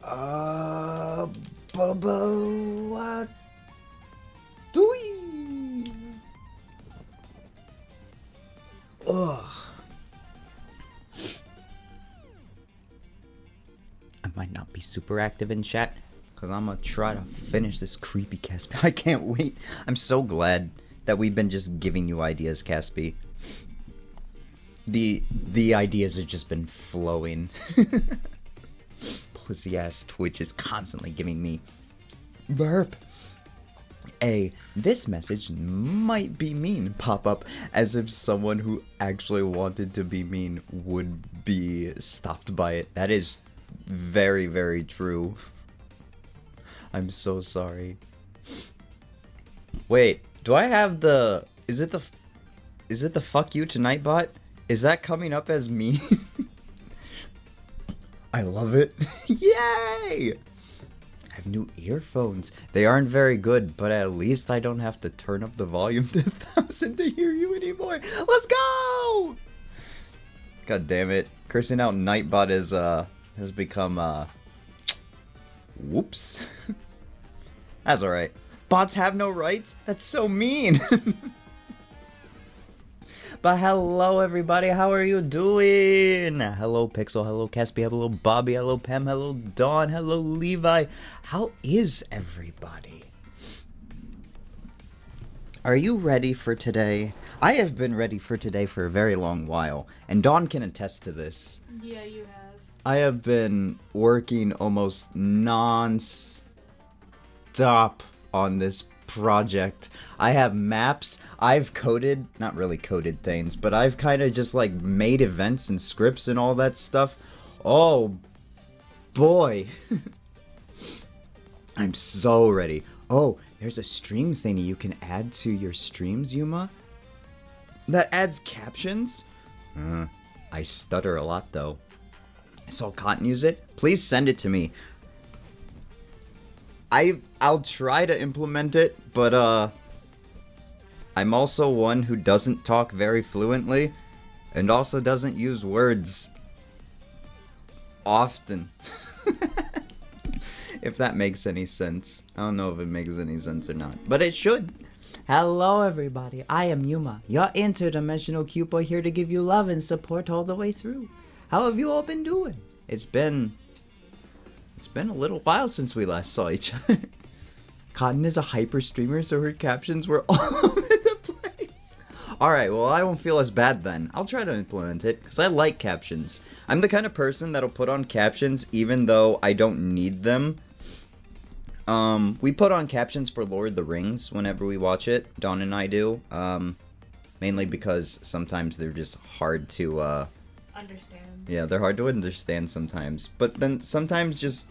Uh, what? Doi. Ugh. I might not be super active in chat because I'm gonna try to finish this creepy Caspy. I can't wait. I'm so glad that we've been just giving you ideas, Caspy. The ideas have just been flowing. Pussy ass Twitch is constantly giving me burp. This message might be mean pop up as if someone who actually wanted to be mean would be stopped by it. That is very, very true. I'm so sorry. Wait, do I have the... Is it the fuck you tonight bot? Is that coming up as me? I love it. Yay! I have new earphones. They aren't very good, but at least I don't have to turn up the volume to 1,000 to hear you anymore. Let's go! God damn it. Cursing out Nightbot has become, whoops. That's alright. Bots have no rights? That's so mean! But hello everybody, how are you doing? Hello Pixel, hello Caspy, hello Bobby, hello Pam, hello Dawn, hello Levi. How is everybody? Are you ready for today? I have been ready for today for a very long while, and Dawn can attest to this. Yeah, you have. I have been working almost non-stop on this project. I have maps. I've coded, not really coded things, but I've kind of just like made events and scripts and all that stuff. Oh boy. I'm so ready. Oh, there's a stream thingy you can add to your streams, Yuma. That adds captions? I stutter a lot though. I saw Cotton use it. Please send it to me. I'll try to implement it, but I'm also one who doesn't talk very fluently and also doesn't use words often. If that makes any sense. I don't know if it makes any sense or not, but it should. Hello everybody, I am Yuma, your interdimensional cute boy, here to give you love and support all the way through. How have you all been doing? It's been a little while since we last saw each other. Cotton is a hyper streamer, so her captions were all over the place. Alright, well I won't feel as bad then. I'll try to implement it, because I like captions. I'm the kind of person that'll put on captions even though I don't need them. We put on captions for Lord of the Rings whenever we watch it. Dawn and I do. Mainly because sometimes they're just hard to, understand. Yeah, they're hard to understand sometimes. But then sometimes just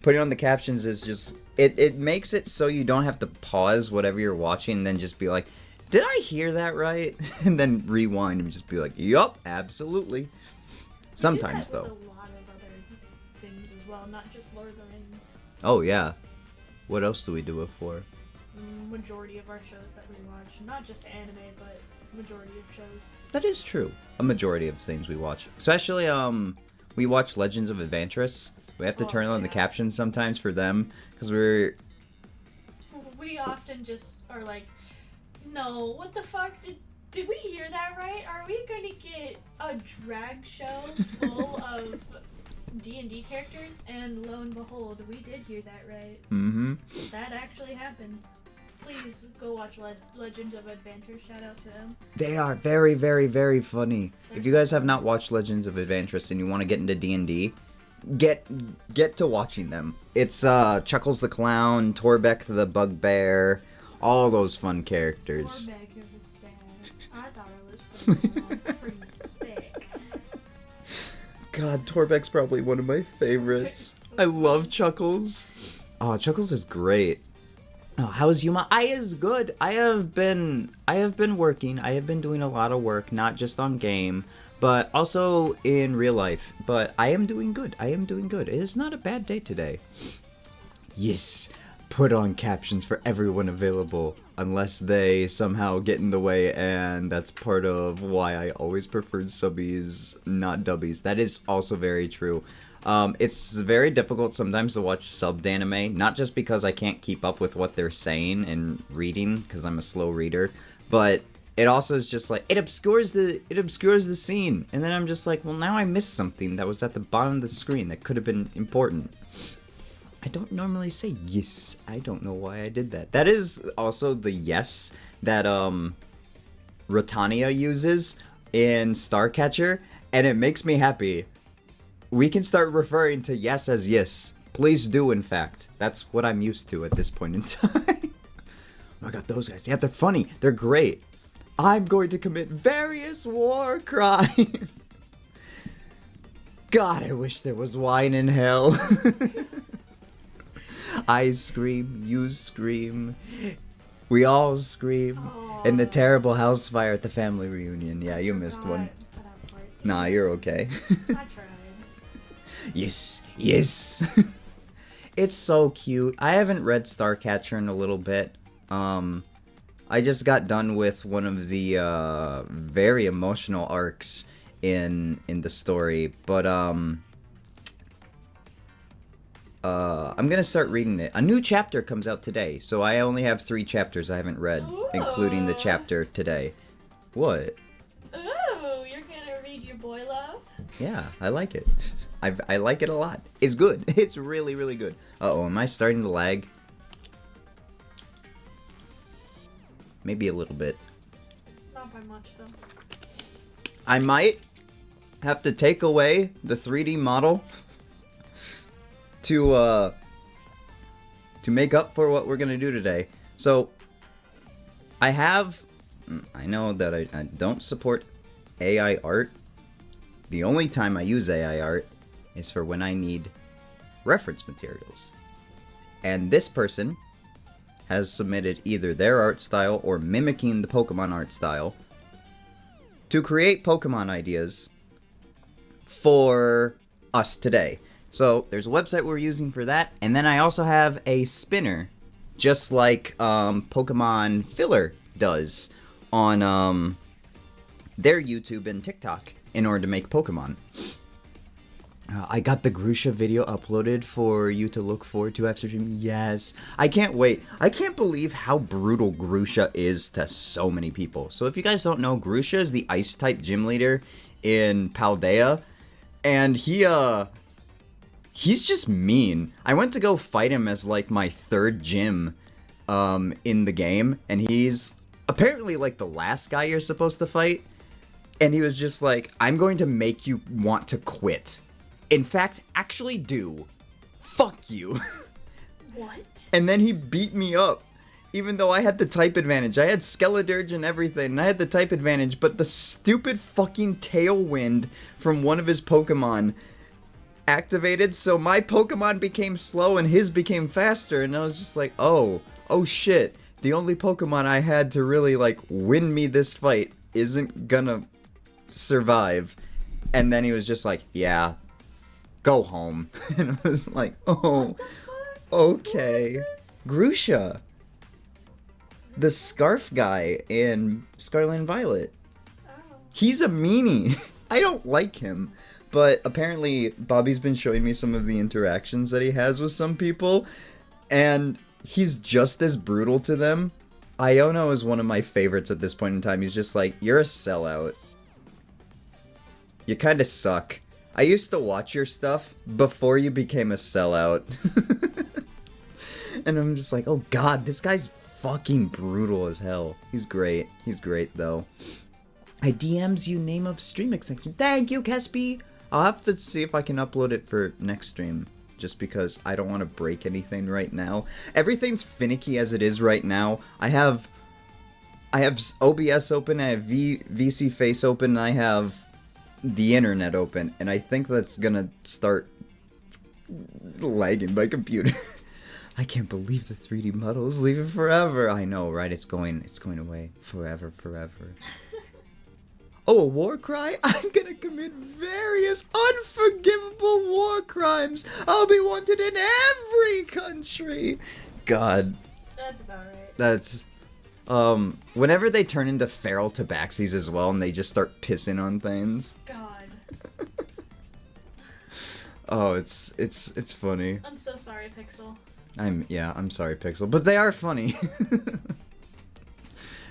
putting on the captions is just... It makes it so you don't have to pause whatever you're watching and then just be like, did I hear that right? And then rewind and just be like, yup, absolutely. Sometimes, though. We do that with a lot of other things as well, not just Lord of the Rings. Oh, yeah. What else do we do it for? Majority of our shows that we watch. Not just anime, but majority of shows. That is true. A majority of things we watch. Especially, we watch Legends of Adventurous. We have to turn on the captions sometimes for them, because we often just are like, no, what the fuck, did we hear that right? Are we gonna get a drag show full of D&D characters? And lo and behold, we did hear that right. Mm-hmm. That actually happened. Please go watch Legends of Adventure. Shout out to them. They are very, very, very funny. They're If you guys have not watched Legends of Adventurous and you want to get into D&D, get to watching them. It's Chuckles the Clown, Torbeck the Bugbear, all those fun characters. Torbeck, it was sad. I thought it was pretty thick. God, Torbeck's probably one of my favorites. I love Chuckles. Oh, Chuckles is great. Oh, how's Yuma? I is good. I have been working. I have been doing a lot of work, not just on game, but also in real life. But I am doing good. I am doing good. It is not a bad day today. Yes. put on captions for everyone available unless they somehow get in the way, and that's part of why I always preferred subbies, not dubbies. That is also very true. It's very difficult sometimes to watch subbed anime, not just because I can't keep up with what they're saying and reading, because I'm a slow reader, but it also is just like, it obscures the scene, and then I'm just like, well, now I missed something that was at the bottom of the screen that could have been important. I don't normally say yes. I don't know why I did that. That is also the yes that Rotania uses in Starcatcher, and it makes me happy. We can start referring to yes as yes. Please do, in fact. That's what I'm used to at this point in time. Oh my god, those guys. Yeah, they're funny. They're great. I'm going to commit various war crimes. God, I wish there was wine in hell. I scream, you scream, we all scream. Aww. In the terrible house fire at the family reunion. Yeah, you missed one. Nah, you're okay. I tried. Yes, yes. It's so cute. I haven't read Starcatcher in a little bit. I just got done with one of the very emotional arcs in the story, but I'm gonna start reading it. A new chapter comes out today, so I only have 3 chapters I haven't read, including the chapter today. What? Ooh, you're gonna read your boy love? Yeah, I like it. I like it a lot. It's good. It's really, really good. Uh-oh, am I starting to lag? Maybe a little bit. Not by much, though. I might have to take away the 3D model to make up for what we're gonna do today. So I know that I don't support AI art. The only time I use AI art is for when I need reference materials. And this person has submitted either their art style or mimicking the Pokemon art style to create Pokemon ideas for us today. So there's a website we're using for that, and then I also have a spinner, just like Pokemon Filler does on their YouTube and TikTok in order to make Pokemon. I got the Grusha video uploaded for you to look forward to after stream. Yes. I can't wait. I can't believe how brutal Grusha is to so many people. So if you guys don't know, Grusha is the Ice-type gym leader in Paldea. And he's just mean. I went to go fight him as like my 3rd gym in the game. And he's apparently like the last guy you're supposed to fight. And he was just like, I'm going to make you want to quit. In fact, actually do. Fuck you. What? And then he beat me up. Even though I had the type advantage. I had Skeledirge and everything. And I had the type advantage. But the stupid fucking Tailwind from one of his Pokemon activated. So my Pokemon became slow and his became faster. And I was just like, oh shit. The only Pokemon I had to really like win me this fight isn't gonna survive. And then he was just like, yeah, go home. And I was like, oh, okay. Grusha, the scarf guy in Scarlet and Violet. He's a meanie. I don't like him. But apparently Bobby's been showing me some of the interactions that he has with some people, and he's just as brutal to them. Iono is one of my favorites at this point in time. He's just like, you're a sellout. You kinda suck. I used to watch your stuff before you became a sellout. And I'm just like, oh god, this guy's fucking brutal as hell. He's great. He's great, though. I DMs you name of stream extension. Thank you, Kespi! I'll have to see if I can upload it for next stream. Just because I don't want to break anything right now. Everything's finicky as it is right now. I have OBS open, I have VC Face open, and I have the internet open, and I think that's gonna start lagging my computer. I can't believe the 3D model is leaving forever. I know, right? It's going away forever. Oh, a war cry? I'm gonna commit various unforgivable war crimes. I'll be wanted in every country. God. That's about right. That's... whenever they turn into feral tabaxis as well and they just start pissing on things. God. Oh, it's funny. I'm so sorry, Pixel. I'm sorry, Pixel, but they are funny.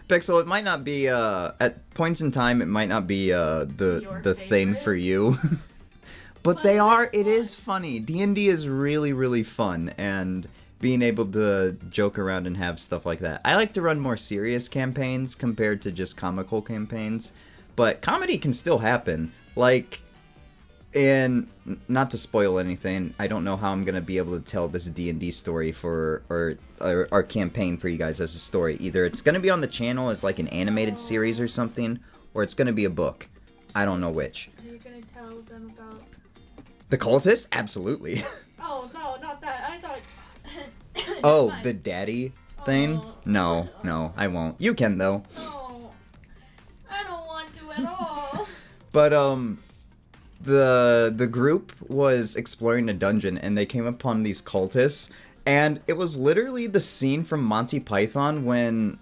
Pixel, it might not be, at points in time, it might not be, the thing for you. But they are, it is funny. D&D is really, really fun, and being able to joke around and have stuff like that. I like to run more serious campaigns compared to just comical campaigns, but comedy can still happen. Like, and not to spoil anything, I don't know how I'm gonna be able to tell this D&D story for, or our campaign for you guys as a story. Either it's gonna be on the channel as like an animated series or something, or it's gonna be a book. I don't know which. Are you gonna tell them about... The cultist? Absolutely. Oh, no, not that. I thought... Oh, the daddy thing? Oh. No, I won't. You can, though. No. I don't want to at all. But, the group was exploring a dungeon, and they came upon these cultists, and it was literally the scene from Monty Python when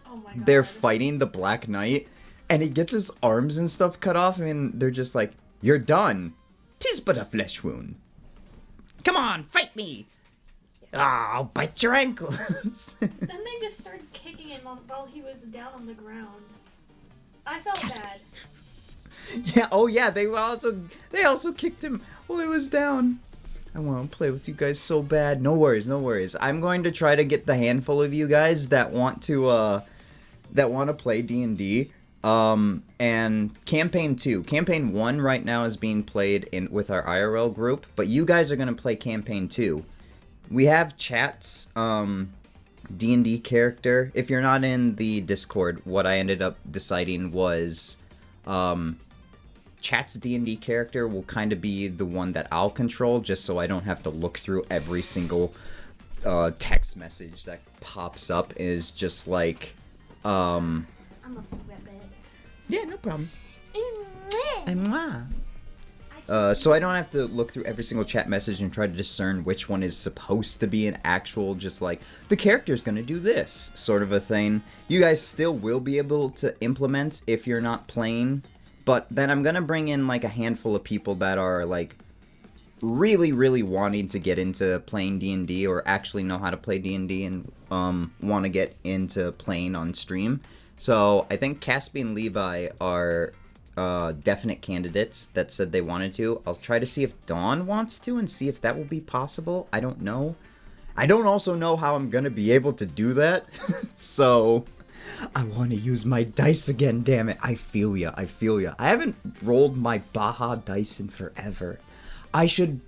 Oh my God. they're fighting the Black Knight, and he gets his arms and stuff cut off, and they're just like, "You're done. 'Tis but a flesh wound. Come on, fight me! Ah, I'll bite your ankles." Then they just started kicking him while he was down on the ground. I felt bad. Yeah, oh yeah, they also kicked him while he was down. I want to play with you guys so bad. No worries. I'm going to try to get the handful of you guys that want to play D&D. And campaign 2. Campaign 1 right now is being played with our IRL group, but you guys are going to play campaign 2. We have chats, D&D character. If you're not in the Discord, what I ended up deciding was, chat's D&D character will kind of be the one that I'll control, just so I don't have to look through every single, text message that pops up. Is just like, I'm a rabbit. Yeah, no problem. So I don't have to look through every single chat message and try to discern which one is supposed to be an actual, just like, the character's gonna do this, sort of a thing. You guys still will be able to implement if you're not playing, but then I'm gonna bring in, like, a handful of people that are, like, really, really wanting to get into playing D&D, or actually know how to play D&D and, want to get into playing on stream. So I think Caspian and Levi are definite candidates that said they wanted to. I'll try to see if Dawn wants to and see if that will be possible. I don't know. I don't also know how I'm gonna be able to do that. So I want to use my dice again, damn it. I feel ya. I haven't rolled my Baja dice in forever. I should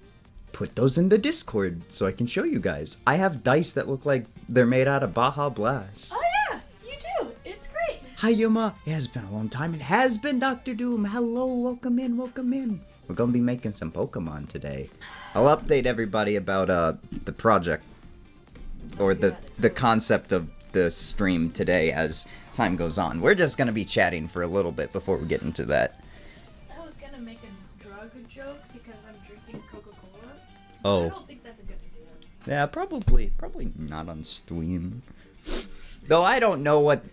put those in the Discord so I can show you guys. I have dice that look like they're made out of Baja Blast. Oh yeah, you do. It's great. Hi Yuma, it has been a long time. It has been Dr. Doom. Hello, welcome in. We're gonna be making some Pokemon today. I'll update everybody about the project, or the concept of the stream today as time goes on. We're just gonna be chatting for a little bit before we get into that. I was gonna make a drug joke because I'm drinking Coca-Cola. Oh. I don't think that's a good idea. Yeah, probably not on stream. Though I don't know what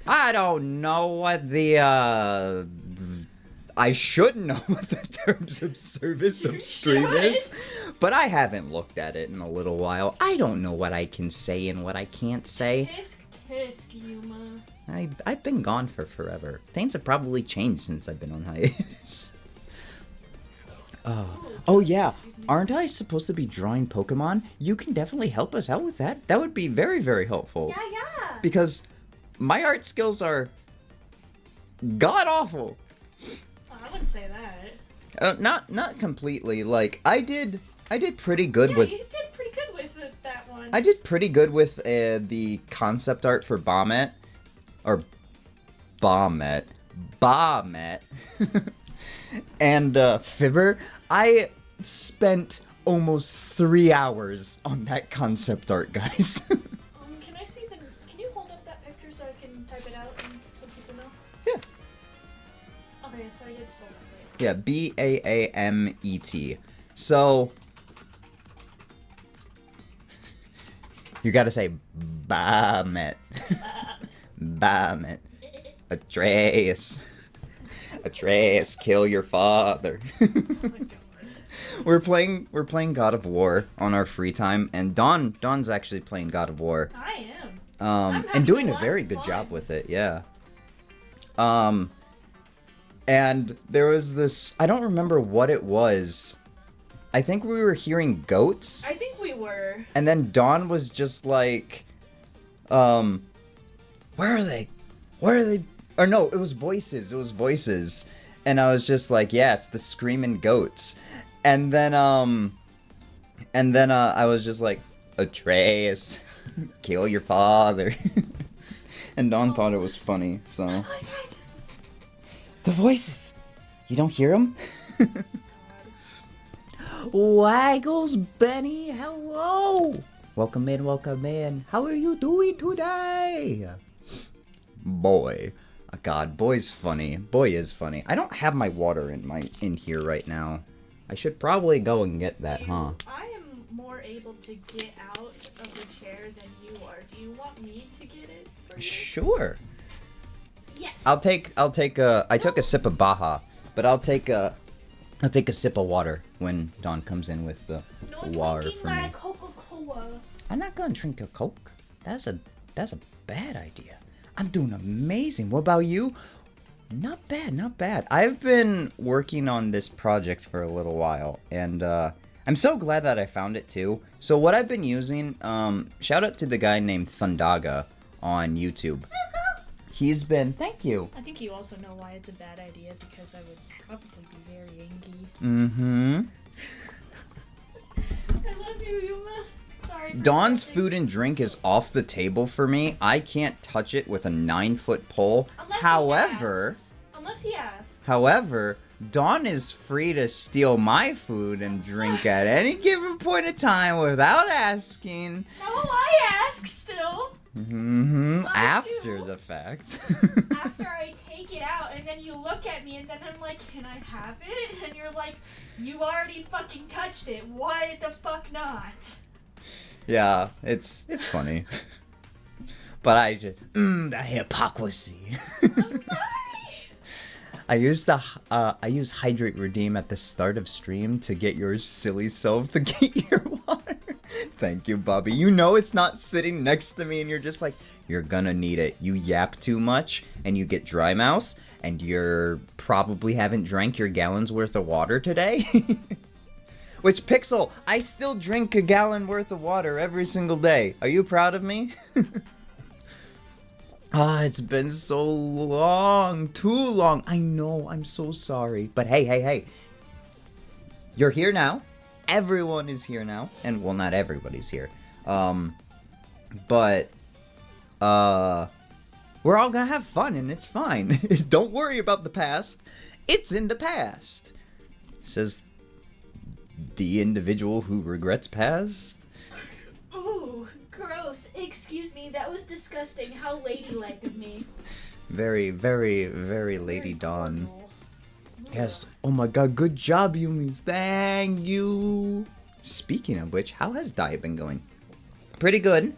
the, I should know what the terms of service of stream is, but I haven't looked at it in a little while. I don't know what I can say and what I can't say. Tisk, Yuma. I've been gone for forever. Things have probably changed since I've been on hiatus. Oh yeah, aren't I supposed to be drawing Pokemon? You can definitely help us out with that. That would be very, very helpful. Yeah. Because my art skills are god-awful. Oh, I wouldn't say that. Not completely. Like, I did pretty good with... you did pretty good with that one. I did pretty good with the concept art for Bamet. Or Bamet. And Fibber. I spent almost 3 hours on that concept art, guys. Can I see the... Can you hold up that picture so I can type it out and so people know? Yeah. Okay, so I did spell that right. Yeah, Baamet. So... You gotta say Bamet. Bamet. Atreus. Atreus, kill your father. Oh my god. We're playing God of War on our free time, and Dawn's actually playing God of War. I am. And doing a having very fun. good job with it, yeah. And there was this, I don't remember what it was. I think we were hearing goats. I think we were. And then Dawn was just like, where are they? Where are they? Or no, it was voices. It was voices. And I was just like, yeah, it's the screaming goats. And then I was just like, Atreus, kill your father. And Dawn thought it was funny, so. The voices. You don't hear them? Waggles Benny, hello. Welcome in, welcome in. How are you doing today? Boy. God, boy's funny. Boy is funny. I don't have my water in here right now. I should probably go and get that, huh? I am more able to get out of the chair than you are. Do you want me to get it for you? Sure. Yes. I took a sip of Baja, but I'll take a sip of water when Dawn comes in with the water drinking for my me. Coca-Cola. I'm not gonna drink your Coke. That's a bad idea. I'm doing amazing. What about you? Not bad, not bad. I've been working on this project for a little while, and I'm so glad that I found it too. So what I've been using, shout out to the guy named Thundaga on YouTube. He's been, thank you. I think you also know why it's a bad idea, because I would probably be very angry. Mm-hmm. I love you, Yuma. Sorry. Dawn's food and drink is off the table for me. I can't touch it with a 9-foot pole. Unless he asks. However, Dawn is free to steal my food and drink at any given point of time without asking. No, I ask still. Mm-hmm. I After do. the fact. After I take it out, and then you look at me, and then I'm like, can I have it? And you're like, you already fucking touched it. Why the fuck not? Yeah, it's funny. But I just, the hypocrisy. I'm sorry. I use hydrate redeem at the start of stream to get your silly self to get your water. Thank you, Bobby. You know it's not sitting next to me and you're just like, you're gonna need it. You yap too much and you get dry mouth and you're probably haven't drank your gallon's worth of water today. Which, Pixel, I still drink a gallon worth of water every single day. Are you proud of me? It's been so long. Too long. I know. I'm so sorry. But hey. You're here now. Everyone is here now. And, well, not everybody's here. But we're all gonna have fun, and it's fine. Don't worry about the past. It's in the past. Says the individual who regrets past. Ooh, gross. Excuse me, that was disgusting. How ladylike of me. Very, very, very Lady Dawn. Cordial. Yes. Oh my god, good job, Yumis. Thank you. Speaking of which, how has diet been going? Pretty good.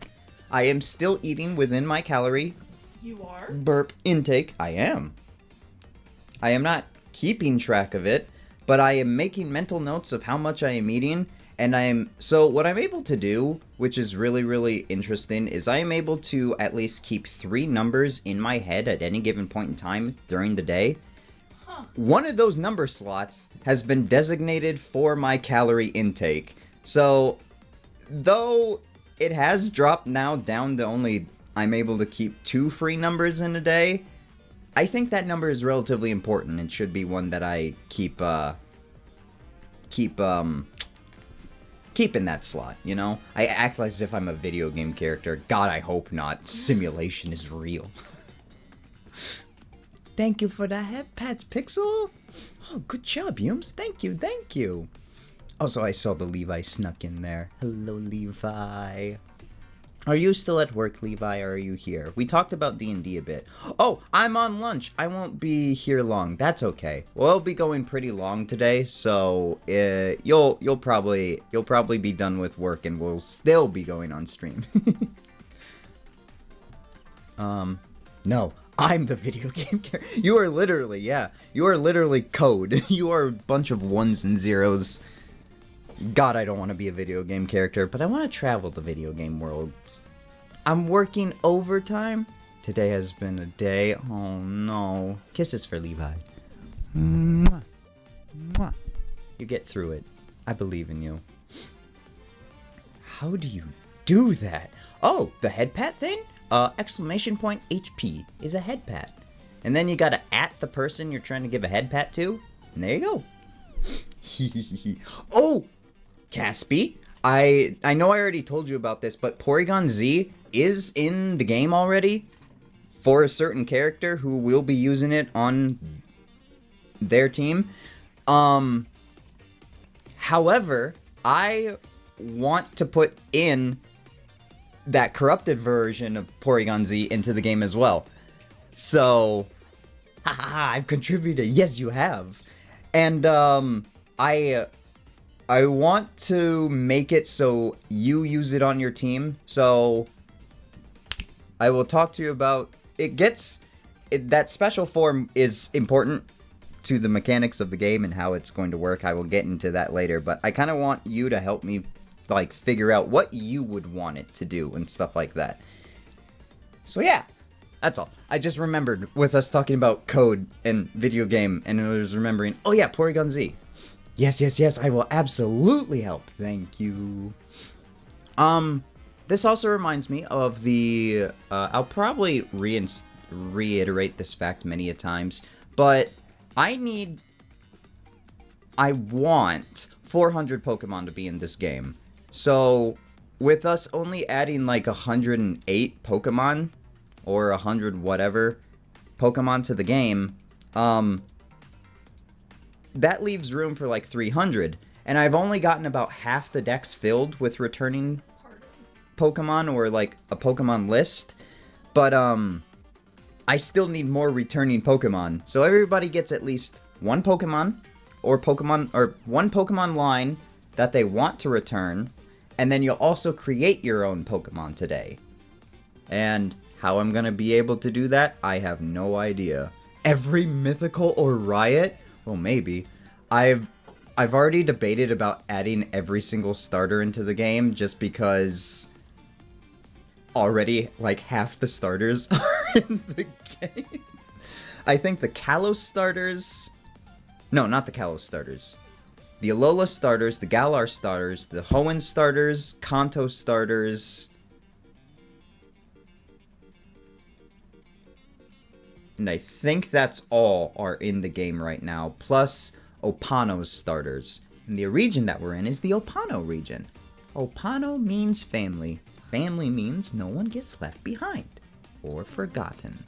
I am still eating within my calorie You are? burp intake. I am. I am not keeping track of it, but I am making mental notes of how much I am eating. And so what I'm able to do, which is really, really interesting, is I am able to at least keep 3 numbers in my head at any given point in time during the day. Huh. One of those number slots has been designated for my calorie intake. So, though it has dropped now down to only I'm able to keep 2 free numbers in a day, I think that number is relatively important and should be one that I keep in that slot, you know? I act as if I'm a video game character. God, I hope not. Simulation is real. Thank you for the head pats, Pixel. Oh, good job, Yums. Thank you, thank you. Also, I saw the Levi snuck in there. Hello, Levi. Are you still at work, Levi, or are you here? We talked about D&D a bit. Oh, I'm on lunch. I won't be here long. That's okay. We'll be going pretty long today, so you'll probably be done with work, and we'll still be going on stream. No, I'm the video game character. You are literally code. You are a bunch of ones and zeros. God, I don't want to be a video game character, but I want to travel the video game worlds. I'm working overtime. Today has been a day. Oh no. Kisses for Levi. Mwah. Mwah. You get through it. I believe in you. How do you do that? Oh, the head pat thing? Exclamation point HP is a head pat. And then you gotta at the person you're trying to give a head pat to. And there you go. Oh! Caspi, I know I already told you about this, but Porygon Z is in the game already for a certain character who will be using it on their team. However, I want to put in that corrupted version of Porygon Z into the game as well. So, haha, I've contributed. Yes, you have. And, I want to make it so you use it on your team, so I will talk to you about it. That special form is important to the mechanics of the game and how it's going to work. I will get into that later, but I kind of want you to help me like figure out what you would want it to do and stuff like that. So yeah, that's all. I just remembered with us talking about code and video game, and I was remembering, oh yeah, Porygon Z. Yes, I will absolutely help. Thank you. This also reminds me of the, I'll probably reiterate this fact many a times, but I want 400 Pokemon to be in this game. So, with us only adding like 108 Pokemon, or 100 whatever Pokemon to the game, that leaves room for like 300, and I've only gotten about half the decks filled with returning Pokemon or like a Pokemon list, but I still need more returning Pokemon. So everybody gets at least one Pokemon or one Pokemon line that they want to return, and then you'll also create your own Pokemon today. And how I'm gonna be able to do that, I have no idea. Every mythical or riot? Well, maybe. I've already debated about adding every single starter into the game just because already like half the starters are in the game. I think the Kalos starters... No, not the Kalos starters. The Alola starters, the Galar starters, the Hoenn starters, Kanto starters... And I think that's all are in the game right now, plus Opano's starters. And the region that we're in is the Opano region. Opano means family. Family means no one gets left behind or forgotten.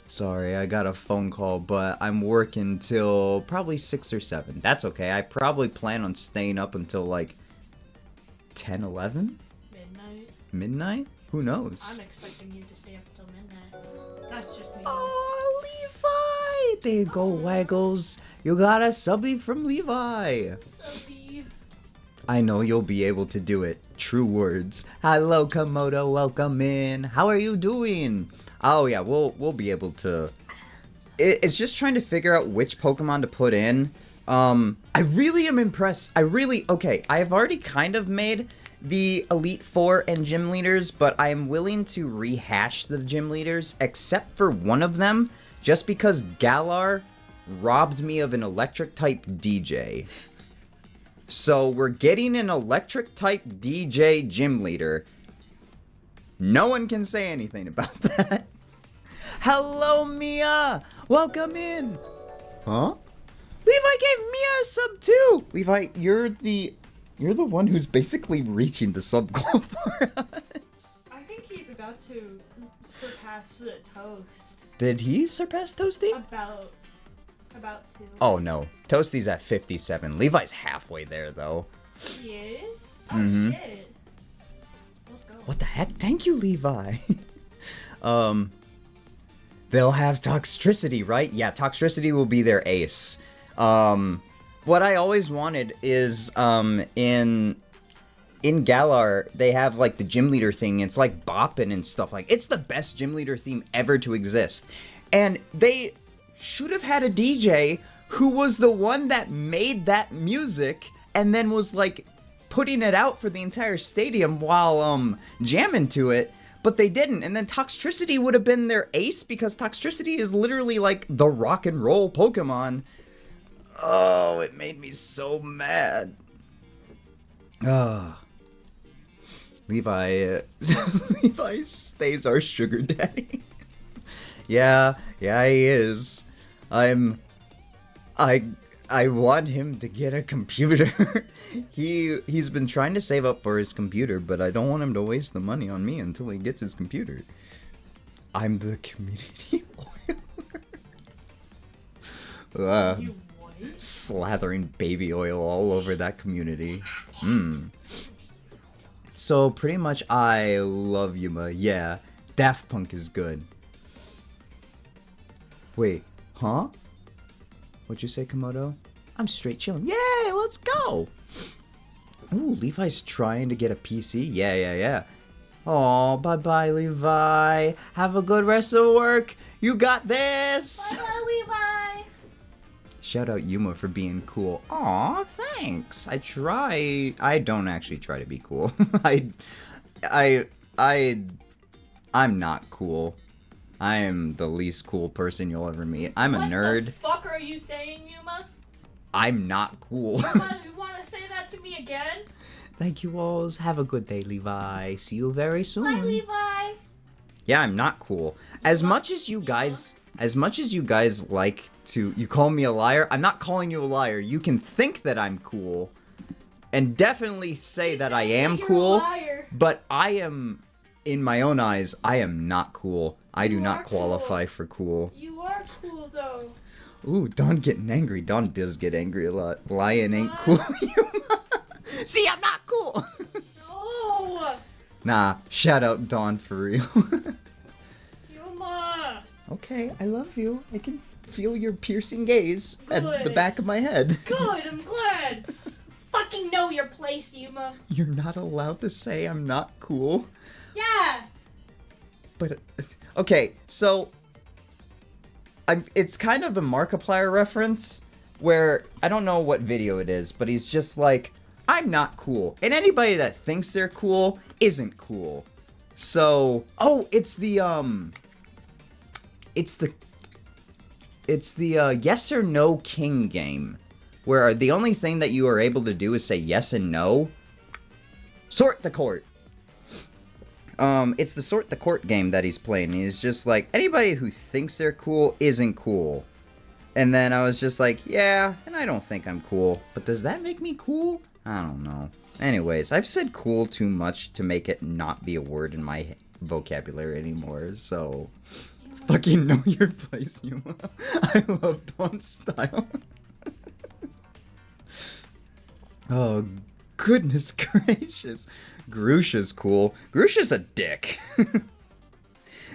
Sorry, I got a phone call, but I'm working till probably 6 or 7. That's okay. I probably plan on staying up until like 10, 11? Midnight. Midnight? Who knows? I'm expecting you to stay up until midnight. That's just me. Oh, Levi! There you go, Waggles. You got a subby from Levi. Subby. I know you'll be able to do it. True words. Hello, Komodo. Welcome in. How are you doing? Oh, yeah, we'll be able to... It's just trying to figure out which Pokemon to put in. I really am impressed. Okay, I've already kind of made the Elite Four and gym leaders, but I am willing to rehash the gym leaders, except for one of them, just because Galar robbed me of an electric-type DJ. So we're getting an electric-type DJ gym leader. No one can say anything about that. Hello, Mia! Welcome in! Huh? Levi gave Mia a sub too! Levi, you're the one who's basically reaching the sub goal for us. I think he's about to surpass Toast. Did he surpass Toasty? About to. Oh no, Toasty's at 57. Levi's halfway there though. He is? Oh shit. let's go. What the heck? Thank you, Levi. They'll have Toxtricity, right? Yeah, Toxtricity will be their ace. What I always wanted is, in Galar, they have, like, the gym leader thing. It's, like, bopping and stuff. Like, it's the best gym leader theme ever to exist. And they should have had a DJ who was the one that made that music and then was, like, putting it out for the entire stadium while, jamming to it. But they didn't, and then Toxtricity would have been their ace, because Toxtricity is literally, like, the rock and roll Pokemon. Oh, it made me so mad. Levi stays our sugar daddy. yeah, he is. I want him to get a computer. He's been trying to save up for his computer, but I don't want him to waste the money on me until he gets his computer. I'm the community lawyer. You what? Slathering baby oil all over that community. So pretty much I love Yuma. Yeah, Daft Punk is good. Wait, huh? What'd you say, Komodo? I'm straight chilling. Yay, let's go! Ooh, Levi's trying to get a PC. Yeah. Aw, bye-bye, Levi. Have a good rest of work. You got this! Bye, Levi! Shout out Yuma for being cool. Aw, thanks. I don't actually try to be cool. I'm not cool. I am the least cool person you'll ever meet. I'm a nerd. What the fuck are you saying, Yuma? I'm not cool. You wanna say that to me again? Thank you alls. Have a good day, Levi. See you very soon. Bye, Levi. Yeah, I'm not cool. As much as you guys like to, you call me a liar, I'm not calling you a liar. You can think that I'm cool, and definitely say that I am cool, but I am, in my own eyes, I am not cool. I do not qualify for cool. You are cool, though. Ooh, Dawn getting angry. Dawn does get angry a lot. Lion ain't cool. See, I'm not cool. No. Nah, shout out Dawn for real. Yuma. Okay, I love you. I can feel your piercing gaze at the back of my head. Good, I'm glad. Fucking know your place, Yuma. You're not allowed to say I'm not cool. Yeah. But, okay, so, it's kind of a Markiplier reference, where, I don't know what video it is, but he's just like, I'm not cool. And anybody that thinks they're cool isn't cool. So, oh, it's the yes or no king game, where the only thing that you are able to do is say yes and no. Sort the court. It's the Sort the Court game that he's playing. He's just like, anybody who thinks they're cool isn't cool. And then I was just like, yeah, and I don't think I'm cool. But does that make me cool? I don't know. Anyways, I've said cool too much to make it not be a word in my vocabulary anymore, so... Fucking know your place, Yuma. I love Dawn's style. Oh, goodness gracious. Grusha's cool. Grusha's a dick.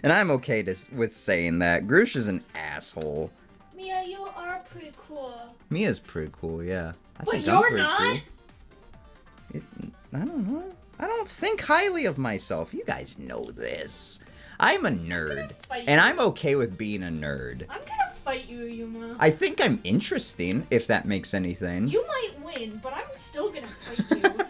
And I'm okay with saying that. Grusha's an asshole. Mia, you are pretty cool. Mia's pretty cool, yeah. But you're not? Cool. I don't know. I don't think highly of myself. You guys know this. I'm a nerd. And I'm okay with being a nerd. I'm gonna fight you, Yuma. I think I'm interesting, if that makes anything. You might win, but I'm still gonna fight you.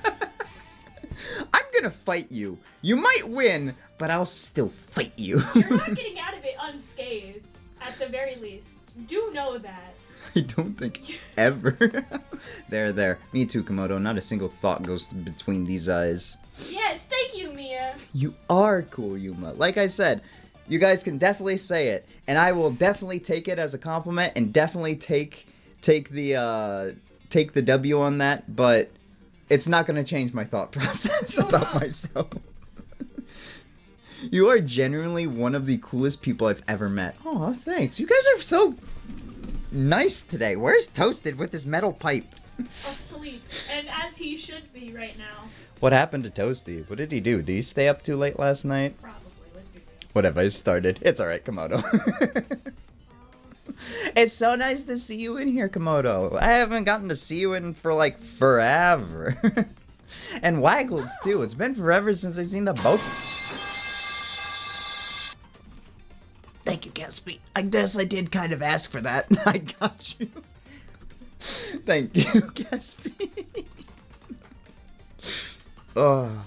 I'm gonna fight you. You might win, but I'll still fight you. You're not getting out of it unscathed, at the very least. Do know that. I don't think ever. There. Me too, Komodo. Not a single thought goes between these eyes. Yes, thank you, Mia. You are cool, Yuma. Like I said, you guys can definitely say it, and I will definitely take it as a compliment, and definitely take the W on that. But it's not gonna change my thought process about myself. You are genuinely one of the coolest people I've ever met. Oh, thanks. You guys are so nice today. Where's Toasted with his metal pipe? Asleep, and as he should be right now. What happened to Toasty? What did he do? Did he stay up too late last night? Probably, let's be real. Whatever, I started. It's alright, Komodo. It's so nice to see you in here, Komodo. I haven't gotten to see you in for like forever. And Waggles too. It's been forever since I've seen the both. Thank you, Gatsby. I guess I did kind of ask for that. I got you. Thank you, Gatsby. Oh.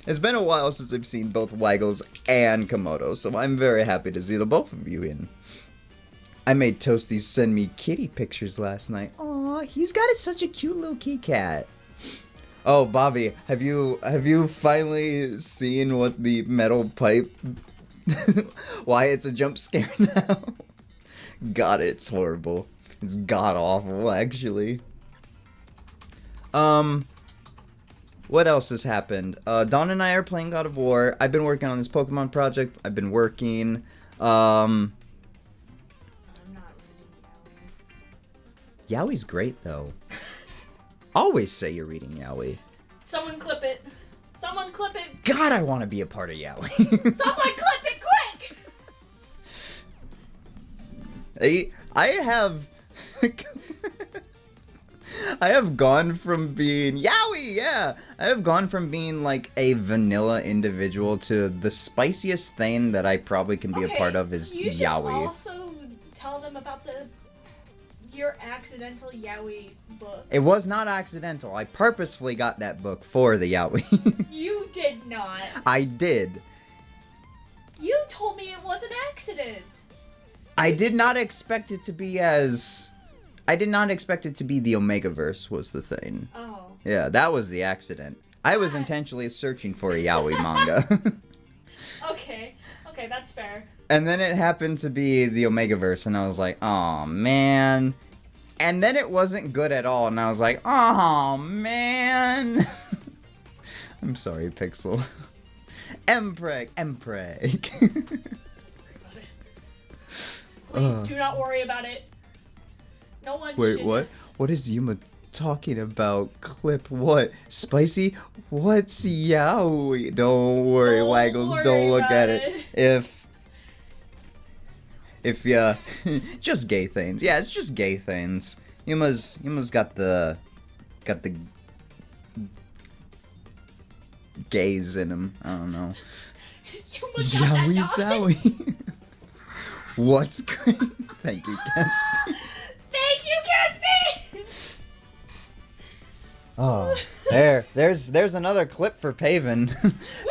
It's been a while since I've seen both Waggles and Komodo, so I'm very happy to see the both of you in. I made Toasty send me kitty pictures last night. Aw, he's got such a cute little kitty cat. Oh, Bobby, have you finally seen what the metal pipe... why it's a jump scare now? God, it's horrible. It's god-awful, actually. What else has happened? Dawn and I are playing God of War. I've been working on this Pokemon project. I've been working, I'm not reading Yowie's great, though. Always say you're reading Yowie. Someone clip it. Someone clip it. God, I want to be a part of Yowie. Someone clip it quick! I have... I have gone from being... Yowie, yeah! I have gone from being, like, a vanilla individual to the spiciest thing that I probably can be a part of is you should Yowie. also tell them about your accidental Yowie book. It was not accidental. I purposefully got that book for the Yowie. You did not. I did. You told me it was an accident. I did not expect it to be as... I did not expect it to be the Omegaverse was the thing. Oh. Yeah, that was the accident. I was intentionally searching for a Yowie manga. Okay, that's fair. And then it happened to be the Omegaverse, and I was like, oh man. And then it wasn't good at all, and I was like, oh man. I'm sorry, Pixel. Empreg. Please do not worry about it. No one Wait, should. what? What is Yuma talking about? Clip what? Spicy? What's Yowie? Don't worry, Don't Waggles, worry don't look about at it. If yeah, just gay things. Yeah, it's just gay things. Yuma's got the gays in him. I don't know. Yowie Zowie. What's great? Thank you, Gatsby. Thank you, Gatsby! Oh, there's another clip for Paven.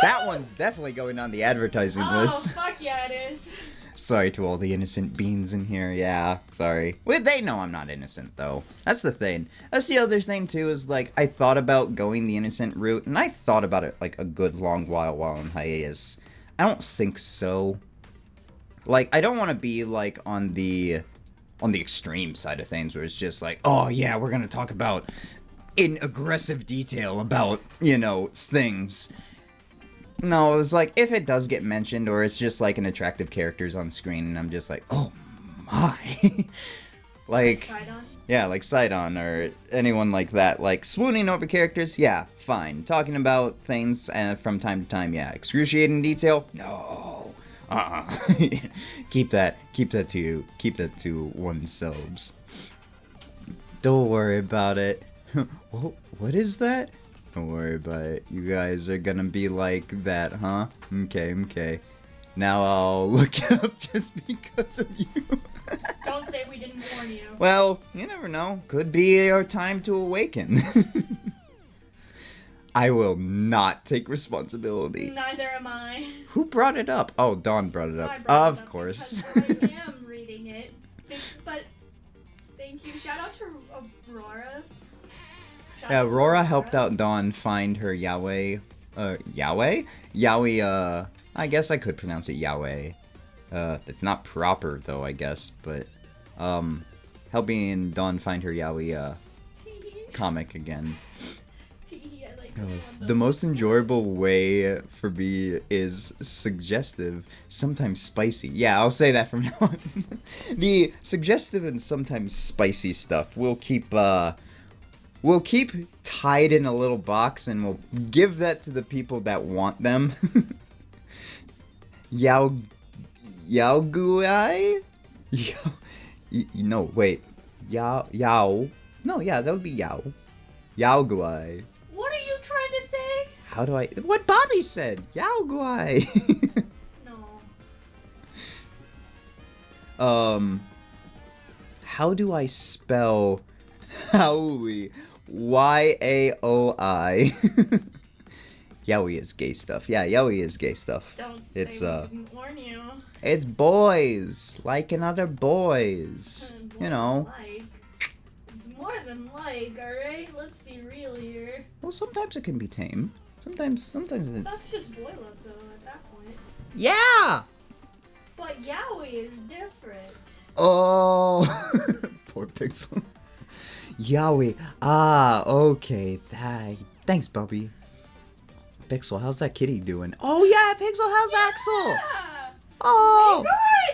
That one's definitely going on the advertising list. Oh, fuck yeah, it is. Sorry to all the innocent beans in here. Yeah, sorry. Well, they know I'm not innocent, though. That's the thing. That's the other thing, too, is, like, I thought about going the innocent route, and I thought about it, like, a good long while on hiatus. I don't think so. Like, I don't want to be, like, on the extreme side of things, where it's just like, oh, yeah, we're gonna talk about in aggressive detail about, you know, things. No, it's like, if it does get mentioned, or it's just, like, an attractive characters on screen, and I'm just like, oh, my. Like, Sidon? yeah, like Sidon, or anyone like that. Like, swooning over characters, yeah, fine. Talking about things from time to time, yeah. Excruciating detail, no. Keep that to oneselves. Don't worry about it. What is that? Don't worry about it. You guys are gonna be like that, huh? Okay. Now I'll look it up just because of you. Don't say we didn't warn you. Well, you never know. Could be our time to awaken. I will not take responsibility. Neither am I. Who brought it up? Oh, Dawn brought it up. I brought Of it up course. because I am reading it. But thank you. Shout out to Aurora. Yeah, Aurora helped out Dawn find her Yowie. Yowie, I guess I could pronounce it Yahweh. It's not proper though, I guess, but helping Dawn find her Yowie comic again. I like this one, The most enjoyable way for me is suggestive, sometimes spicy. Yeah, I'll say that from now on. The suggestive and sometimes spicy stuff will keep we'll keep tied in a little box and we'll give that to the people that want them. Yao Yaoguai? No, wait. Yao. No, yeah, that would be Yao. Yaoguai. What are you trying to say? How do I... What Bobby said! Yaoguai! No. How do I spell Yaoi? Yaoi. Yaoi is gay stuff. Yeah, yaoi is gay stuff. Don't It's say we didn't warn you. It's boys, liking other boys. More You know. than like. It's more than like, alright? Let's be real here. Well, sometimes it can be tame. Sometimes That's it's... just boy love though at that point. Yeah! But yaoi is different. Oh! Poor Pixel. Yaoi. Ah, okay. Thanks, Bubby. Pixel, how's that kitty doing? Oh yeah, Pixel, how's Axel? Yeah! Oh!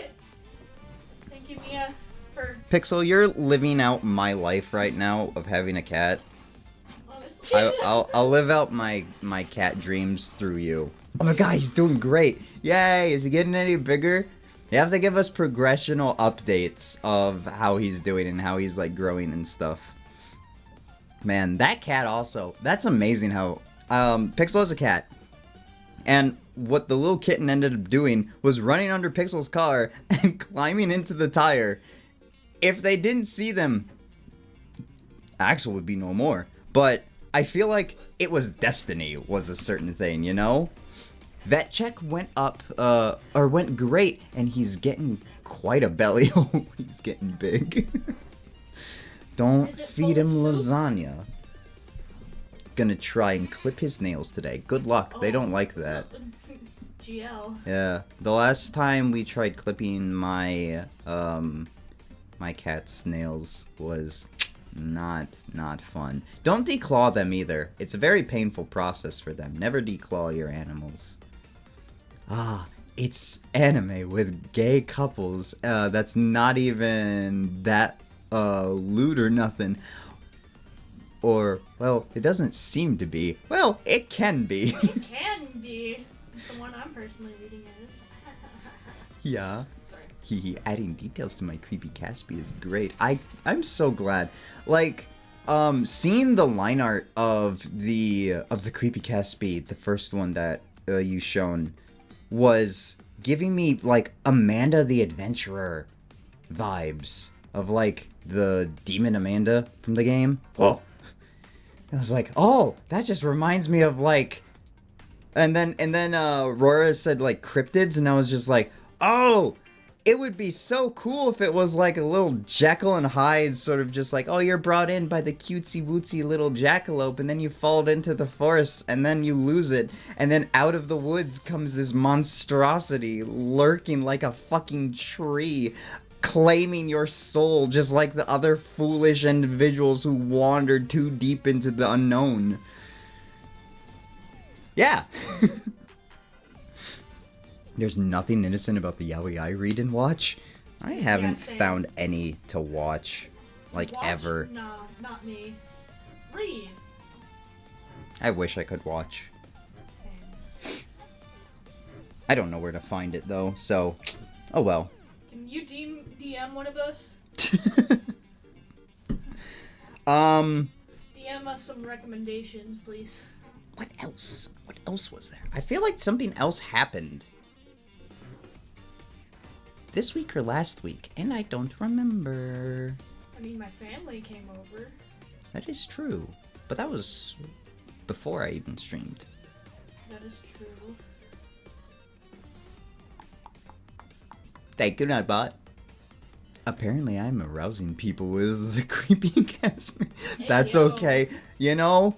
Good! Thank you, Mia, for Pixel, you're living out my life right now of having a cat. honestly. I'll live out my cat dreams through you. Oh my god, he's doing great. Yay, is he getting any bigger? You have to give us progressional updates of how he's doing and how he's like growing and stuff. Man, that cat also, that's amazing how, Pixel is a cat. And what the little kitten ended up doing was running under Pixel's car and climbing into the tire. If they didn't see them, Axel would be no more. But I feel like it was destiny was a certain thing, you know? Vet check went up, or went great, and he's getting quite a belly. Oh, he's getting big. Don't Is it feed full him of soup? lasagna. Gonna try and clip his nails today. Good luck, they don't like that. GL. Yeah, the last time we tried clipping my, my cat's nails was not fun. Don't declaw them either. It's a very painful process for them. Never declaw your animals. Ah, it's anime with gay couples. That's not even that, lewd or nothing. Or, well, it doesn't seem to be. Well, it can be. It can be. The one I'm personally reading is. Yeah. Sorry. Hee adding details to my creepy Caspi is great. I'm so glad. Like, seeing the line art of the creepy Caspi, the first one that you shown, was giving me like Amanda the Adventurer vibes of like the demon Amanda from the game. Oh. I was like, oh, that just reminds me of like, and then Rora said like cryptids, and I was just like, oh, it would be so cool if it was like a little Jekyll and Hyde sort of just like, oh, you're brought in by the cutesy wootsy little jackalope, and then you fall into the forest, and then you lose it, and then out of the woods comes this monstrosity lurking like a fucking tree, claiming your soul just like the other foolish individuals who wandered too deep into the unknown. Yeah. There's nothing innocent about the yaoi I read and watch. I haven't same. found any to watch, like, Watch? ever. Nah, not me. Read. I wish I could watch. Same. I don't know where to find it, though, so... Oh well. Can you DM one of us? DM us some recommendations, please. What else? What else was there? I feel like something else happened. This week or last week, and I don't remember. I mean, my family came over. That is true, but that was before I even streamed. That is true. Thank you, Nightbot. Apparently, I'm arousing people with the creepy cast. That's yo. okay. You know,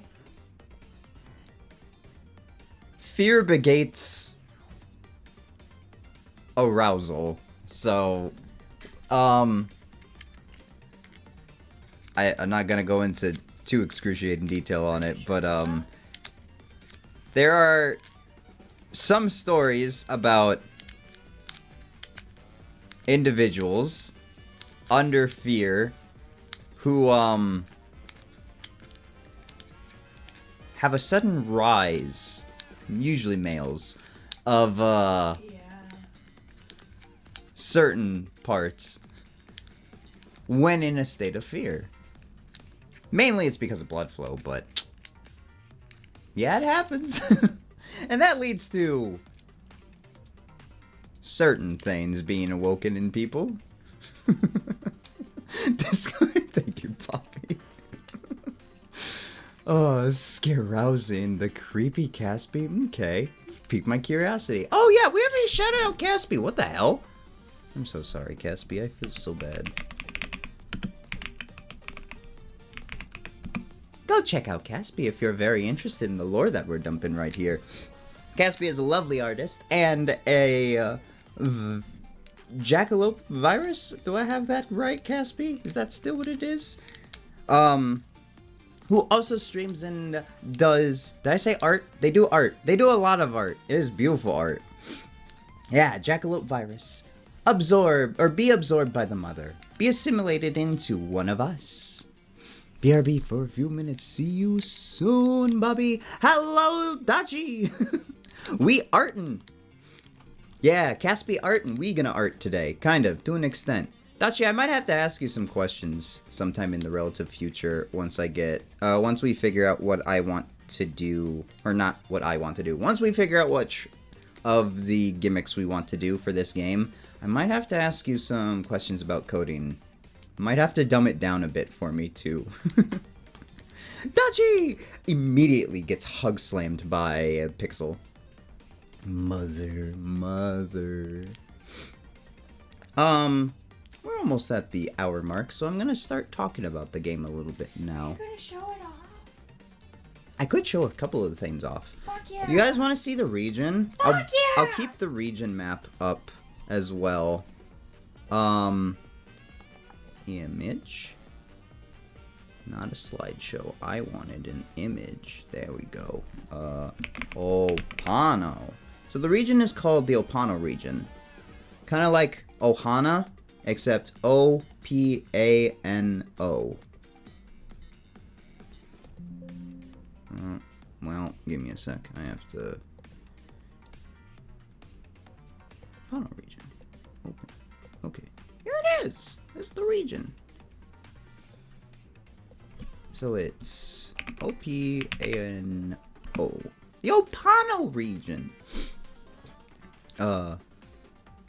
fear begates arousal. So, I'm not gonna go into too excruciating detail on it, but there are some stories about individuals under fear who have a sudden rise, usually males, of certain parts when in a state of fear. Mainly it's because of blood flow, but yeah, it happens. And that leads to certain things being awoken in people. Thank you, Poppy. Oh, scare rousing. The creepy Caspi. Okay. Piqued my curiosity. Oh yeah, we haven't shouted out Caspi. What the hell? I'm so sorry, Caspi. I feel so bad. Go check out Caspi if you're very interested in the lore that we're dumping right here. Caspi is a lovely artist and a jackalope virus. Do I have that right, Caspi? Is that still what it is? Who also streams and does... Did I say art? They do art. They do a lot of art. It is beautiful art. Yeah, jackalope virus. Absorb, or be absorbed by the mother. Be assimilated into one of us. BRB for a few minutes. See you soon, Bobby. Hello, Dachi. We artin'. Yeah, Caspi artin'. We gonna art today. Kind of, to an extent. Dachi, I might have to ask you some questions sometime in the relative future once once we figure out what I want to do, or not what I want to do. Once we figure out which of the gimmicks we want to do for this game, I might have to ask you some questions about coding. Might have to dumb it down a bit for me too. Dachi immediately gets hug slammed by a Pixel. Mother. We're almost at the hour mark, so I'm gonna start talking about the game a little bit now. You're gonna show it off? I could show a couple of things off. Fuck yeah. You guys want to see the region? Fuck yeah. I'll keep the region map up as well. Image. Not a slideshow. I wanted an image. There we go. Opano. So the region is called the Opano region. Kind of like Ohana, except O-P-A-N-O. Well, give me a sec. I have to... Opano region. Open. Okay. Here it is! It's the region. So it's O-P-A-N-O. The Opano region!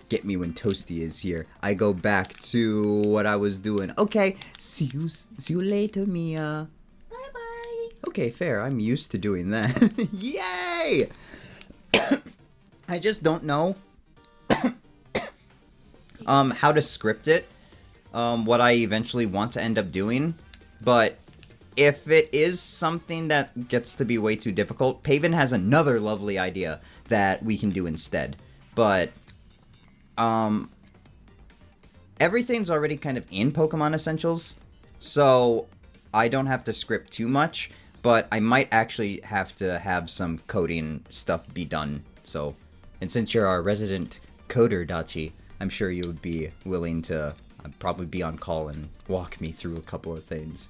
Get me when Toasty is here. I go back to what I was doing. Okay, see you later, Mia. Bye-bye. Okay, fair. I'm used to doing that. Yay! I just don't know how to script it. What I eventually want to end up doing. But if it is something that gets to be way too difficult, Paven has another lovely idea that we can do instead. But everything's already kind of in Pokemon Essentials, so I don't have to script too much, but I might actually have to have some coding stuff be done. So, and since you're our resident coder, Dachi, I'm sure you would be willing to probably be on call and walk me through a couple of things.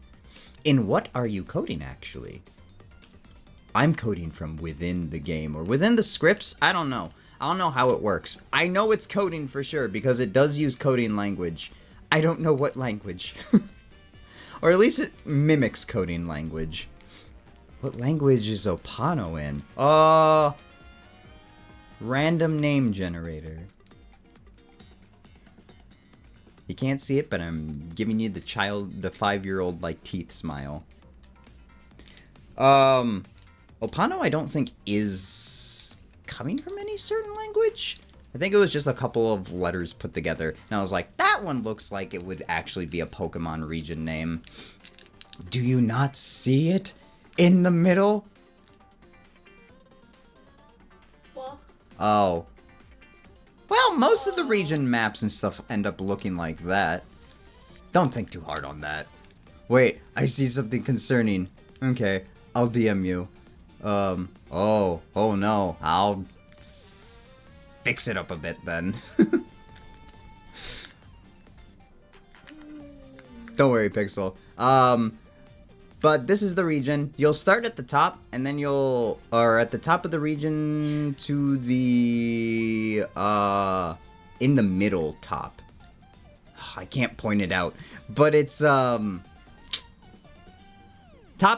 In what are you coding, actually? I'm coding from within the game, or within the scripts? I don't know. I don't know how it works. I know it's coding for sure, because it does use coding language. I don't know what language. Or at least it mimics coding language. What language is Opano in? Random name generator. You can't see it, but I'm giving you the 5-year-old, like, teeth smile. Opano I don't think is coming from any certain language. I think it was just a couple of letters put together. And I was like, that one looks like it would actually be a Pokemon region name. Do you not see it? In the middle? Well. Oh. Well, most of the region maps and stuff end up looking like that. Don't think too hard on that. Wait, I see something concerning. Okay, I'll DM you. Oh no, I'll fix it up a bit then. Don't worry, Pixel. But this is the region. You'll start at the top, and then or at the top of the region to the, in the middle top. I can't point it out, but it's, top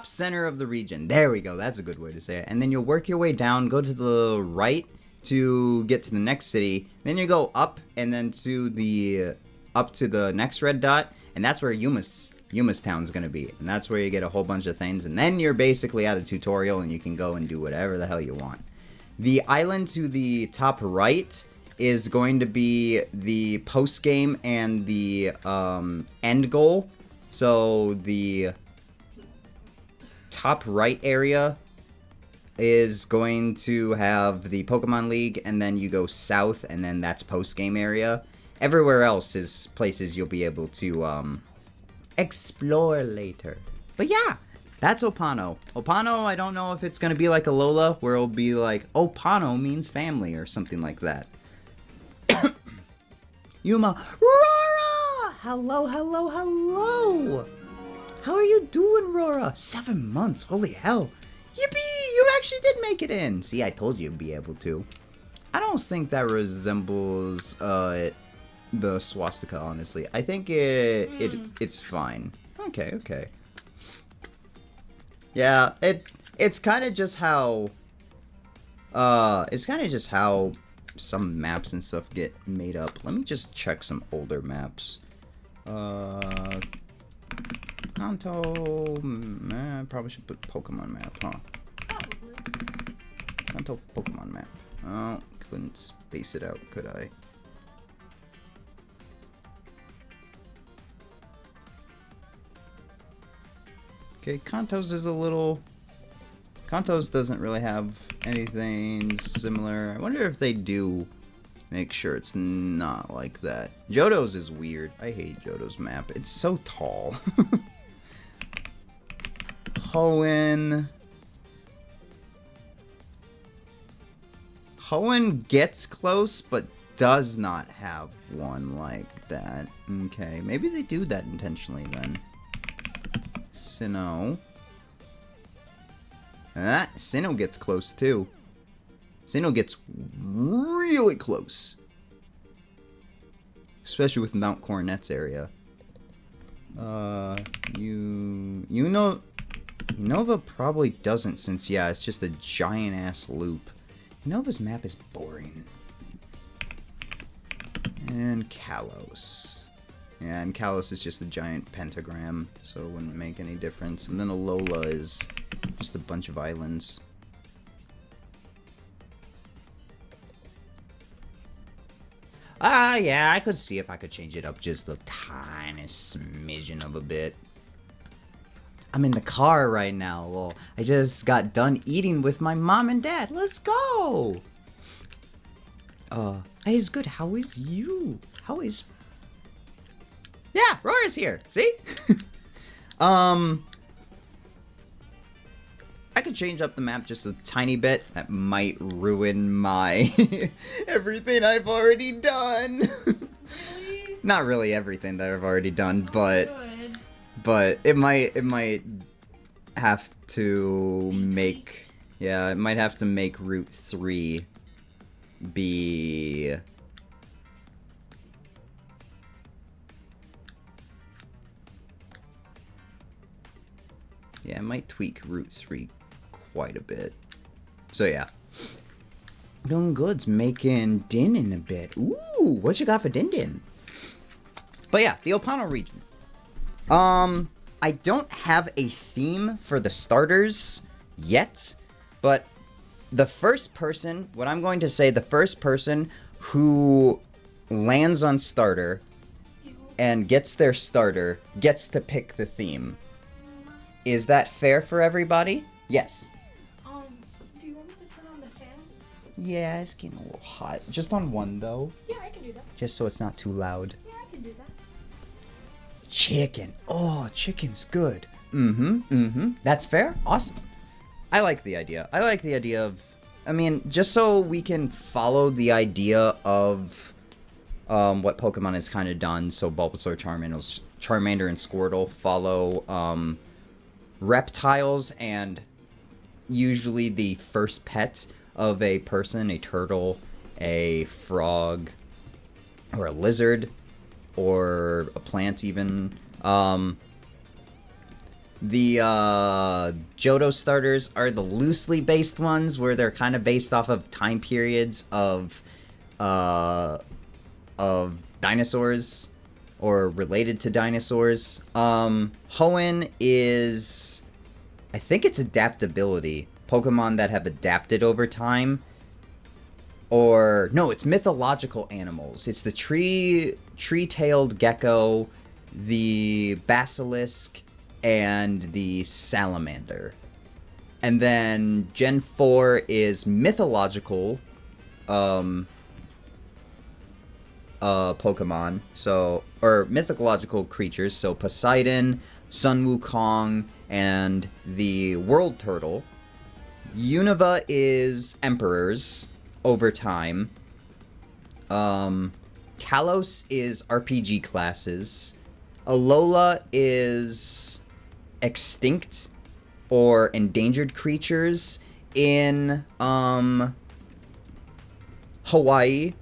center of the region. There we go. That's a good way to say it. And then you'll work your way down, go to the right to get to the next city. Then you go up, and then up to the next red dot, and that's where Yuma's town's gonna be, and that's where you get a whole bunch of things, and then you're basically at a tutorial, and you can go and do whatever the hell you want. The island to the top right is going to be the post game and the end goal. So the top right area is going to have the Pokemon League, and then you go south, and then that's post game area. Everywhere else is places you'll be able to explore later. But yeah, that's Opano. Opano, I don't know if it's gonna be like Alola, where it'll be like, Opano means family, or something like that. Yuma, Rora! Hello, hello, hello! How are you doing, Rora? 7 months, holy hell. Yippee, you actually did make it in. See, I told you you'd be able to. I don't think that resembles, the swastika, honestly. I think it's fine. Okay. Yeah, it's kind of just how some maps and stuff get made up. Let me just check some older maps. Kanto, I probably should put Pokemon map, huh? Probably. Kanto Pokemon map. Oh, couldn't space it out, could I? Okay, Kantos is a little... Kantos doesn't really have anything similar. I wonder if they do make sure it's not like that. Johto's is weird. I hate Johto's map. It's so tall. Hoenn gets close, but does not have one like that. Okay, maybe they do that intentionally then. Sinnoh. Sinnoh gets close too. Sinnoh gets really close. Especially with Mount Coronet's area. Unova probably doesn't, since, yeah, it's just a giant ass loop. Unova's map is boring. And Kalos. Yeah, and Kalos is just a giant pentagram, so it wouldn't make any difference. And then Alola is just a bunch of islands. Yeah, I could see if I could change it up just the tiniest smidgen of a bit. I'm in the car right now. Well, I just got done eating with my mom and dad. Let's go! It's good. How is you? How is... Yeah, Rora's here. See? I could change up the map just a tiny bit. That might ruin my everything I've already done. Really? Not really everything that I've already done, but Good. but it might have to make, yeah, it might have to make Route 3 be... Yeah, it might tweak Route 3 quite a bit. So yeah. Doing good's making Din in a bit. Ooh, what you got for Din Din? But yeah, the Opano region. I don't have a theme for the starters yet, but the first person, what I'm going to say, the first person who lands on starter and gets their starter gets to pick the theme. Is that fair for everybody? Yes. Do you want me to turn on the fan? Yeah, it's getting a little hot. Just on one, though. Yeah, I can do that. Just so it's not too loud. Yeah, I can do that. Chicken. Oh, chicken's good. That's fair? Awesome. I like the idea. I like the idea of... I mean, just so we can follow the idea of what Pokemon has kind of done. So Bulbasaur, Charmander, and Squirtle follow reptiles and usually the first pet of a person, a turtle, a frog, or a lizard, or a plant even. The Johto starters are the loosely based ones, where they're kind of based off of time periods of dinosaurs, or related to dinosaurs. Hoenn is, I think it's adaptability. Pokemon that have adapted over time. Or, no, it's mythological animals. It's the tree-tailed gecko, the basilisk, and the salamander. And then Gen 4 is mythological Pokemon, so, or mythological creatures, so Poseidon, Sun Wukong, and the World Turtle. Unova is emperors over time. Kalos is RPG classes. Alola is extinct or endangered creatures in Hawaii.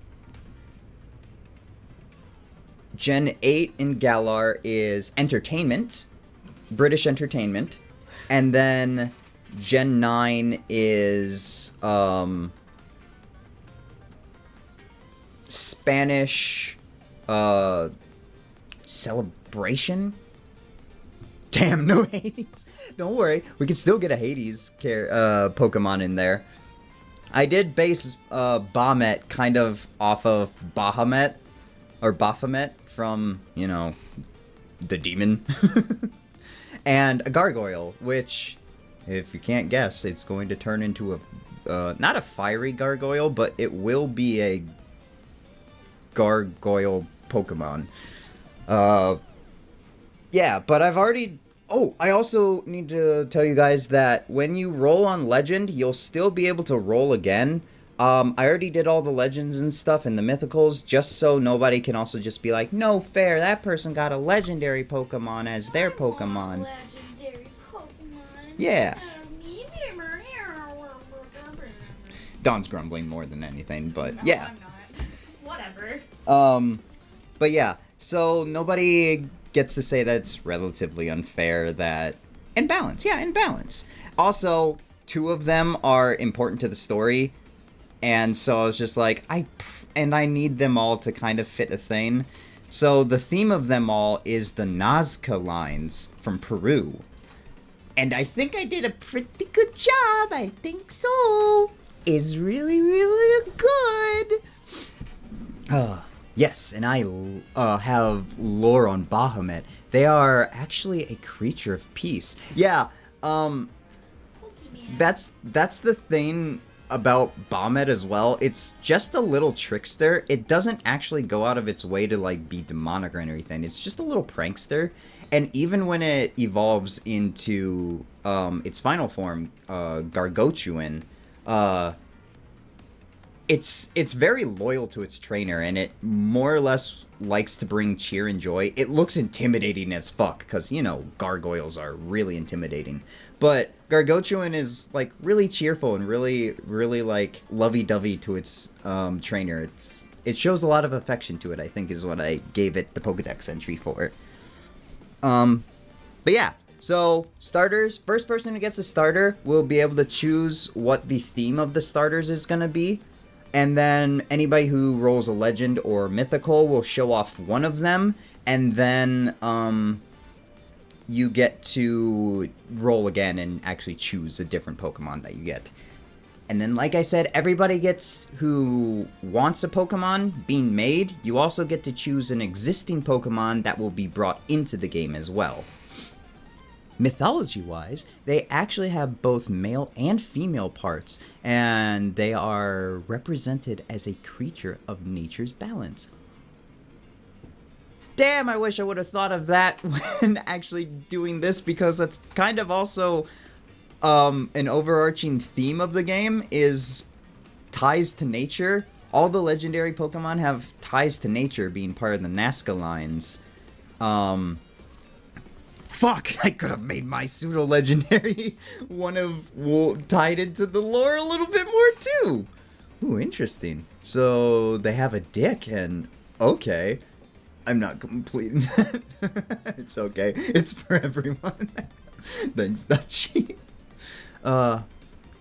Gen 8 in Galar is entertainment, British entertainment. And then Gen 9 is Spanish celebration. Damn, no Hades. Don't worry, we can still get a Hades Pokemon in there. I did base Bahamut kind of off of Bahamut, or Baphomet from, you know, the demon. And a gargoyle, which, if you can't guess, it's going to turn into a, not a fiery gargoyle, but it will be a gargoyle Pokemon. Yeah, but I've already... Oh, I also need to tell you guys that when you roll on Legend, you'll still be able to roll again. I already did all the Legends and stuff and the Mythicals, just so nobody can also just be like, no fair, that person got a Legendary Pokemon as their Pokemon. Legendary Pokemon. Yeah. Don's grumbling more than anything, but No, yeah. I'm not. Whatever. But yeah, so nobody gets to say that it's relatively unfair, that... In balance, yeah, in balance. Also, 2 of them are important to the story, and so I was just like, I need them all to kind of fit a thing. So the theme of them all is the Nazca lines from Peru. And I think I did a pretty good job, I think so. It's really, really good. Yes, and I have lore on Bahamut. They are actually a creature of peace. Yeah, that's the thing about Bahamut as well. It's just a little trickster. It doesn't actually go out of its way to, like, be demonic or anything. It's just a little prankster. And even when it evolves into its final form, Gargochuan, it's very loyal to its trainer, and it more or less likes to bring cheer and joy. It looks intimidating as fuck, because, you know, gargoyles are really intimidating. But Gargochuan is, like, really cheerful and really, really, like, lovey-dovey to its trainer. It shows a lot of affection to it, I think, is what I gave it the Pokedex entry for. But yeah, so starters, first person who gets a starter will be able to choose what the theme of the starters is going to be. And then anybody who rolls a legend or mythical will show off one of them, and then you get to roll again and actually choose a different Pokemon that you get. And then, like I said, everybody gets, who wants a Pokemon being made, you also get to choose an existing Pokemon that will be brought into the game as well. Mythology-wise, they actually have both male and female parts, and they are represented as a creature of nature's balance. Damn, I wish I would have thought of that when actually doing this, because that's kind of also an overarching theme of the game, is ties to nature. All the legendary Pokemon have ties to nature, being part of the Nazca lines. Fuck! I could have made my pseudo-legendary tied into the lore a little bit more too. Ooh, interesting. So they have a dick and okay. I'm not completing that. It's okay. It's for everyone. Thanks, Dutchie.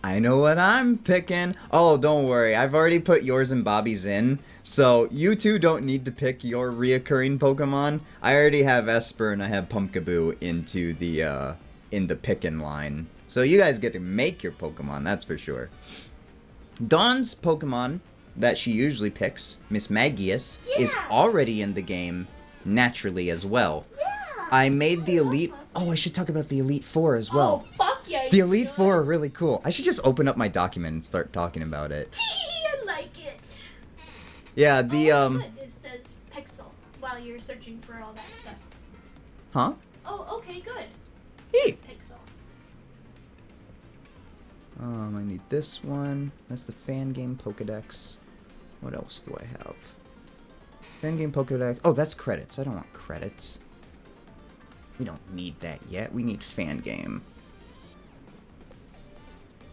I know what I'm picking. Oh, don't worry. I've already put yours and Bobby's in. So you two don't need to pick your reoccurring Pokemon. I already have Esper and I have Pumpkaboo into the in the pickin' line. So you guys get to make your Pokemon, that's for sure. Dawn's Pokemon that she usually picks, Miss Magius, is already in the game naturally as well. Yeah. I made the Elite... Oh, I should talk about the Elite Four as well. Oh, fuck yeah. The Elite Four are really cool. I should just open up my document and start talking about it. I like it. Yeah, the Good. It says Pixel while you're searching for all that stuff. Huh? Oh, okay, good. Hey. It says Pixel. I need this one. That's the fan game Pokedex. What else do I have? Fan game Pokedex. Oh, that's credits. I don't want credits. We don't need that yet. We need fan game.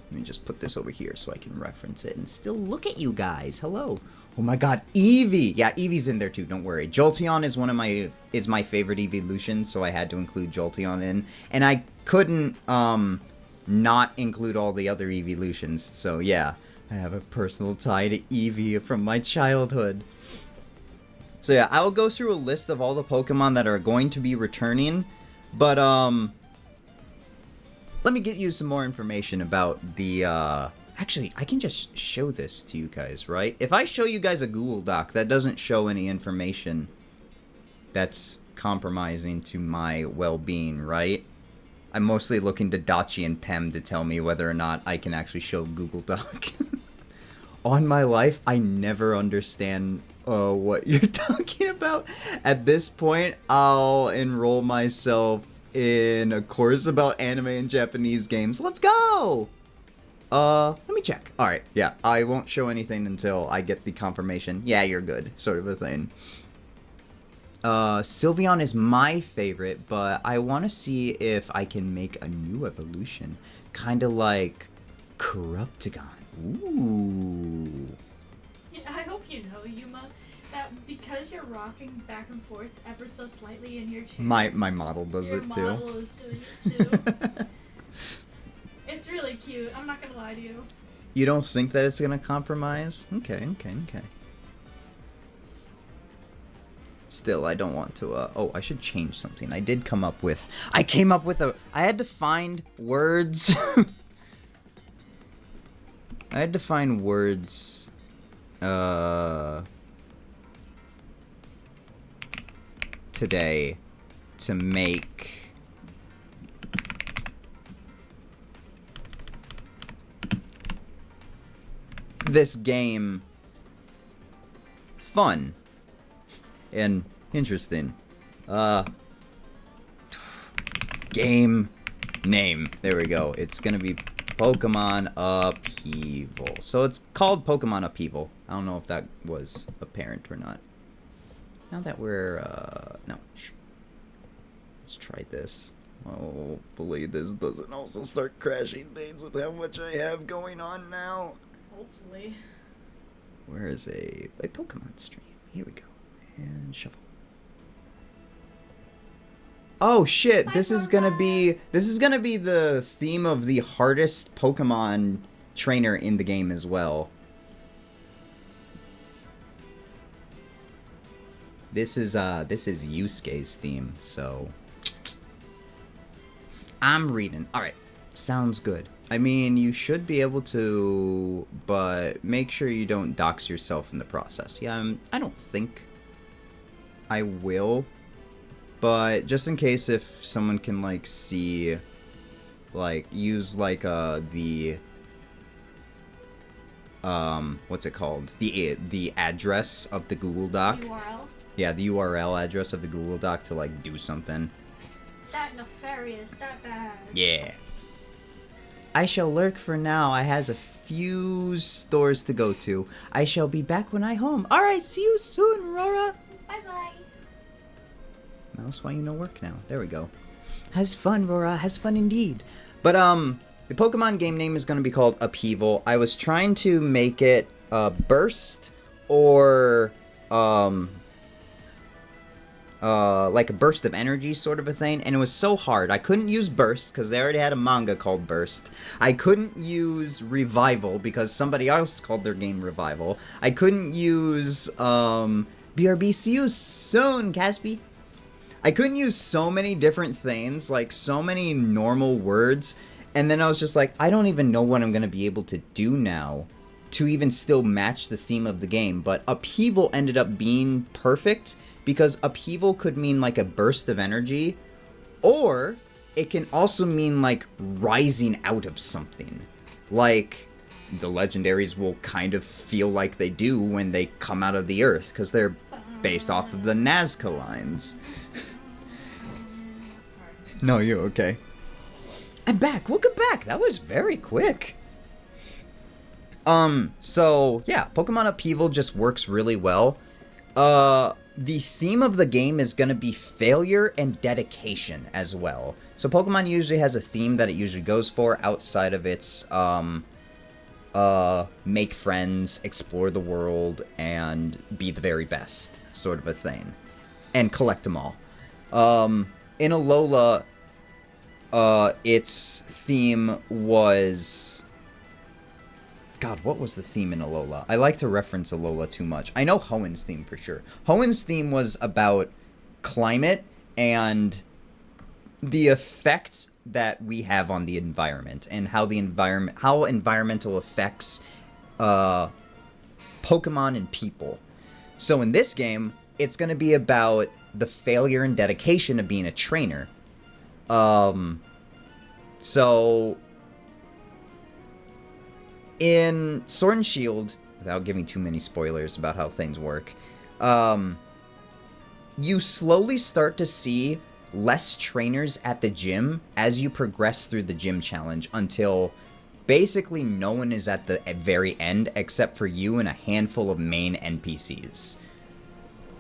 Let me just put this over here so I can reference it and still look at you guys. Hello. Oh my god, Eevee! Yeah, Eevee's in there too, don't worry. Jolteon is my favorite evolution, so I had to include Jolteon in. And I couldn't not include all the other evolutions. So yeah, I have a personal tie to Eevee from my childhood. So yeah, I'll go through a list of all the Pokemon that are going to be returning, but let me get you some more information about the actually, I can just show this to you guys, right? If I show you guys a Google Doc that doesn't show any information that's compromising to my well-being, right? I'm mostly looking to Dachi and Pem to tell me whether or not I can actually show Google Doc. On my life, I never understand what you're talking about. At this point, I'll enroll myself in a course about anime and Japanese games. Let's go! Let me check. Alright, yeah, I won't show anything until I get the confirmation. Yeah, you're good, sort of a thing. Sylveon is my favorite, but I want to see if I can make a new evolution. Kind of like Corruptagon. Ooh. Yeah, I hope you know, Yuma, that because you're rocking back and forth ever so slightly in your chair. My model does your it too. Your model is doing it too. It's really cute. I'm not gonna lie to you. You don't think that it's gonna compromise? Okay. Still, I don't want to, oh, I should change something. I came up with I had to find words. I had to find words, today to make this game fun and interesting. Game name. There we go. It's gonna be Pokemon Upheaval. So it's called Pokemon Upheaval. I don't know if that was apparent or not. Now that we're, no. Let's try this. Hopefully this doesn't also start crashing things with how much I have going on now. Hopefully. Where is a Pokemon stream? Here we go. And shuffle. Oh shit, this is gonna be the theme of the hardest Pokemon trainer in the game as well. This is Yusuke's theme, so I'm reading. Alright, sounds good. I mean, you should be able to, but make sure you don't dox yourself in the process. Yeah, I don't think I will, but just in case if someone can, like, see, like, use, like, the, what's it called? The address of the Google Doc. URL? Yeah, the URL address of the Google Doc to, like, do something. That nefarious, that bad. Yeah. I shall lurk for now. I has a few stores to go to. I shall be back when I home. Alright, see you soon, Rora. Bye-bye. That's why you know work now. There we go. Has fun, Rora. Has fun indeed. But, the Pokemon game name is going to be called Upheaval. I was trying to make it, Burst or, like a burst of energy sort of a thing, and it was so hard. I couldn't use Burst because they already had a manga called Burst. I couldn't use Revival because somebody else called their game Revival. I couldn't use BRB. See you soon, Caspi. I couldn't use so many different things, like so many normal words, and then I was just like, I don't even know what I'm gonna be able to do now to even still match the theme of the game. But Upheaval ended up being perfect because Upheaval could mean like a burst of energy, or it can also mean like rising out of something. Like the legendaries will kind of feel like they do when they come out of the earth, because they're based off of the Nazca lines. No, you're okay. I'm back. Welcome back. That was very quick. So, yeah, Pokemon Upheaval just works really well. The theme of the game is going to be failure and dedication as well. So Pokemon usually has a theme that it usually goes for outside of its, make friends, explore the world, and be the very best sort of a thing. And collect them all. In Alola, its theme was... God, what was the theme in Alola? I like to reference Alola too much. I know Hoenn's theme for sure. Hoenn's theme was about climate and the effects that we have on the environment and how environmental affects Pokemon and people. So in this game, it's going to be about the failure and dedication of being a trainer. So in Sword and Shield, without giving too many spoilers about how things work, you slowly start to see less trainers at the gym as you progress through the gym challenge until basically no one is at the very end except for you and a handful of main NPCs.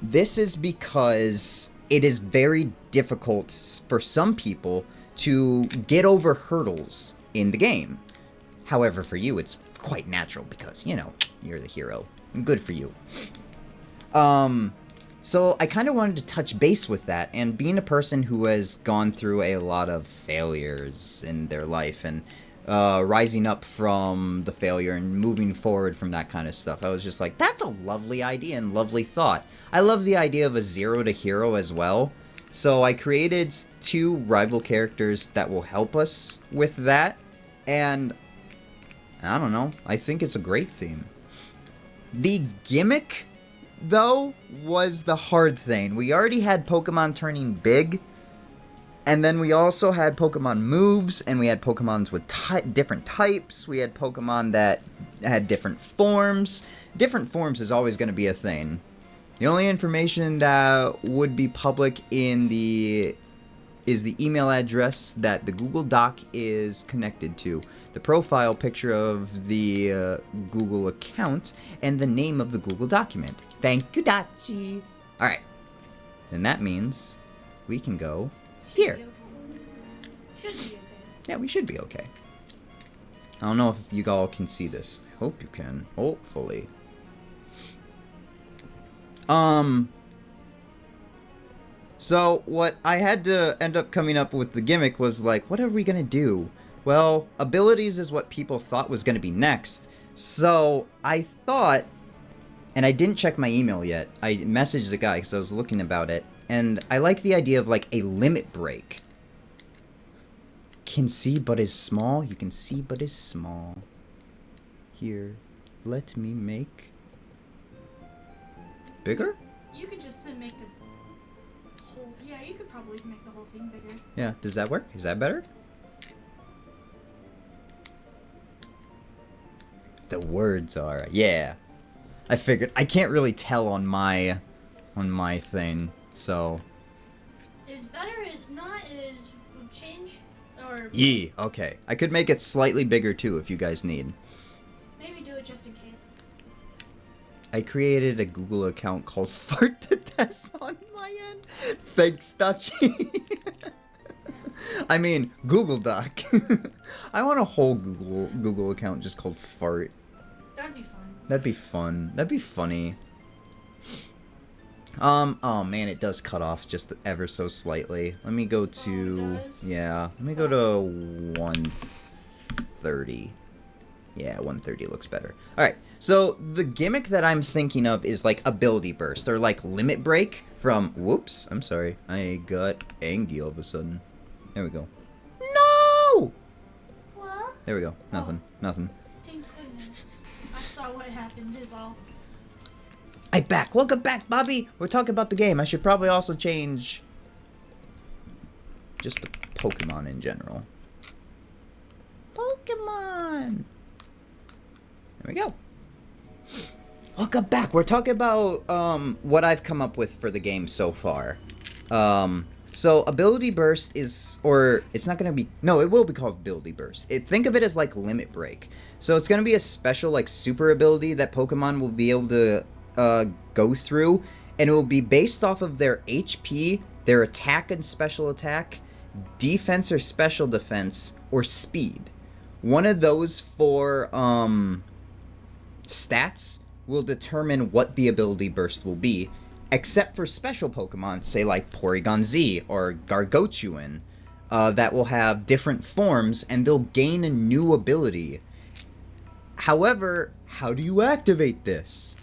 This is because it is very difficult for some people to get over hurdles in the game. However, for you, it's quite natural because, you know, you're the hero. Good for you. So I kind of wanted to touch base with that, and being a person who has gone through a lot of failures in their life and rising up from the failure and moving forward from that kind of stuff, I was just like, that's a lovely idea and lovely thought. I love the idea of a zero to hero as well. So I created 2 rival characters that will help us with that, and I don't know, I think it's a great theme. The gimmick, though, was the hard thing. We already had Pokemon turning big, and then we also had Pokemon moves, and we had Pokemons with different types. We had Pokemon that had different forms. Different forms is always going to be a thing. The only information that would be public in is the email address that the Google Doc is connected to, the profile picture of the Google account, and the name of the Google document. Thank you, Dachi. Alright. And that means we can go here. Should be okay. Yeah, we should be okay. I don't know if you all can see this. I hope you can. Hopefully. So what I had to end up coming up with the gimmick was like, what are we gonna do? Well, abilities is what people thought was gonna be next. So I thought, and I didn't check my email yet. I messaged the guy because I was looking about it, and I like the idea of like a limit break. Can see but is small. You can see but is small. Here, let me make bigger? You could just make the whole... Yeah, you could probably make the whole thing bigger. Yeah, does that work? Is that better? The words are... Yeah. I figured... I can't really tell on my thing, so... Is better, is not, is change, or... Yeah, okay. I could make it slightly bigger too if you guys need. Maybe do it just in case. I created a Google account called Fart to Test on my end. Thanks, Dachi. I mean, Google Doc. I want a whole Google account just called Fart. That'd be fun. That'd be fun. That'd be funny. Oh man, it does cut off just ever so slightly. Let me go to, yeah, let me go to 130. Yeah, 130 looks better. Alright, so the gimmick that I'm thinking of is like Ability Burst, or like Limit Break from, whoops, I'm sorry, I got angry all of a sudden. There we go. No! What? There we go, nothing, nothing. Thank goodness. I saw what happened is all. Hey, back. Welcome back, Bobby. We're talking about the game. I should probably also change just the Pokemon in general. Pokemon. There we go. Welcome back. We're talking about what I've come up with for the game so far. So Ability Burst is, or it's not going to be, no, it will be called Ability Burst. Think of it as like Limit Break. So it's going to be a special like super ability that Pokemon will be able to go through, and it will be based off of their HP, their attack and special attack, defense or special defense, or speed. One of those four stats will determine what the ability burst will be, except for special Pokemon, say like Porygon Z or Gargochuan, that will have different forms and they'll gain a new ability. However, how do you activate this?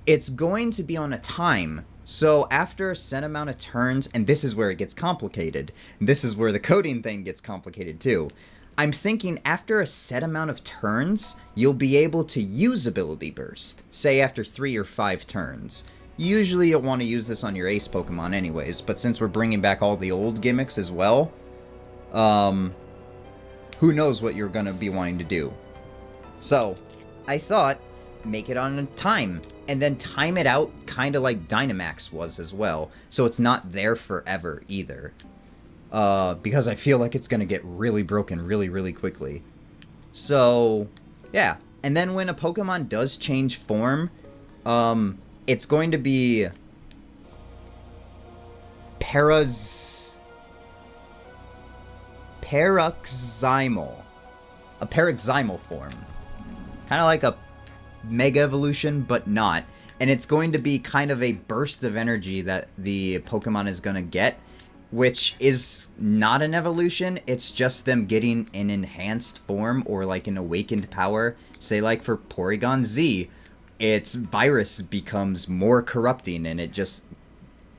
It's going to be on a time. So after a set amount of turns, and this is where it gets complicated. This is where the coding thing gets complicated too. I'm thinking after a set amount of turns, you'll be able to use Ability Burst. Say after 3 or 5 turns. Usually you'll want to use this on your ace Pokemon anyways, but since we're bringing back all the old gimmicks as well, who knows what you're going to be wanting to do. So, I thought, make it on a time. And then time it out kind of like Dynamax was as well. So it's not there forever either. Because I feel like it's going to get really broken really, really quickly. So, yeah. And then when a Pokemon does change form, it's going to be Paroxysmal. A Paroxysmal form. Kind of like a Mega Evolution, but not. And it's going to be kind of a burst of energy that the Pokemon is going to get, which is not an evolution. It's just them getting an enhanced form or like an awakened power. Say like for Porygon Z, its virus becomes more corrupting and it just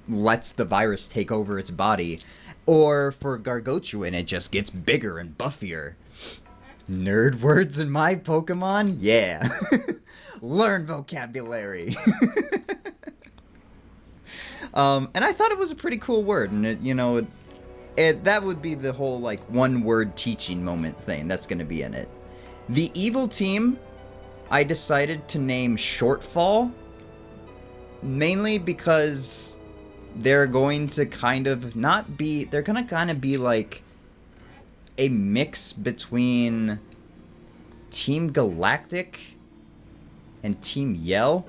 lets the virus take over its body. Or for Gargochuan, it just gets bigger and buffier. Nerd words in my Pokemon? Yeah. Learn vocabulary. And I thought it was a pretty cool word, and it, you know, that would be the whole like one word teaching moment thing that's going to be in it. The evil team, I decided to name Shortfall, mainly because they're going to kind of not be, they're going to kind of be like a mix between Team Galactic and Team Yell.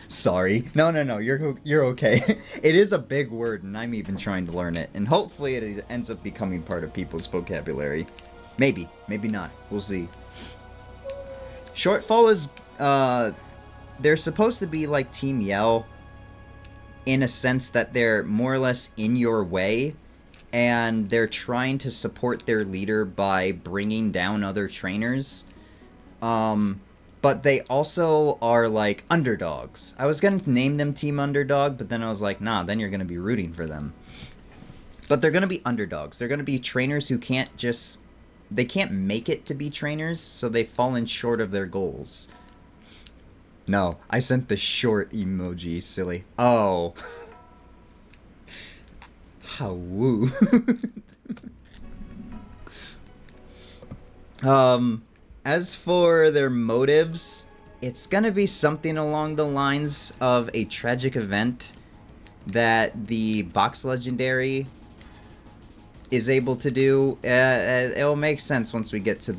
Sorry. No, you're okay. It is a big word, and I'm even trying to learn it. And hopefully it ends up becoming part of people's vocabulary. Maybe. Maybe not. We'll see. Shortfall is, they're supposed to be like Team Yell in a sense that they're more or less in your way, and they're trying to support their leader by bringing down other trainers. But they also are like underdogs. I was going to name them Team Underdog, but then I was like, nah, then you're going to be rooting for them. But they're going to be underdogs. They're going to be trainers who can't just, they can't make it to be trainers, so they've fallen short of their goals. No, I sent the short emoji, silly. Oh. How woo. As for their motives, it's gonna be something along the lines of a tragic event that the box legendary is able to do. It'll make sense once we get to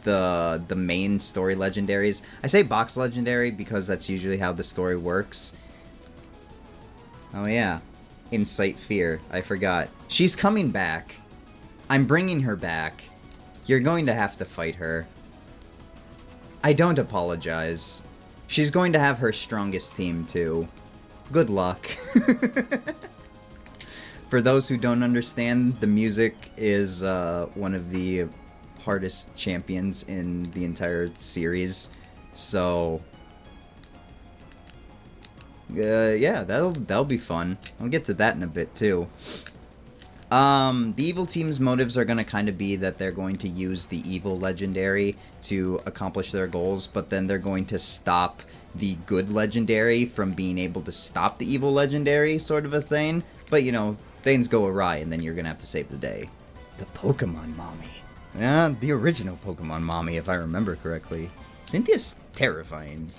the main story legendaries. I say box legendary because that's usually how the story works. Oh yeah, Incite Fear. I forgot. She's coming back. I'm bringing her back. You're going to have to fight her. I don't apologize. She's going to have her strongest team, too. Good luck. For those who don't understand, the music is one of the hardest champions in the entire series. So, yeah, that'll be fun. I'll get to that in a bit, too. The evil team's motives are going to kind of be that they're going to use the evil legendary to accomplish their goals, but then they're going to stop the good legendary from being able to stop the evil legendary, sort of a thing. But, you know, things go awry, and then you're going to have to save the day. The Pokemon Mommy. Yeah, the original Pokemon Mommy, if I remember correctly. Cynthia's terrifying.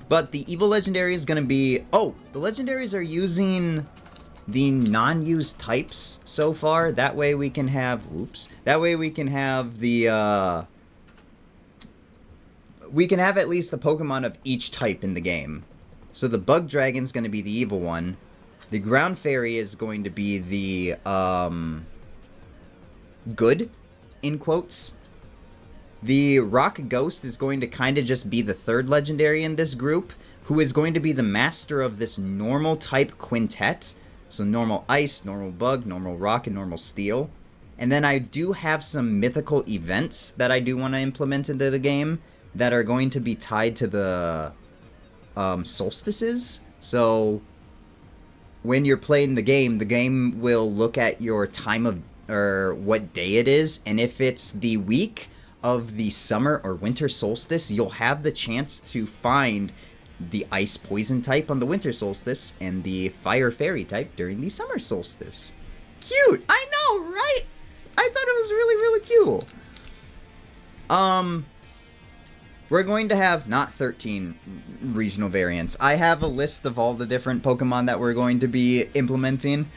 But the evil legendary is going to be... Oh, the legendaries are using the non-used types so far. That way we can have... Oops. That way we can have the, we can have at least a Pokemon of each type in the game. So the Bug Dragon's going to be the evil one. The Ground Fairy is going to be the, good, in quotes. The Rock Ghost is going to kind of just be the third legendary in this group, who is going to be the master of this normal type quintet. So normal ice, normal bug, normal rock, and normal steel. And then I do have some mythical events that I do want to implement into the game that are going to be tied to the solstices. So when you're playing the game will look at your time of, or what day it is, and if it's the week of the summer or winter solstice, you'll have the chance to find the ice poison type on the winter solstice and the fire fairy type during the summer solstice. Cute! I know, right? I thought it was really, really cool. We're going to have not 13 regional variants. I have a list of all the different Pokemon that we're going to be implementing.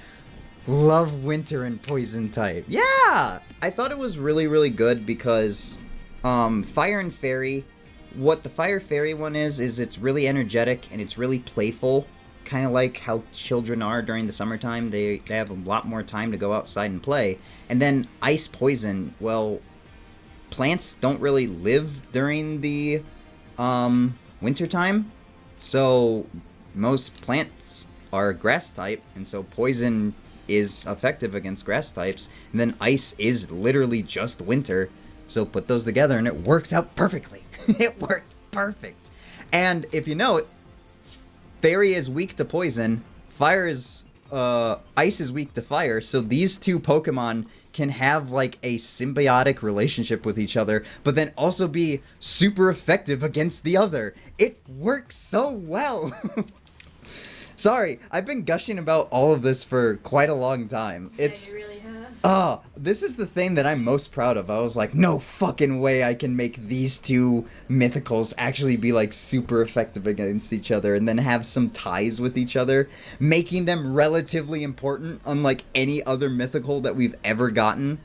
Love winter and poison type. Yeah! I thought it was really, really good because fire and fairy, what the fire fairy one is it's really energetic and it's really playful. Kind of like how children are during the summertime. They have a lot more time to go outside and play. And then ice poison, well, plants don't really live during the wintertime. So most plants are grass type, and so poison is effective against grass types. And then ice is literally just winter. So put those together and it works out perfectly. It worked perfect. And if you know it, fairy is weak to poison, fire is ice is weak to fire, so these two Pokemon can have like a symbiotic relationship with each other, but then also be super effective against the other. It works so well. Sorry, I've been gushing about all of this for quite a long time. Yeah, you really have. This is the thing that I'm most proud of. I was like, no fucking way I can make these two mythicals actually be like super effective against each other and then have some ties with each other, making them relatively important unlike any other mythical that we've ever gotten.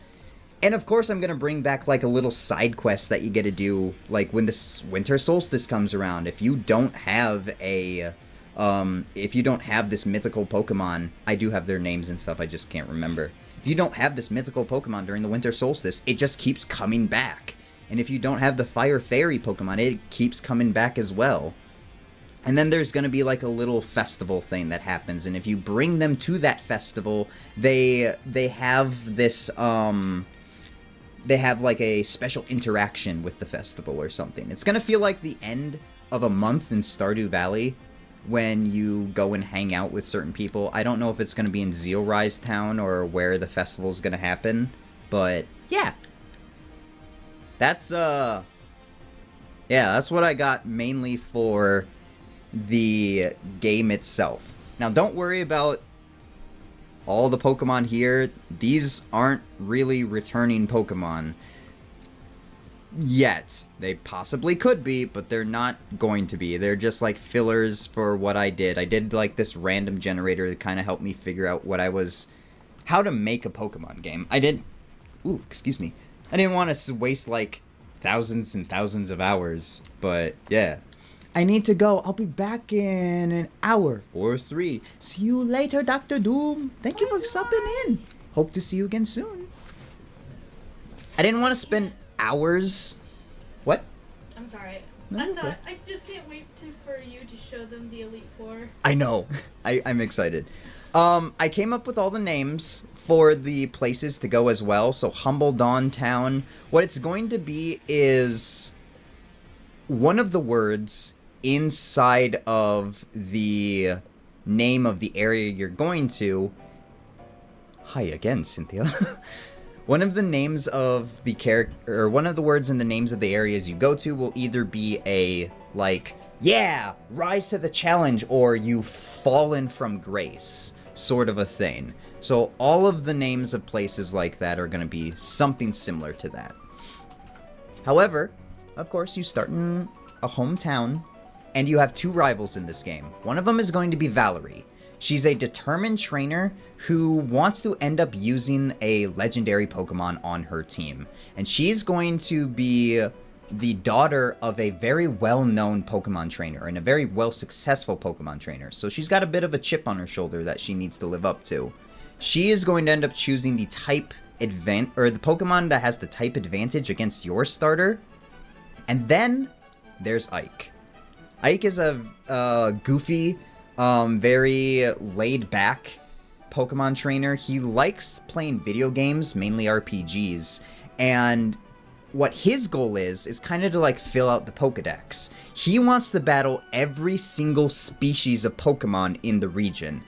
And of course I'm gonna bring back like a little side quest that you get to do like when this winter solstice comes around. If you don't have this mythical Pokemon, I do have their names and stuff, I just can't remember. If you don't have this mythical Pokemon during the winter solstice, it just keeps coming back. And if you don't have the fire fairy Pokemon, it keeps coming back as well. And then there's going to be like a little festival thing that happens, and if you bring them to that festival, they have this they have like a special interaction with the festival or something. It's going to feel like the end of a month in Stardew Valley, when you go and hang out with certain people. I don't know if it's going to be in Zealrise Town or where the festival is going to happen, but yeah. That's what I got mainly for the game itself. Now don't worry about all the Pokemon here. These aren't really returning Pokemon yet. They possibly could be, but they're not going to be. They're just like fillers for what I did. I did like this random generator to kind of help me figure out how to make a Pokemon game. I didn't want to waste like thousands and thousands of hours, but yeah. I need to go. I'll be back in an hour or 3. See you later, Dr. Doom. Thank you for stopping in. Hope to see you again soon. I didn't want to spend hours. What? I'm sorry. No, I thought okay. I just can't wait for you to show them the Elite Four. I know. I'm excited. I came up with all the names for the places to go as well. So Humble Dawn Town. What it's going to be is one of the words inside of the name of the area you're going to. Hi again, Cynthia. One of the names of the character, or one of the words in the names of the areas you go to will either be a, like, yeah, rise to the challenge, or you've fallen from grace, sort of a thing. So all of the names of places like that are going to be something similar to that. However, of course, you start in a hometown, and you have two rivals in this game. One of them is going to be Valerie. She's a determined trainer who wants to end up using a legendary Pokemon on her team. And she's going to be the daughter of a very well-known Pokemon trainer and a very well-successful Pokemon trainer. So she's got a bit of a chip on her shoulder that she needs to live up to. She is going to end up choosing the type or the Pokemon that has the type advantage against your starter. And then there's Ike. Ike is a goofy, very laid-back Pokemon trainer. He likes playing video games, mainly RPGs, and what his goal is kind of to, like, fill out the Pokedex. He wants to battle every single species of Pokemon in the region,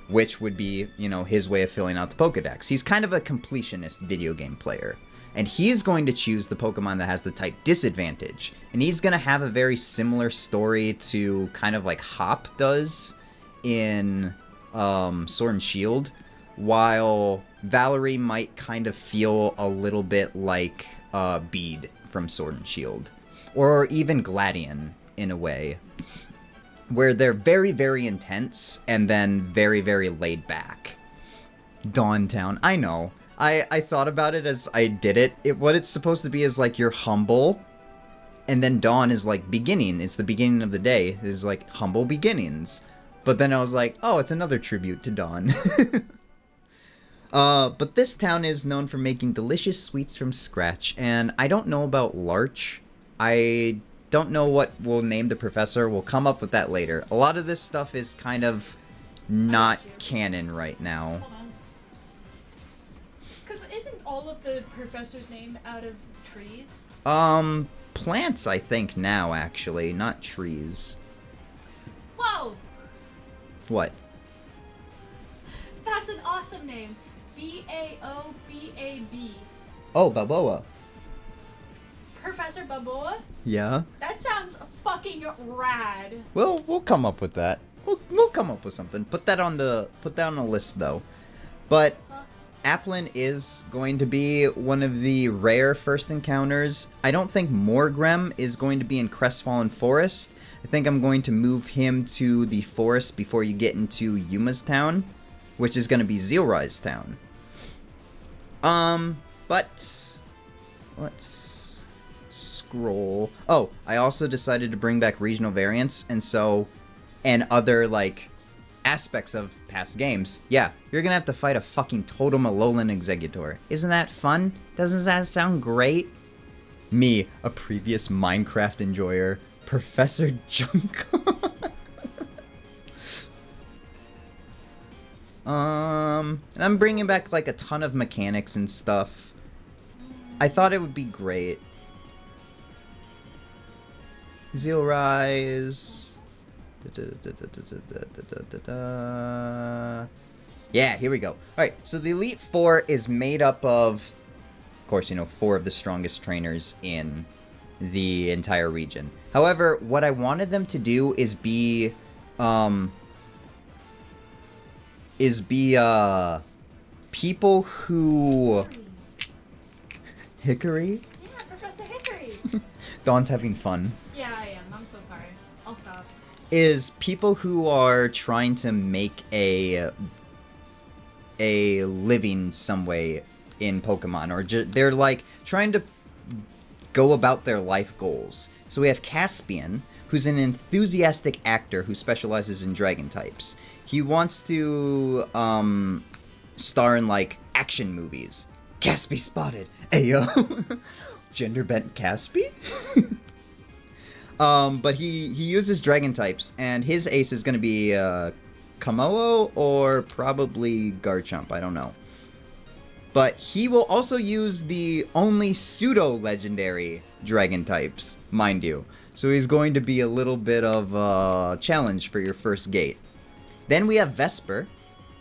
which would be, you know, his way of filling out the Pokedex. He's kind of a completionist video game player. And he's going to choose the Pokemon that has the type disadvantage. And he's going to have a very similar story to kind of like Hop does in Sword and Shield. While Valerie might kind of feel a little bit like Bede from Sword and Shield. Or even Gladion, in a way. Where they're very, very intense and then very, very laid back. Dawn Town, I know. I thought about it as I did it. What it's supposed to be is like you're humble, and then dawn is like beginning. It's the beginning of the day. It's like humble beginnings. But then I was like, oh, it's another tribute to Dawn. But this town is known for making delicious sweets from scratch, and I don't know about Larch. I don't know what we'll name the professor. We'll come up with that later. A lot of this stuff is kind of not canon right now. Hold on. Because isn't all of the professors' name out of trees? Plants, I think, now, actually, not trees. Whoa! What? That's an awesome name. Baobab. Oh, Balboa. Professor Balboa? Yeah? That sounds fucking rad. Well, we'll come up with that. We'll come up with something. Put that on the list, though. But Applin is going to be one of the rare first encounters. I don't think Morgrem is going to be in Crestfallen Forest. I think I'm going to move him to the forest before you get into Yuma's town, which is going to be Zealrise town. But let's scroll. Oh, I also decided to bring back regional variants, and other, like, aspects of past games. Yeah, you're gonna have to fight a fucking Totem Alolan Executor. Isn't that fun? Doesn't that sound great? Me, a previous Minecraft enjoyer, Professor Junko. And I'm bringing back, like, a ton of mechanics and stuff. I thought it would be great. Zealrise. Yeah, here we go. Alright, so the Elite Four is made up of course, 4 of the strongest trainers in the entire region. However, what I wanted them to do is be people who... Hickory? Yeah, Professor Hickory. Dawn's having fun. Yeah, I am. I'm so sorry. I'll stop. Is people who are trying to make a living some way in Pokemon, or they're like trying to go about their life goals. So we have Caspian, who's an enthusiastic actor who specializes in dragon types. He wants to star in like action movies. Caspi spotted. Ayo. Gender bent Caspi? But he uses dragon types, and his ace is going to be Komodo or probably Garchomp, I don't know. But he will also use the only pseudo-legendary dragon types, mind you. So he's going to be a little bit of a challenge for your first gate. Then we have Vesper,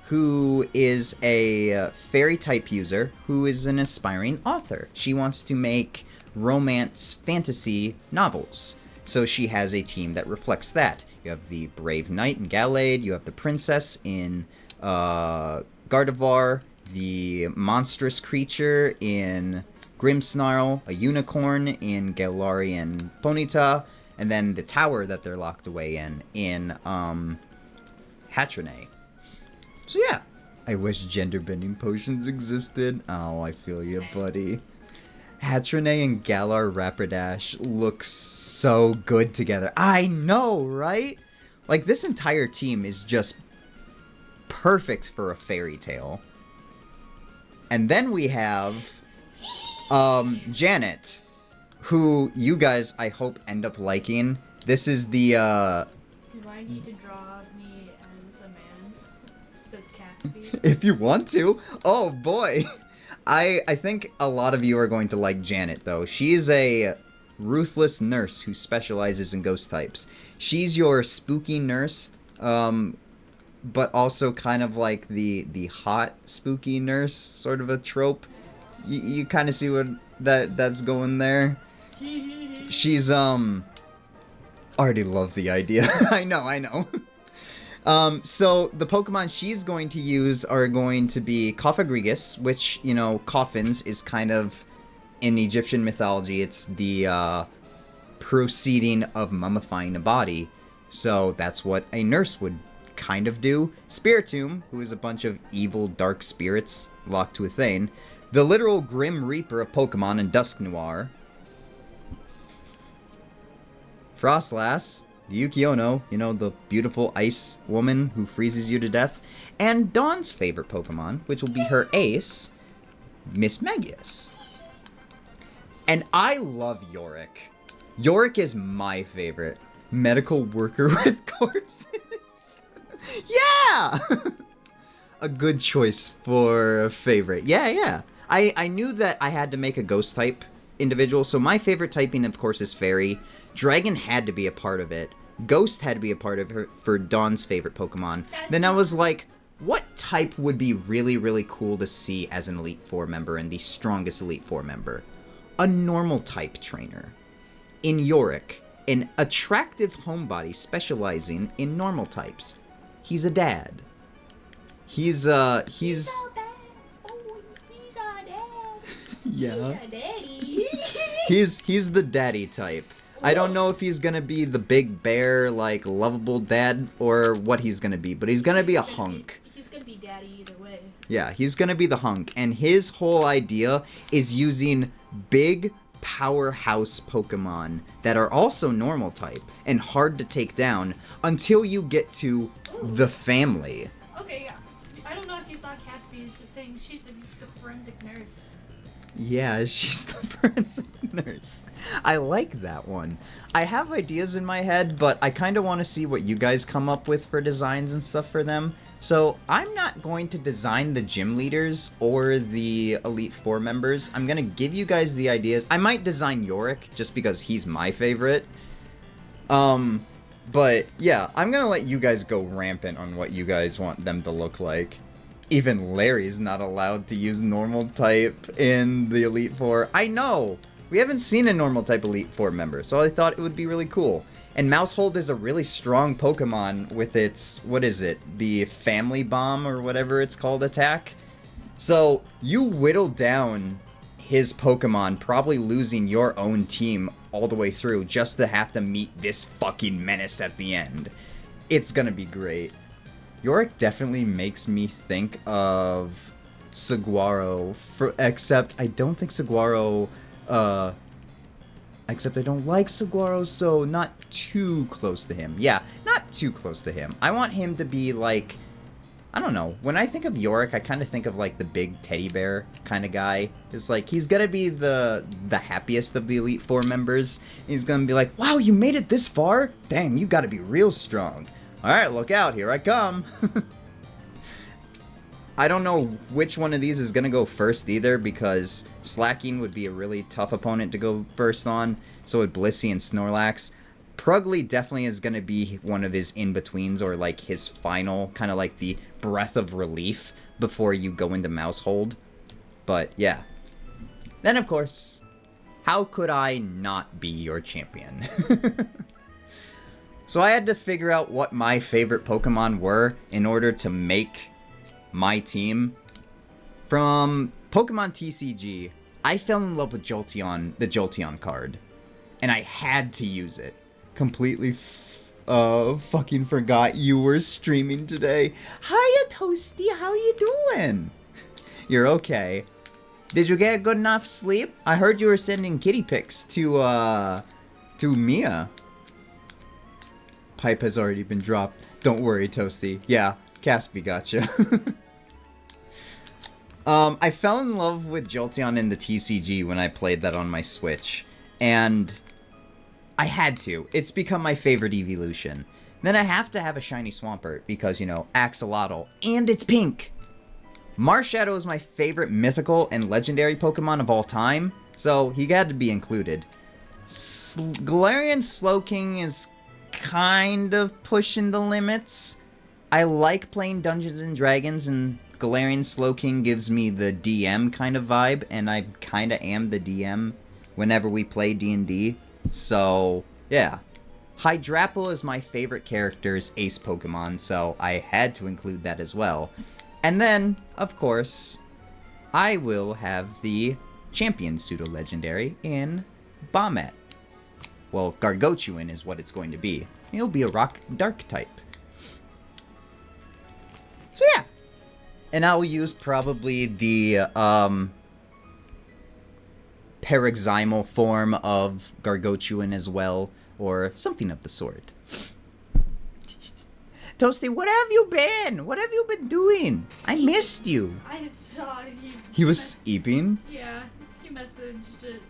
who is a fairy type user who is an aspiring author. She wants to make romance fantasy novels. So she has a team that reflects that. You have the Brave Knight in Gallade, you have the Princess in Gardevoir, the monstrous creature in Grimmsnarl, a unicorn in Galarian Ponyta, and then the tower that they're locked away in Hatronay. So yeah, I wish gender bending potions existed. Oh, I feel you, buddy. Hatronay and Galar Rapidash look so good together. I know, right? Like, this entire team is just perfect for a fairy tale. And then we have Janet, who you guys, I hope, end up liking. This is the Do I need to draw me as a man? It says Caspi. if you want to. Oh boy. I think a lot of you are going to like Janet, though. She's a ruthless nurse who specializes in ghost types. She's your spooky nurse, but also kind of like the hot spooky nurse, sort of a trope. You kind of see what that's going there. She's already love the idea. I know. So the Pokemon she's going to use are going to be Coffagrigus, which, you know, coffins is kind of, in Egyptian mythology, it's the proceeding of mummifying a body. So that's what a nurse would kind of do. Spiritomb, who is a bunch of evil dark spirits locked to a thane. The literal Grim Reaper of Pokemon in Dusknoir. Frostlass, the Yukiono, you know, the beautiful ice woman who freezes you to death. And Dawn's favorite Pokemon, which will be her ace, Miss Magius. And I love Yorick. Yorick is my favorite. Medical worker with corpses. Yeah! A good choice for a favorite. Yeah. I knew that I had to make a ghost type individual, so my favorite typing, of course, is Fairy. Dragon had to be a part of it. Ghost had to be a part of it for Dawn's favorite Pokemon. Then I was like, what type would be really, really cool to see as an Elite Four member and the strongest Elite Four member? A normal type trainer. In Yorick, an attractive homebody specializing in normal types. He's a dad. He's Oh, he's our dad. Yeah. He's our daddy. He's the daddy type. I don't know if he's gonna be the big bear, like, lovable dad, or what he's gonna be, but he's gonna be a hunk. He's gonna be daddy either way. Yeah, he's gonna be the hunk, and his whole idea is using big powerhouse Pokemon that are also normal type and hard to take down until you get to the family. Okay, yeah. I don't know if you saw Caspi's thing. She's the forensic nurse. Yeah, she's the forensic nurse. I like that one. I have ideas in my head, but I kind of want to see what you guys come up with for designs and stuff for them. So I'm not going to design the gym leaders or the Elite Four members. I'm going to give you guys the ideas. I might design Yorick just because he's my favorite. But yeah, I'm going to let you guys go rampant on what you guys want them to look like. Even Larry's not allowed to use normal type in the Elite Four. I know! We haven't seen a normal type Elite Four member, so I thought it would be really cool. And Mousehold is a really strong Pokemon with its, what is it, the Family Bomb or whatever it's called attack. So you whittle down his Pokemon, probably losing your own team all the way through just to have to meet this fucking menace at the end. It's gonna be great. Yorick definitely makes me think of Saguaro, except I don't think Saguaro, except I don't like Saguaro, so not too close to him. Yeah, not too close to him. I want him to be like, I don't know. When I think of Yorick, I kind of think of like the big teddy bear kind of guy. It's like he's gonna be the happiest of the Elite Four members. He's gonna be like, "Wow, you made it this far? Dang, you gotta be real strong. All right, look out, here I come." I don't know which one of these is gonna go first either, because Slacking would be a really tough opponent to go first on. So would Blissey and Snorlax. Prugly definitely is going to be one of his in-betweens, or like his final, kind of like the breath of relief before you go into Mousehold. But yeah. Then of course, how could I not be your champion? So I had to figure out what my favorite Pokemon were in order to make my team. From Pokemon TCG, I fell in love with Jolteon, the Jolteon card. And I had to use it. Completely fucking forgot you were streaming today. Hiya, Toasty, how you doing? You're okay. Did you get good enough sleep? I heard you were sending kitty pics to Mia. Pipe has already been dropped. Don't worry, Toasty. Yeah, Caspi gotcha. I fell in love with Jolteon in the TCG when I played that on my Switch. And I had to. It's become my favorite evolution. Then I have to have a shiny Swampert because, you know, Axolotl. And it's pink! Marshadow is my favorite mythical and legendary Pokemon of all time, so he had to be included. Galarian Slowking is kind of pushing the limits. I like playing Dungeons and Dragons, and Galarian Slowking gives me the DM kind of vibe, and I kind of am the DM whenever we play D&D. So, yeah. Hydrapple is my favorite character's ace Pokemon, so I had to include that as well. And then, of course, I will have the champion pseudo-legendary in Bombette. Well, Gargochuin is what it's going to be. He'll be a rock dark type. So yeah. And I'll use probably the, paroxysmal form of Gargochuin as well, or something of the sort. Toasty, what have you been? What have you been doing? I missed you. I saw he was sleeping? Yeah, he messaged it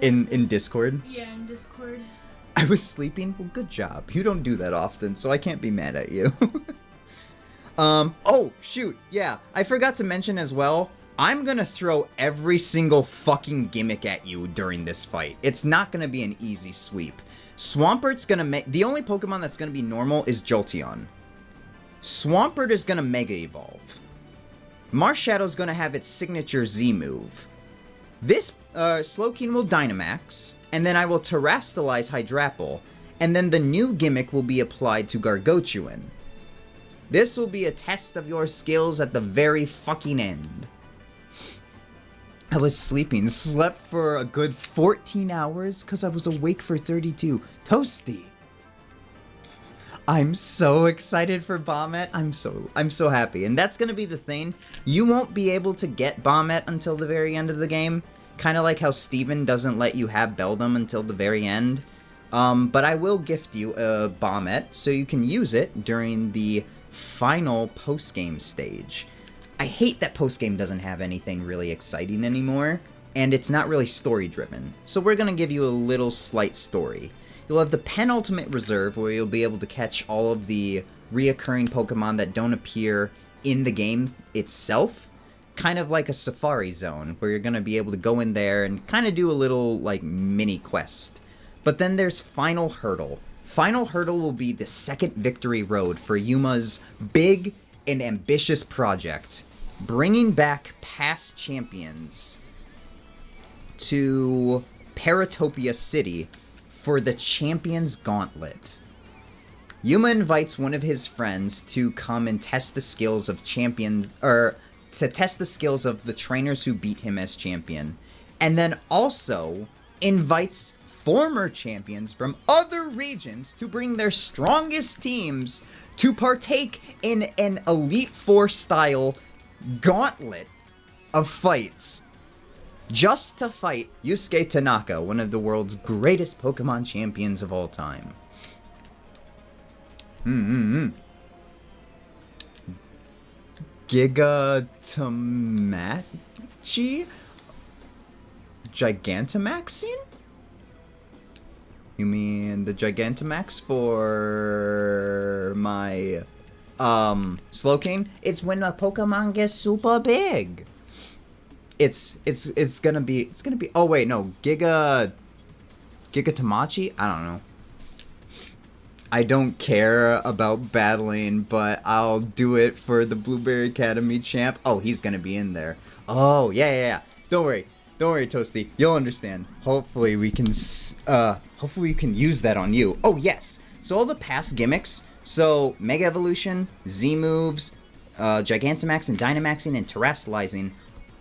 in Discord? Yeah, in Discord. I was sleeping? Well, good job. You don't do that often, so I can't be mad at you. Oh, shoot. Yeah, I forgot to mention as well, I'm gonna throw every single fucking gimmick at you during this fight. It's not gonna be an easy sweep. Swampert's gonna make... The only Pokemon that's gonna be normal is Jolteon. Swampert is gonna Mega Evolve. Marshadow's gonna have its signature Z move. This, Slowking will Dynamax, and then I will Terrastalize Hydrapple, and then the new gimmick will be applied to Gargochuin. This will be a test of your skills at the very fucking end. I was sleeping, slept for a good 14 hours because I was awake for 32. Toasty! I'm so excited for Bombette. I'm so happy. And that's going to be the thing. You won't be able to get Bombette until the very end of the game. Kind of like how Steven doesn't let you have Beldum until the very end. But I will gift you a Bombette so you can use it during the final post-game stage. I hate that post-game doesn't have anything really exciting anymore, and it's not really story-driven. So we're going to give you a little slight story. You'll have the penultimate reserve, where you'll be able to catch all of the reoccurring Pokemon that don't appear in the game itself. Kind of like a Safari Zone, where you're going to be able to go in there and kind of do a little, like, mini quest. But then there's Final Hurdle. Final Hurdle will be the second victory road for Yuma's big and ambitious project, bringing back past champions to Paratopia City for the Champions Gauntlet. Yuma invites one of his friends to come and test the skills of to test the skills of the trainers who beat him as champion, and then also invites former champions from other regions to bring their strongest teams to partake in an Elite Four style gauntlet of fights. Just to fight Yusuke Tanaka, one of the world's greatest Pokemon champions of all time. Gigatamachi? Gigantamaxine? You mean the Gigantamax for my Slowking? It's when a Pokemon gets super big. It's gonna be oh wait, no, Gigatamachi? I don't know. I don't care about battling, but I'll do it for the Blueberry Academy champ. Oh, he's gonna be in there. Oh, yeah. Don't worry, Toasty. You'll understand. Hopefully we can use that on you. Oh, yes. So all the past gimmicks, so Mega Evolution, Z moves, Gigantamax and Dynamaxing and Terastallizing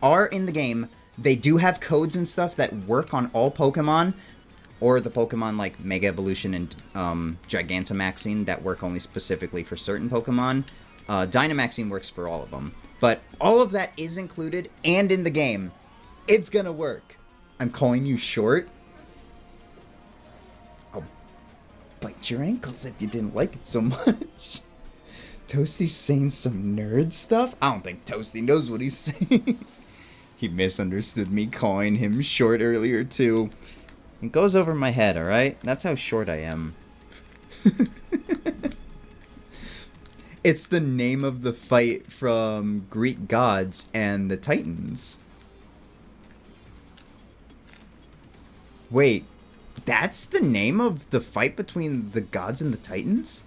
are in the game. They do have codes and stuff that work on all Pokemon, or the Pokemon like Mega Evolution and Gigantamaxing that work only specifically for certain Pokemon. Dynamaxing works for all of them. But all of that is included and in the game. It's gonna work. I'm calling you short. I'll bite your ankles if you didn't like it so much. Toasty's saying some nerd stuff? I don't think Toasty knows what he's saying. He misunderstood me calling him short earlier too. It goes over my head, alright? That's how short I am. It's the name of the fight from Greek gods and the Titans. Wait, that's the name of the fight between the gods and the Titans?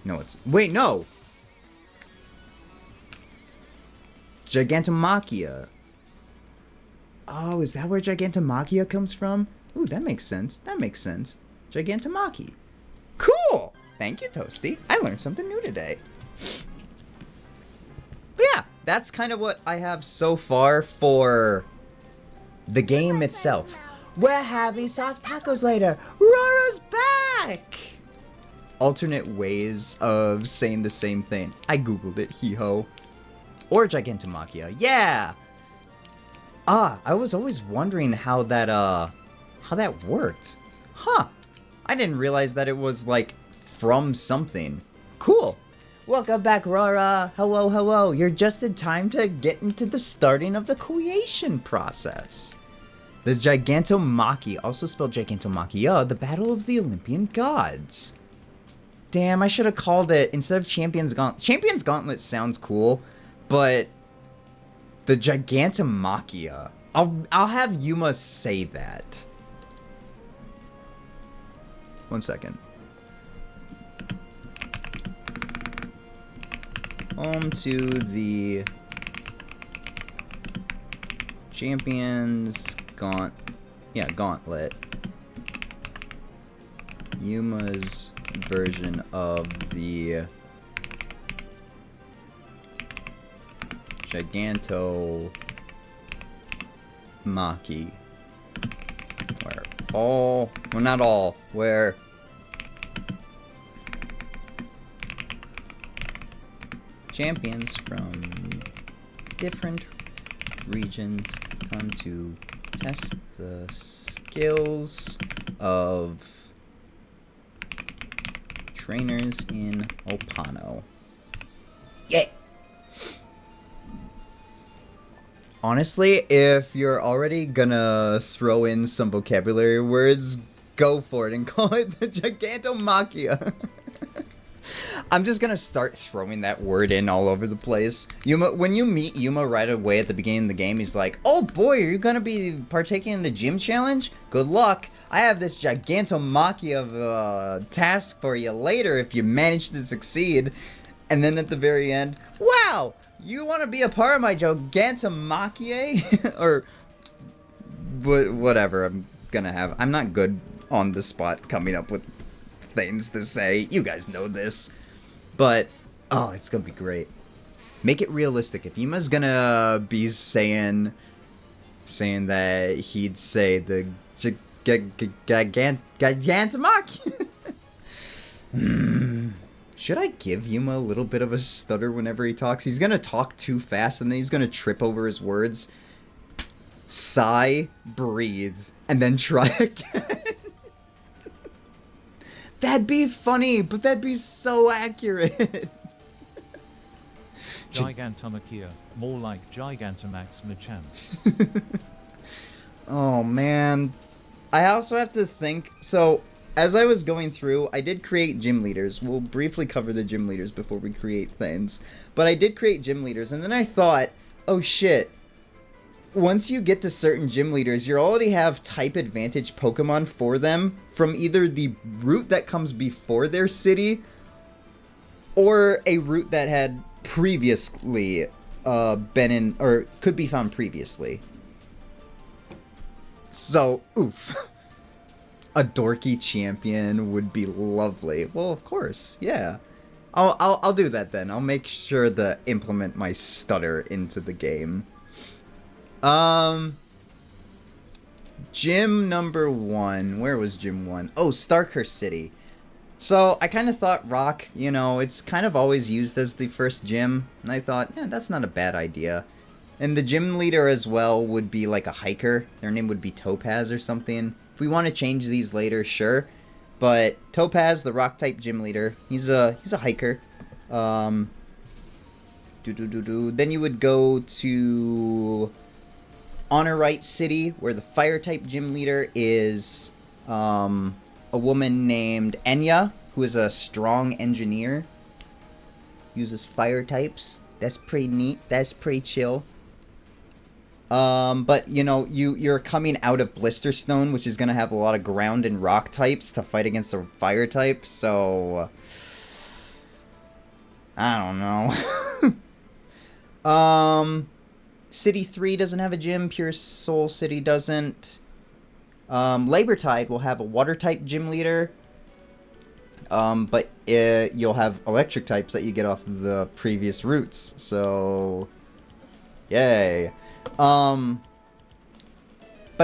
No, it's... Wait, no! Gigantomachia. Oh, is that where Gigantomachia comes from? Ooh, that makes sense. Gigantomachia. Cool! Thank you, Toasty. I learned something new today. But yeah, that's kind of what I have so far for the game itself. We're having soft tacos later. Rora's back! Alternate ways of saying the same thing. I googled it, hee-ho. Or Gigantomachia. Yeah! I was always wondering how that worked. Huh. I didn't realize that it was, like, from something. Cool. Welcome back, Rora. Hello. You're just in time to get into the starting of the creation process. The Gigantomachia, also spelled Gigantomachia, the Battle of the Olympian Gods. Damn, I should have called it, instead of Champion's Gauntlet. Champion's Gauntlet sounds cool, but... the Gigantomachia. I'll have Yuma say that. 1 second. Home to the Champions Gauntlet. Yuma's version of the Gigantomachia. Where champions from different regions come to test the skills of trainers in Opano. Yeah! Honestly, if you're already gonna throw in some vocabulary words, go for it and call it the Gigantomachia. I'm just gonna start throwing that word in all over the place. Yuma, when you meet Yuma right away at the beginning of the game, he's like, "Oh boy, are you gonna be partaking in the gym challenge? Good luck. I have this Gigantomachia of task for you later if you manage to succeed." And then at the very end, "Wow, you want to be a part of my Gigantomachia?" Or whatever I'm gonna have. I'm not good on the spot coming up with things to say. You guys know this. But, oh, it's gonna be great. Make it realistic. If Yuma's gonna be saying that he'd say the Gigantomachia. Should I give Yuma a little bit of a stutter whenever he talks? He's gonna talk too fast and then he's gonna trip over his words. Sigh, breathe, and then try again. That'd be funny, but that'd be so accurate. Gigantomachia, more like Gigantamax Machamp. Oh man. I also have to think, so as I was going through, I did create gym leaders. We'll briefly cover the gym leaders before we create things. But I did create gym leaders, and then I thought, oh shit, once you get to certain gym leaders, you already have type advantage Pokemon for them from either the route that comes before their city or a route that had previously been in, or could be found previously. So, oof. A dorky champion would be lovely. Well, of course, yeah. I'll do that then. I'll make sure to implement my stutter into the game. Gym number 1. Where was gym 1? Oh, Starker City. So, I kind of thought rock, you know, it's kind of always used as the first gym. And I thought, yeah, that's not a bad idea. And the gym leader as well would be like a hiker. Their name would be Topaz or something. If we want to change these later, sure. But Topaz, the rock type gym leader, he's a hiker. Then you would go to Honorite City, where the fire type gym leader is a woman named Enya, who is a strong engineer. Uses fire types. That's pretty neat. That's pretty chill. But, you know, you're coming out of Blisterstone, which is going to have a lot of ground and rock types to fight against the fire type, so I don't know. City 3 doesn't have a gym, Pure Soul City doesn't. Labor Tide will have a water type gym leader, but you'll have electric types that you get off the previous routes, so yay. But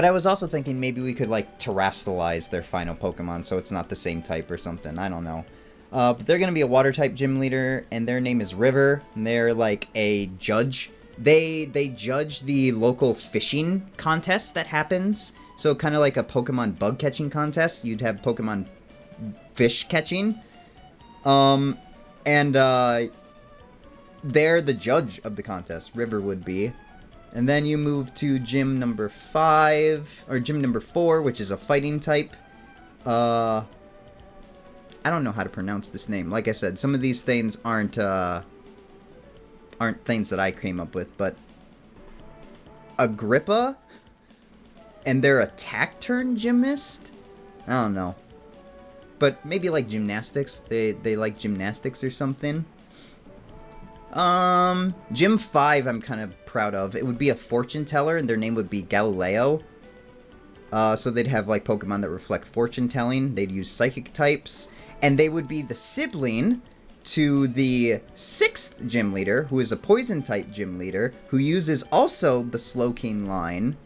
I was also thinking maybe we could, like, terrestrialize their final Pokemon so it's not the same type or something. I don't know. But they're going to be a water-type gym leader, and their name is River, and they're, like, a judge. They judge the local fishing contest that happens. So kind of like a Pokemon bug-catching contest. You'd have Pokemon fish catching. They're the judge of the contest. River would be. And then you move to gym number 5, or gym number 4, which is a fighting type. I don't know how to pronounce this name. Like I said, some of these things aren't things that I came up with, but Agrippa and their attack turn gymnast? I don't know. But maybe like gymnastics. They like gymnastics or something. Gym 5 I'm kind of proud of. It would be a fortune teller, and their name would be Galileo. So they'd have, like, Pokemon that reflect fortune telling. They'd use psychic types. And they would be the sibling to the 6th gym leader, who is a poison type gym leader, who uses also the Slowking line.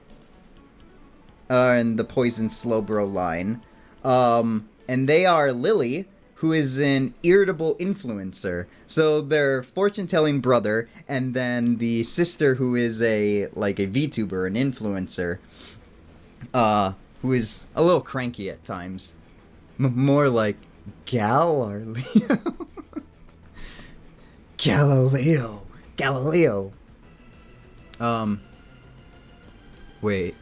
And the poison Slowbro line. And they are Lily, who is an irritable influencer. So their fortune-telling brother, and then the sister who is a VTuber, an influencer, who is a little cranky at times. More like Galileo. Galileo. Wait.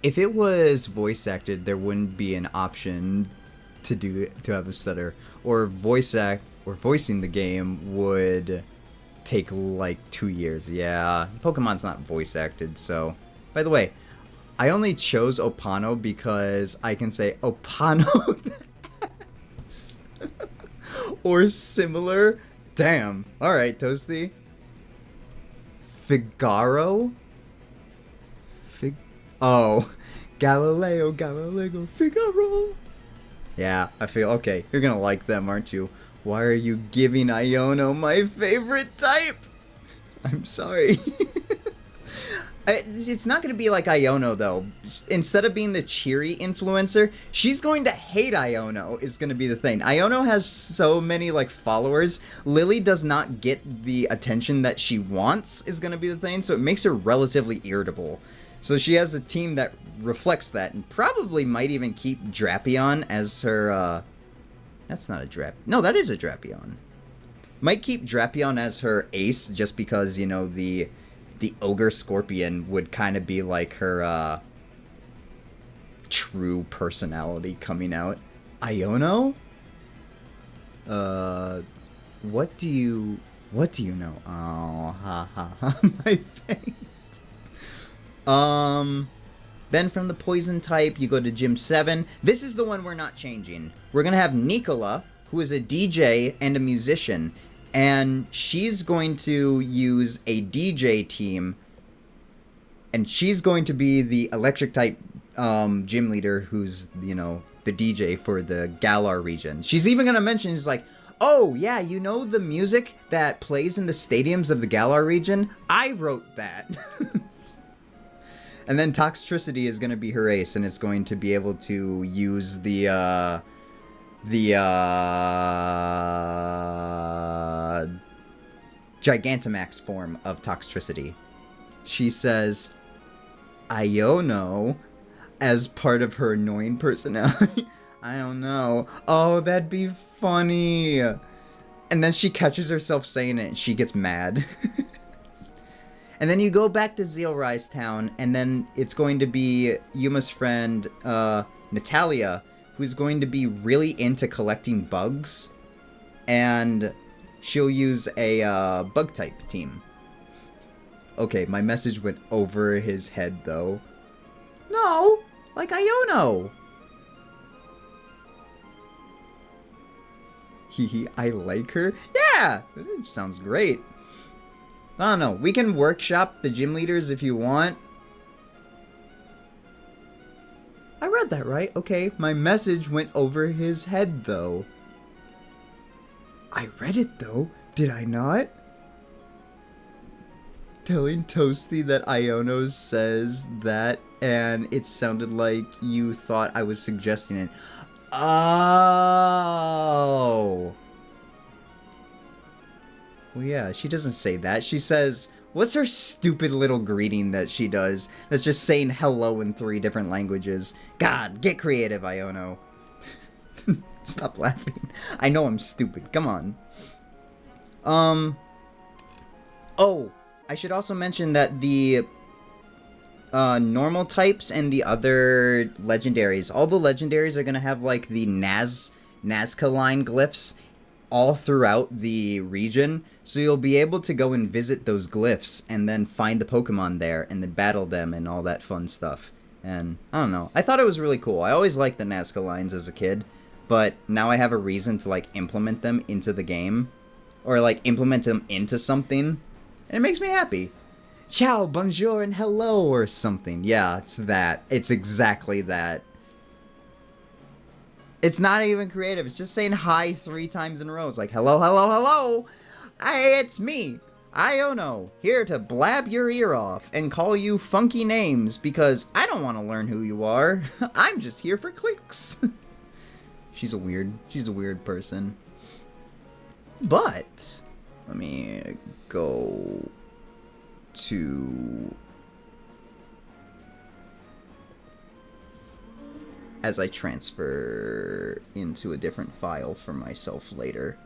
If it was voice acted, there wouldn't be an option to have a stutter, or voicing the game would take like 2 years. Yeah, Pokemon's not voice acted. So, by the way, I only chose Opano because I can say Opano or similar. Damn. All right, Toasty. Figaro. Galileo, Figaro. Yeah, I feel okay. You're gonna like them, aren't you? Why are you giving Iono my favorite type? I'm sorry. It's not gonna be like Iono, though. Instead of being the cheery influencer, she's going to hate Iono, is gonna be the thing. Iono has so many, like, followers. Lily does not get the attention that she wants, is gonna be the thing, so it makes her relatively irritable. So she has a team that reflects that, and probably might even keep Drapion as her, that's not a No, that is a Drapion. Might keep Drapion as her ace just because, you know, the ogre scorpion would kind of be like her true personality coming out. Iono? What do you know? Oh, ha ha ha, my face. Then from the poison type, you go to Gym 7. This is the one we're not changing. We're gonna have Nicola, who is a DJ and a musician, and she's going to use a DJ team, and she's going to be the electric type gym leader who's, you know, the DJ for the Galar region. She's even gonna mention, she's like, oh yeah, you know the music that plays in the stadiums of the Galar region? I wrote that. And then Toxtricity is going to be her ace, and it's going to be able to use the Gigantamax form of Toxtricity. She says, Iono, as part of her annoying personality. I don't know. Oh, that'd be funny. And then she catches herself saying it, and she gets mad. And then you go back to Zealrise Town, and then it's going to be Yuma's friend, Natalia, who's going to be really into collecting bugs, and she'll use a bug-type team. Okay, my message went over his head, though. No, like Iono! Hehe, I like her? Yeah! That sounds great. I don't know. We can workshop the gym leaders if you want. I read that right. Okay, my message went over his head, though. I read it, though. Did I not? Telling Toasty that Iono says that, and it sounded like you thought I was suggesting it. Oh... Well, yeah, she doesn't say that. She says, what's her stupid little greeting that she does that's just saying hello in 3 different languages? God, get creative, Iono. Stop laughing. I know I'm stupid. Come on. Oh, I should also mention that the normal types and the other legendaries, all the legendaries are going to have, like, the Nazca line glyphs all throughout the region, so you'll be able to go and visit those glyphs and then find the Pokemon there and then battle them and all that fun stuff. And I don't know, I thought it was really cool. I always liked the Nazca lines as a kid, but now I have a reason to like implement them into the game, or like implement them into something, and it makes me happy. Ciao, bonjour, and hello, or something. Yeah, it's that. It's exactly that. It's not even creative. It's just saying hi 3 times in a row. It's like, hello, hello, hello. Hey, it's me, Iono, here to blab your ear off and call you funky names because I don't want to learn who you are. I'm just here for clicks. She's a weird person. But let me go to... as I transfer into a different file for myself later.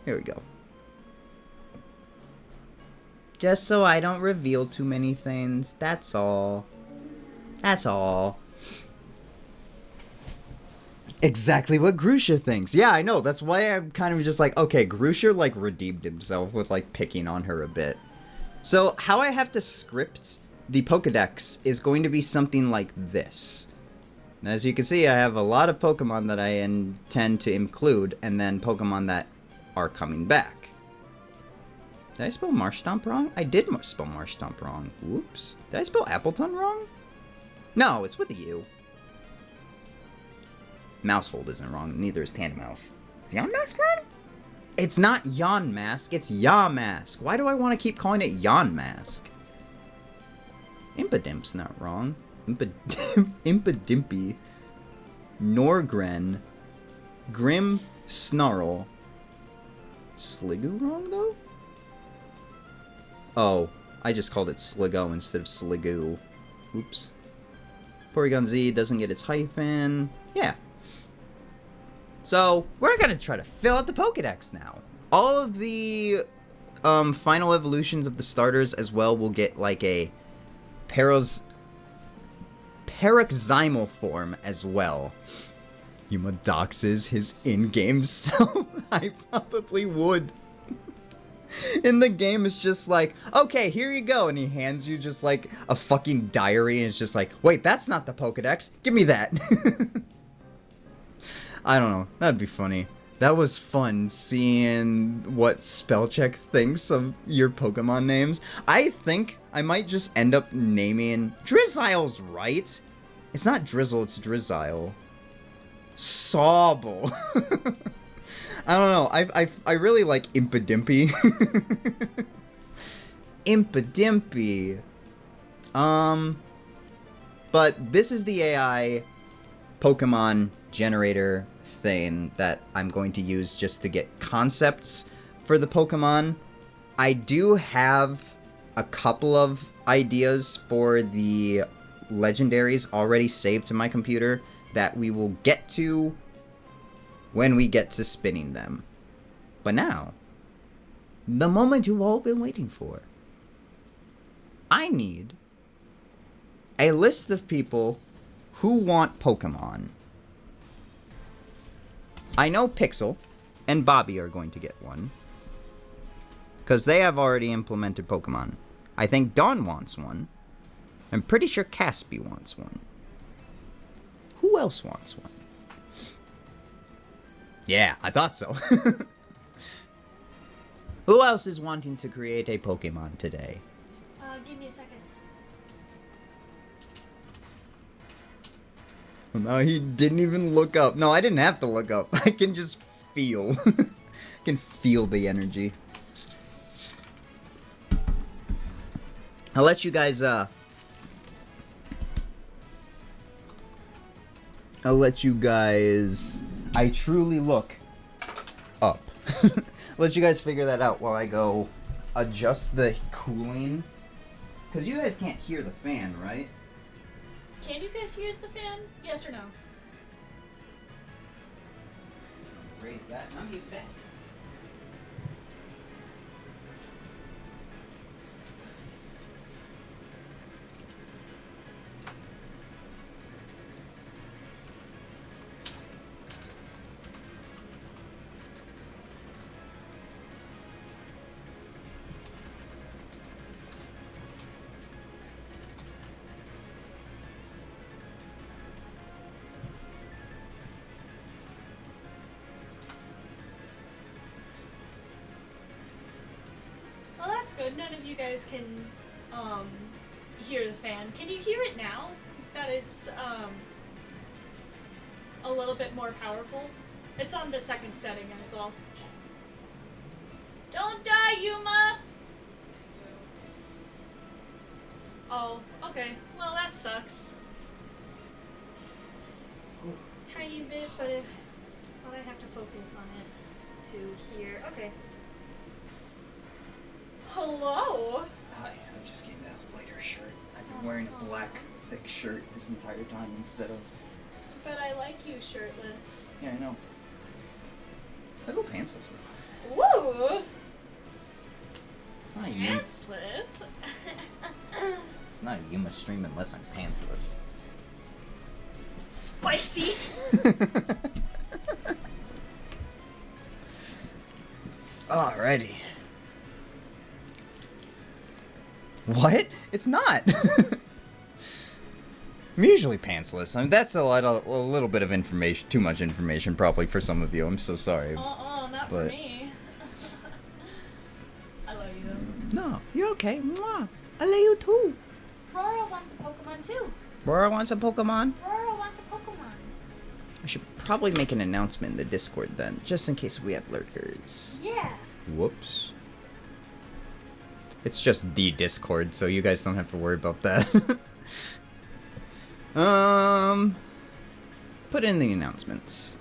Here we go. Just so I don't reveal too many things, that's all. That's all. Exactly what Grusha thinks. Yeah, I know. That's why I'm kind of just like, okay, Grusha, like, redeemed himself with, like, picking on her a bit. So, how I have to script the Pokedex is going to be something like this. And as you can see, I have a lot of Pokemon that I intend to include, and then Pokemon that are coming back. Did I spell Marshtomp wrong? I did spell Marshtomp wrong. Whoops. Did I spell Appleton wrong? No, it's with a U. Mousehold isn't wrong, neither is Tandemaus. Is Yonmask wrong? It's not Yonmask, it's Yamask. Why do I want to keep calling it Yonmask? Impodimp's not wrong. Impodimpy. Norgren. Grim Snarl. Sliggoo wrong, though? Oh, I just called it Sligo instead of Sliggoo. Oops. Porygon Z doesn't get its hyphen. Yeah. So we're gonna try to fill out the Pokedex now. All of the final evolutions of the starters as well will get like a paroxysmal form as well. Yuma doxes his in-game self. I probably would. In the game, it's just like, okay, here you go, and he hands you just like a fucking diary, and it's just like, wait, that's not the Pokedex. Give me that. I don't know. That'd be funny. That was fun seeing what Spellcheck thinks of your Pokemon names. I think I might just end up naming... Drizzyle's right. It's not Drizzle, it's Drizzile. Sobble. I don't know. I really like Impadimpy. Impadimpy. But this is the AI Pokemon generator thing that I'm going to use just to get concepts for the Pokemon. I do have a couple of ideas for the legendaries already saved to my computer that we will get to when we get to spinning them. But now, the moment you've all been waiting for. I need a list of people who want Pokemon. I know Pixel and Bobby are going to get one, because they have already implemented Pokemon. I think Dawn wants one. I'm pretty sure Caspi wants one. Who else wants one? Yeah, I thought so. Who else is wanting to create a Pokemon today? Give me a second. No, he didn't even look up. No, I didn't have to look up. I can just feel. I can feel the energy. I'll let you guys, I truly look up. Let you guys figure that out while I go adjust the cooling. Because you guys can't hear the fan, right? Can you guys hear the fan? Yes or no? Raise that, and I'm used to that. That's good. None of you guys can hear the fan. Can you hear it now? That it's a little bit more powerful? It's on the second setting as well. Don't die, Yuma! Oh, okay. Well, that sucks. Tiny bit, but I have to focus on it to hear. Okay. Hello? Hi, I'm just getting a lighter shirt. I've been wearing a black, thick shirt this entire time instead of... But I like you shirtless. Yeah, I know. I go pantsless though. Woo! It's not a Yuma. Pantsless? It's not a Yuma stream unless I'm pantsless. Spicy! Alrighty. What? It's not. I'm usually pantsless. I mean, that's a little bit of information, too much information probably for some of you. I'm so sorry. Not for me. I love you though. No, you're okay. Mwah. I love you too. Rora wants a Pokemon too. Rora wants a Pokemon? Rora wants a Pokemon. I should probably make an announcement in the Discord then, just in case we have lurkers. Yeah. Whoops. It's just the Discord, so you guys don't have to worry about that. Put in the announcements.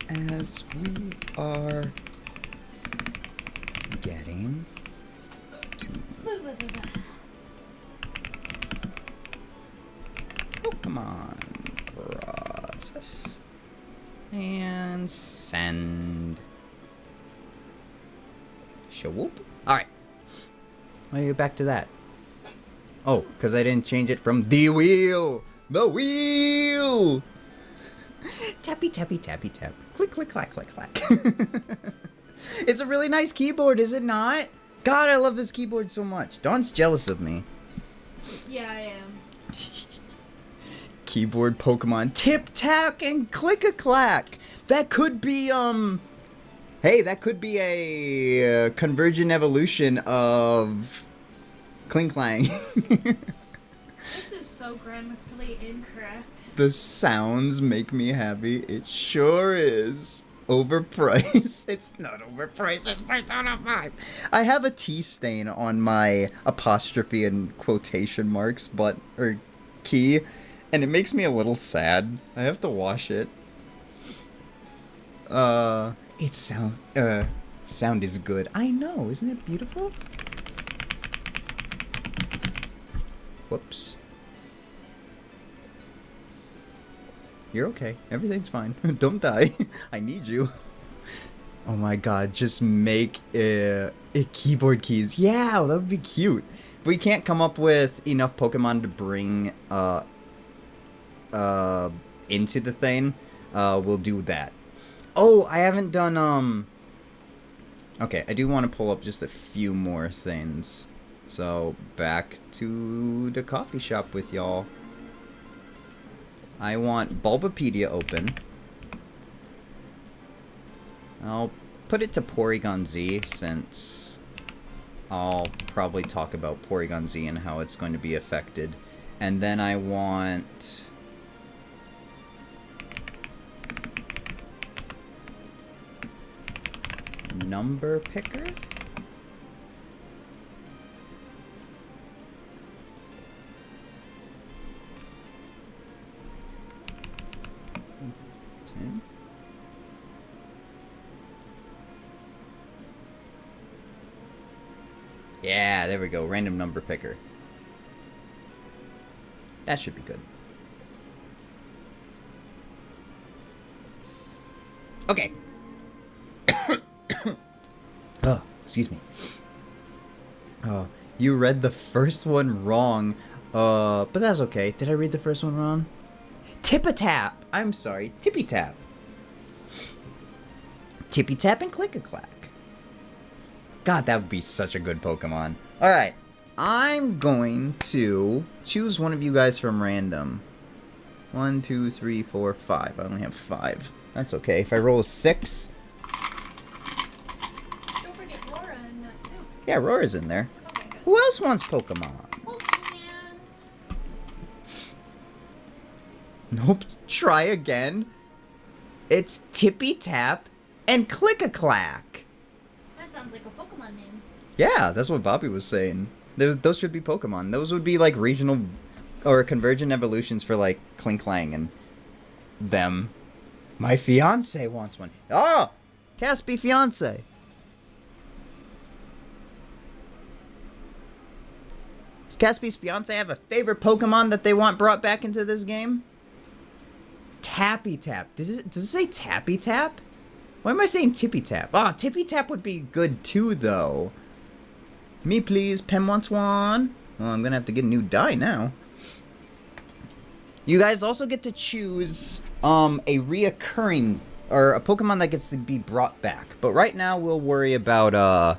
as we are getting to Pokemon process and send. Shawhoop. Alright. Why are you back to that? Oh, because I didn't change it from the wheel! The wheel! Tappy, tappy, tappy, tap. Click, click, clack, click, clack. It's a really nice keyboard, is it not? God, I love this keyboard so much. Dawn's jealous of me. Yeah, I am. Keyboard Pokemon. Tip, tap, and click-a-clack. That could be, hey, that could be a convergent evolution of Kling Clang. This is so grammatically incorrect. The sounds make me happy. It sure is. Overpriced. It's not overpriced. It's Persona 5. I have a T stain on my apostrophe and quotation marks or key, and it makes me a little sad. I have to wash it. It sound is good. I know, isn't it beautiful? Whoops. You're okay. Everything's fine. Don't die. I need you. Oh my god, just make keyboard keys. Yeah, that would be cute. If we can't come up with enough Pokemon to bring into the thing, we'll do that. Oh, I haven't done okay, I do want to pull up just a few more things. So, back to the coffee shop with y'all. I want Bulbapedia open. I'll put it to Porygon Z, since I'll probably talk about Porygon Z and how it's going to be affected. And then I want... Number Picker? Yeah, there we go. Random number picker. That should be good. Okay. Oh, excuse me. You read the first one wrong. But that's okay. Did I read the first one wrong? Tip-a-tap. I'm sorry. Tippy-tap. Tippy-tap and click-a-clack. God, that would be such a good Pokemon. Alright. I'm going to choose one of you guys from random. 1, 2, 3, 4, 5. I only have 5. That's okay. If I roll a 6... Don't forget Laura in that too. Yeah, Rora's in there. Okay, good. Who else wants Pokemon? Hold stands. Nope. Try again. It's Tippy-tap and Click-a-Clack. That sounds like a Pokemon name. Yeah, that's what Bobby was saying. Those should be Pokemon. Those would be like regional or convergent evolutions for like Kling Clang and them. My fiance wants one. Oh! Caspi fiance. Does Caspi's fiance have a favorite Pokemon that they want brought back into this game? Tappy Tap. Does it say Tappy Tap? Why am I saying Tippy Tap? Ah, Tippy Tap would be good too, though. Me, please. Pem wants one. Well, I'm gonna have to get a new die now. You guys also get to choose a reoccurring or a Pokemon that gets to be brought back. But right now we'll worry about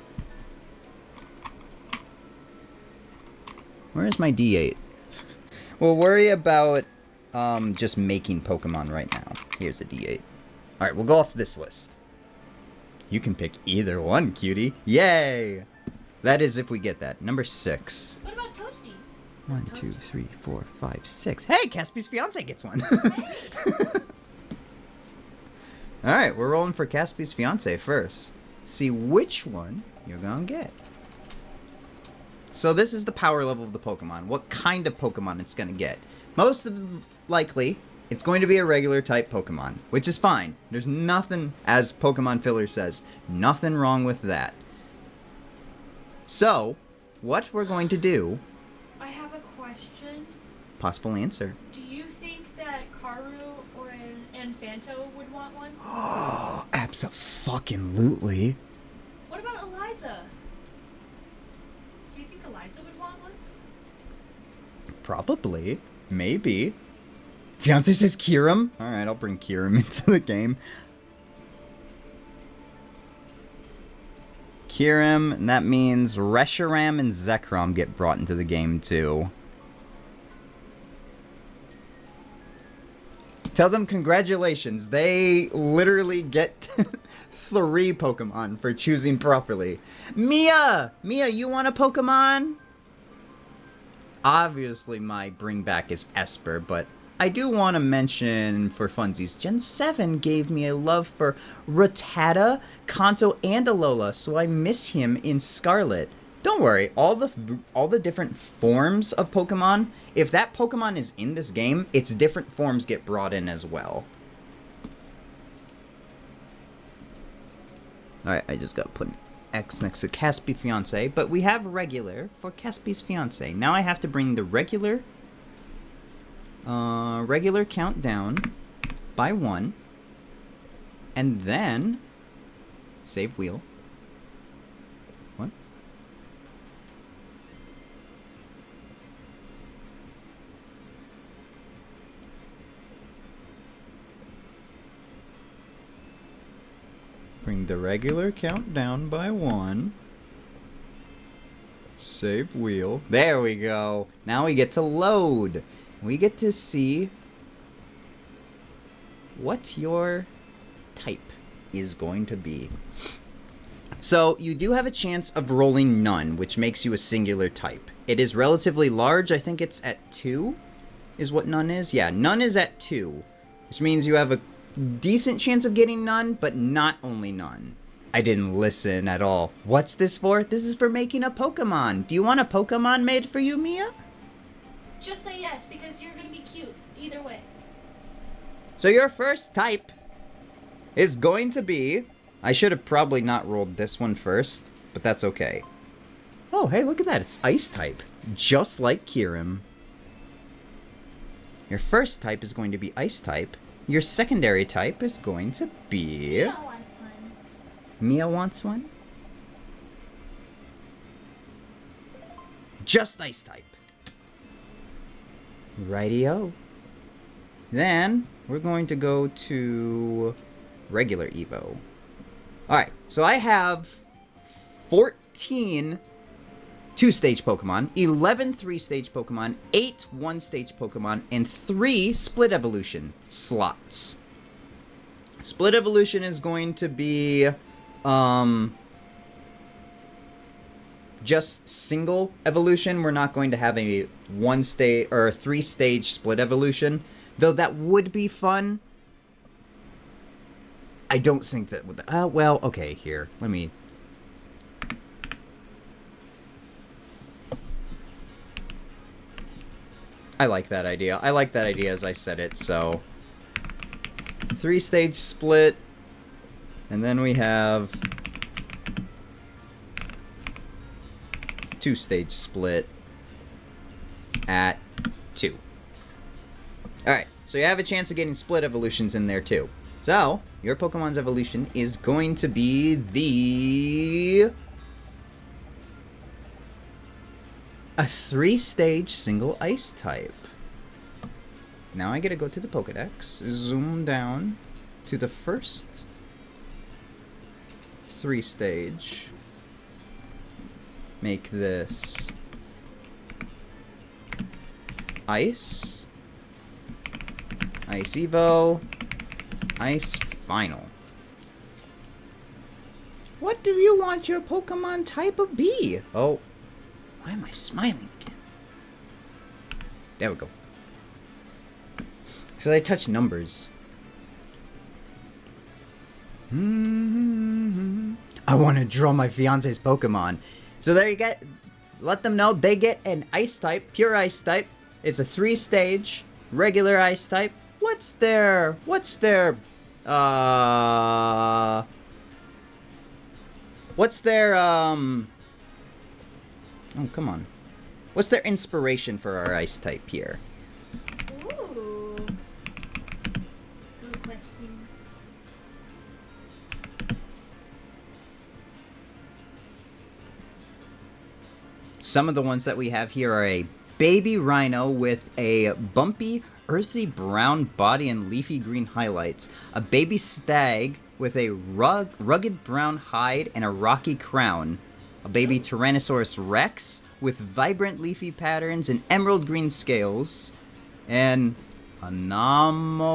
where is my D8? We'll worry about just making Pokemon right now. Here's a D8. Alright, we'll go off this list. You can pick either one, cutie. Yay! That is if we get that. Number 6. What about Toasty? 1, 2, 3, 4, 5, 6. Hey, Caspi's fiance gets one. Hey. Alright, we're rolling for Caspi's fiance first. See which one you're gonna get. So this is the power level of the Pokemon. What kind of Pokemon it's gonna get. Most of them likely It's going to be a regular type Pokemon, which is fine. There's nothing, as Pokemon Filler says, nothing wrong with that. So, what we're going to do... I have a question. Possible answer. Do you think that Karu or Anfanto would want one? Oh, abso-fucking-lutely. What about Eliza? Do you think Eliza would want one? Probably. Maybe. Fiance says Kyurem? Alright, I'll bring Kyurem into the game. Kyurem, and that means Reshiram and Zekrom get brought into the game too. Tell them congratulations. They literally get 3 Pokemon for choosing properly. Mia! Mia, you want a Pokemon? Obviously my bring back is Esper, but I do want to mention for funsies, Gen 7 gave me a love for Rattata, Kanto, and Alola, so I miss him in Scarlet. Don't worry, all the different forms of Pokemon, if that Pokemon is in this game, its different forms get brought in as well. Alright, I just got put an X next to Caspi Fiance, but we have regular for Caspi's Fiance. Now I have to bring the regular countdown by 1, and then save wheel. What? Bring the regular countdown by 1. Save wheel. There we go. Now we get to load. We get to see what your type is going to be. So, you do have a chance of rolling none, which makes you a singular type. It is relatively large. I think it's at 2, is what none is. Yeah, none is at 2, which means you have a decent chance of getting none, but not only none. I didn't listen at all. What's this for? This is for making a Pokemon. Do you want a Pokemon made for you, Mia? Just say yes, because you're gonna be cute. Either way. So your first type is going to be... I should have probably not rolled this one first, but that's okay. Oh, hey, look at that. It's Ice type. Just like Kyurem. Your first type is going to be Ice type. Your secondary type is going to be... Mia wants one. Mia wants one? Just Ice type. Rightio. Then, we're going to go to regular Evo. Alright, so I have 14 2-stage Pokemon, 11 3-stage Pokemon, 8 1-stage Pokemon, and 3 Split Evolution slots. Split Evolution is going to be, just single evolution. We're not going to have a 1-stage or a 3-stage split evolution, though that would be fun. I don't think that would... well, okay, here. Let me... I like that idea. I like that idea as I said it, so... 3-stage split, and then we have... 2-stage split at 2. Alright, so you have a chance of getting split evolutions in there too. So, your Pokemon's evolution is going to be the... a 3-stage single ice type. Now I gotta go to the Pokedex, zoom down to the first 3-stage. Make this Ice, Ice Evo, Ice Final. What do you want your Pokemon type to be? Oh, why am I smiling again? There we go. So I touch numbers. I want to draw my fiance's Pokemon. So there you get, let them know they get an Ice type, pure Ice type. It's a 3-stage, regular Ice type. What What's their oh, come on. What's their inspiration for our ice type here? Ooh. Good question. Some of the ones that we have here are a baby rhino with a bumpy, earthy brown body and leafy green highlights, a baby stag with a rugged brown hide and a rocky crown, a baby Tyrannosaurus rex with vibrant leafy patterns and emerald green scales, and Anomocris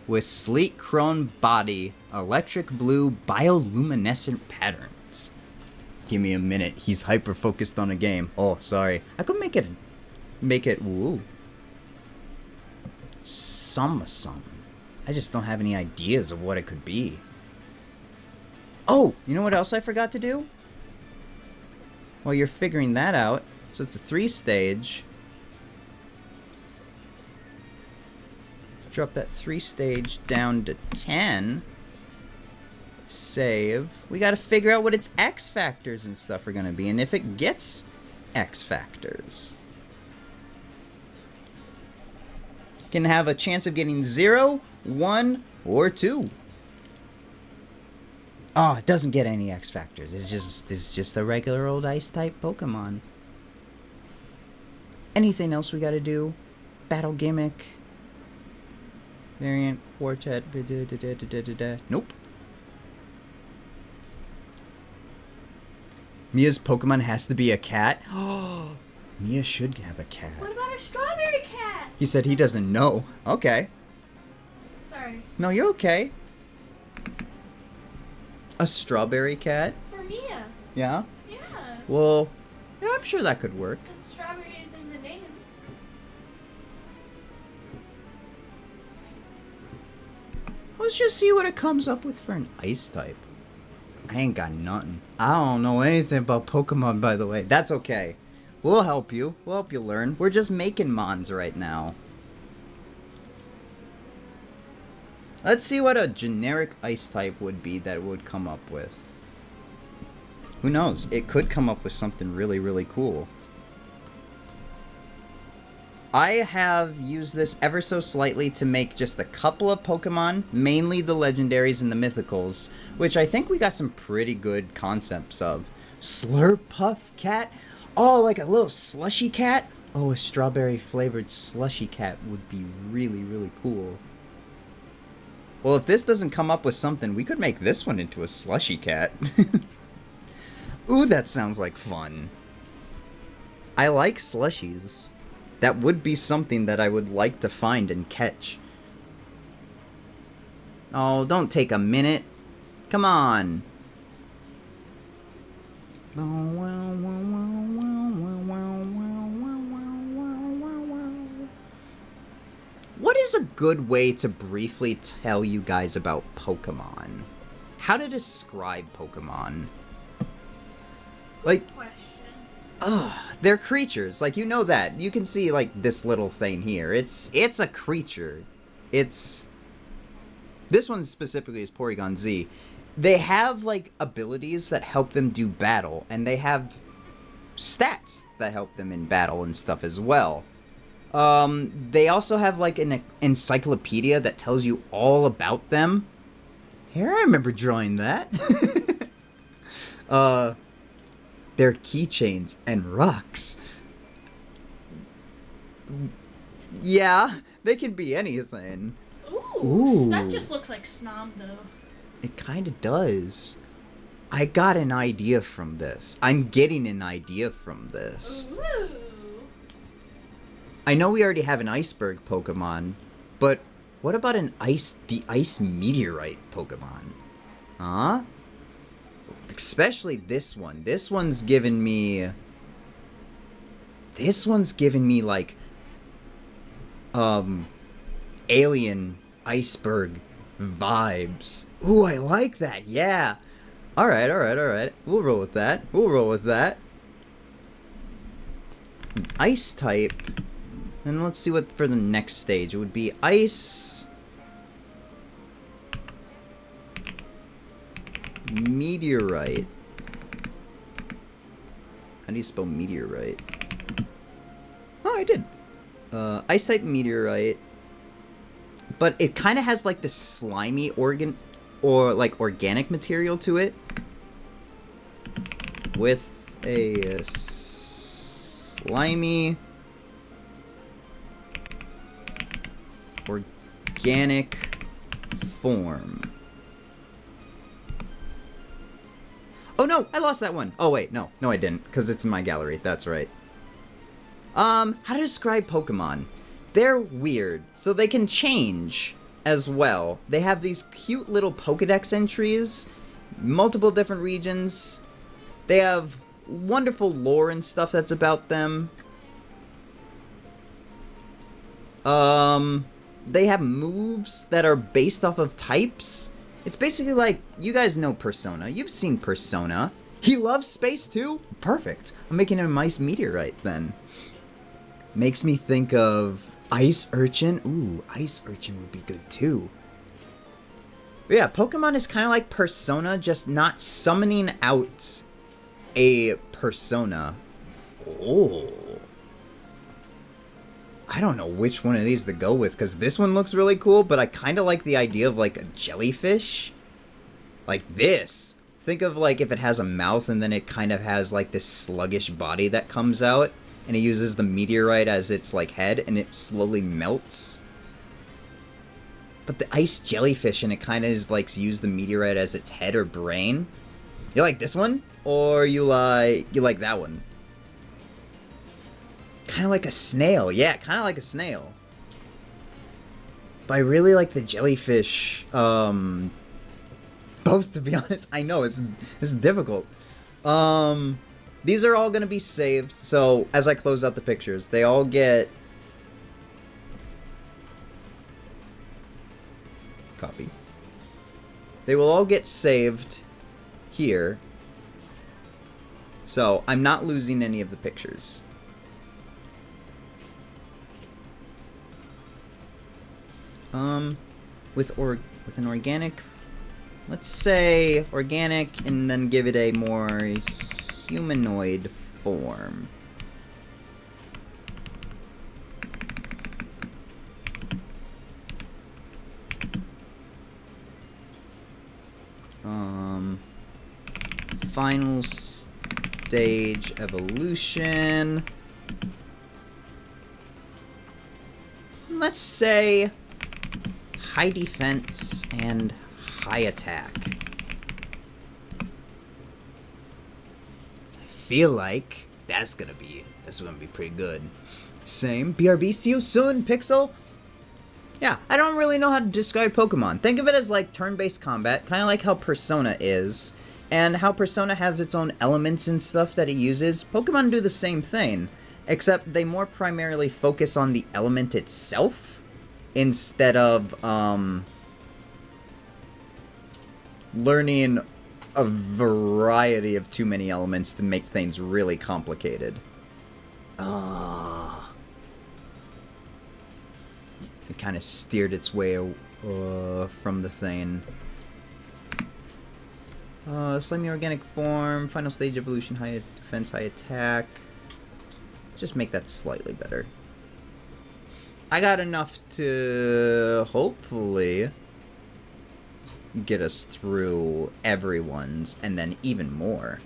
with sleek chrome body, electric blue bioluminescent patterns. Give me a minute, he's hyper focused on a game. Oh, sorry. I could make it woo. Some. I just don't have any ideas of what it could be. Oh, you know what else I forgot to do? Well, you're figuring that out. So it's a 3-stage. Drop that 3-stage down to 10. Save. We gotta figure out what its X factors and stuff are gonna be, and if it gets X factors. Can have a chance of getting 0, 1, or 2. Oh, it doesn't get any X factors. It's just a regular old ice type Pokemon. Anything else we gotta do? Battle gimmick. Variant, quartet, nope. Mia's Pokemon has to be a cat? Oh, Mia should have a cat. What about a strawberry cat? He said he doesn't know. Okay. Sorry. No, you're okay. A strawberry cat? For Mia. Yeah? Yeah. Well, yeah, I'm sure that could work. Since strawberry is in the name. Let's just see what it comes up with for an ice type. I ain't got nothing. I don't know anything about Pokemon, by the way. That's okay. We'll help you. We'll help you learn. We're just making mons right now. Let's see what a generic ice type would be that it would come up with. Who knows? It could come up with something really, really cool. I have used this ever so slightly to make just a couple of Pokemon, mainly the legendaries and the mythicals, which I think we got some pretty good concepts of. Slurpuff cat? Oh, like a little slushy cat? Oh, a strawberry flavored slushy cat would be really, really cool. Well, if this doesn't come up with something, we could make this one into a slushy cat. Ooh, that sounds like fun. I like slushies. That would be something that I would like to find and catch. Oh, don't take a minute. Come on. What is a good way to briefly tell you guys about Pokemon? How to describe Pokemon? Like, they're creatures. Like, you know that. You can see, like, this little thing here. It's a creature. This one specifically is Porygon Z. They have, like, abilities that help them do battle, and they have stats that help them in battle and stuff as well. They also have, like, an encyclopedia that tells you all about them. Here, I remember drawing that. They're keychains and rocks. Yeah, they can be anything. Ooh. That just looks like Snom, though. It kind of does. I got an idea from this. I'm getting an idea from this. Ooh. I know we already have an iceberg Pokemon, but what about the ice meteorite Pokemon? Huh? Especially this one. This one's given me like alien iceberg vibes. Ooh, I like that. Yeah. All right. We'll roll with that. an ice type. And let's see what for the next stage. It would be ice, meteorite. How do you spell meteorite? Oh, I did. Ice type meteorite. But it kind of has like this slimy organic material to it. With a slimy organic form. Oh no, I lost that one. Oh wait, no I didn't, because it's in my gallery. That's right. How to describe Pokemon? They're weird, so they can change as well. They have these cute little Pokedex entries, multiple different regions. They have wonderful lore and stuff that's about them. They have moves that are based off of types. It's basically like, you guys know Persona. You've seen Persona. He loves space too? Perfect. I'm making him a nice meteorite then. Makes me think of Ice Urchin. Ooh, Ice Urchin would be good too. But yeah, Pokemon is kind of like Persona, just not summoning out a persona. Oh. I don't know which one of these to go with, because this one looks really cool, but I kind of like the idea of like a jellyfish. Like this. Think of like if it has a mouth and then it kind of has like this sluggish body that comes out, and it uses the meteorite as its like head, and it slowly melts. But the ice jellyfish, and it kind of is like use the meteorite as its head or brain. You like this one? Or you like that one? Kind of like a snail. Yeah, kind of like a snail. But I really like the jellyfish. Both, to be honest. I know, it's difficult. These are all going to be saved. So, as I close out the pictures, they all get... Copy. They will all get saved here. So, I'm not losing any of the pictures. With an organic, let's say organic, and then give it a more humanoid form. Final stage evolution. Let's say high defense and high attack. I feel like that's gonna be pretty good. Same. BRB, see you soon, Pixel. Yeah, I don't really know how to describe Pokemon. Think of it as like turn-based combat, kind of like how Persona is, and how Persona has its own elements and stuff that it uses. Pokemon do the same thing, except they more primarily focus on the element itself instead of learning a variety of too many elements to make things really complicated. It kind of steered its way from the thing. Slimy organic form, final stage evolution, high defense, high attack. Just make that slightly better. I got enough to hopefully get us through everyone's, and then even more.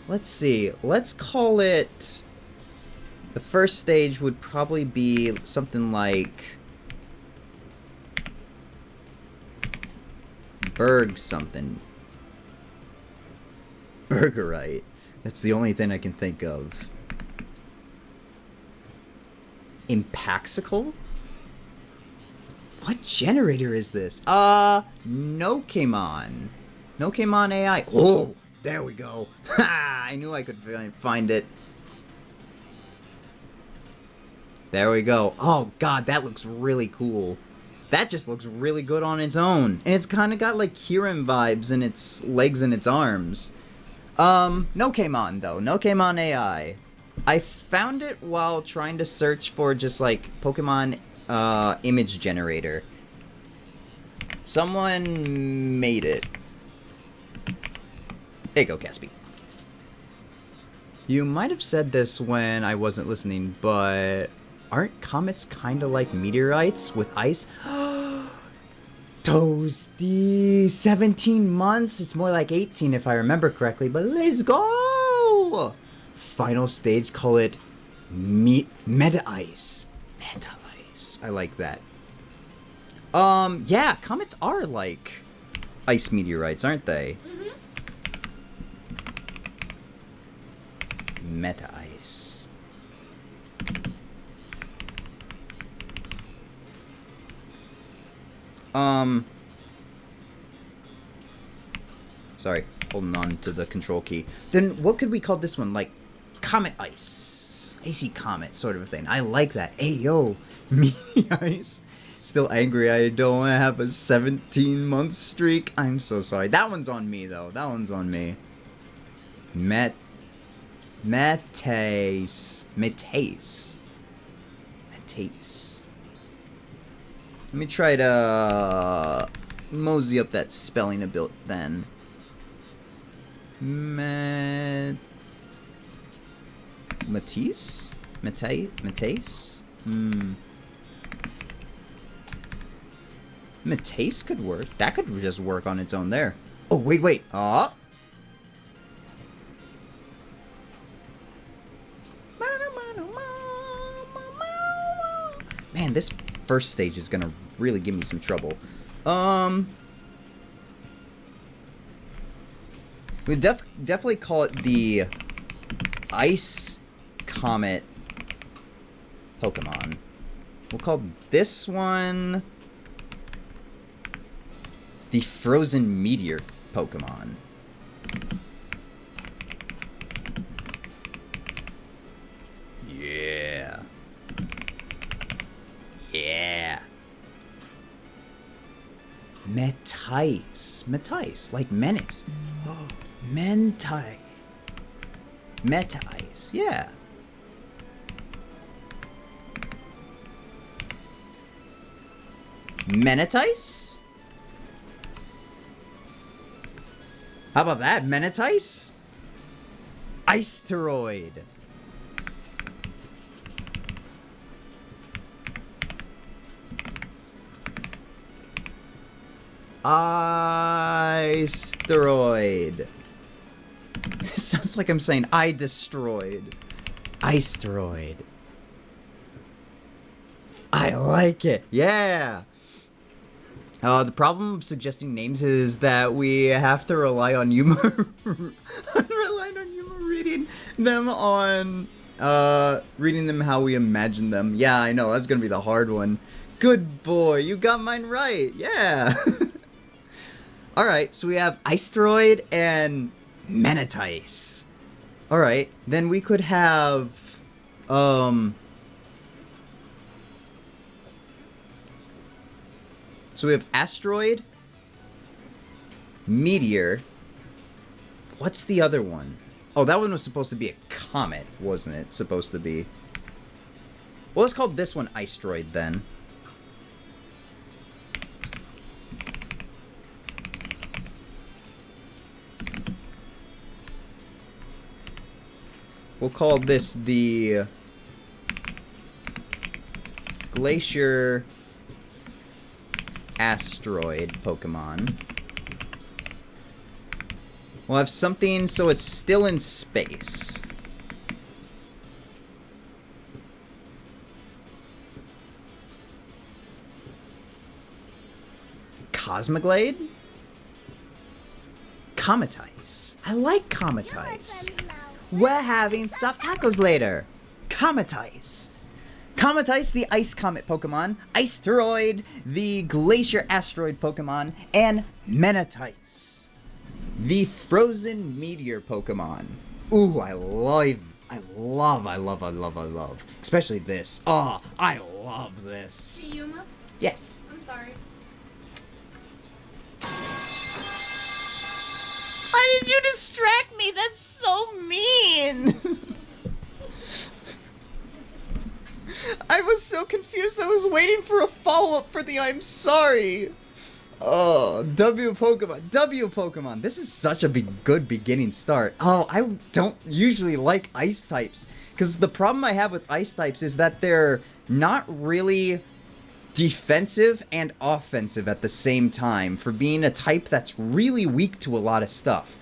Let's see. Let's call it... The first stage would probably be something like... Berg something. Burgerite. That's the only thing I can think of. Impaxical? What generator is this? Nokemon. Nokemon AI. Oh, there we go. Ha! I knew I could find it. There we go. Oh, God, that looks really cool. That just looks really good on its own. And it's kind of got like Kirin vibes in its legs and its arms. No Pokemon though. No Pokemon AI. I found it while trying to search for just like Pokemon image generator. Someone made it. There you go, Caspi. You might have said this when I wasn't listening, but aren't comets kind of like meteorites with ice? Toasty! 17 months? It's more like 18 if I remember correctly, but let's go! Final stage, call it Meta Ice. Meta Ice. I like that. Yeah, comets are like ice meteorites, aren't they? Mm-hmm. Meta Ice. Sorry, holding on to the control key. Then what could we call this one? Like, Comet Ice. Icy Comet, sort of a thing. I like that. Hey, yo, me Ice. Still angry I don't have a 17-month streak. I'm so sorry. That one's on me, though. That one's on me. Metase. Let me try to mosey up that spelling a bit then. Matisse? Matisse? Matisse could work. That could just work on its own there. Oh, wait. Man, this first stage is gonna really give me some trouble. We definitely call it the Ice Comet Pokemon. We'll call this one the Frozen Meteor Pokemon. Yeah. Metice, like menace. Meta Ice, yeah. Menetice? How about that? Menetice? Iceteroid. Iceteroid. Sounds like I'm saying I destroyed. Iceteroid. I like it. Yeah. The problem of suggesting names is that we have to rely on Yuma reading them how we imagine them. Yeah, I know, that's gonna be the hard one. Good boy, you got mine right. Yeah. Alright, so we have Iceteroid and Menetice. Alright, then we could have so we have Asteroid, Meteor. What's the other one? Oh, that one was supposed to be a comet, wasn't it? Supposed to be. Well, let's call this one Iceteroid then. We'll call this the Glacier Asteroid Pokemon. We'll have something so it's still in space. Cosmoglade? Cometice. I like Cometice. We're having stuffed tacos later. Cometice. Cometice, the Ice Comet Pokemon. Iceteroid, the Glacier Asteroid Pokemon. And Menetice, the Frozen Meteor Pokemon. Ooh, I love. Especially this. Oh, I love this. Yuma? Yes. I'm I'm sorry. Why did you distract me? That's so mean. I was so confused. I was waiting for a follow-up for the I'm sorry. Oh, W Pokemon. This is such a good beginning start. Oh, I don't usually like ice types. Because the problem I have with ice types is that they're not really defensive and offensive at the same time for being a type that's really weak to a lot of stuff.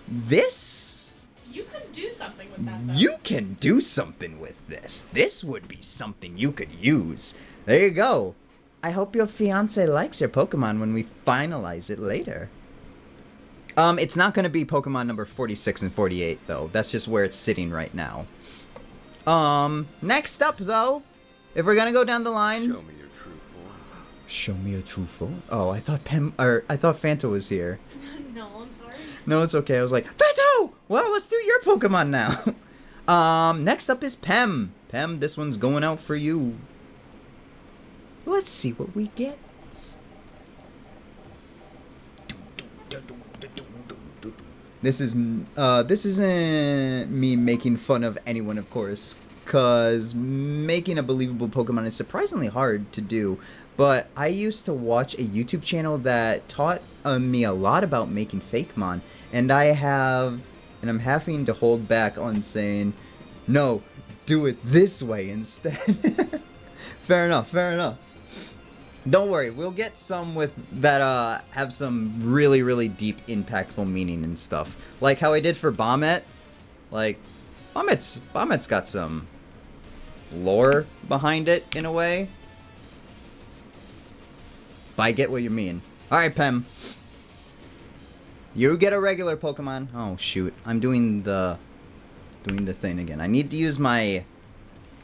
This... You could do something with that, though. You can do something with this. This would be something you could use. There you go. I hope your fiance likes your Pokemon when we finalize it later. It's not going to be Pokemon number 46 and 48, though. That's just where it's sitting right now. Next up, though, if we're going to go down the line... Show me your true form. Show me your true form? Oh, I thought Fanta was here. No, I'm sorry. No, it's okay. I was like, Fanta! Well, let's do your Pokemon now. Next up is Pem. Pem, this one's going out for you. Let's see what we get. This isn't me making fun of anyone, of course, because making a believable Pokemon is surprisingly hard to do. But I used to watch a YouTube channel that taught me a lot about making Fakemon, and I'm having to hold back on saying, no, do it this way instead. Fair enough. Don't worry, we'll get some with that have some really, really deep, impactful meaning and stuff. Like how I did for Bombette. Like, Bombette's got some lore behind it, in a way. But I get what you mean. Alright, Pem. You get a regular Pokemon. Oh, shoot. I'm doing the thing again. I need to use my,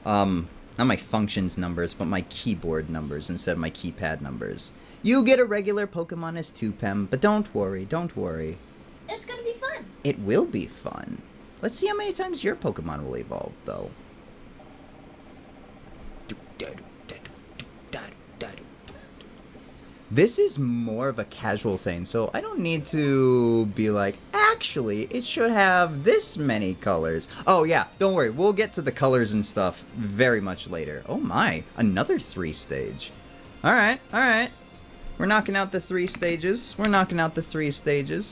not my functions numbers, but my keyboard numbers instead of my keypad numbers. You get a regular Pokemon as 2, Pem, but don't worry. It's gonna be fun. It will be fun. Let's see how many times your Pokemon will evolve, though. This is more of a casual thing, so I don't need to be like, actually, it should have this many colors. Oh yeah, don't worry, we'll get to the colors and stuff very much later. Oh my, another 3 stage. Alright. We're knocking out the 3 stages.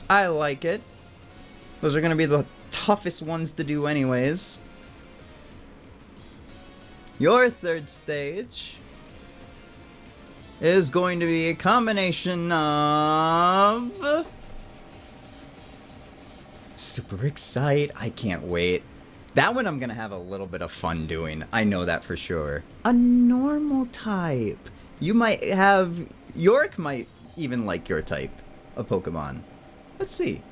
I like it. Those are gonna be the toughest ones to do anyways. Your 3rd stage is going to be a combination of... Super excited. I can't wait. That one I'm going to have a little bit of fun doing. I know that for sure. A normal type. You might have... York might even like your type of Pokemon. Let's see.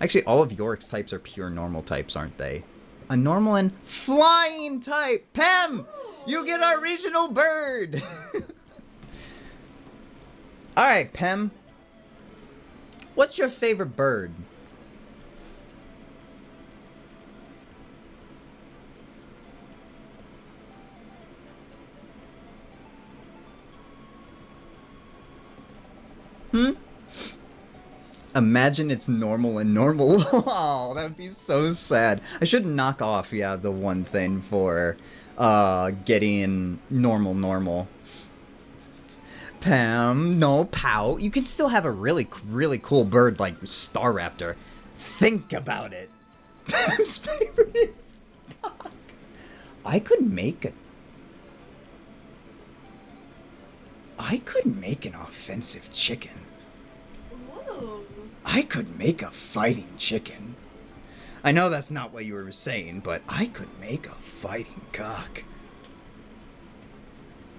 Actually, all of York's types are pure normal types, aren't they? A normal and flying type. Pem! You get our regional bird! Alright, Pem. What's your favorite bird? Imagine it's normal and normal. Oh, that'd be so sad. I should knock off, yeah, the one thing for getting normal. Pam, no pout. You could still have a really cool bird like Staraptor. Think about it. Pam's favorite is cock. I could make an offensive chicken. Ooh. I could make a fighting chicken. I know that's not what you were saying, but I could make a fighting cock.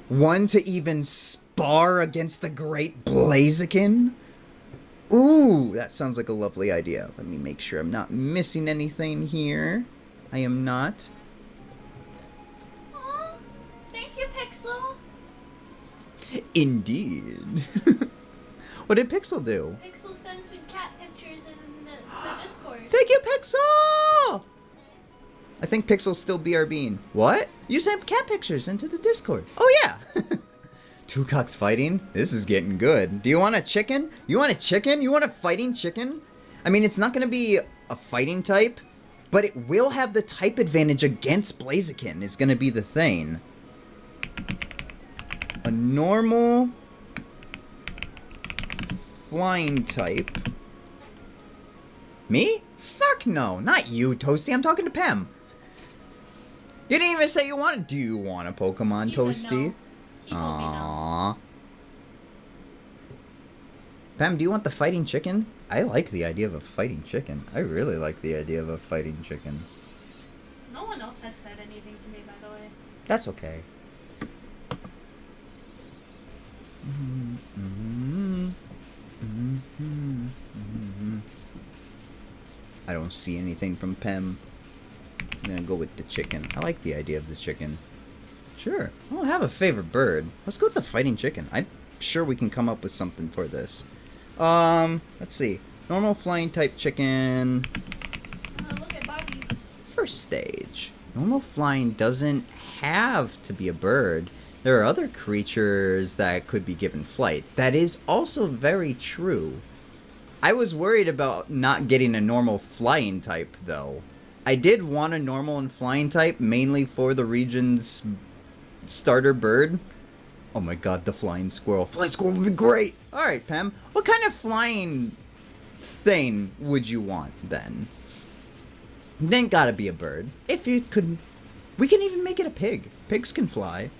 One to even spar against the great Blaziken? Ooh, that sounds like a lovely idea. Let me make sure I'm not missing anything here. I am not. Aw, thank you, Pixel. Indeed. What did Pixel do? Pixel sent some cat pictures in the Discord. Thank you, Pixel! I think Pixel's still BRBing. What? You sent cat pictures into the Discord. Oh, yeah. Two cocks fighting? This is getting good. Do you want a chicken? You want a chicken? You want a fighting chicken? I mean, it's not going to be a fighting type, but it will have the type advantage against Blaziken is going to be the thing. A normal flying type. Me? Fuck no, not you, Toasty. I'm talking to Pem. You didn't even say you wanted. Do you want a Pokemon, He Toasty? said no. He told me no. Aww. Pam, do you want the fighting chicken? I like the idea of a fighting chicken. I really like the idea of a fighting chicken. No one else has said anything to me, by the way. That's okay. I don't see anything from Pem. I'm gonna go with the chicken. I like the idea of the chicken. Sure. I don't have a favorite bird. Let's go with the fighting chicken. I'm sure we can come up with something for this. Let's see. Normal flying type chicken. Look at Bobby's. First stage. Normal flying doesn't have to be a bird. There are other creatures that could be given flight. That is also very true. I was worried about not getting a normal flying type, though. I did want a normal and flying type, mainly for the region's starter bird. Oh my god, the flying squirrel. Flying squirrel would be great! Alright, Pam. What kind of flying thing would you want, then? It ain't gotta be a bird. If you could... We can even make it a pig. Pigs can fly.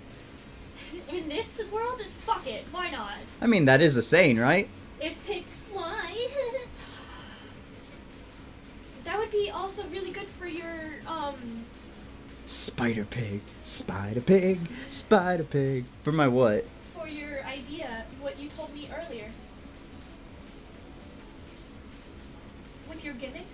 In this world, fuck it. Why not? I mean, that is a saying, right? If pigs fly. That would be also really good for your, Spider pig, spider pig, spider pig. For my what? for your idea, what you told me earlier. With your gimmick,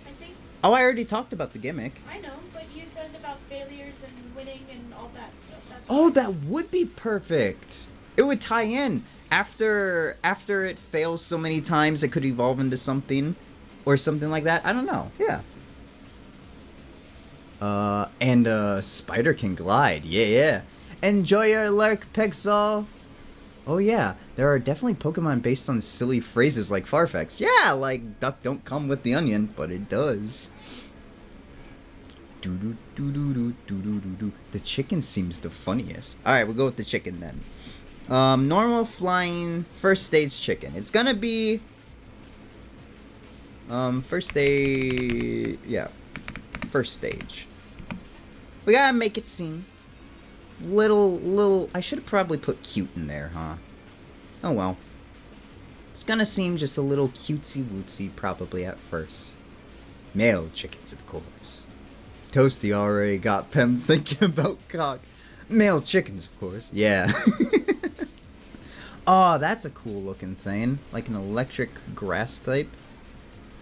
I think. Oh, I already talked about the gimmick. I know, but you said about failures and winning and all that stuff. That's Oh, why. that would be perfect. It would tie in. After it fails so many times, it could evolve into something. Or something like that. I don't know. Yeah. And spider can glide. Yeah. Enjoy your lurk, Pixel. Oh yeah, there are definitely Pokemon based on silly phrases like Farfetch. Yeah, like duck don't come with the onion, but it does. Do. The chicken seems the funniest. Alright, we'll go with the chicken then. Normal flying first stage chicken. It's gonna be first stage. Yeah, first stage. We gotta make it seem little. I should have probably put cute in there, huh? Oh well. It's gonna seem just a little cutesy wootsy probably at first. Male chickens, of course. Toasty already got Pem thinking about cock. Male chickens, of course. Yeah. Oh, that's a cool looking thing. Like an electric grass type.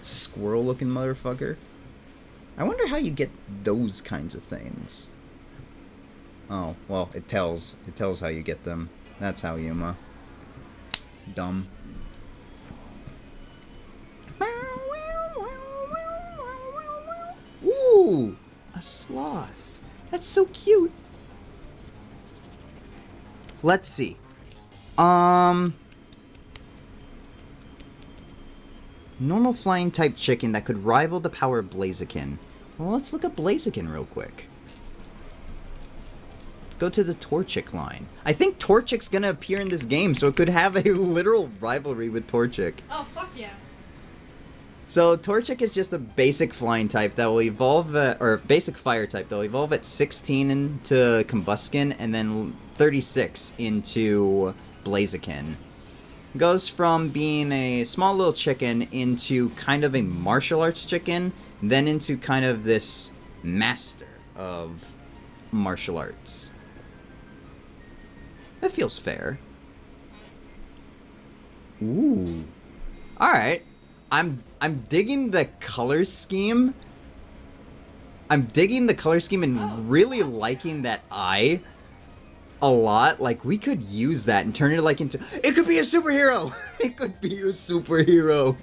Squirrel looking motherfucker. I wonder how you get those kinds of things. Oh, well, it tells how you get them. That's how, Yuma. Dumb. Ooh, a sloth. That's so cute. Let's see. Normal flying type chicken that could rival the power of Blaziken. Well, let's look up Blaziken real quick. Go to the Torchic line. I think Torchic's gonna appear in this game, so it could have a literal rivalry with Torchic. Oh, fuck yeah. So Torchic is just a basic flying type that will evolve, or basic fire type that will evolve at 16 into Combuskin and then 36 into Blaziken. Goes from being a small little chicken into kind of a martial arts chicken, then into kind of this master of martial arts. That feels fair. Ooh. Alright. I'm digging the color scheme. I'm digging the color scheme and really liking that eye a lot. Like, we could use that and turn it like into... It could be a superhero! It could be a superhero!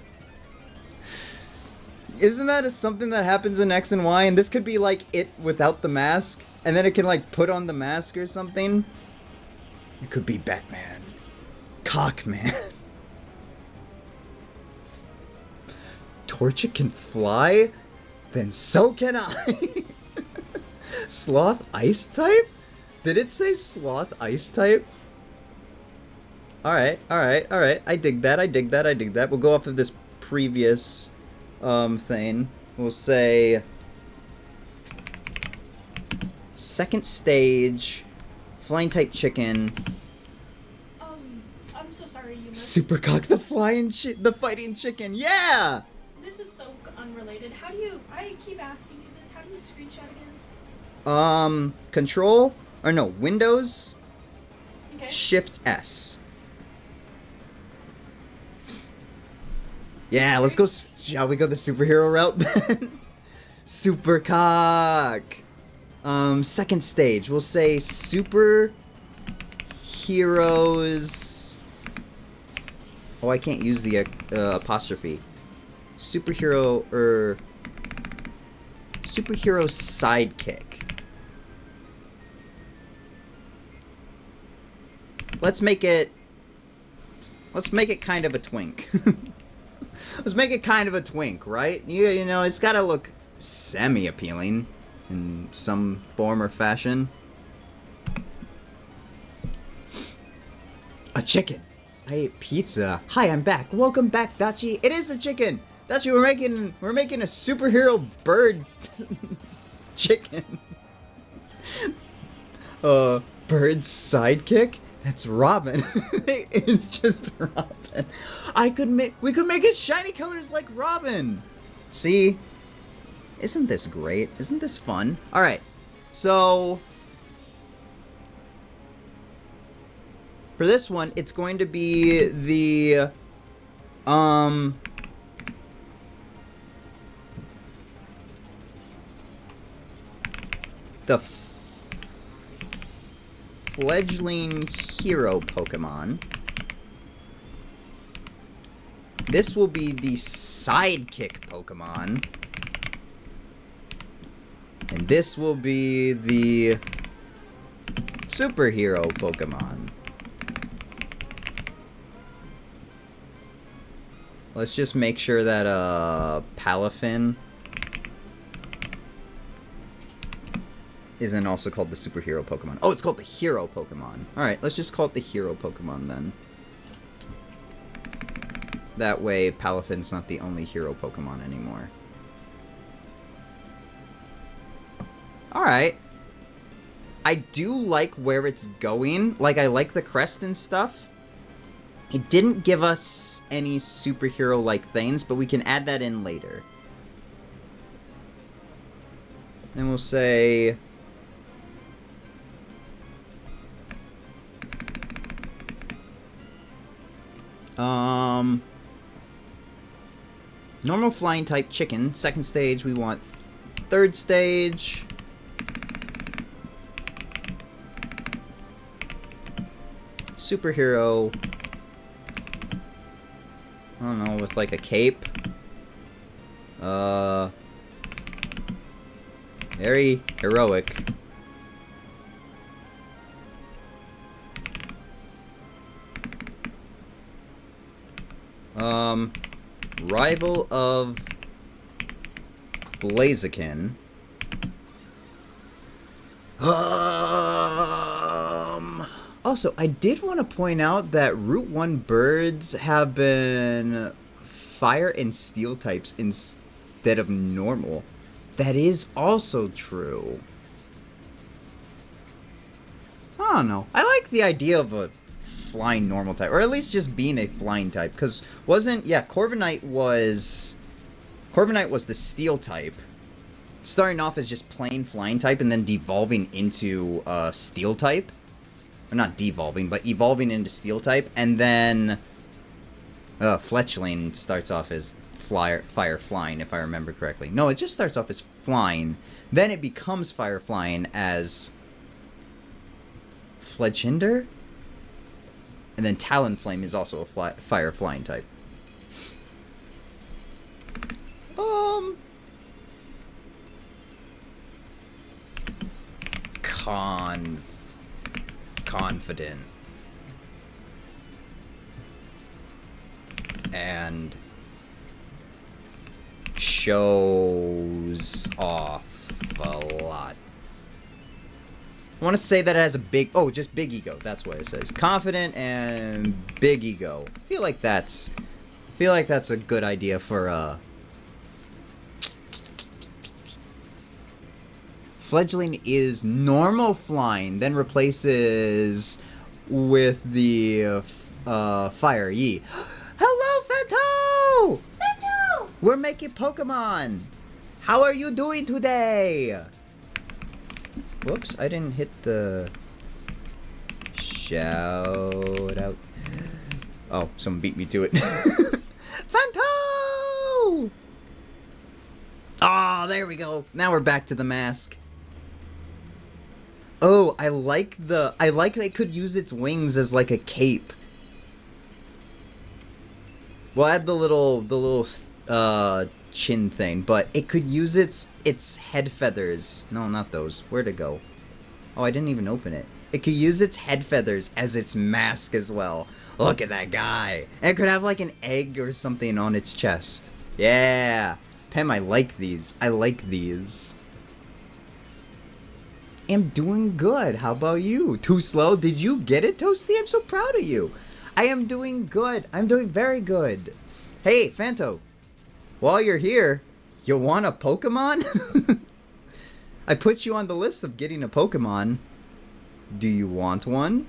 Isn't that something that happens in X and Y? And this could be like it without the mask, and then it can like put on the mask or something. It could be Batman. Cockman. Torchic can fly? Then so can I. Sloth ice type? Did it say sloth ice type? Alright. I dig that. We'll go off of this previous thing. We'll say second stage, flying type chicken. I'm so sorry, Yuma. Supercock the fighting chicken. Yeah! This is so unrelated. How do you... I keep asking you this. How do you screenshot again? Control, or no, Windows, Okay. Shift S. Yeah, let's go. Shall we go the superhero route then? Supercock. Second stage, we'll say super heroes. Oh, I can't use the apostrophe. Superhero sidekick. Let's make it kind of a twink. Let's make it kind of a twink, right? You know, it's gotta look semi-appealing in some form or fashion. A chicken. I ate pizza. Hi, I'm back. Welcome back, Dachi. It is a chicken. Dachi, we're making a superhero bird chicken. Bird sidekick? That's Robin. It is just Robin. We could make it shiny colors like Robin. See? Isn't this great? Isn't this fun? Alright. So for this one, it's going to be the fledgling hero Pokemon. This will be the sidekick Pokemon. And this will be the superhero Pokemon. Let's just make sure that Palafin isn't also called the superhero Pokemon. Oh, it's called the hero Pokemon. Alright, let's just call it the hero Pokemon then. That way, Palafin's not the only hero Pokemon anymore. Alright. I do like where it's going. Like, I like the crest and stuff. It didn't give us any superhero-like things, but we can add that in later. Then we'll say... normal flying type chicken. Second stage, we want third stage. Superhero. I don't know, with like a cape. Very heroic. Rival of Blaziken. Also, I did want to point out that Route 1 birds have been fire and steel types instead of normal. That is also true. I don't know. I like the idea of a flying normal type, or at least just being a flying type, because Corviknight was the steel type, starting off as just plain flying type and then devolving into steel type, or not devolving, but evolving into steel type, and then Fletchling starts off as fire flying, if I remember correctly. No, it just starts off as flying, then it becomes fire flying as Fletchinder. And then Talonflame is also a fire flying type. Confident. and shows off a lot. I want to say that it has a big, just big ego. That's what it says. Confident and big ego. I feel like that's a good idea for fledgling is normal flying, then replaces with the fire Yi. Hello, Fento! Fento! We're making Pokemon. How are you doing today? Whoops, I didn't hit the shout out. Oh, someone beat me to it. Fento! Ah, there we go. Now we're back to the mask. Oh, I like that it could use its wings as like a cape. Well, I had the little chin thing, but it could use its head feathers. No, not those. Where'd it go? Oh, I didn't even open it. It could use its head feathers as its mask as well. Look at that guy. And it could have like an egg or something on its chest. Yeah. Pem, I like these. I like these. I'm doing good. How about you? Too slow? Did you get it, Toasty? I'm so proud of you. I am doing good. I'm doing very good. Hey, Fanto. While you're here, you want a Pokemon? I put you on the list of getting a Pokemon. Do you want one?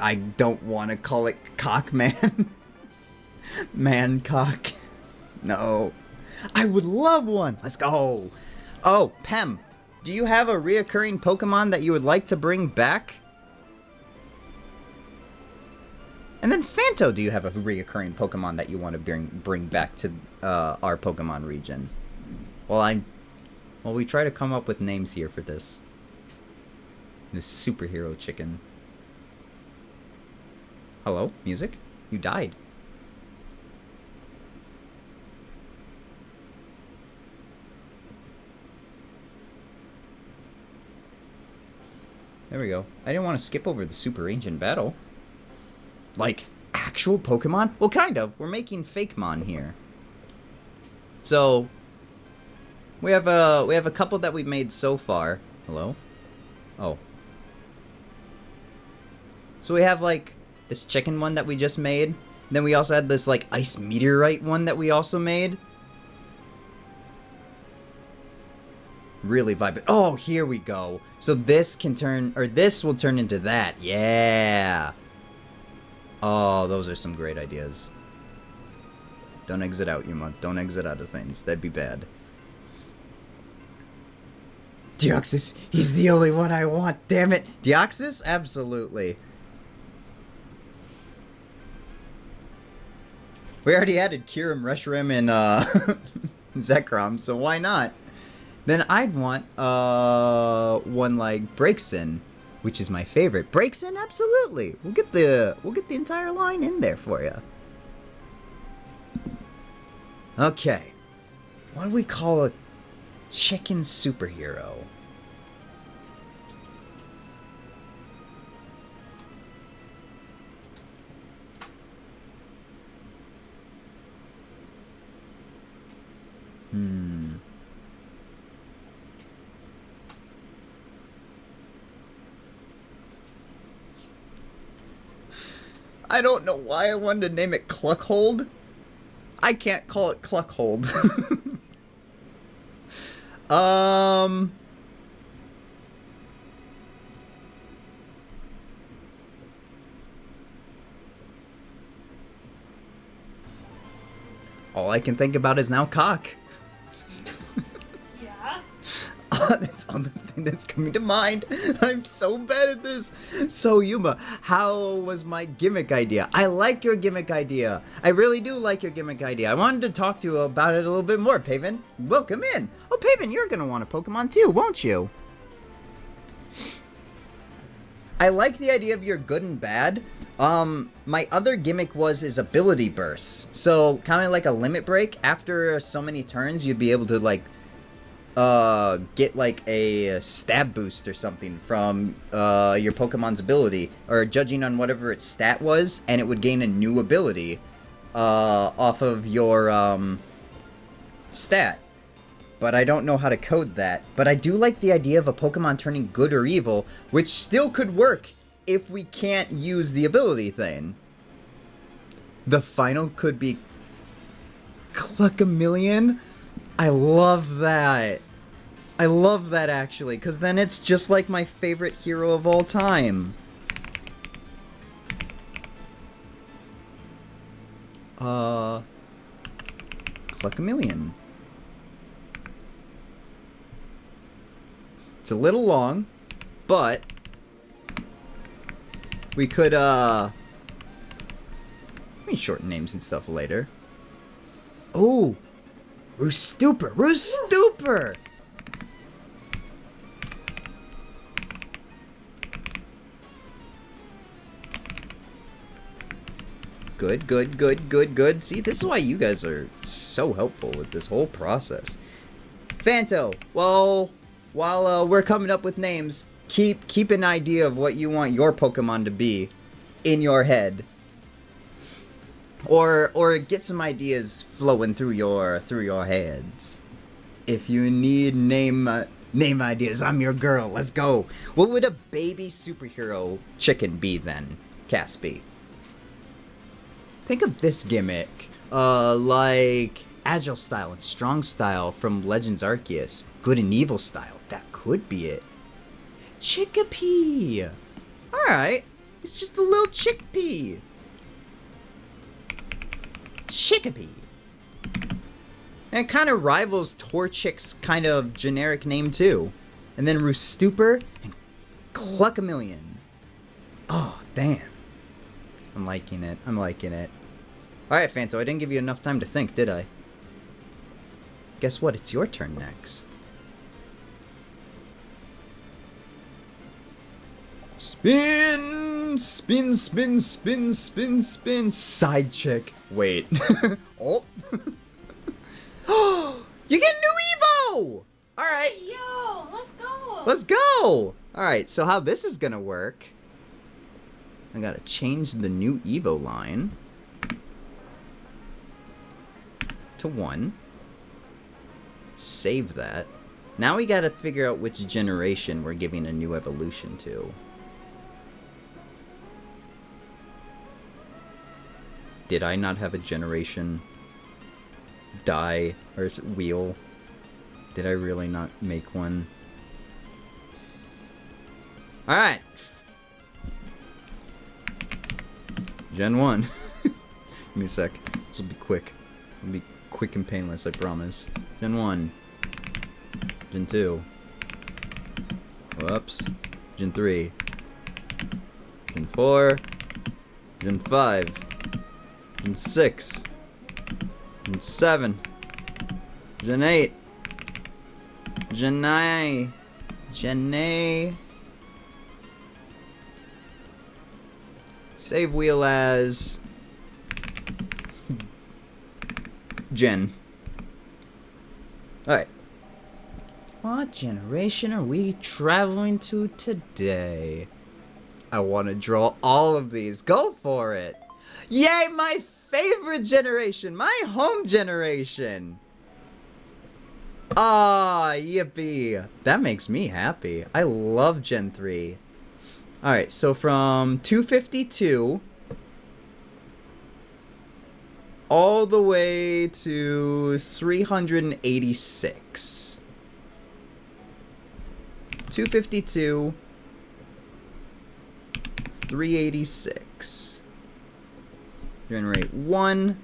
I don't want to call it Cockman. Mancock. No. I would love one. Let's go. Oh, Pem. Do you have a reoccurring Pokemon that you would like to bring back? And then Fanto, do you have a reoccurring Pokemon that you want to bring back to our Pokemon region? Well, we try to come up with names here for this. The superhero chicken. Hello, music? You died. There we go. I didn't want to skip over the super ancient battle. Like, actual Pokemon? Well, kind of. We're making Fakemon here. So, we have a couple that we've made so far. Hello? Oh. So we have, like, this chicken one that we just made. Then we also had this, like, ice meteorite one that we also made. Really vibing. Oh, here we go. So this can turn, or this will turn into that. Yeah. Oh, those are some great ideas. Don't exit out, Yuma. Don't exit out of things. That'd be bad. Deoxys, he's the only one I want, damn it. Deoxys? Absolutely. We already added Kyurem, Reshiram, and Zekrom, so why not? Then I'd want one like Breaksin, which is my favorite. Breaksin, absolutely. We'll get the entire line in there for you. Okay. What do we call a chicken superhero? I don't know why I wanted to name it Cluckhold. I can't call it Cluckhold. All I can think about is now cock. Yeah. That's all the thing that's coming to mind. I'm so bad at this. So, Yuma, how was my gimmick idea? I like your gimmick idea. I really do like your gimmick idea. I wanted to talk to you about it a little bit more, Paven. Welcome in. Oh, Paven, you're going to want a Pokemon too, won't you? I like the idea of your good and bad. My other gimmick was his ability bursts. So, kind of like a limit break. After so many turns, you'd be able to, like, get like a stab boost or something from your Pokemon's ability, or judging on whatever its stat was, and it would gain a new ability off of your stat. But I don't know how to code that. But I do like the idea of a Pokemon turning good or evil, which still could work if we can't use the ability thing. The final could be Cluck-a-Million. I love that. I love that, actually, because then it's just like my favorite hero of all time. Cluck-a-Million. It's a little long, but we could, we can shorten names and stuff later. Oh! Roostuper! Roostuper! Good, good, good, good, good. See, this is why you guys are so helpful with this whole process. Fanto, well, while we're coming up with names, keep an idea of what you want your Pokemon to be in your head. Or get some ideas flowing through your heads. If you need name ideas, I'm your girl. Let's go. What would a baby superhero chicken be then, Caspy? Think of this gimmick, like Agile Style and Strong Style from Legends Arceus. Good and Evil Style. That could be it. Chickapee. All right, it's just a little chickpea. Chickapee. And it kind of rivals Torchic's kind of generic name too. And then Roostuper and Cluck-a-Million. Oh, damn. I'm liking it. I'm liking it. Alright, Fanto, I didn't give you enough time to think, did I? Guess what? It's your turn next. Spin! Spin, spin, spin, spin, spin. Side chick. Wait. Oh. You get new Evo! Alright. Yo, let's go! Let's go! Alright, so how this is gonna work... I gotta change the new Evo line to 1. Save that. Now we gotta figure out which generation we're giving a new evolution to. Did I not have a generation die or wheel? Did I really not make one? Alright. Gen 1. Give me a sec. This will be quick. It'll be quick and painless, I promise. Gen 1. Gen 2. Whoops. Gen 3. Gen 4. Gen 5. Gen 6. Gen 7. Gen 8. Gen 9. Gen 8. Save wheel as Gen. Alright. What generation are we traveling to today? I want to draw all of these. Go for it. Yay, my favorite generation. My home generation. Ah, yippee. That makes me happy. I love Gen 3. Alright, so from 252 all the way to 386. 252, 386. Generate 1.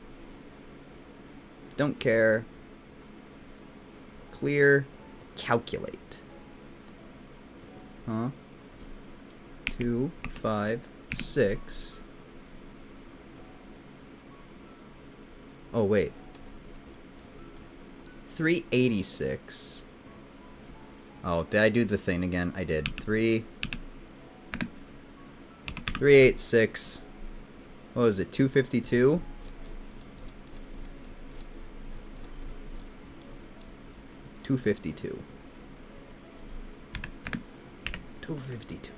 Don't care. Clear. Calculate. Huh? 2, 5, 6. Oh, wait. 386. Oh, did I do the thing again? I did. 386. What was it? 252? 252. 252.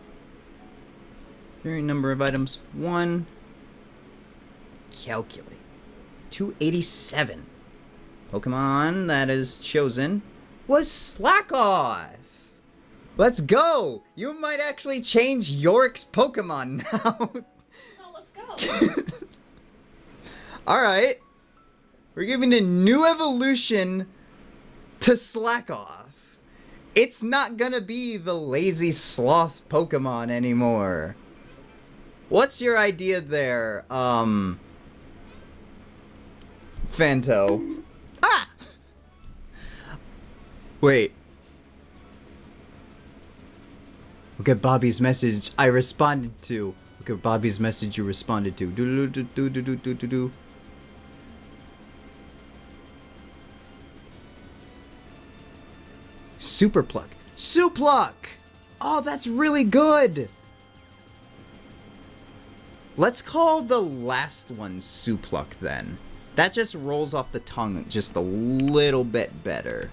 Varying number of items. 1. Calculate. 287. Pokemon that is chosen was Slackoth. Let's go! You might actually change Yorick's Pokemon now. Oh, let's go. Alright. We're giving a new evolution to Slackoth. It's not gonna be the lazy sloth Pokemon anymore. What's your idea there, Fanto? Ah! Wait. Look at Bobby's message I responded to. Look at Bobby's message you responded to. Do. Super Pluck. Supluck! Oh, that's really good! Let's call the last one Supluck then. That just rolls off the tongue just a little bit better.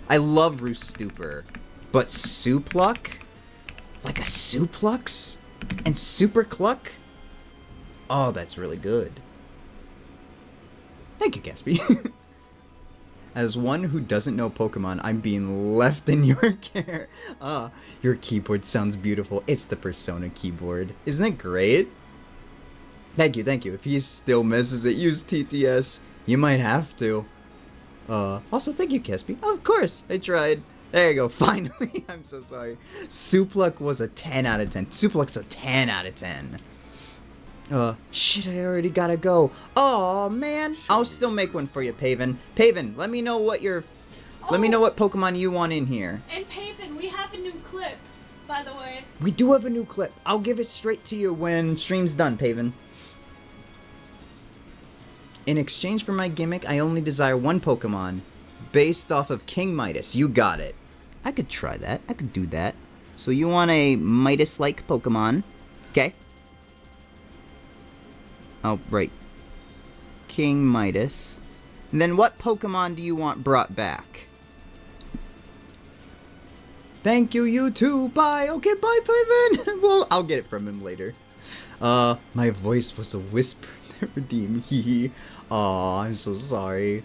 I love Roostuper, but Supluck? Like a Suplux? And Super Cluck? Oh, that's really good. Thank you, Gatsby. As one who doesn't know Pokemon, I'm being left in your care. Your keyboard sounds beautiful. It's the Persona keyboard. Isn't it great? Thank you, thank you. If he still misses it, use TTS. You might have to. Also, thank you, Gatsby. Of course, I tried. There you go, finally. I'm so sorry. Supluck was a 10 out of 10. Supluck's a 10 out of 10. Shit, I already gotta go. Oh man, I'll still make one for you, Paven. Paven, let me know what let me know what Pokemon you want in here. And Paven, we have a new clip, by the way. We do have a new clip. I'll give it straight to you when stream's done, Paven. In exchange for my gimmick, I only desire one Pokemon, based off of King Midas. You got it. I could try that. I could do that. So you want a Midas-like Pokemon. Okay. Oh, right. King Midas. And then what Pokemon do you want brought back? Thank you, you too. Bye. Okay, bye, Paven. Well, I'll get it from him later. My voice was a whisper that redeemed. Hee. Aw, I'm so sorry.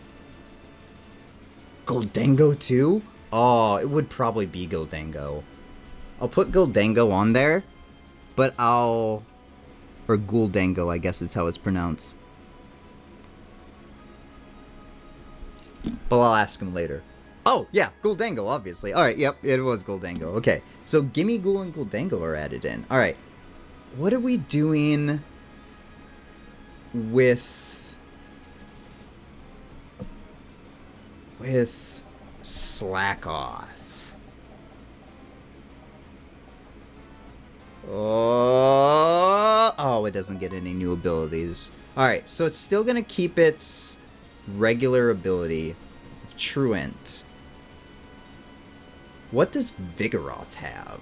Goldango too? Oh, it would probably be Goldango. I'll put Goldango on there, but I'll... Or Guldango, I guess it's how it's pronounced. But I'll ask him later. Oh, yeah, Goldango, obviously. Alright, yep, it was Goldango. Okay, so Gimme Ghoul and Goldango are added in. Alright, what are we doing with Slackoth? Oh, it doesn't get any new abilities. Alright, so it's still gonna keep its regular ability of Truant. What does Vigoroth have?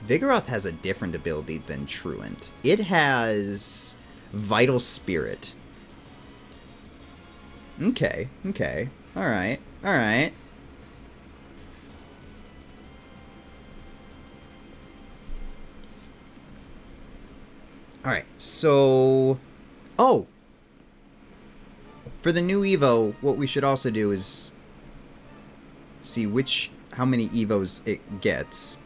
Vigoroth has a different ability than Truant. It has Vital Spirit. Okay. Alright. Alright, so... Oh! For the new Evo, what we should also do is... see how many Evos it gets.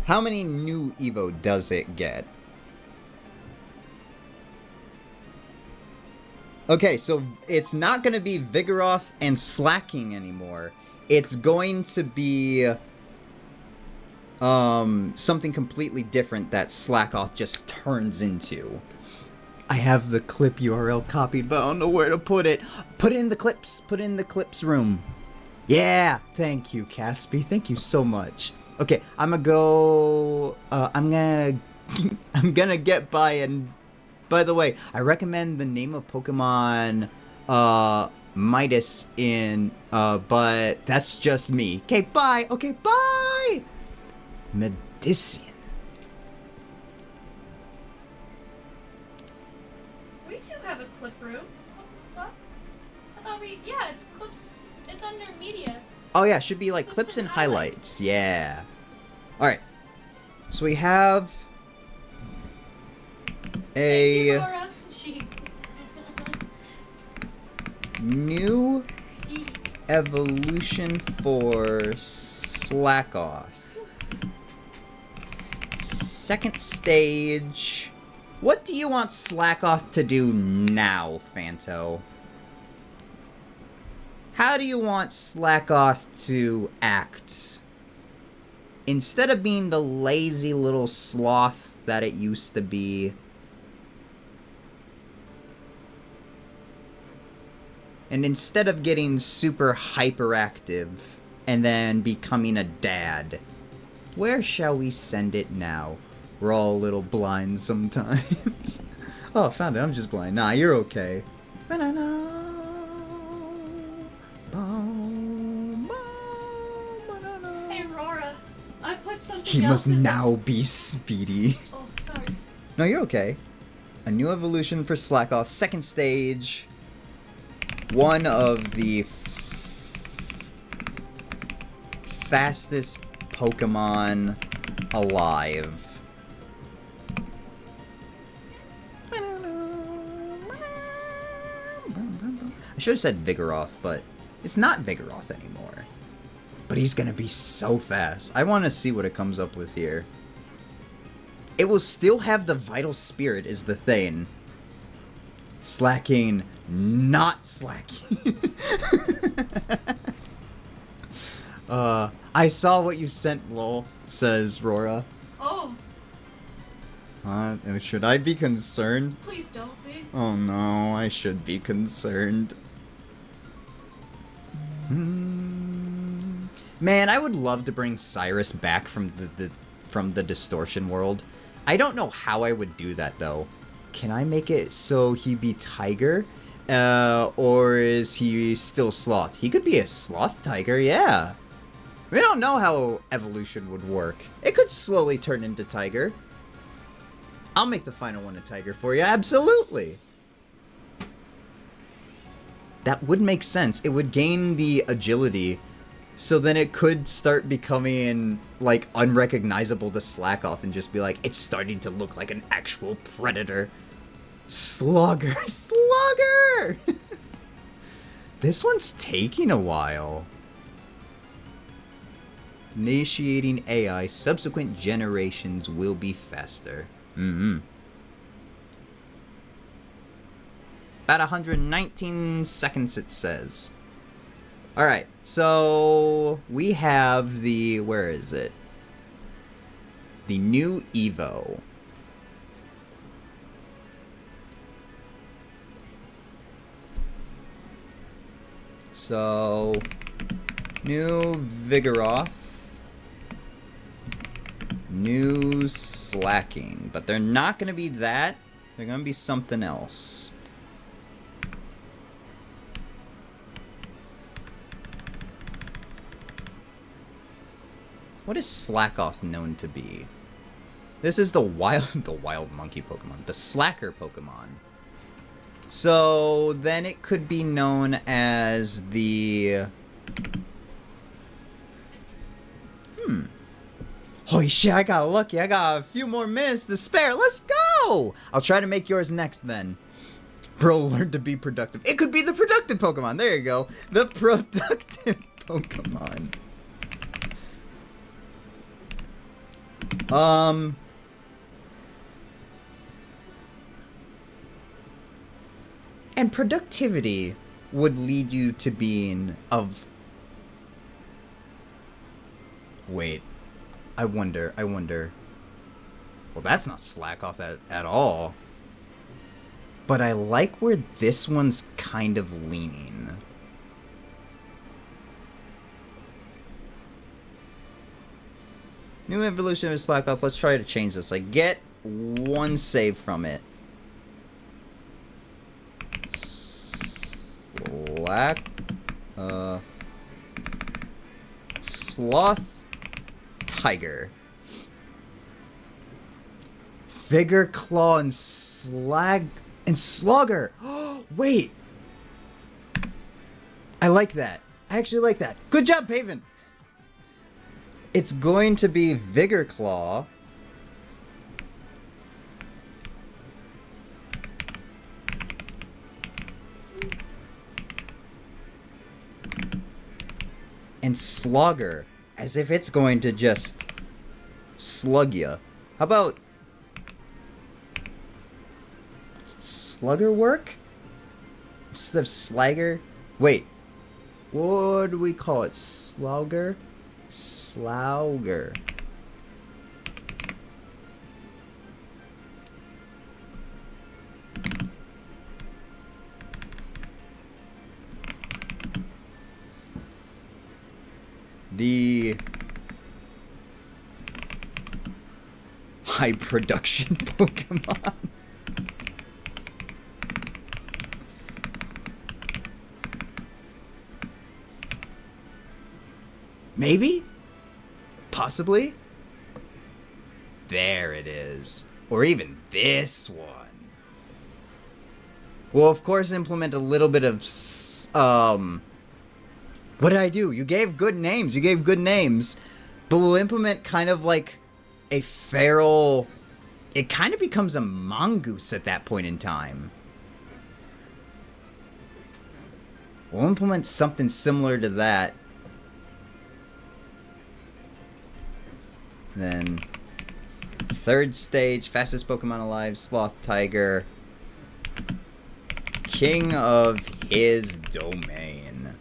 How many new Evo does it get? Okay, so it's not going to be Vigoroth and Slacking anymore. It's going to be... something completely different that Slackoth just turns into. I have the clip URL copied, but I don't know where to put it. Put it in the clips. Put it in the clips room. Yeah, thank you, Caspi. Thank you so much. Okay, I'm gonna go. I'm gonna get by. And by the way, I recommend the name of Pokemon Midas in. But that's just me. Okay, bye. Okay, bye. Medician. We do have a clip room. What the fuck? Oh, yeah, it's clips. It's under media. Oh yeah, should be like clips and highlights. Yeah. Alright. So we have Thank you, a Laura. She. new evolution for Slackoth. Second stage. What do you want Slackoth to do now, Fanto? How do you want Slackoth to act? Instead of being the lazy little sloth that it used to be. And instead of getting super hyperactive and then becoming a dad, where shall we send it now? We're all a little blind sometimes. Oh, I found it. I'm just blind. Nah, you're okay. Hey, Aurora. I put something He else must now be speedy. Oh, sorry. No, you're okay. A new evolution for Slackoth. Second stage. One of the fastest Pokemon alive. I should have said Vigoroth, but it's not Vigoroth anymore. But he's gonna be so fast. I want to see what it comes up with here. It will still have the Vital Spirit is the thing. Slacking, not slacking. I saw what you sent, lol, says Rora. Oh, Should I be concerned? please don't be. Oh no, I should be concerned. Man, I would love to bring Cyrus back from the distortion world. I don't know how I would do that though. Can I make it so he be tiger? Or is he still sloth? He could be a sloth tiger, yeah. We don't know how evolution would work. It could slowly turn into tiger. I'll make the final one a tiger for you, absolutely. That would make sense. It would gain the agility, so then it could start becoming, like, unrecognizable to Slackoth and just be like, it's starting to look like an actual predator. Slugger! Slugger! This one's taking a while. Initiating AI, subsequent generations will be faster. About 119 seconds, it says. Alright, so we have the... where is it? The new Evo. So... new Vigoroth. New Slacking. But they're not going to be that. They're going to be something else. What is Slackoth known to be? This is the wild monkey Pokemon. The Slacker Pokemon. So then it could be known as the... Holy shit, I got lucky. I got a few more minutes to spare. Let's go! I'll try to make yours next then. Bro, learn to be productive. It could be the productive Pokemon. There you go. The productive Pokemon. And productivity would lead you to being of... Wait. I wonder. Well, that's not Slackoth at all. But I like where this one's kind of leaning. New evolution of Slackoth. Let's try to change this. Like, get one save from it. Sloth Tiger. Vigor, Claw, and Slugger. Wait. I like that. I actually like that. Good job, Paven. It's going to be Vigor Claw. And Slogger, as if it's going to just slug ya. How about Slugger work? Instead of Slagger? Wait. What do we call it? Slogger? Slauger. The high production Pokemon. Maybe? Possibly? There it is. Or even this one. Well, of course, implement a little bit of, what did I do? You gave good names. You gave good names. But we'll implement kind of like a feral... It kind of becomes a mongoose at that point in time. We'll implement something similar to that. Then, third stage, fastest Pokemon alive, Sloth Tiger. King of his domain.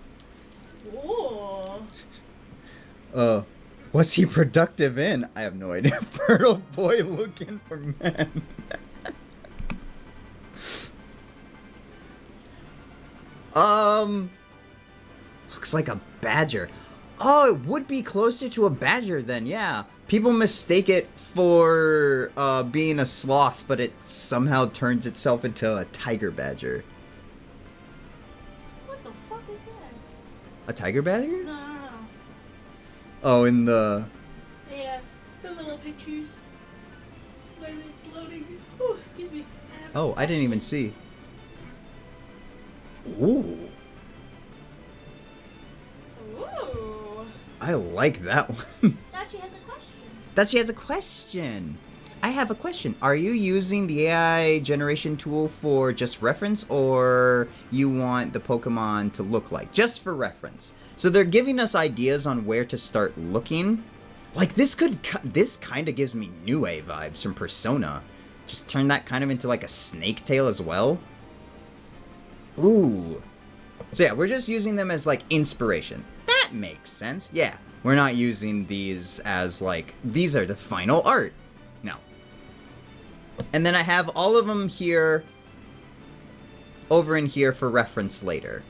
Ooh. What's he productive in? I have no idea. Fertile boy looking for men. Looks like a badger. Oh, it would be closer to a badger then, yeah. People mistake it for being a sloth, but it somehow turns itself into a tiger badger. What the fuck is that? A tiger badger? No. Oh, in the... Yeah, the little pictures. When it's loading. Ooh, excuse me. Oh, I didn't even see. Ooh. Ooh. I like that one. Dachi has a question. Dachi has a question. I have a question. Are you using the AI generation tool for just reference, or you want the Pokemon to look like? Just for reference. So they're giving us ideas on where to start looking. Like this kind of gives me New A vibes from Persona. Just turn that kind of into like a snake tail as well. Ooh. So yeah, we're just using them as like inspiration. That makes sense. Yeah, we're not using these as like, these are the final art. No. And then I have all of them here, over in here for reference later.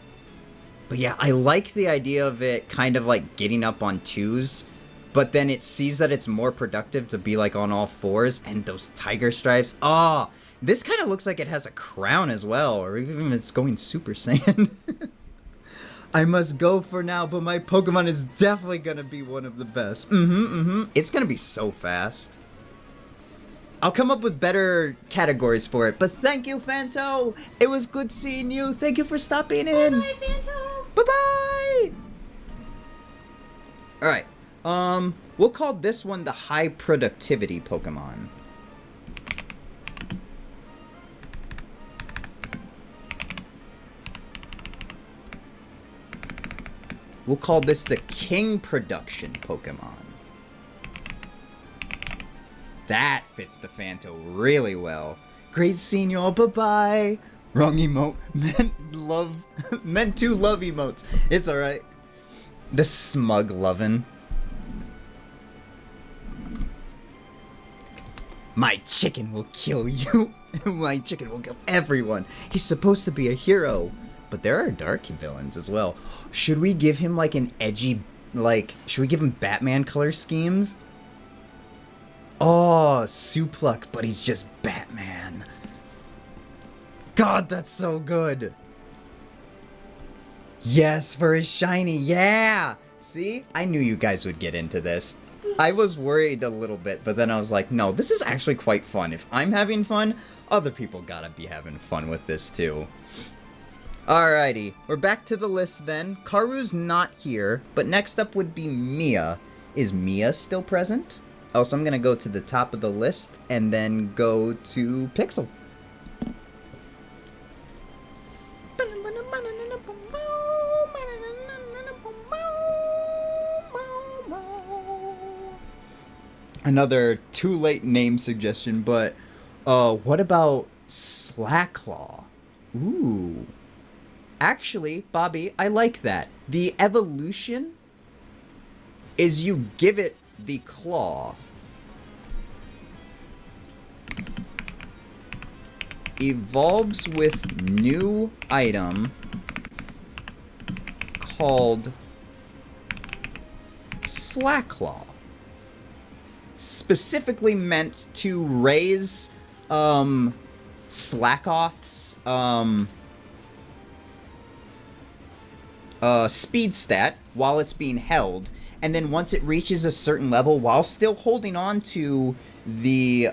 But yeah, I like the idea of it kind of like getting up on twos, but then it sees that it's more productive to be like on all fours, and those tiger stripes. Oh, this kind of looks like it has a crown as well, or even if it's going Super Saiyan. I must go for now, but my Pokemon is definitely gonna be one of the best. It's gonna be so fast. I'll come up with better categories for it, but thank you, Fanto! It was good seeing you. Thank you for stopping in. Bye, Phantom. Bye-bye! Alright, we'll call this one the high productivity Pokemon. We'll call this the King Production Pokemon. That fits the Phanto really well. Great seeing you all, bye-bye! Wrong emote. Meant to love emotes. It's alright. The smug lovin'. My chicken will kill you. My chicken will kill everyone. He's supposed to be a hero. But there are dark villains as well. Should we give him like an edgy, like, should we give him Batman color schemes? Oh, Supluck, but he's just Batman. God, that's so good. Yes, for his shiny, yeah! See? I knew you guys would get into this. I was worried a little bit, but then I was like, no, this is actually quite fun. If I'm having fun, other people gotta be having fun with this too. Alrighty, we're back to the list then. Karu's not here, but next up would be Mia. Is Mia still present? Oh, so I'm gonna go to the top of the list and then go to Pixel. Another too late name suggestion, but what about Slacklaw? Ooh. Actually, Bobby, I like that. The evolution is you give it the claw. Evolves with new item called Slacklaw. Specifically meant to raise Slackoth's speed stat while it's being held, and then once it reaches a certain level, while still holding on to the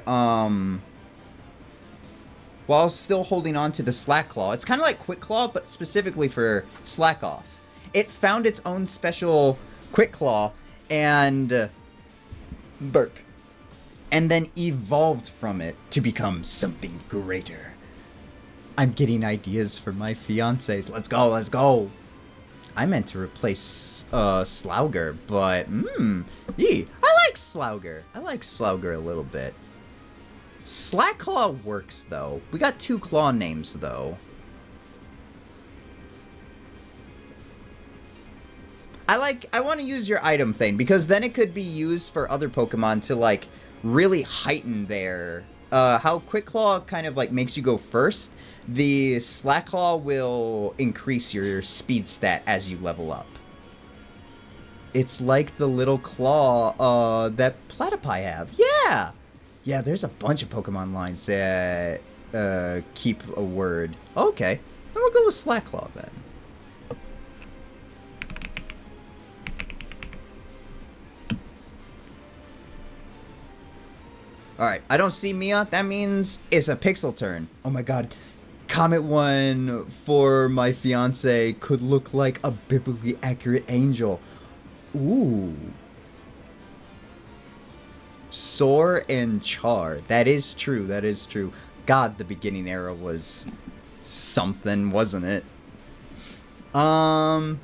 Slack Claw. It's kind of like Quick Claw, but specifically for Slackoth. It found its own special Quick Claw and burp, and then evolved from it to become something greater. I'm getting ideas for my fiancés. Let's go, let's go. I meant to replace Slaugr, but I like Slaugr. I like Slaugr a little bit. Slackclaw works though. We got 2 claw names though. I want to use your item thing because then it could be used for other Pokemon to like really heighten their how Quick Claw kind of like makes you go first. The Slacklaw will increase your speed stat as you level up. It's like the little claw that Platypi have. Yeah! Yeah, there's a bunch of Pokemon lines that keep a word. Okay, then we'll go with Slacklaw then. Alright, I don't see Mia. That means it's a Pixel turn. Oh my god. Comet one for my fiance could look like a biblically accurate angel. Ooh. Soar and Char. That is true. That is true. God, the beginning era was something, wasn't it? Oh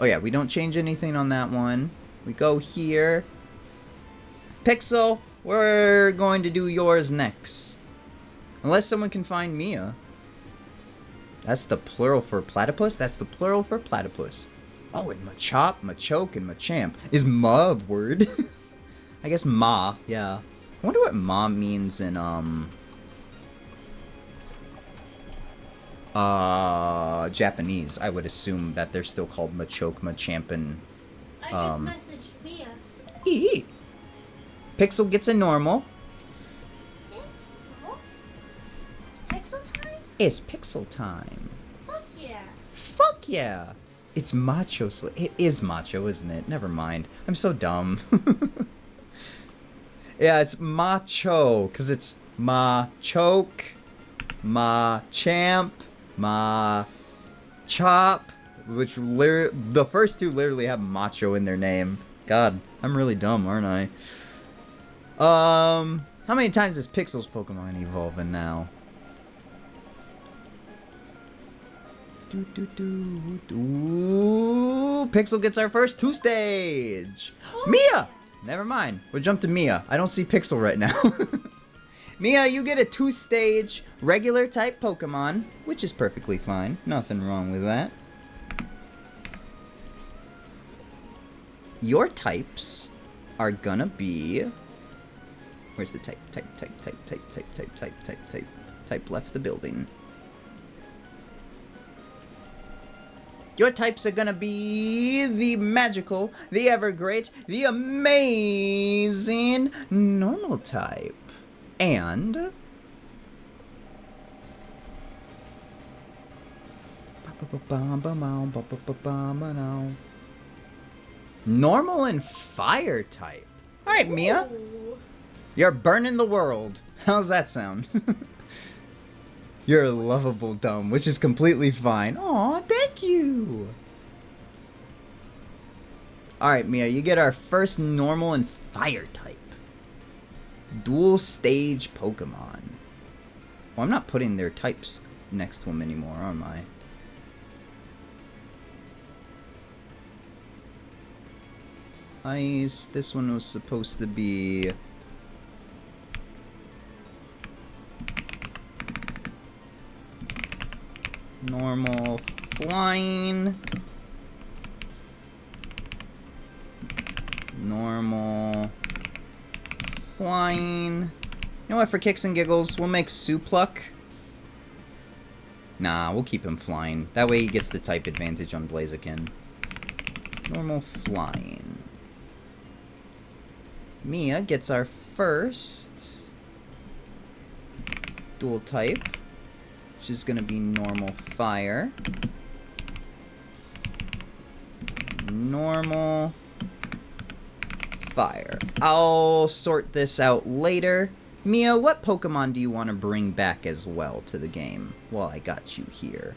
yeah, we don't change anything on that one. We go here. Pixel, we're going to do yours next. Unless someone can find Mia. That's the plural for platypus? That's the plural for platypus. Oh, and Machop, Machoke, and Machamp. Is Ma a word? I guess Ma, yeah. I wonder what Ma means in, Japanese. I would assume that they're still called Machoke, Machamp, and, I just messaged Mia. Eee. Pixel gets a normal. Pixel? It's Pixel time? It's Pixel time. Fuck yeah. Fuck yeah. It's Macho. It is Macho, isn't it? Never mind. I'm so dumb. Yeah, it's Macho, because it's Machoke, Machamp, Machop, which the first 2 literally have Macho in their name. God, I'm really dumb, aren't I? How many times is Pixel's Pokemon evolving now? Pixel gets our first 2 stage. Oh. Mia! Never mind. We'll jump to Mia. I don't see Pixel right now. Mia, you get a 2 stage regular type Pokemon, which is perfectly fine. Nothing wrong with that. Your types are gonna be... Where's the type left the building. Your types are gonna be the magical, the ever great, the amazing normal type. And... normal and fire type. Alright, Mia. Ooh. You're burning the world. How's that sound? You're lovable dumb, which is completely fine. Aw, thank you! Alright, Mia, you get our first normal and fire type. Dual stage Pokemon. Well, I'm not putting their types next to them anymore, am I? Ice. This one was supposed to be... normal. Flying. Normal. Flying. You know what, for kicks and giggles, we'll make Supluck. Nah, we'll keep him flying. That way he gets the type advantage on Blaziken. Normal flying. Mia gets our first dual type, which is going to be normal fire. Normal fire. I'll sort this out later. Mia, what Pokemon do you want to bring back as well to the game? Well, I got you here.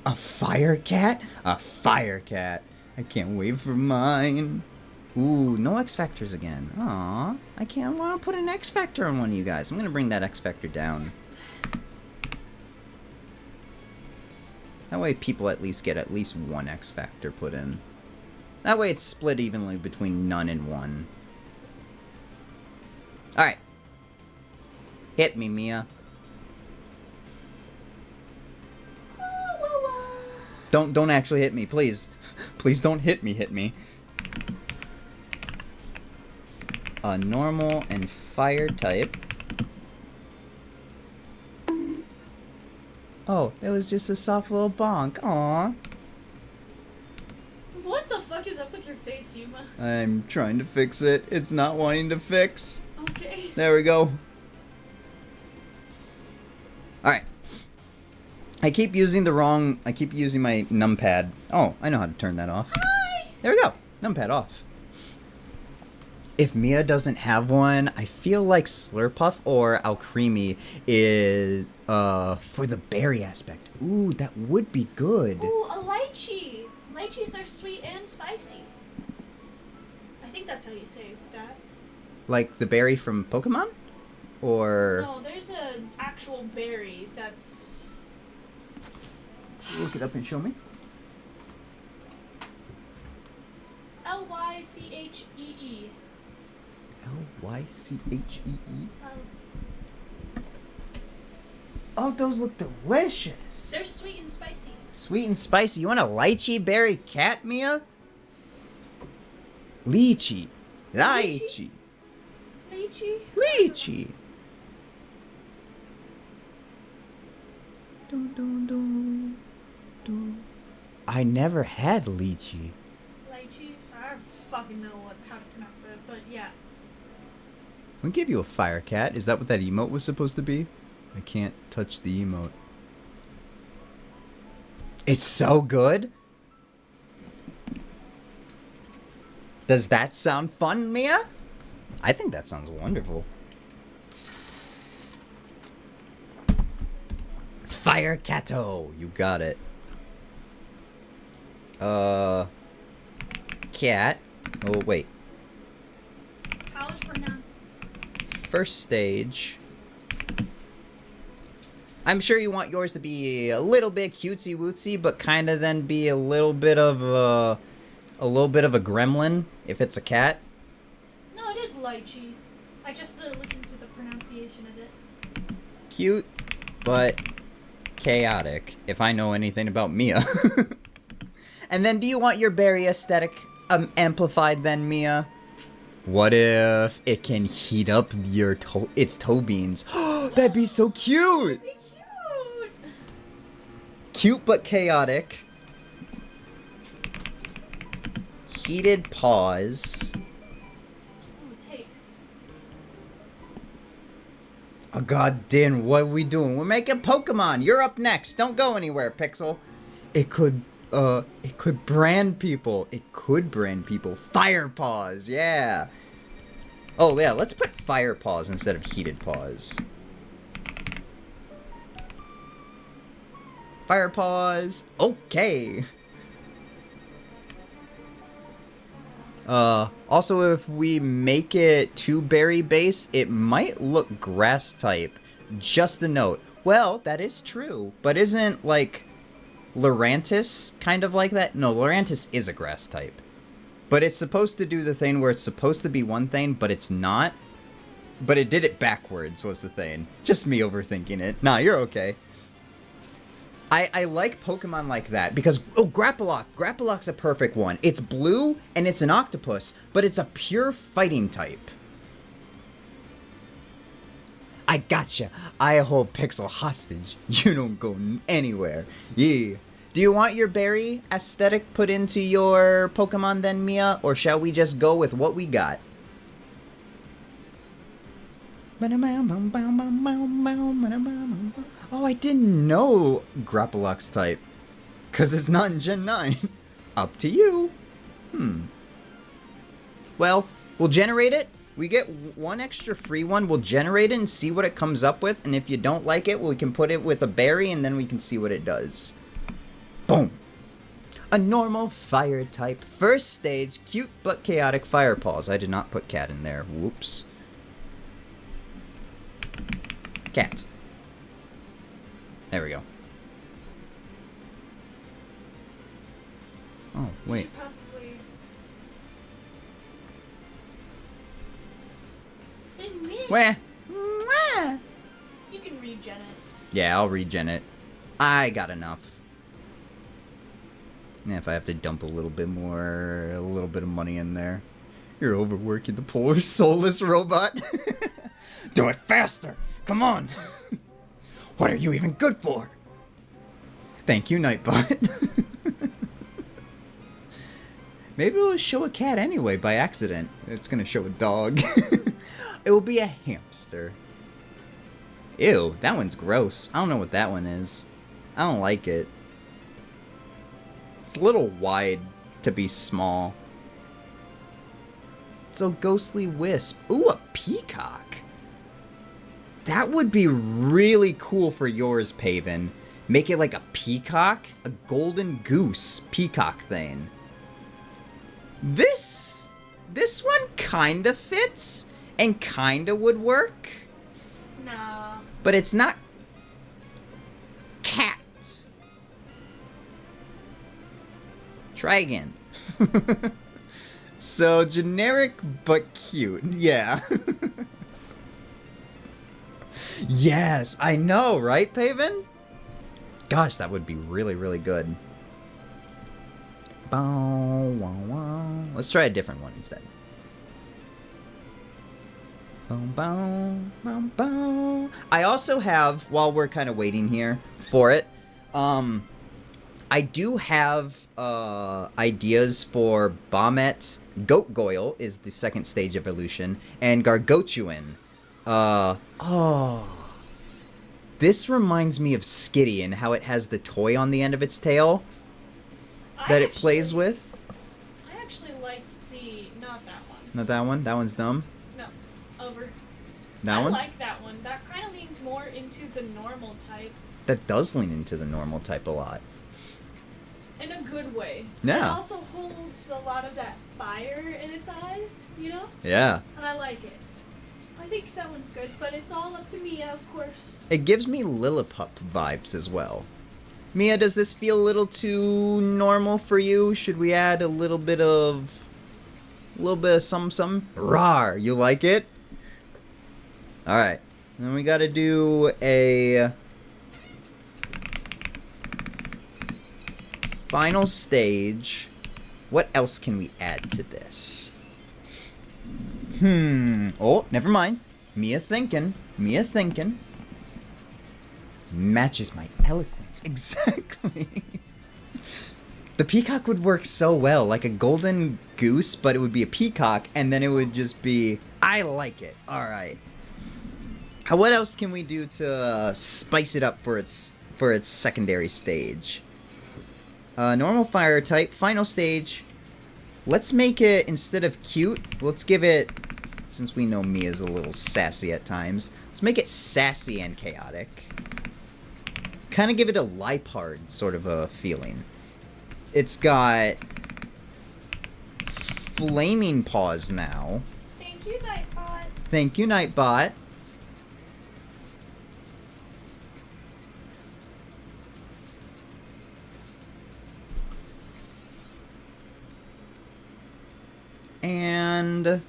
A fire cat? A fire cat. I can't wait for mine. Ooh, no X Factors again. Aw, I want to put an X Factor on one of you guys. I'm going to bring that X Factor down. That way people at least get at least one X Factor put in. That way it's split evenly between none and one. Alright. Hit me, Mia. Don't actually hit me, please. Please don't hit me. A normal and fire type. Oh, it was just a soft little bonk. Aww. What the fuck is up with your face, Yuma? I'm trying to fix it. It's not wanting to fix. Okay. There we go. Alright. I keep using my numpad. Oh, I know how to turn that off. Hi! There we go. Numpad off. If Mia doesn't have one, I feel like Slurpuff or Alcremie is, for the berry aspect. Ooh, that would be good. Ooh, a lychee! Lychees are sweet and spicy. I think that's how you say that. Like the berry from Pokemon? Or... No, there's an actual berry that's... Look it up and show me. Lychee. Lychee? Oh, those look delicious. They're sweet and spicy. Sweet and spicy. You want a lychee berry cat, Mia? Lychee. Lychee. Lychee? Lychee. Dun, dun, dun, dun. I never had lychee. Lychee? I don't fucking know how to pronounce it, but yeah. We give you a fire cat. Is that what that emote was supposed to be? I can't touch the emote. It's so good. Does that sound fun, Mia? I think that sounds wonderful. Fire Cato. You got it. Cat. Oh, wait. How is pronounced? First stage. I'm sure you want yours to be a little bit cutesy wootsy, but kind of then be a little bit of a gremlin if it's a cat. No, it is lychee. I just listened to the pronunciation of it. Cute, but chaotic, if I know anything about Mia. And then do you want your berry aesthetic amplified then, Mia? What if it can heat up its toe beans? That'd be so cute! Be cute! Cute but chaotic. Heated paws. Ooh, taste. Oh god damn, what are we doing? We're making Pokemon! You're up next! Don't go anywhere, Pixel! It could brand people. It could brand people. Fire paws, yeah! Oh, yeah, let's put fire paws instead of heated paws. Fire paws. Okay. Also, if we make it 2-berry based, it might look grass type. Just a note. Well, that is true. But isn't, like, Lurantis kind of like that? No, Lurantis is a grass type. But it's supposed to do the thing where it's supposed to be one thing, but it's not. But it did it backwards, was the thing. Just me overthinking it. Nah, you're okay. I like Pokemon like that because, oh, Grapploct. Grapplock's a perfect one. It's blue and it's an octopus, but it's a pure fighting type. I gotcha. I hold Pixel hostage. You don't go anywhere. Yeah. Do you want your berry aesthetic put into your Pokemon then, Mia? Or shall we just go with what we got? Oh, I didn't know Grapplock's type. Because it's not in Gen 9. Up to you. Well, we'll generate it. We get one extra free one. We'll generate it and see what it comes up with. And if you don't like it, we can put it with a berry and then we can see what it does. Boom. A normal fire type. First stage, cute but chaotic fire paws. I did not put cat in there. Whoops. Cat. There we go. Oh, wait. Probably. Where? You can regen it. Yeah, I'll regen it. I got enough. Yeah, if I have to dump a little bit of money in there. You're overworking the poor soulless robot. Do it faster! Come on! What are you even good for? Thank you, Nightbot. Maybe we'll show a cat anyway by accident. It's gonna show a dog. It will be a hamster. Ew, that one's gross. I don't know what that one is. I don't like it. It's a little wide to be small. So ghostly wisp. Ooh, a peacock. That would be really cool for yours, Paven. Make it like a peacock, a golden goose peacock thing. This one kinda fits and kinda would work. No. But it's not cat. Try again. So generic but cute. Yeah. Yes, I know, right, Paven? Gosh, that would be really, really good. Let's try a different one instead. I also have, while we're kind of waiting here for it, I do have ideas for Bomet. Goatgoyle is the second stage evolution, and Gargotuan. This reminds me of Skitty and how it has the toy on the end of its tail that it plays with. I actually liked not that one. Not that one? That one's dumb? No, over. That one? I like that one. That kind of leans more into the normal type. That does lean into the normal type a lot. In a good way. Yeah. It also holds a lot of that fire in its eyes, you know? Yeah. And I like it. I think that one's good, but it's all up to Mia, of course. It gives me Lillipup vibes as well. Mia, does this feel a little too normal for you? Should we add a little bit of some? Rawr, you like it? Alright. Then we gotta do a final stage. What else can we add to this? Oh, never mind. Mia thinking. Matches my eloquence. Exactly. The peacock would work so well. Like a golden goose, but it would be a peacock, and then it would just be... I like it. Alright. What else can we do to spice it up for its secondary stage? Normal fire type. Final stage. Let's make it, instead of cute, let's give it Since we know Mia's a little sassy at times, let's make it sassy and chaotic. Kind of give it a Lipard sort of a feeling. It's got flaming paws now. Thank you, Nightbot. Thank you, Nightbot. And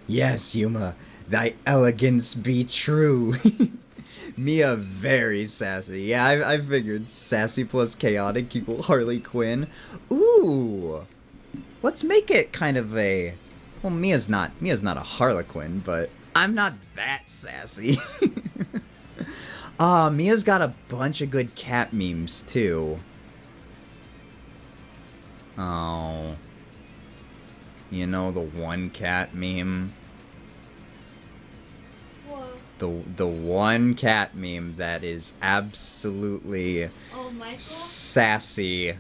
yes, Yuma, thy elegance be true. Mia very sassy. Yeah, I figured sassy plus chaotic equal Harley Quinn. Ooh, let's make it kind of a. Well, Mia's not a Harlequin, but I'm not that sassy. Mia's got a bunch of good cat memes too. Oh. You know the one cat meme? Whoa. The one cat meme that is absolutely Oh, Michael? sassy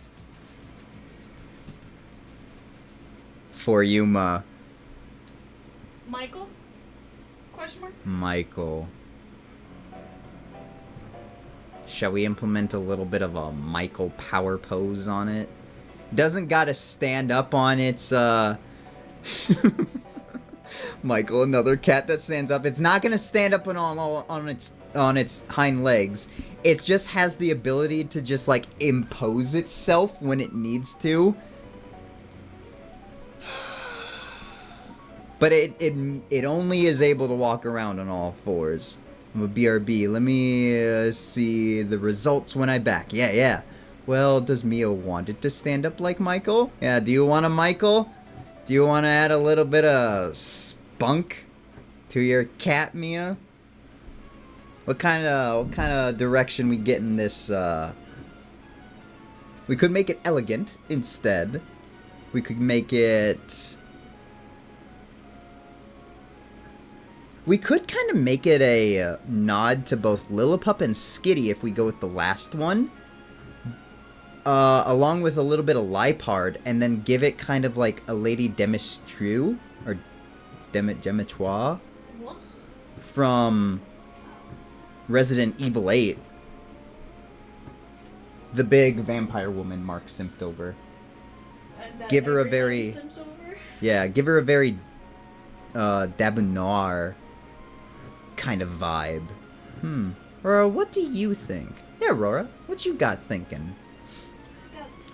for Yuma. Michael? Question mark? Michael. Shall we implement a little bit of a Michael power pose on it? Doesn't gotta stand up on its, Michael, another cat that stands up. It's not gonna stand up on its hind legs. It just has the ability to just like impose itself when it needs to. But it only is able to walk around on all fours. I'm a BRB. Let me see the results when I back. Yeah. Well, does Mia want it to stand up like Michael? Yeah, do you want a Michael? Do you want to add a little bit of spunk to your cat, Mia? What kind of direction we get in this? We could make it elegant instead. We could make it. We could kind of make it a nod to both Lillipup and Skitty if we go with the last one. Along with a little bit of Lipard, and then give it kind of like a Lady Demistru, or Demitoire, What? from Resident Evil 8. The big vampire woman Mark simped over. Give her a very... Yeah, give her a very Dabu kind of vibe. Aurora, what do you think? Yeah, Aurora, what you got thinking?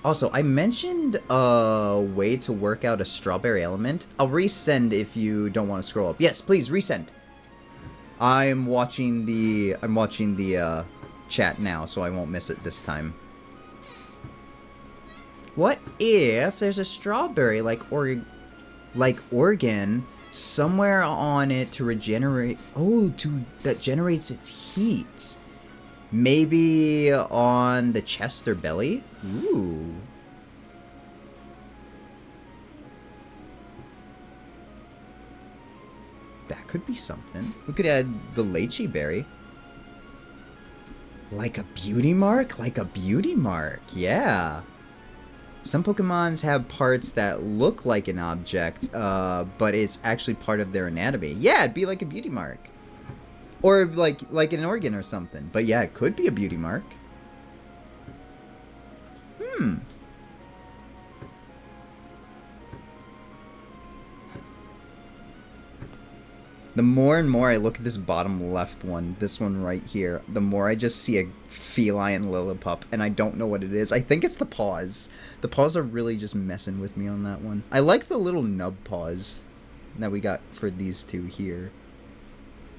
Also, I mentioned a way to work out a strawberry element. I'll resend if you don't want to scroll up. Yes, please resend. I'm watching the chat now, so I won't miss it this time. What if there's a strawberry like organ somewhere on it to regenerate? Oh, that generates its heat. Maybe on the chest or belly? Ooh. That could be something. We could add the lychee berry. Like a beauty mark? Like a beauty mark, yeah. Some Pokemons have parts that look like an object, but it's actually part of their anatomy. Yeah, it'd be like a beauty mark. Or like an organ or something. But yeah, it could be a beauty mark. The more and more I look at this bottom left one, this one right here, the more I just see a feline Lillipup, and I don't know what it is. I think it's the paws. The paws are really just messing with me on that one. I like the little nub paws that we got for these two here.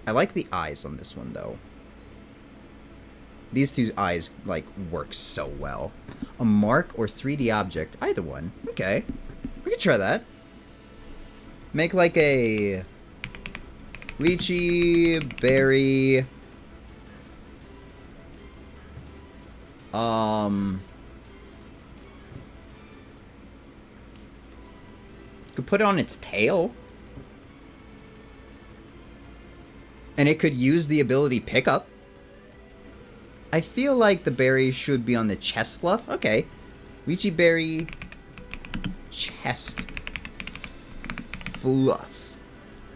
I like the eyes on this one, though. These two eyes, like, work so well. A mark or 3D object. Either one. Okay. We could try that. Make, like, a lychee, berry... Could put it on its tail. And it could use the ability Pickup. I feel like the berry should be on the chest fluff. Okay. Lychee berry. Chest fluff.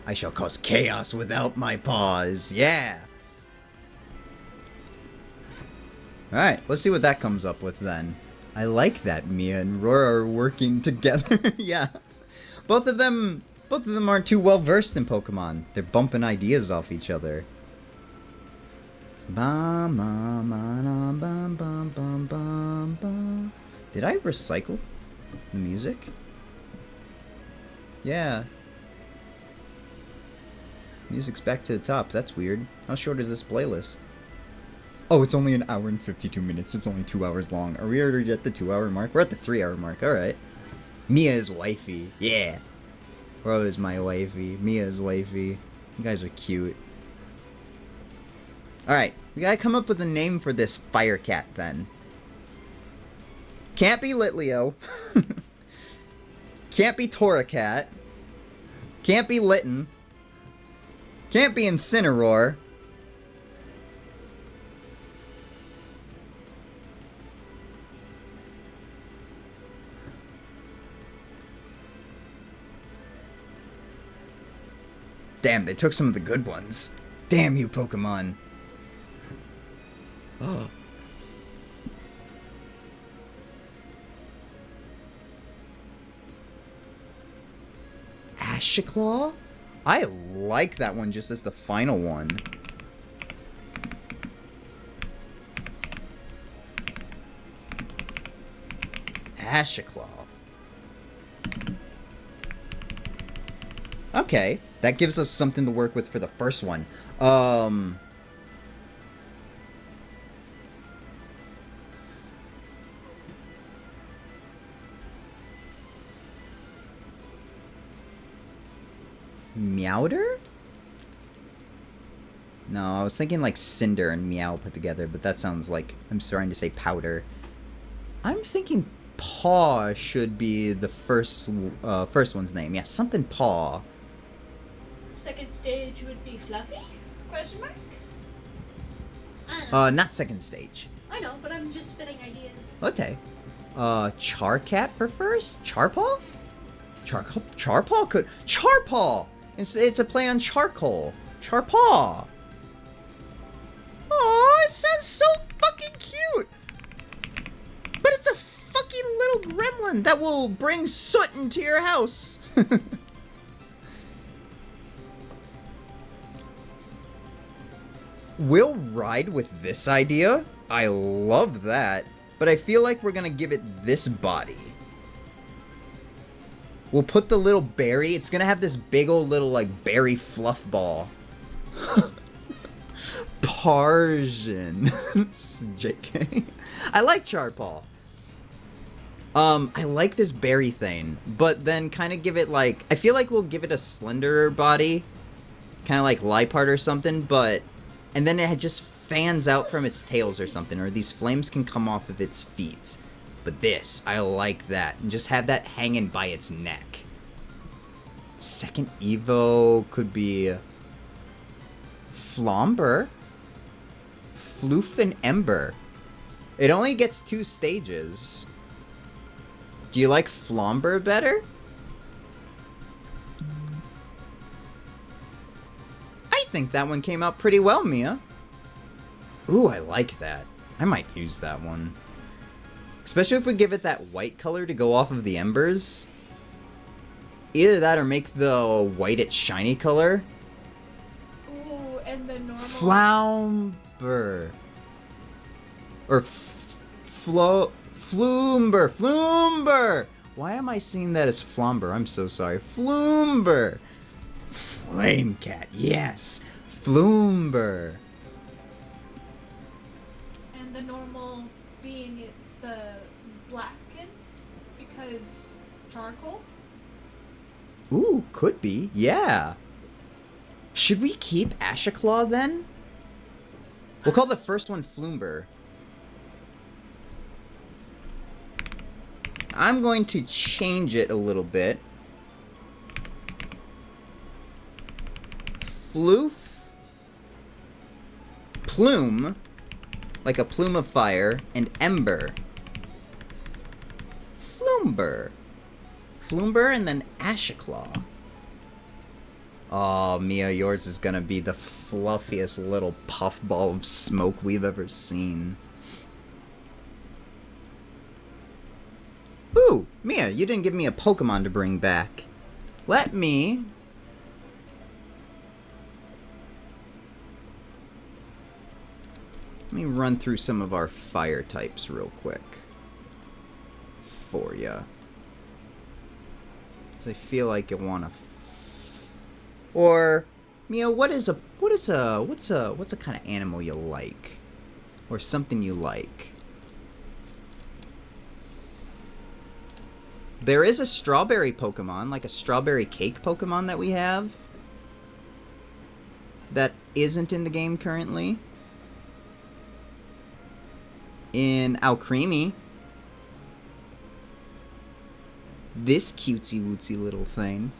I shall cause chaos without my paws. Yeah. Alright, let's see what that comes up with then. I like that Mia and Roar are working together. Yeah. Both of them aren't too well versed in Pokemon. They're bumping ideas off each other. Bum, bum, bum, bum, bum, bum, bum, bum. Did I recycle the music? Yeah. Music's back to the top. That's weird. How short is this playlist? Oh, it's only an hour and 52 minutes. It's only 2 hours long. Are we already at the 2-hour mark? We're at the 3-hour mark. Alright. Mia's wifey. Yeah. Rose my wifey. Mia's wifey. You guys are cute. Alright. We gotta come up with a name for this fire cat then. Can't be Litleo. Can't be Torracat. Can't be Litten. Can't be Incineroar. Damn, they took some of the good ones. Damn you, Pokemon. Oh. Ashiclaw? I like that one just as the final one. Ashiclaw. Okay, that gives us something to work with for the first one. Meowder? No, I was thinking like Cinder and Meow put together, but that sounds like I'm trying to say powder. I'm thinking Paw should be the first one's name. Yeah, something Paw. Second stage would be Fluffy? Question mark? I don't know. Not second stage. I know, but I'm just spitting ideas. Okay. Charcat for first? Charpaw? Charpaw could... Charpaw! It's a play on charcoal. Charpaw! Aw, it sounds so fucking cute! But it's a fucking little gremlin that will bring soot into your house! We'll ride with this idea. I love that. But I feel like we're gonna give it this body. We'll put the little berry. It's gonna have this big old little, like, berry fluff ball. Parsian. JK. I like Charpaw. I like this berry thing. But then kind of give it, like... I feel like we'll give it a slenderer body. Kind of like Liepard or something, but... And then it just fans out from its tails or something. Or these flames can come off of its feet. But this, I like that. And just have that hanging by its neck. Second Evo could be... Flomber. Floof and Ember. It only gets 2 stages. Do you like Flomber better? I think that one came out pretty well, Mia. Ooh, I like that. I might use that one. Especially if we give it that white color to go off of the embers. Either that or make the white its shiny color. Ooh, and the normal... Flounder. Or Floomber. Floomber! Why am I seeing that as Flomber? I'm so sorry. Floomber! Flame Cat, yes! Floomber! And the normal being the blackened because charcoal? Ooh, could be. Yeah. Should we keep Ashiclaw then? We'll call the first one Floomber. I'm going to change it a little bit. Floof. Plume. Like a plume of fire. And Ember. Floomber. Floomber and then Ashiclaw. Oh, Mia, yours is gonna be the fluffiest little puffball of smoke we've ever seen. Ooh, Mia, you didn't give me a Pokemon to bring back. Let me run through some of our fire types real quick for ya. I feel like you wanna. Or, Mia, what's a kind of animal you like, or something you like? There is a strawberry Pokemon, like a strawberry cake Pokemon that we have that isn't in the game currently. In Alcremie. This cutesy wootsy little thing.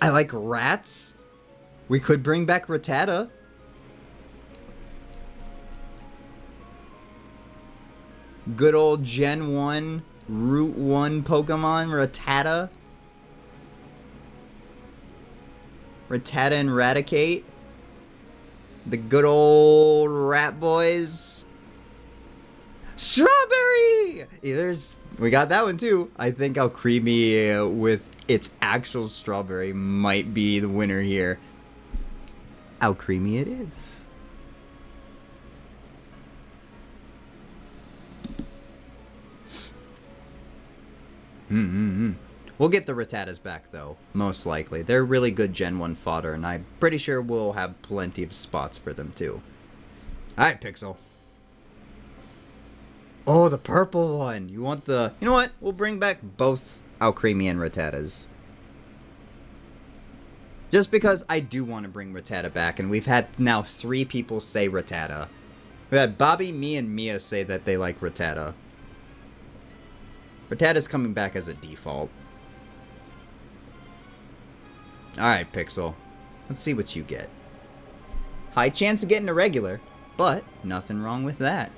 I like rats. We could bring back Rattata. Good old Gen 1, Route 1 Pokemon, Rattata. Rattata and Raticate. The good old rat boys. Strawberry! We got that one too. I think Alcremie with its actual strawberry might be the winner here. Alcremie it is. We'll get the Rattatas back though, most likely. They're really good Gen 1 fodder, and I'm pretty sure we'll have plenty of spots for them too. Alright, Pixel. Oh, the purple one. You want the... You know what? We'll bring back both Alcremie and Rattatas. Just because I do want to bring Rattata back, and we've had now 3 people say Rattata. We had Bobby, me, and Mia say that they like Rattata. Rattata's coming back as a default. Alright, Pixel. Let's see what you get. High chance of getting a regular, but nothing wrong with that.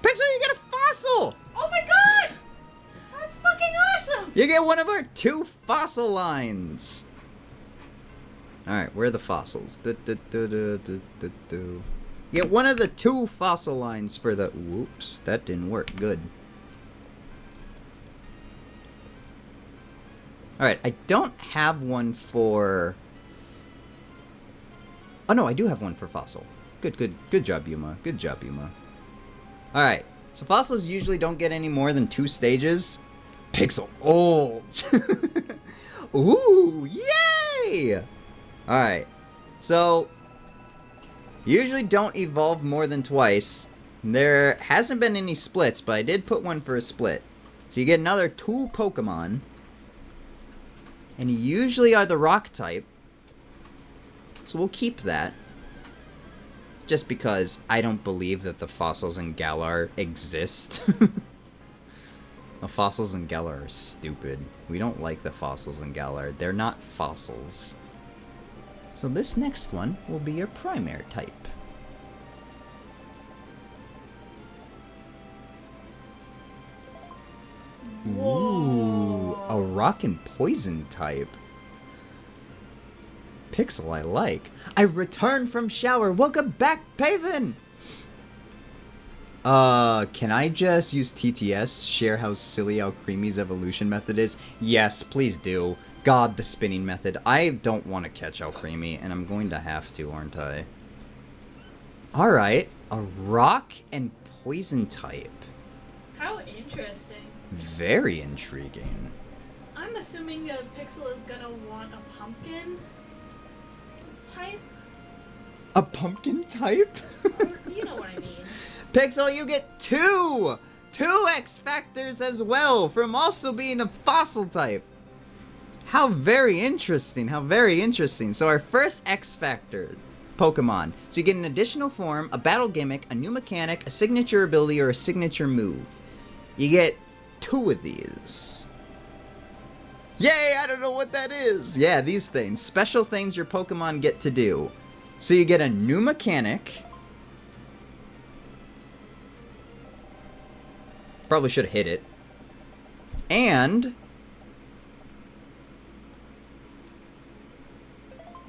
Pixel, you get a fossil! Oh my god! That's fucking awesome! You get one of our 2 fossil lines. Alright, where are the fossils? Get one of the 2 fossil lines for the... Whoops, that didn't work. Good. Alright, I don't have one for... Oh no, I do have one for fossil. Good job, Yuma. Good job, Yuma. Alright, so fossils usually don't get any more than 2 stages. Pixel old! Ooh, yay! Alright, so... Usually don't evolve more than twice. There hasn't been any splits, but I did put one for a split. So you get another 2 Pokemon. And usually are the rock type. So we'll keep that. Just because I don't believe that the fossils in Galar exist. The fossils in Galar are stupid. We don't like the fossils in Galar. They're not fossils. So this next one will be your primary type. Ooh, a rock and poison type. Pixel I like. I returned from shower. Welcome back, Paven! Can I just use TTS? Share how silly Alcremie's evolution method is? Yes, please do. God, the spinning method. I don't want to catch Alcremie, and I'm going to have to, aren't I? Alright, a rock and poison type. How interesting. Very intriguing. I'm assuming a Pixel is gonna want a pumpkin type? A pumpkin type? Or, you know what I mean. Pixel, you get 2 X Factors as well from also being a fossil type. How very interesting, how very interesting. So our first X Factor Pokemon. So you get an additional form, a battle gimmick, a new mechanic, a signature ability, or a signature move. You get 2 of these. Yay, I don't know what that is. Yeah, these things. Special things your Pokemon get to do. So you get a new mechanic. Probably should have hit it. And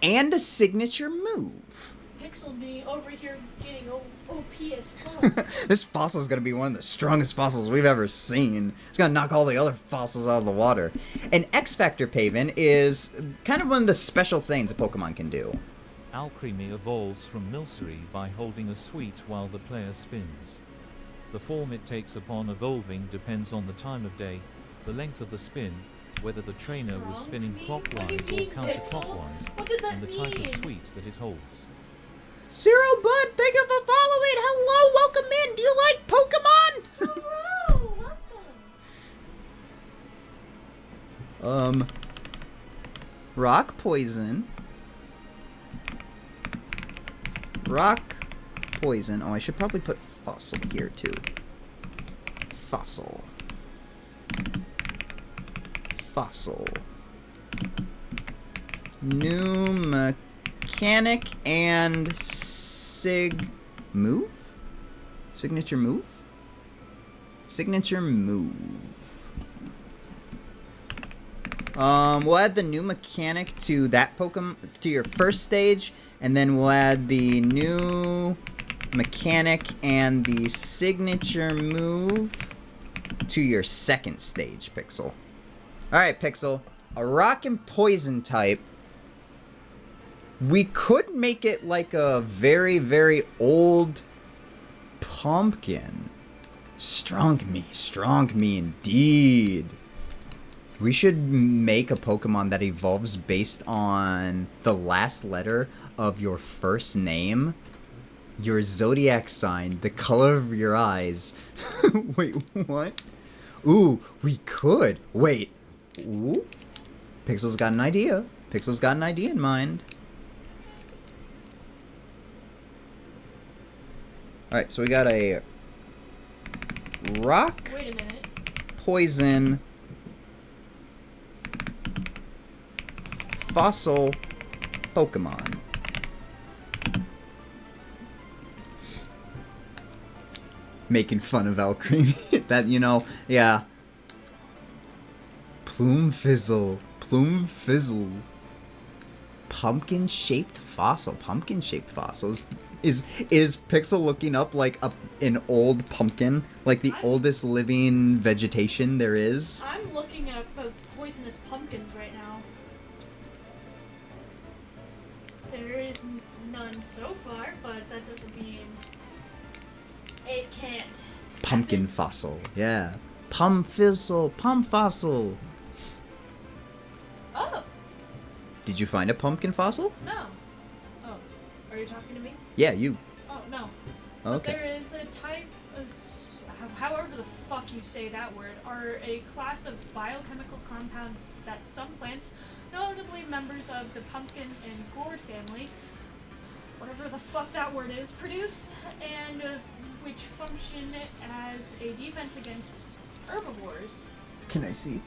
and a signature move. Pixel me over here getting OP as fuck. This fossil is going to be one of the strongest fossils we've ever seen. It's going to knock all the other fossils out of the water. An X-Factor Paven is kind of one of the special things a Pokemon can do. Alcremie evolves from Milcery by holding a sweet while the player spins. The form it takes upon evolving depends on the time of day, the length of the spin, whether the trainer was spinning clockwise or counterclockwise, What does that and the type of mean? sweet that it holds. Zero Bud, thank you for following. Hello, welcome in. Do you like Pokemon? Hello, welcome. Rock Poison. Rock Poison. Oh, I should probably put Fossil here too. Fossil. Fossil. New mechanic and move? Signature move? Signature move. We'll add the new mechanic to that Pokemon, to your first stage, and then we'll add the new mechanic and the signature move to your second stage, Pixel. Alright, Pixel. A rock and poison type. We could make it like a very, very old pumpkin. Strong me indeed. We should make a Pokemon that evolves based on the last letter of your first name, your zodiac sign, the color of your eyes. Wait, what? Ooh, we could. Wait. Ooh. Pixel's got an idea. Pixel's got an idea in mind. Alright, so we got a rock, Wait a minute. poison, fossil Pokemon. Making fun of Alcremie. That, you know, yeah. Plume Fizzle. Pumpkin-shaped fossil. Pumpkin-shaped fossils. Is Pixel looking up like an old pumpkin? Like the oldest living vegetation there is? I'm looking at poisonous pumpkins right now. There is none so far, but that doesn't mean it can't. Pumpkin fossil. Yeah. Pum fossil. Oh, Did you find a pumpkin fossil? no. Oh, are you talking to me? Yeah, you. Oh, no. Okay. There is a type, however the fuck you say that word, are a class of biochemical compounds that some plants, notably members of the pumpkin and gourd family, whatever the fuck that word is, produce, and which function as a defense against herbivores. Can I see?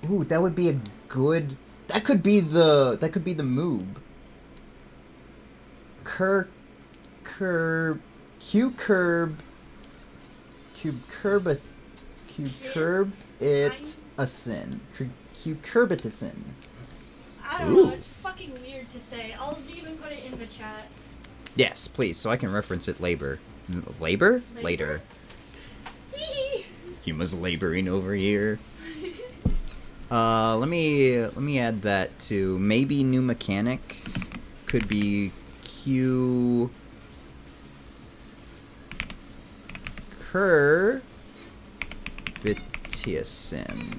Ooh, that would be a good. That could be the moob. Cucurbitacin. I don't know, it's fucking weird to say. I'll even put it in the chat. Yes, please, so I can reference it later. Labor? Later. Yuma's laboring over here. Let me add that to maybe new mechanic. Could be Cucurbitacin.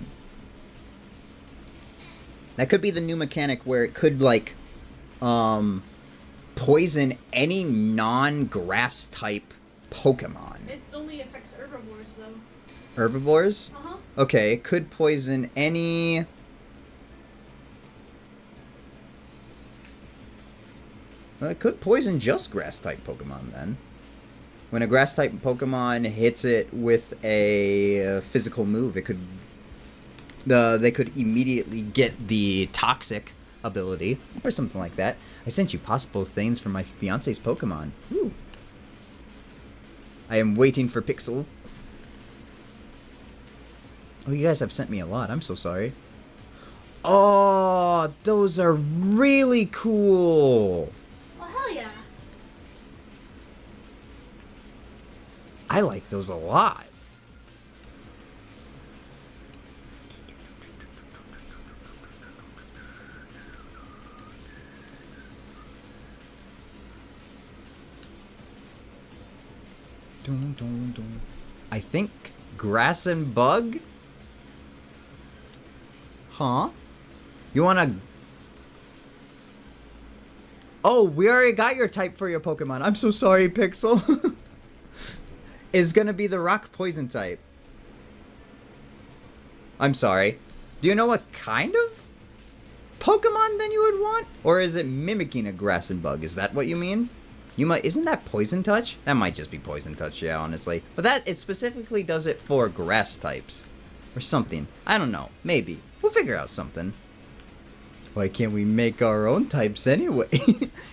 That could be the new mechanic where it could like poison any non-grass type Pokemon. It only affects herbivores though. Herbivores? Uh-huh. Okay, it could poison any. Well, it could poison just grass type Pokemon then. When a grass type Pokemon hits it with a physical move, it could. They could immediately get the toxic ability or something like that. I sent you possible things from my fiance's Pokemon. Ooh. I am waiting for Pixel. Oh, you guys have sent me a lot. I'm so sorry. Oh, those are really cool. Well, hell yeah. I like those a lot. Dun, dun, dun. I think grass and bug? Huh? You wanna... Oh, we already got your type for your Pokemon. I'm so sorry, Pixel. Is gonna be the rock poison type. I'm sorry. Do you know what kind of Pokemon then you would want? Or is it mimicking a grass and bug? Is that what you mean? Yuma, isn't that Poison Touch? That might just be Poison Touch, yeah, honestly. But that, it specifically does it for grass types. Or something. I don't know. Maybe. We'll figure out something. Why can't we make our own types anyway?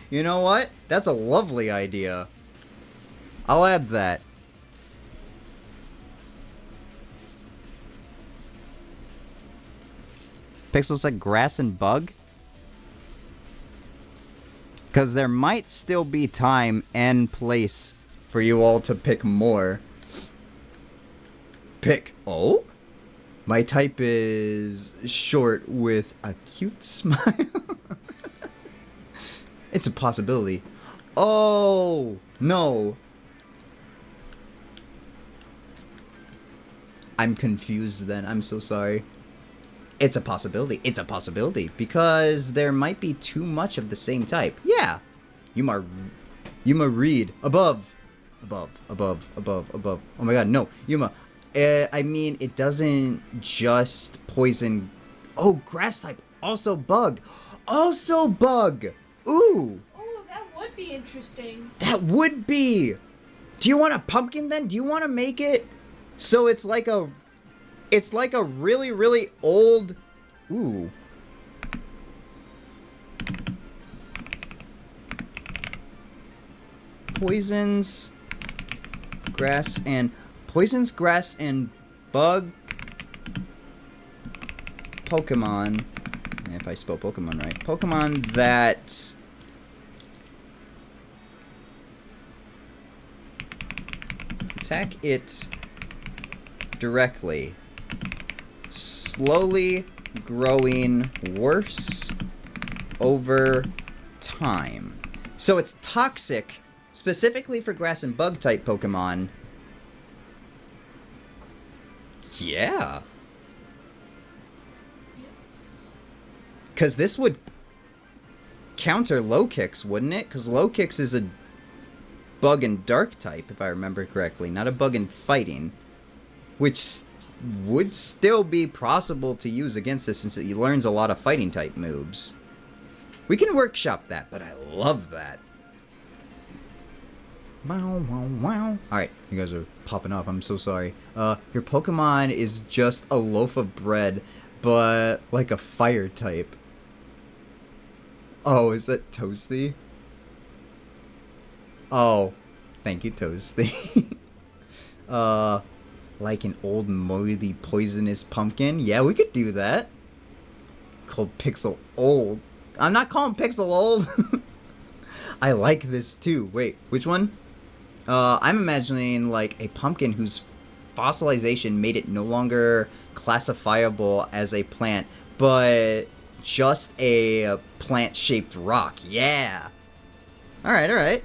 You know what? That's a lovely idea. I'll add that. Pixel said grass and bug? Because there might still be time and place for you all to pick more. Pick. Oh? My type is short with a cute smile. It's a possibility. Oh, no. I'm confused then. I'm so sorry. It's a possibility. It's a possibility. Because there might be too much of the same type. Yeah. Yuma read. Above. Above. Oh my god, no. Yuma. I mean, it doesn't just poison... Oh, grass type. Also bug. Also bug. Ooh. Oh, that would be interesting. That would be. Do you want a pumpkin then? Do you want to make it so it's like a... It's like a really, really old... Ooh. Poisons, grass, and... Poisons, grass, and bug... Pokemon... If I spell Pokemon right. Pokemon that... Attack it directly. Slowly growing worse over time. So it's toxic, specifically for grass and bug type Pokemon. Yeah. Because this would counter low kicks, wouldn't it? Because low kicks is a bug and dark type, if I remember correctly, not a bug and fighting, which would still be possible to use against this since it learns a lot of fighting type moves. We can workshop that, but I love that. Wow, wow, wow. Alright, you guys are popping up, I'm so sorry. Your Pokemon is just a loaf of bread, but like a fire type. Oh, is that Toasty? Oh, thank you, Toasty. Like an old moldy poisonous pumpkin? Yeah, we could do that. Called Pixel Old. I'm not calling Pixel old. I like this too. Wait, which one? I'm imagining like a pumpkin whose fossilization made it no longer classifiable as a plant, but just a plant-shaped rock. Yeah. Alright, alright.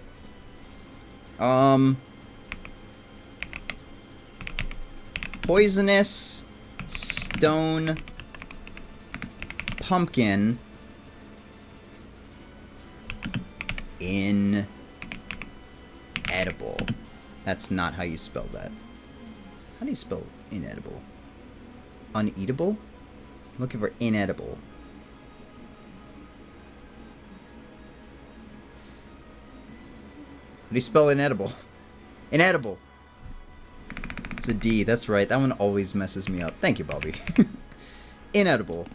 Poisonous stone pumpkin inedible. That's not how you spell that. How do you spell inedible? Uneatable? I'm looking for inedible. How do you spell inedible? Inedible. It's a D, that's right. That one always messes me up. Thank you, Bobby. Inedible.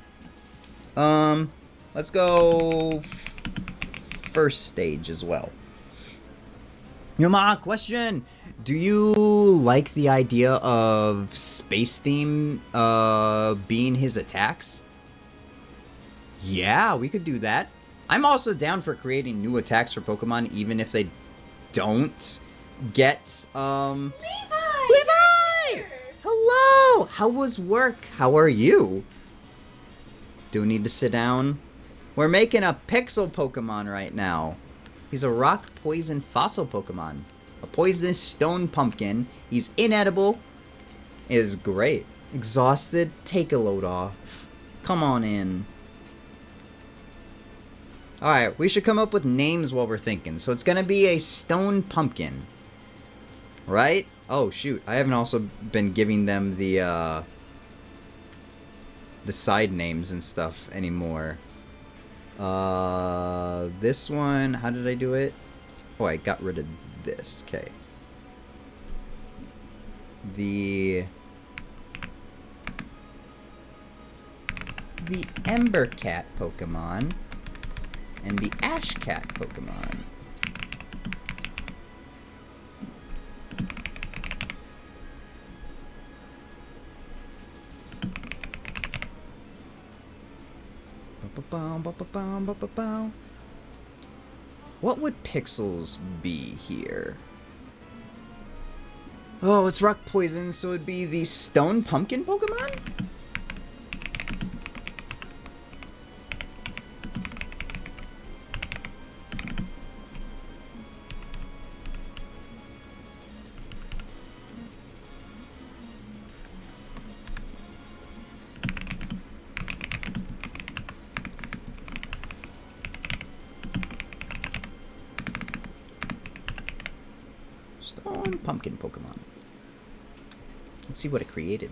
Let's go first stage as well. Yuma, question. Do you like the idea of space theme being his attacks? Yeah, we could do that. I'm also down for creating new attacks for Pokemon, even if they don't get, Levi! Levi! Hello! How was work? How are you? Do we need to sit down? We're making a Pixel Pokemon right now. He's a rock poison fossil Pokemon. A poisonous stone pumpkin. He's inedible. Is great. Exhausted? Take a load off. Come on in. Alright, we should come up with names while we're thinking. So it's gonna be a stone pumpkin. Right? Oh shoot, I haven't also been giving them the side names and stuff anymore. This one, how did I do it? Oh, I got rid of this, okay. The Ember Cat Pokemon and the Ash Cat Pokemon. What would pixels be here? Oh, it's rock poison, so it'd be the stone pumpkin Pokemon? Stone pumpkin Pokemon. Let's see what it created.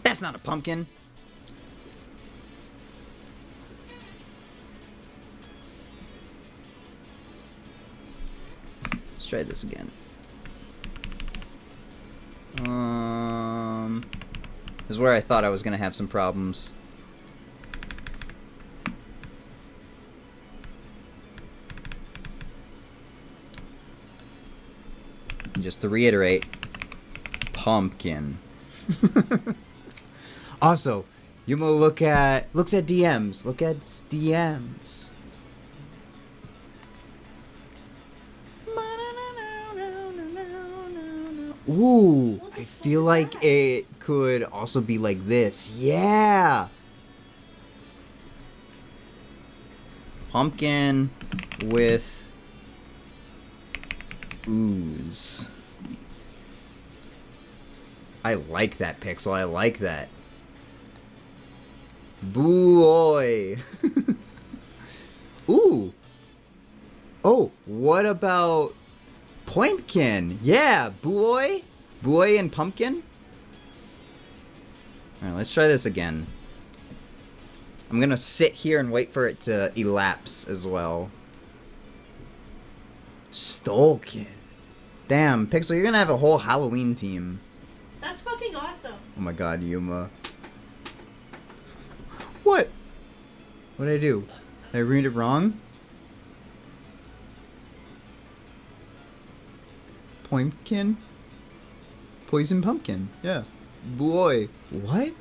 That's not a pumpkin. Let's try this again. This is where I thought I was gonna have some problems. Just to reiterate, pumpkin. Also, Yuma looks at DMs. Look at DMs. Ooh, I feel like it could also be like this. Yeah. Pumpkin with ooze. I like that, Pixel. I like that. Boo-oy. Ooh. Oh, what about Pointkin? Yeah, Boo-oy? Boo-oy and Pumpkin? Alright, let's try this again. I'm gonna sit here and wait for it to elapse as well. Stolkin. Damn, Pixel, you're gonna have a whole Halloween team. That's fucking awesome. Oh my god, Yuma. What? What did I do? Did I read it wrong? Pumpkin? Poison pumpkin. Yeah. Boy. What?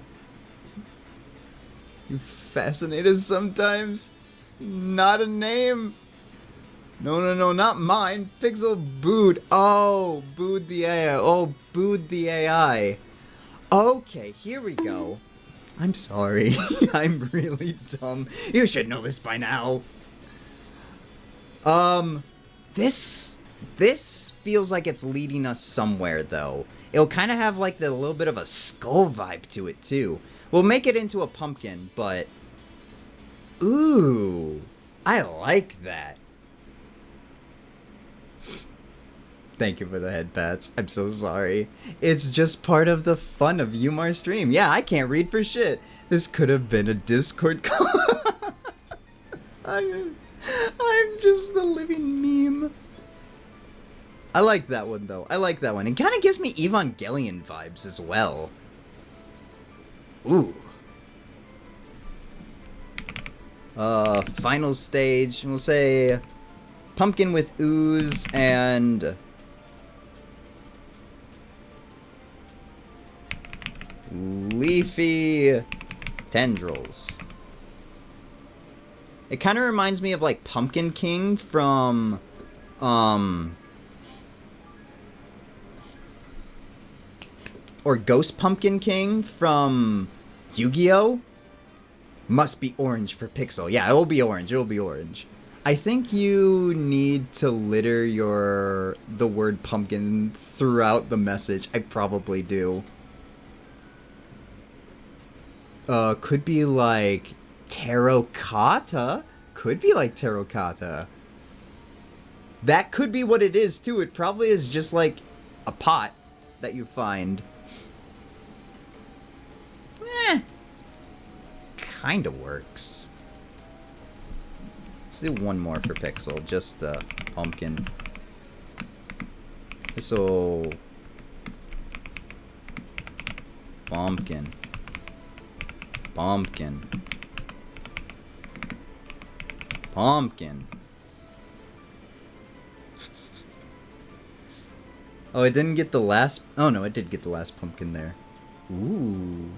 You fascinate us sometimes. It's not a name. No, not mine. Pixel booed. Oh, booed the AI. Oh, booed the AI. Okay, here we go. I'm sorry. I'm really dumb. You should know this by now. This feels like it's leading us somewhere, though. It'll kind of have, like, the little bit of a skull vibe to it, too. We'll make it into a pumpkin, but... Ooh. I like that. Thank you for the head pats. I'm so sorry. It's just part of the fun of Yumar's stream. Yeah, I can't read for shit. This could have been a Discord call. I'm just the living meme. I like that one, though. I like that one. It kind of gives me Evangelion vibes as well. Ooh. Final stage. We'll say pumpkin with ooze and leafy Tendrils. It kind of reminds me of like Pumpkin King from or Ghost Pumpkin King from Yu-Gi-Oh! Must be orange for Pixel. Yeah, it will be orange. It will be orange. I think you need to litter the word pumpkin throughout the message. I probably do. Could be like terracotta. Could be like terracotta. That could be what it is too. It probably is just like a pot that you find. Kinda works. Let's do one more for Pixel. Just pumpkin. So pumpkin. Pumpkin. Pumpkin. Oh, it didn't get the last... Oh, no, it did get the last pumpkin there. Ooh.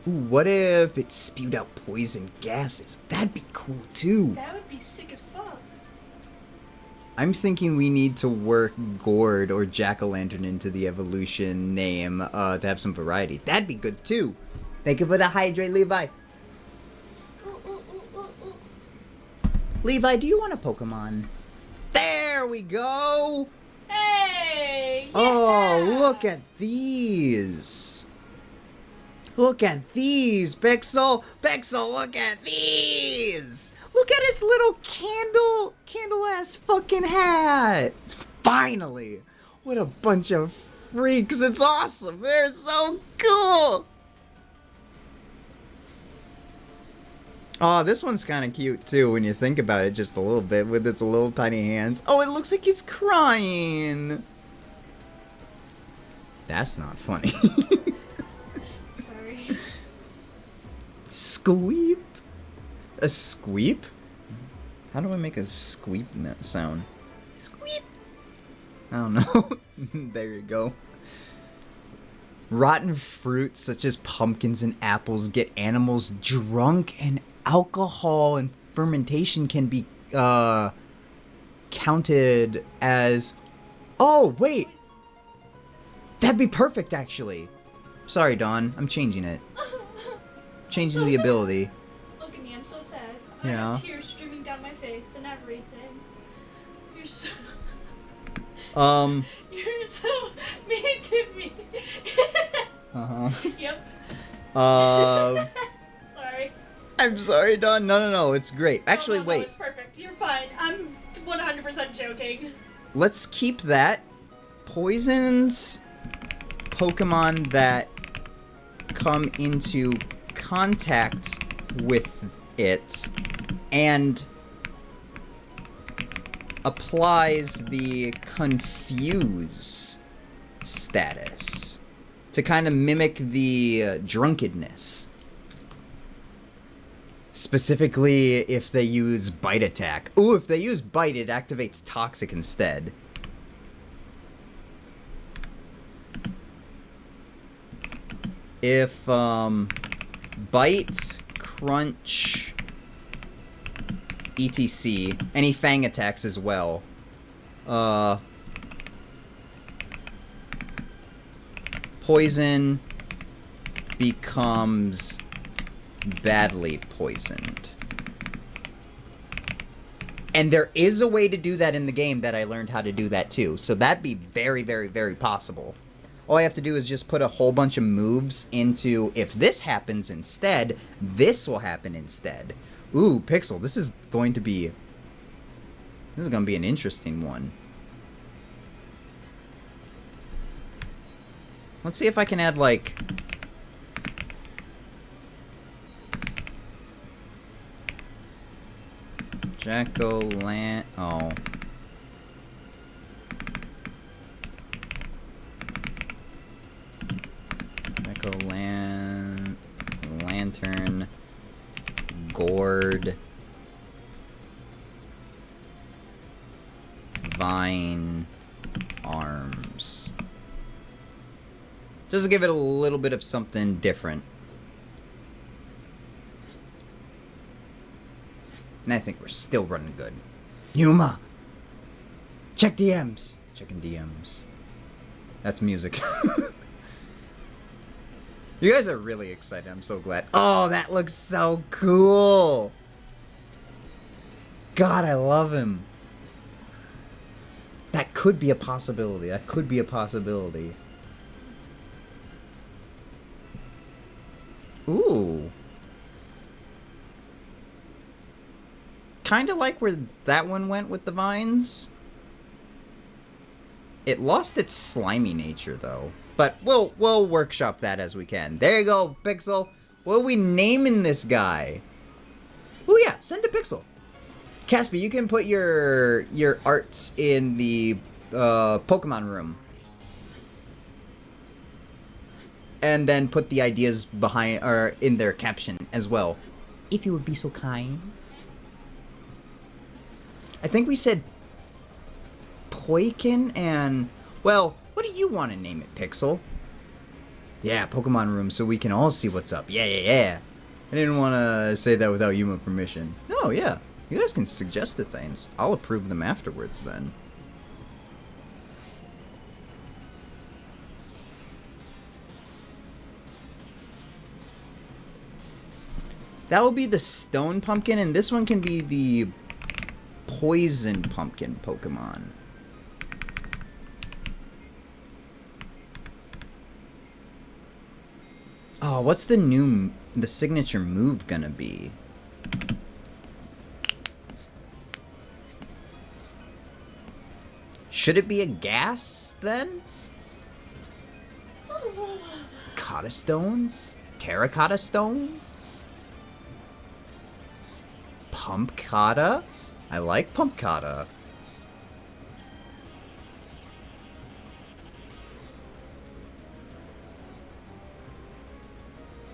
Ooh, what if it spewed out poison gases? That'd be cool, too. That would be sick as fuck. I'm thinking we need to work Gourd or Jack-o'-lantern into the evolution name to have some variety. That'd be good, too. Thank you for the hydrate, Levi. Levi, do you want a Pokemon? There we go! Hey! Yeah! Oh, look at these! Look at these, Pixel! Pixel, look at these! Look at his little candle-ass fucking hat! Finally! What a bunch of freaks! It's awesome! They're so cool! Oh, this one's kind of cute, too, when you think about it just a little bit, with its little tiny hands. Oh, it looks like he's crying! That's not funny. Sorry. Squeep? A squeep? How do I make a squeep sound? Squeep! I don't know. There you go. Rotten fruits such as pumpkins and apples get animals drunk, and alcohol and fermentation can be counted as... Oh, wait! That'd be perfect, actually. Sorry, Dawn. I'm changing it. Changing the ability. Look at me, I'm so sad. Yeah. I have tears streaming down my face and everything. You're so... You're so mean to me. Uh-huh. Yep. Sorry. I'm sorry, Dawn. No, it's great. Actually, no, wait. it's perfect. You're fine. I'm 100% joking. Let's keep that. Poisons Pokemon that come into contact with it and applies the confuse status to kind of mimic the drunkenness. Specifically if they use Bite Attack. Ooh, if they use Bite, it activates Toxic instead. If, Bite, Crunch, etc. Any Fang attacks as well. Poison becomes badly poisoned. And there is a way to do that in the game that I learned how to do that too. So that'd be very, very, very possible. All I have to do is just put a whole bunch of moves into, if this happens instead, this will happen instead. Ooh, Pixel, this is going to be an interesting one. Let's see if I can add, like... Jack-o'-lantern... Oh. Jack-o'-lantern... Gourd... Vine... Arms... Just to give it a little bit of something different. And I think we're still running good. Yuma! Check DMs! Checking DMs. That's music. You guys are really excited. I'm so glad. Oh, that looks so cool! God, I love him. That could be a possibility. That could be a possibility. Ooh. Kind of like where that one went with the vines. It lost its slimy nature, though. But we'll workshop that as we can. There you go, Pixel. What are we naming this guy? Oh yeah, send to Pixel. Caspi, you can put your arts in the Pokemon room. And then put the ideas behind or in their caption as well. If you would be so kind. I think we said Poikin and... Well, what do you want to name it, Pixel? Yeah, Pokemon room so we can all see what's up. Yeah. I didn't want to say that without Yuma permission. No, yeah. You guys can suggest the things. I'll approve them afterwards then. That will be the stone pumpkin, and this one can be the poison pumpkin Pokemon. Oh, what's the signature move gonna be? Should it be a gas, then? Kata stone? Terracotta stone? Pumpkata? I like Pumpkata.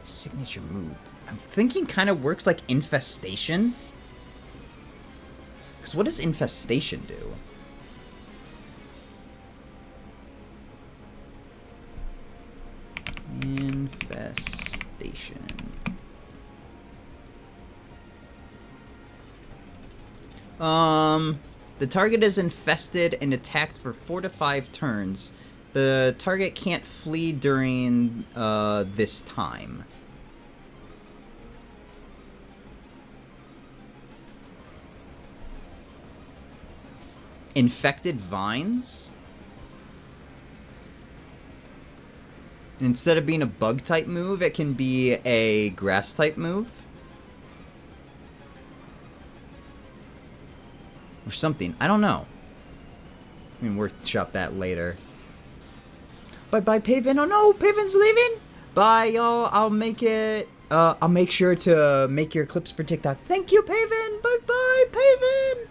Signature move. I'm thinking kind of works like Infestation. Because what does Infestation do? Infestation. The target is infested and attacked for 4 to 5 turns. The target can't flee during this time. Infected vines? Instead of being a bug type move, it can be a grass type move. Or something. I don't know. We can workshop that later. Bye-bye, Paven. Oh no, Paven's leaving. Bye, y'all. I'll make sure to make your clips for TikTok. Thank you, Paven. Bye-bye, Paven.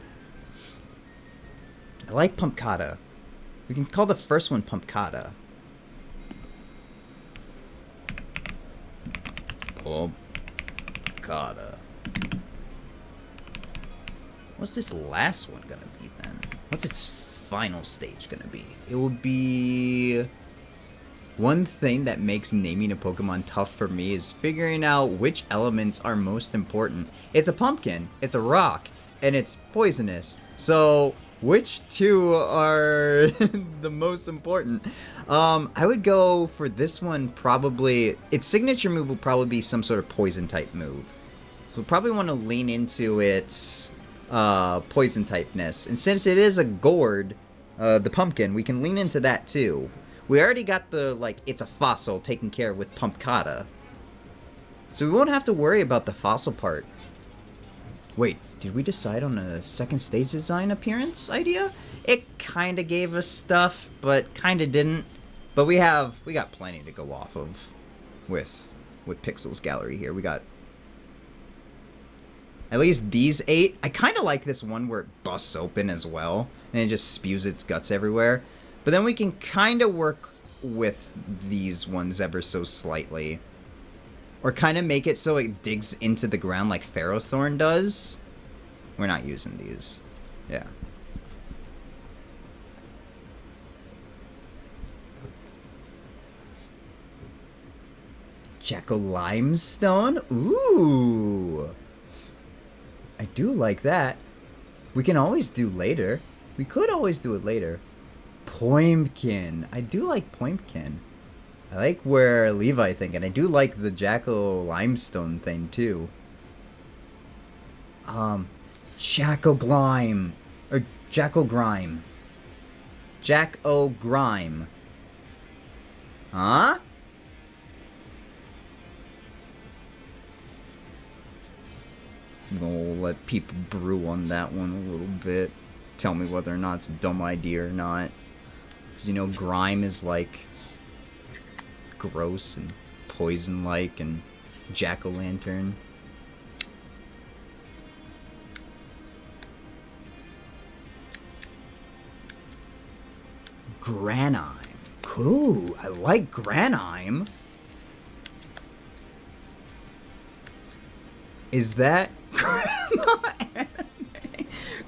I like Pumpkata. We can call the first one Pumpkata. Pumpkata. What's this last one gonna be then? What's its final stage gonna be? It will be... One thing that makes naming a Pokemon tough for me is figuring out which elements are most important. It's a pumpkin, it's a rock, and it's poisonous. So, which two are the most important? I would go for this one probably... Its signature move will probably be some sort of poison type move. So we'll probably want to lean into its poison typeness. And since it is a gourd, the pumpkin, we can lean into that too. We already got the, like, it's a fossil taken care of with Pumpkata. So we won't have to worry about the fossil part. Wait, did we decide on a second stage design appearance idea? It kind of gave us stuff, but kind of didn't. But we got plenty to go off of with Pixel's gallery here. We got at least these 8. I kind of like this one where it busts open as well, and it just spews its guts everywhere. But then we can kind of work with these ones ever so slightly. Or kind of make it so it digs into the ground like Ferrothorn does. We're not using these. Yeah. Jacko Limestone? Ooh. I do like that. We can always do later. We could always do it later. Poimkin. I do like Poimkin. I like where Levi think, and I do like the Jackal Limestone thing too. Jackal Grime. Or Jackal Grime. Jack O Grime. Huh? I'm gonna let people brew on that one a little bit. Tell me whether or not it's a dumb idea or not. Because, you know, grime is like gross and poison-like, and jack-o'-lantern. Granime. Cool. I like Granime. Is that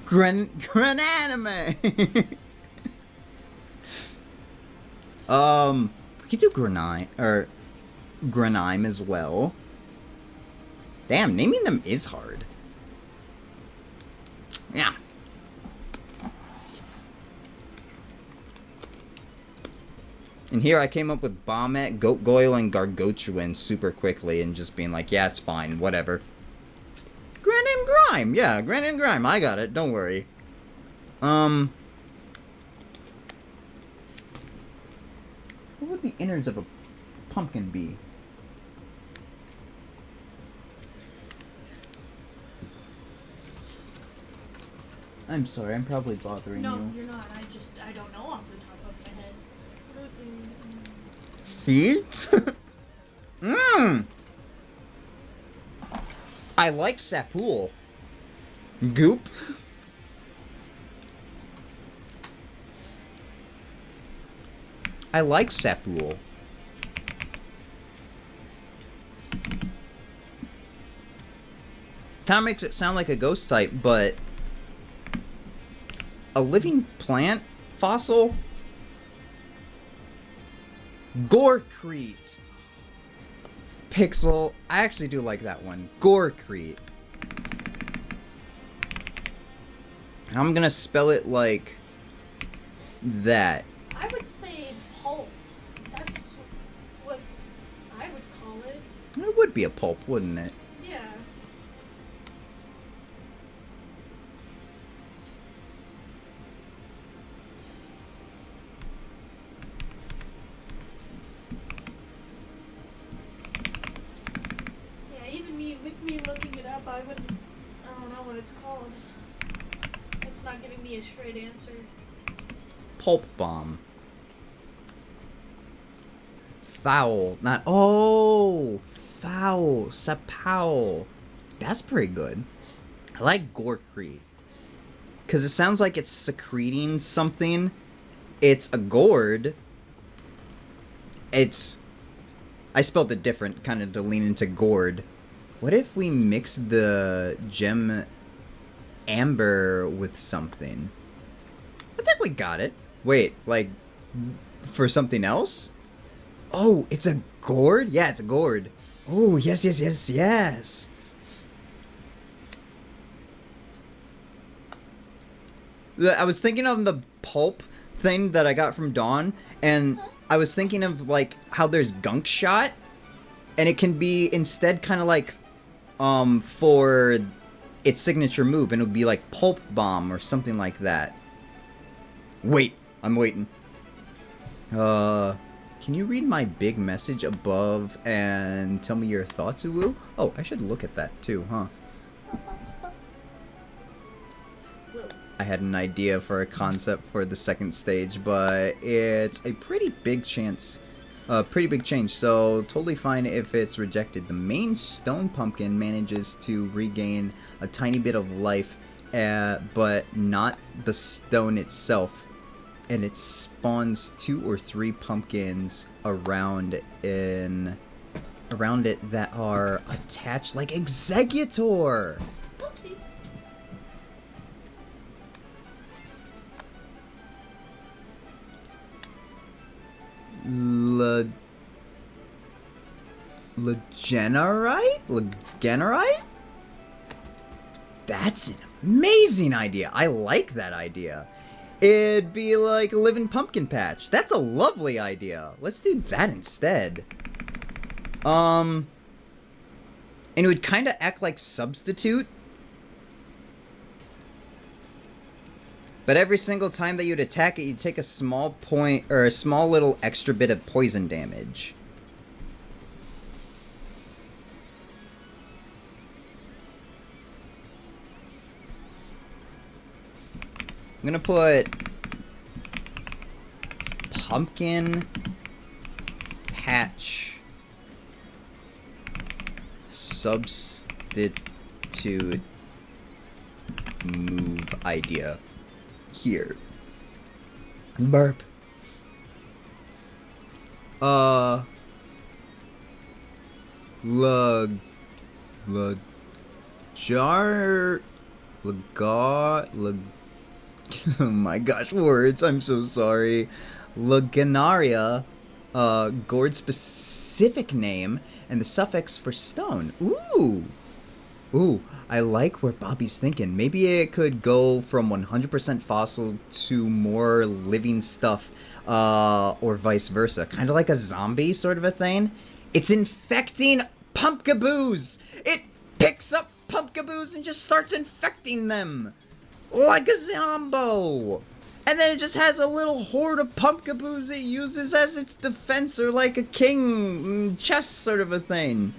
Grananime? We could do Granime or Granime as well. Damn, naming them is hard. Yeah. And here I came up with Bombette, Goatgoyle, and Gargantuan super quickly and just being like, yeah, it's fine, whatever. Granite Grime! Yeah, Granite Grime, I got it, don't worry. What would the innards of a pumpkin be? I'm sorry, I'm probably bothering you. No, you're not. I don't know off the top of my head. See? Mmm! I like Sapool. Goop. I like Sapool. Kinda makes it sound like a ghost type, but a living plant fossil? Gorecrete. Pixel. I actually do like that one. Gorecrete. I'm gonna spell it like that. I would say pulp. That's what I would call it. It would be a pulp, wouldn't it? Yeah. Yeah, even with me looking it up, I don't know what it's called. It's not giving me a straight answer. Pulp bomb. Foul. Not. Oh! Foul. Sapow. That's pretty good. I like Gorecrete. Because it sounds like it's secreting something. It's a gourd. It's. I spelled it different, kind of to lean into gourd. What if we mix the gem amber with something? I think we got it. Wait, like, for something else? Oh, it's a gourd? Yeah, it's a gourd. Oh, yes, yes, yes, yes. I was thinking of the pulp thing that I got from Dawn, and I was thinking of, like, how there's gunk shot, and it can be instead kind of like, for its signature move, and it would be like pulp bomb or something like that. Wait, I'm waiting. Can you read my big message above and tell me your thoughts, Uwu? Oh, I should look at that too, huh? I had an idea for a concept for the second stage, but it's a pretty big chance, pretty big change, so totally fine if it's rejected. The main stone pumpkin manages to regain a tiny bit of life, but not the stone itself. And it spawns 2 or 3 pumpkins around it that are attached like Executor. Oopsies. Legenerite? Legenerite? That's an amazing idea. I like that idea. It'd be like a living pumpkin patch. That's a lovely idea. Let's do that instead. And it would kind of act like substitute. But every single time that you'd attack it, you'd take a small point, or a small little extra bit of poison damage. I'm gonna put pumpkin patch substitute move idea here. Burp. Oh my gosh, words, I'm so sorry. Laganaria, gourd specific name, and the suffix for stone. Ooh, I like where Bobby's thinking. Maybe it could go from 100% fossil to more living stuff, or vice versa. Kind of like a zombie sort of a thing. It's infecting pumpkaboos! It picks up pumpkaboos and just starts infecting them! Like a zombo! And then it just has a little horde of pumpkaboos it uses as its defense, or like a king chess sort of a thing.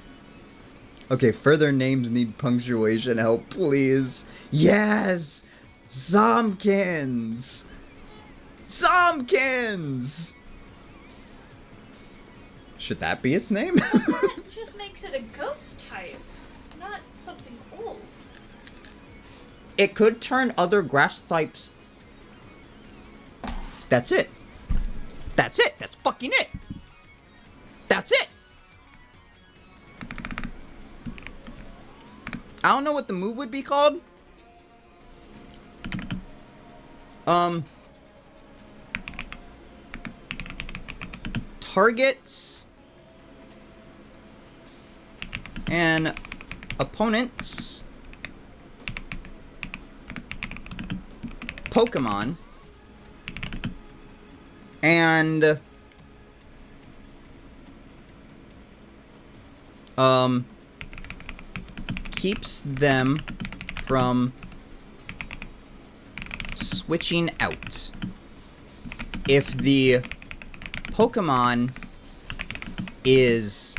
Okay, further names need punctuation help, please. Yes! Zomkins! Zomkins! Should that be its name? That just makes it a ghost type, not something old. It could turn other grass types. That's it. That's it. That's fucking it. That's it. I don't know what the move would be called. Targets and opponents Pokemon and keeps them from switching out. If the Pokemon is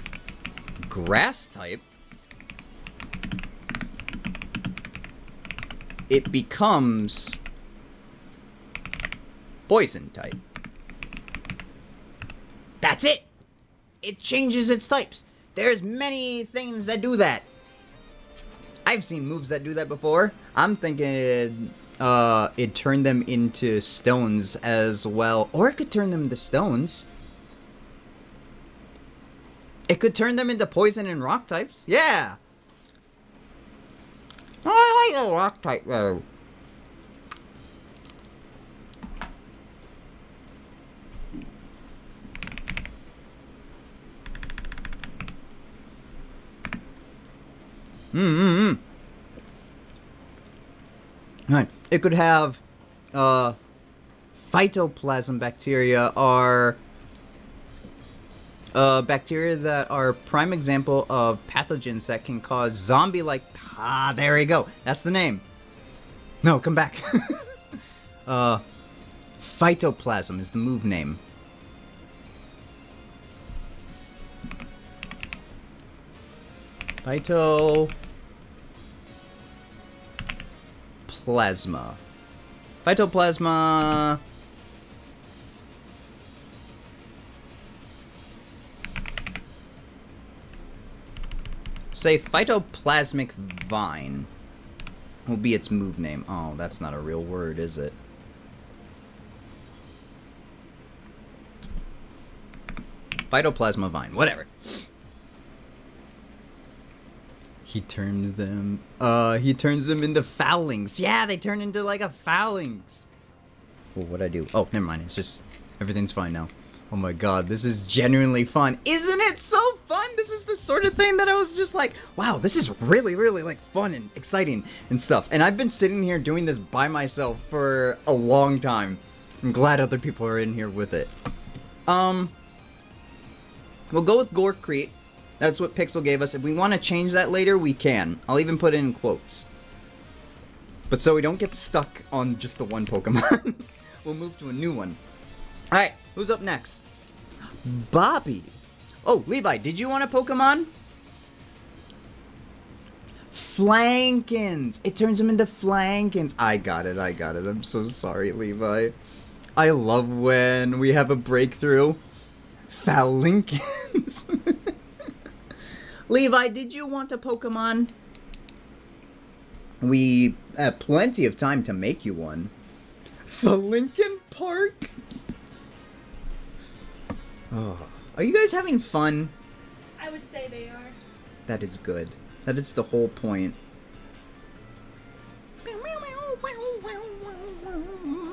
grass type, it becomes poison type. That's it! It changes its types. There's many things that do that. I've seen moves that do that before. I'm thinking it turned them into stones as well. Or it could turn them into stones. It could turn them into poison and rock types. Yeah! Oh, I like a rock type though. Right. It could have phytoplasm bacteria are bacteria that are prime example of pathogens that can cause zombie-like... Ah, there we go. That's the name. No, come back. Phytoplasm is the move name. Phytoplasma. Phytoplasma. Say phytoplasmic vine will be its move name. Oh, that's not a real word, is it? Phytoplasma vine, whatever. He turns them into Fowlings. Yeah, they turn into like a Fowlings. Well, what'd I do? Oh, never mind. It's just, everything's fine now. Oh my god, this is genuinely fun. Isn't it It's so fun. This is the sort of thing that I was just like, wow, this is really, really like fun and exciting and stuff. And I've been sitting here doing this by myself for a long time. I'm glad other people are in here with it. We'll go with Gorecrete. That's what Pixel gave us. If we want to change that later, we can. I'll even put it in quotes. But so we don't get stuck on just the one Pokemon. We'll move to a new one. Alright, who's up next? Bobby. Oh, Levi, did you want a Pokemon? Flankins. It turns him into Flankins. I got it. I'm so sorry, Levi. I love when we have a breakthrough. Falinkins. Levi, did you want a Pokemon? We have plenty of time to make you one. Falinkin Park? Oh. Are you guys having fun? I would say they are. That is good. That is the whole point.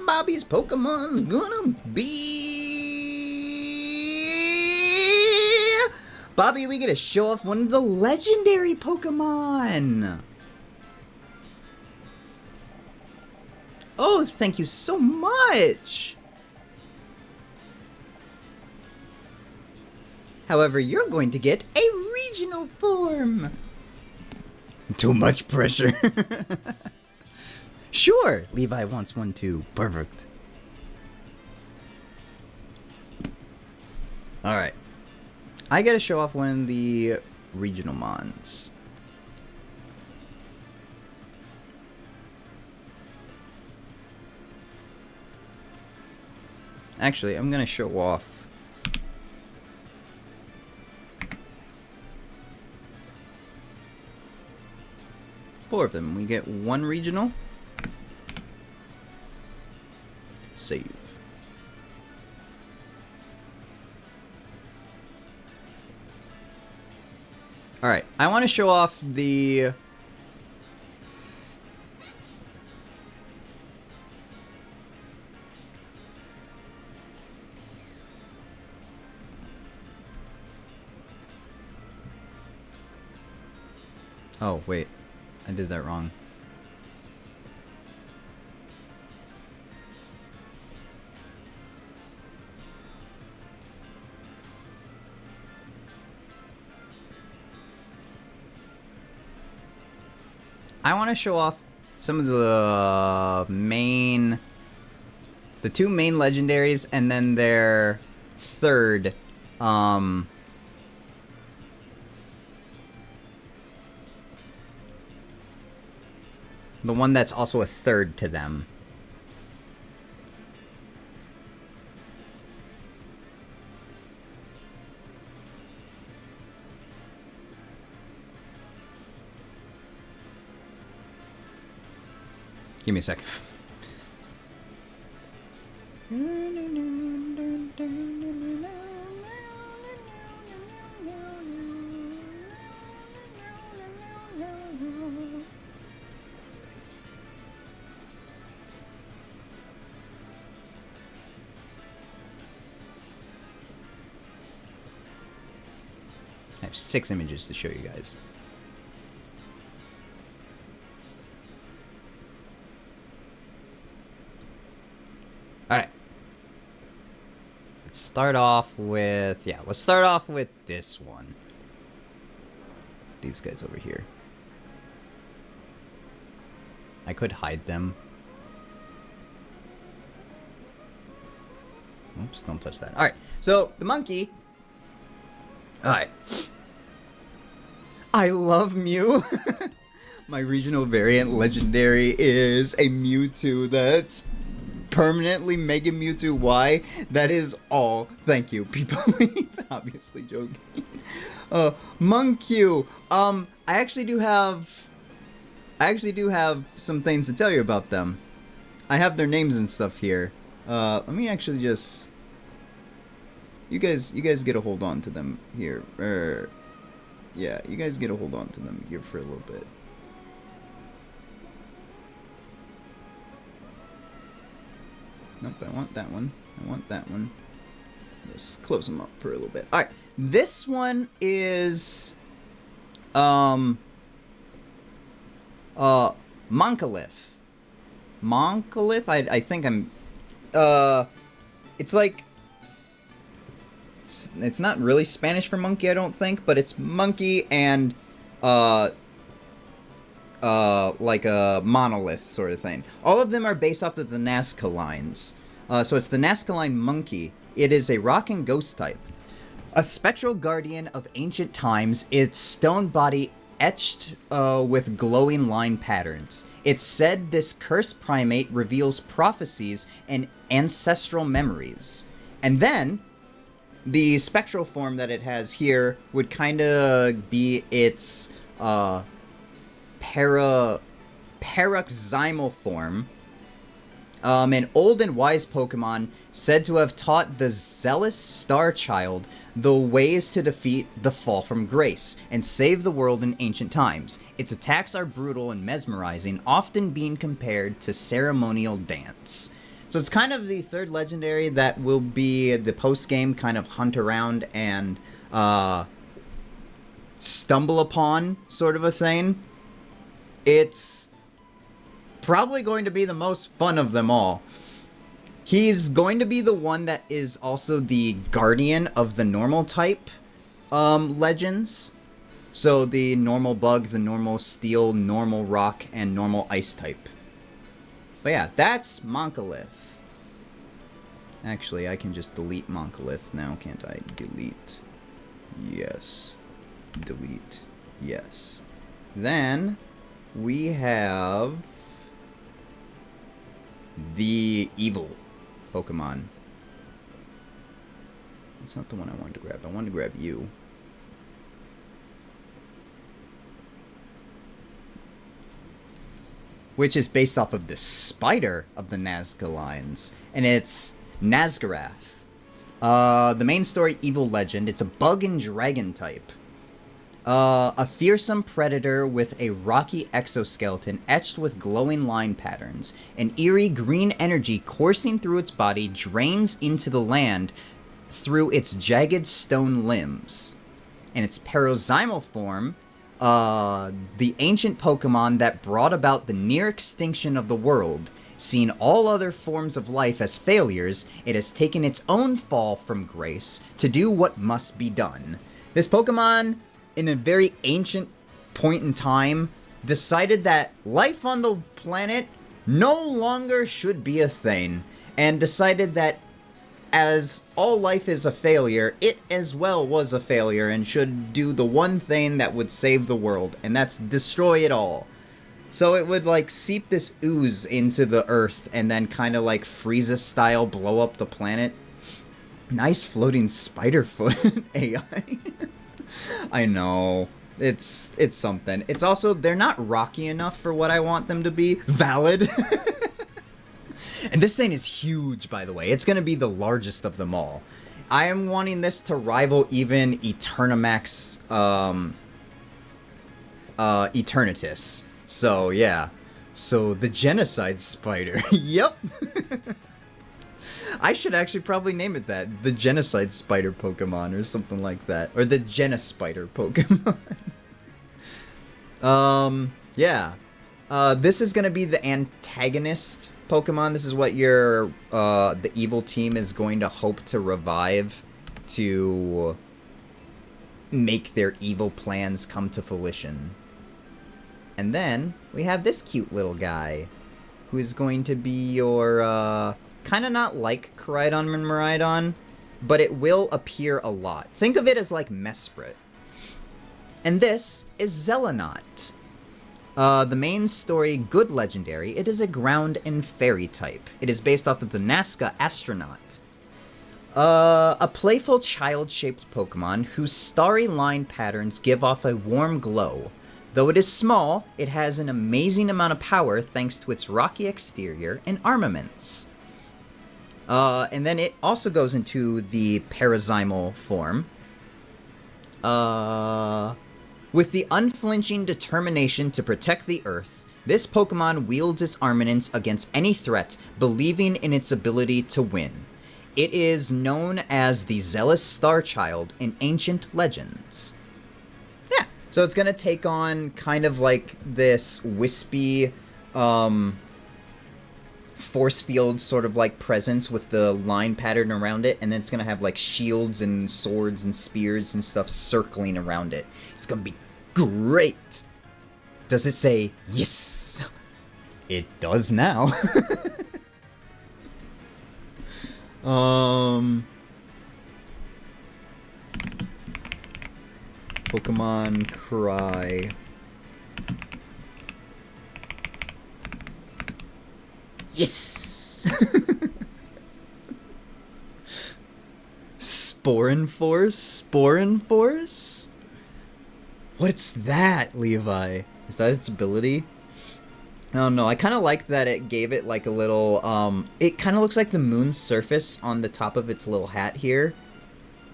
Bobby's Pokemon's gonna be... Bobby, we get to show off one of the legendary Pokemon! Oh, thank you so much! However, you're going to get a regional form! Too much pressure. Sure, Levi wants one too. Perfect. Alright. I gotta show off one of the regional mons. Actually, I'm gonna show off four of them. We get one regional. Save. Alright, I want to show off the... Oh, wait. I did that wrong. I want to show off some of the two main legendaries, and then their third, the one that's also a third to them. Give me a sec. I have 6 images to show you guys. Alright. Let's start off with... Yeah, let's start off with this one. These guys over here. I could hide them. Oops, don't touch that. Alright, so the monkey... Alright. I love Mew. My regional variant legendary is a Mewtwo that's permanently Mega Mewtwo Y. That is all. Thank you, people. Obviously joking. Munkyu. I actually do have some things to tell you about them. I have their names and stuff here. Let me actually just... You guys get a hold on to them here. Yeah, you guys get a hold on to them here for a little bit. Nope, I want that one. I want that one. Just close them up for a little bit. Alright, this one is... Moncolith. Moncolith? I think I'm... It's like... It's not really Spanish for monkey, I don't think, but it's monkey and, like a monolith sort of thing. All of them are based off of the Nazca lines. So it's the Nazca line monkey. It is a rock and ghost type. A spectral guardian of ancient times, its stone body etched with glowing line patterns. It's said this cursed primate reveals prophecies and ancestral memories. And then... the spectral form that it has here would kind of be its paroxysmal form. An old and wise Pokemon said to have taught the zealous Star Child the ways to defeat the fall from grace and save the world in ancient times. Its attacks are brutal and mesmerizing, often being compared to ceremonial dance. So it's kind of the third legendary that will be the post-game kind of hunt around and stumble upon sort of a thing. It's probably going to be the most fun of them all. He's going to be the one that is also the guardian of the normal type legends. So the normal bug, the normal steel, normal rock, and normal ice type. But yeah, that's Moncolith. Actually, I can just delete Moncolith now, can't I? Delete. Yes. Delete. Yes. Then, we have... the evil Pokemon. It's not the one I wanted to grab. I wanted to grab you. Which is based off of the spider of the Nazca lines. And it's Nazgarath. The main story, Evil Legend. It's a bug and dragon type. A fearsome predator with a rocky exoskeleton etched with glowing line patterns. An eerie green energy coursing through its body drains into the land through its jagged stone limbs. In its paroxysmal form, the ancient Pokemon that brought about the near extinction of the world, seeing all other forms of life as failures, it has taken its own fall from grace to do what must be done. This Pokemon, in a very ancient point in time, decided that life on the planet no longer should be a thing, and decided that as all life is a failure, it as well was a failure and should do the one thing that would save the world, and that's destroy it all. So it would, like, seep this ooze into the earth and then kind of, like, Frieza style blow up the planet. Nice floating spider foot AI. I know. It's something. It's also, they're not rocky enough for what I want them to be. Valid. And this thing is huge, by the way. It's going to be the largest of them all. I am wanting this to rival even Eternamax, Eternatus. So, yeah. So, the Genocide Spider. Yep. I should actually probably name it that. The Genocide Spider Pokemon or something like that. Or the Genospider Pokemon. Yeah. This is going to be the antagonist Pokemon. This is what your the evil team is going to hope to revive to make their evil plans come to fruition. And then we have this cute little guy who is going to be your kind of not like Koraidon and Miraidon, but it will appear a lot. Think of it as like Mesprit. And this is Zelenote. The main story, Good Legendary, it is a ground and fairy type. It is based off of the Nazca Astronaut. A playful child-shaped Pokemon whose starry line patterns give off a warm glow. Though it is small, it has an amazing amount of power thanks to its rocky exterior and armaments. And then it also goes into the paroxysmal form. With the unflinching determination to protect the Earth, this Pokemon wields its armaments against any threat, believing in its ability to win. It is known as the Zealous Star Child in ancient legends. Yeah, so it's gonna take on kind of like this wispy, force field sort of like presence with the line pattern around it, and then it's gonna have like shields and swords and spears and stuff circling around it. It's gonna be great. Does it say yes? It does now. Pokemon Cry. Yes! Sporin Force? Sporin Force? What's that, Levi? Is that its ability? I don't know. I kind of like that it gave it like a little, it kind of looks like the moon's surface on the top of its little hat here.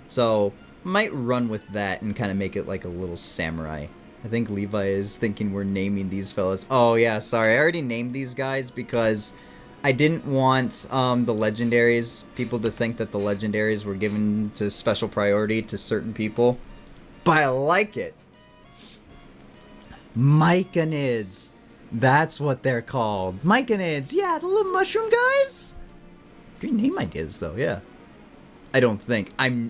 So, might run with that and kind of make it like a little samurai. I think Levi is thinking we're naming these fellas. Oh yeah, sorry. I already named these guys because I didn't want the legendaries, people to think that the legendaries were given to special priority to certain people. But I like it. Myconids. That's what they're called. Myconids. Yeah, the little mushroom guys. Great name ideas, though. Yeah. I don't think. I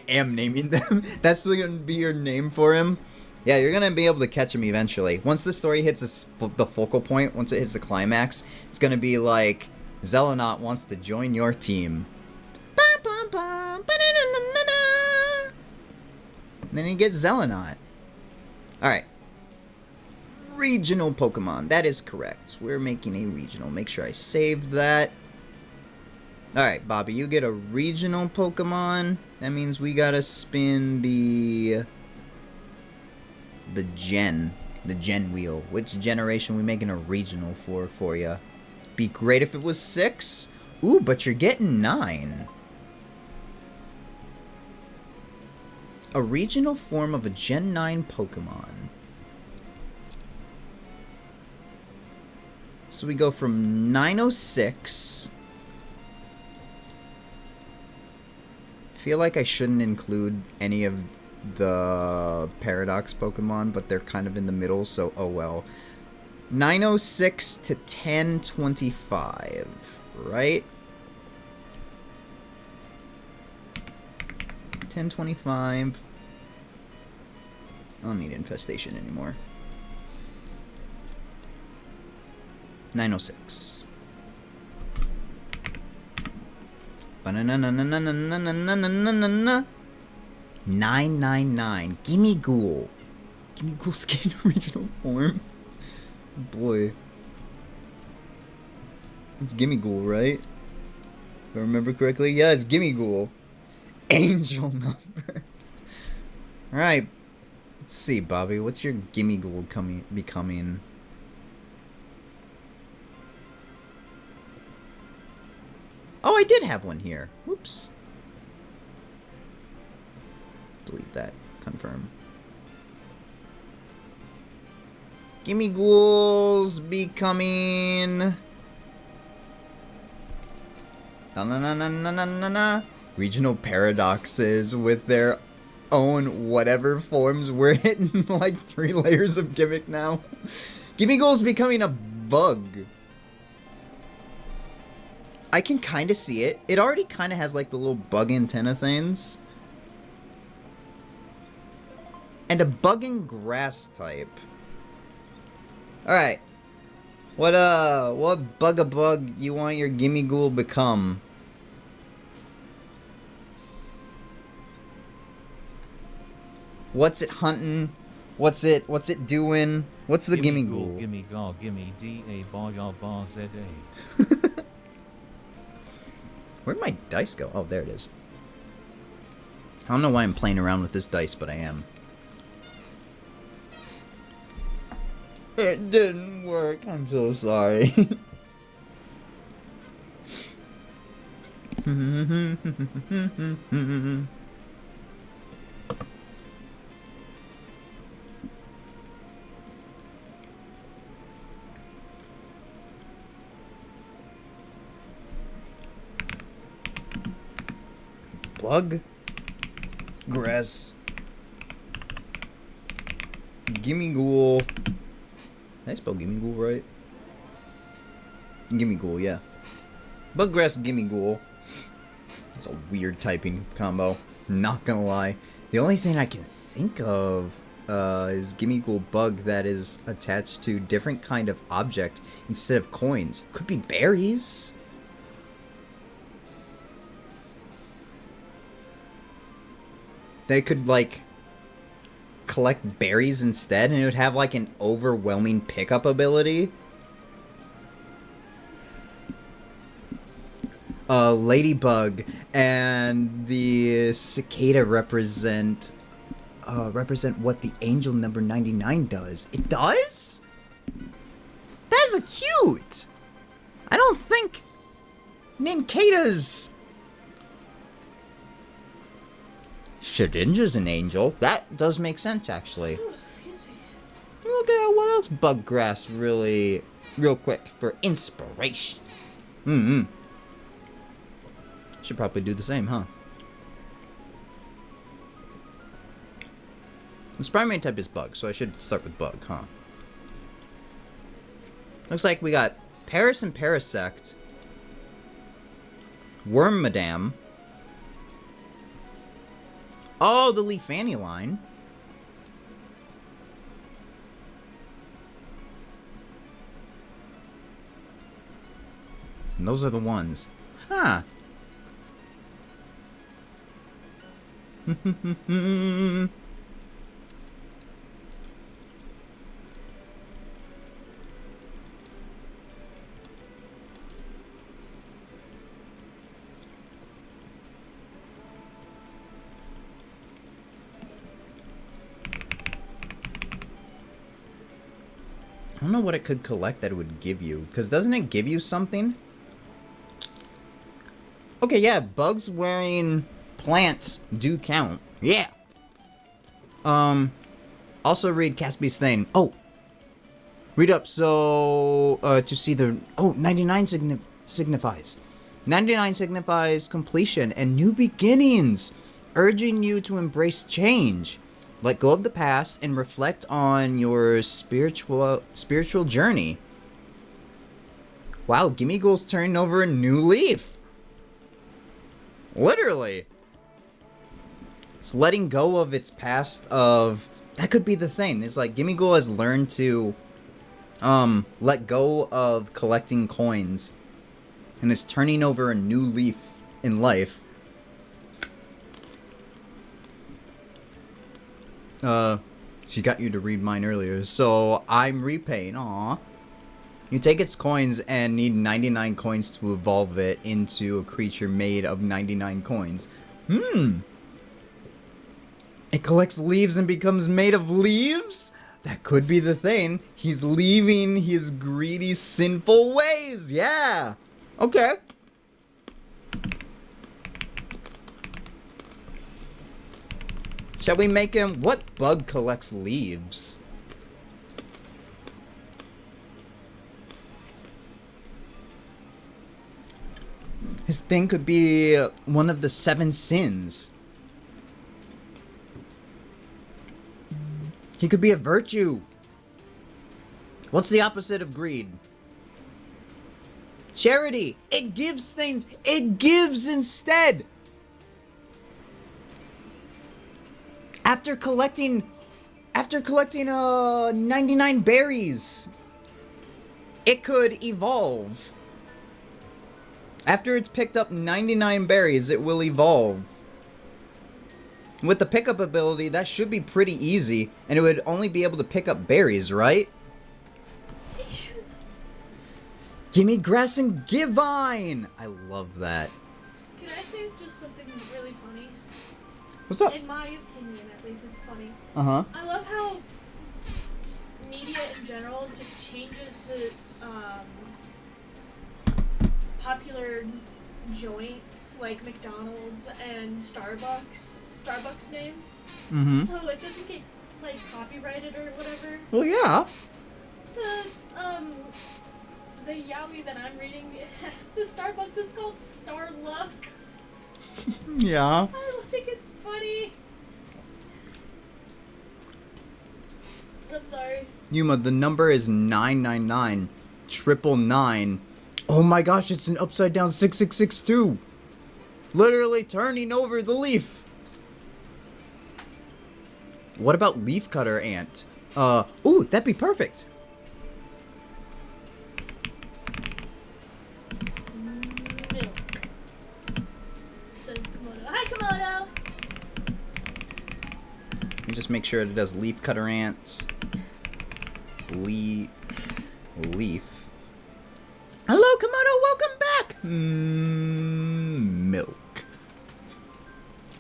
am naming them. That's going to be your name for him. Yeah, you're going to be able to catch him eventually. Once the story hits the focal point, once it hits the climax, it's going to be like, Zelenote wants to join your team. And then you get Zelenote. Alright. Regional Pokemon. That is correct. We're making a regional. Make sure I saved that. Alright, Bobby, you get a regional Pokemon. That means we gotta spin the gen wheel. Which generation we making a regional for you? Be great if it was 6. Ooh, but you're getting 9. A regional form of a Gen 9 Pokemon. So we go from 906. Feel like I shouldn't include any of the Paradox Pokemon, but they're kind of in the middle, so oh well. 906 to 1025, right? 1025. I don't need Infestation anymore. 906. 999. Gimme Ghoul. Gimme Ghoul's getting original form. Boy. It's Gimme Ghoul, right? If I remember correctly. Yeah, it's Gimme Ghoul. Angel number. Alright. Let's see, Bobby. What's your Gimme Ghoul becoming? Oh, I did have one here. Whoops. Delete that. Confirm. Gimme Ghouls becoming... Na-na-na-na-na-na-na. Regional Paradoxes with their own whatever forms. We're hitting like 3 layers of gimmick now. Gimme Ghouls becoming a bug. I can kind of see it. It already kind of has like the little bug antenna things. And a bugging grass type. Alright. What bug you want your Gimme Ghoul become? What's it hunting? What's it doing? What's the Gimme Ghoul? Gimme Gar, Gimme D-A Bar Yar Bar Z-A. Where'd my dice go? Oh, there it is. I don't know why I'm playing around with this dice, but I am. It didn't work. I'm so sorry. bug, grass, gimme ghoul. Did I spell gimme ghoul right? Gimme ghoul, yeah. Bug, grass, gimme ghoul. It's a weird typing combo. Not gonna lie. The only thing I can think of is gimme ghoul bug that is attached to different kind of object instead of coins. Could be berries. They could, like, collect berries instead, and it would have, like, an overwhelming pickup ability. Ladybug and the cicada represent what the angel number 99 does. It does? That's a cute! I don't think Nincada's... Shedinja's an angel. That does make sense, actually. Ooh, excuse me. Look at what else Buggrass really... Real quick, for inspiration. Should probably do the same, huh? Its primary type is bug, so I should start with bug, huh? Looks like we got Paris and Parasect, Worm Madame. Oh, the Leafani line. And those are the ones. Huh. I don't know what it could collect that it would give you, because doesn't it give you something? Okay, yeah, bugs wearing plants do count. Yeah. Also read Caspi's thing. Oh. Read up, so, to see the... Oh, 99 signifies. 99 signifies completion and new beginnings, urging you to embrace change. Let go of the past and reflect on your spiritual journey. Wow, Gimme Ghoul's turning over a new leaf. Literally. It's letting go of its past of... That could be the thing. It's like Gimme Ghoul has learned to let go of collecting coins and is turning over a new leaf in life. She got you to read mine earlier, so I'm repaying. Aw. You take its coins and need 99 coins to evolve it into a creature made of 99 coins. It collects leaves and becomes made of leaves? That could be the thing. He's leaving his greedy, sinful ways. Yeah. Okay. Shall we make him... What bug collects leaves? His thing could be one of the 7 sins. He could be a virtue. What's the opposite of greed? Charity. It gives things. It gives instead. After collecting 99 berries, it could evolve. After it's picked up 99 berries, it will evolve. With the pickup ability, that should be pretty easy, and it would only be able to pick up berries, right? Gimme grass and give vine! I love that. Can I say just something really funny? What's up? In my opinion, at least, it's funny. Uh-huh. I love how media in general just changes to popular joints like McDonald's and Starbucks names. Mm-hmm. So it doesn't get like copyrighted or whatever. Well, yeah. The Yaoi that I'm reading, the Starbucks is called Starlux. Yeah. I think it's funny. I'm sorry. Yuma, the number is 999 999. Oh my gosh, it's an upside down 6662. Literally turning over the leaf. What about leaf cutter ant? Ooh, that'd be perfect. Milk. Says Komodo. Hi, Komodo! Let me just make sure it does leaf cutter ants. Leaf. Hello, Komodo, welcome back! Milk.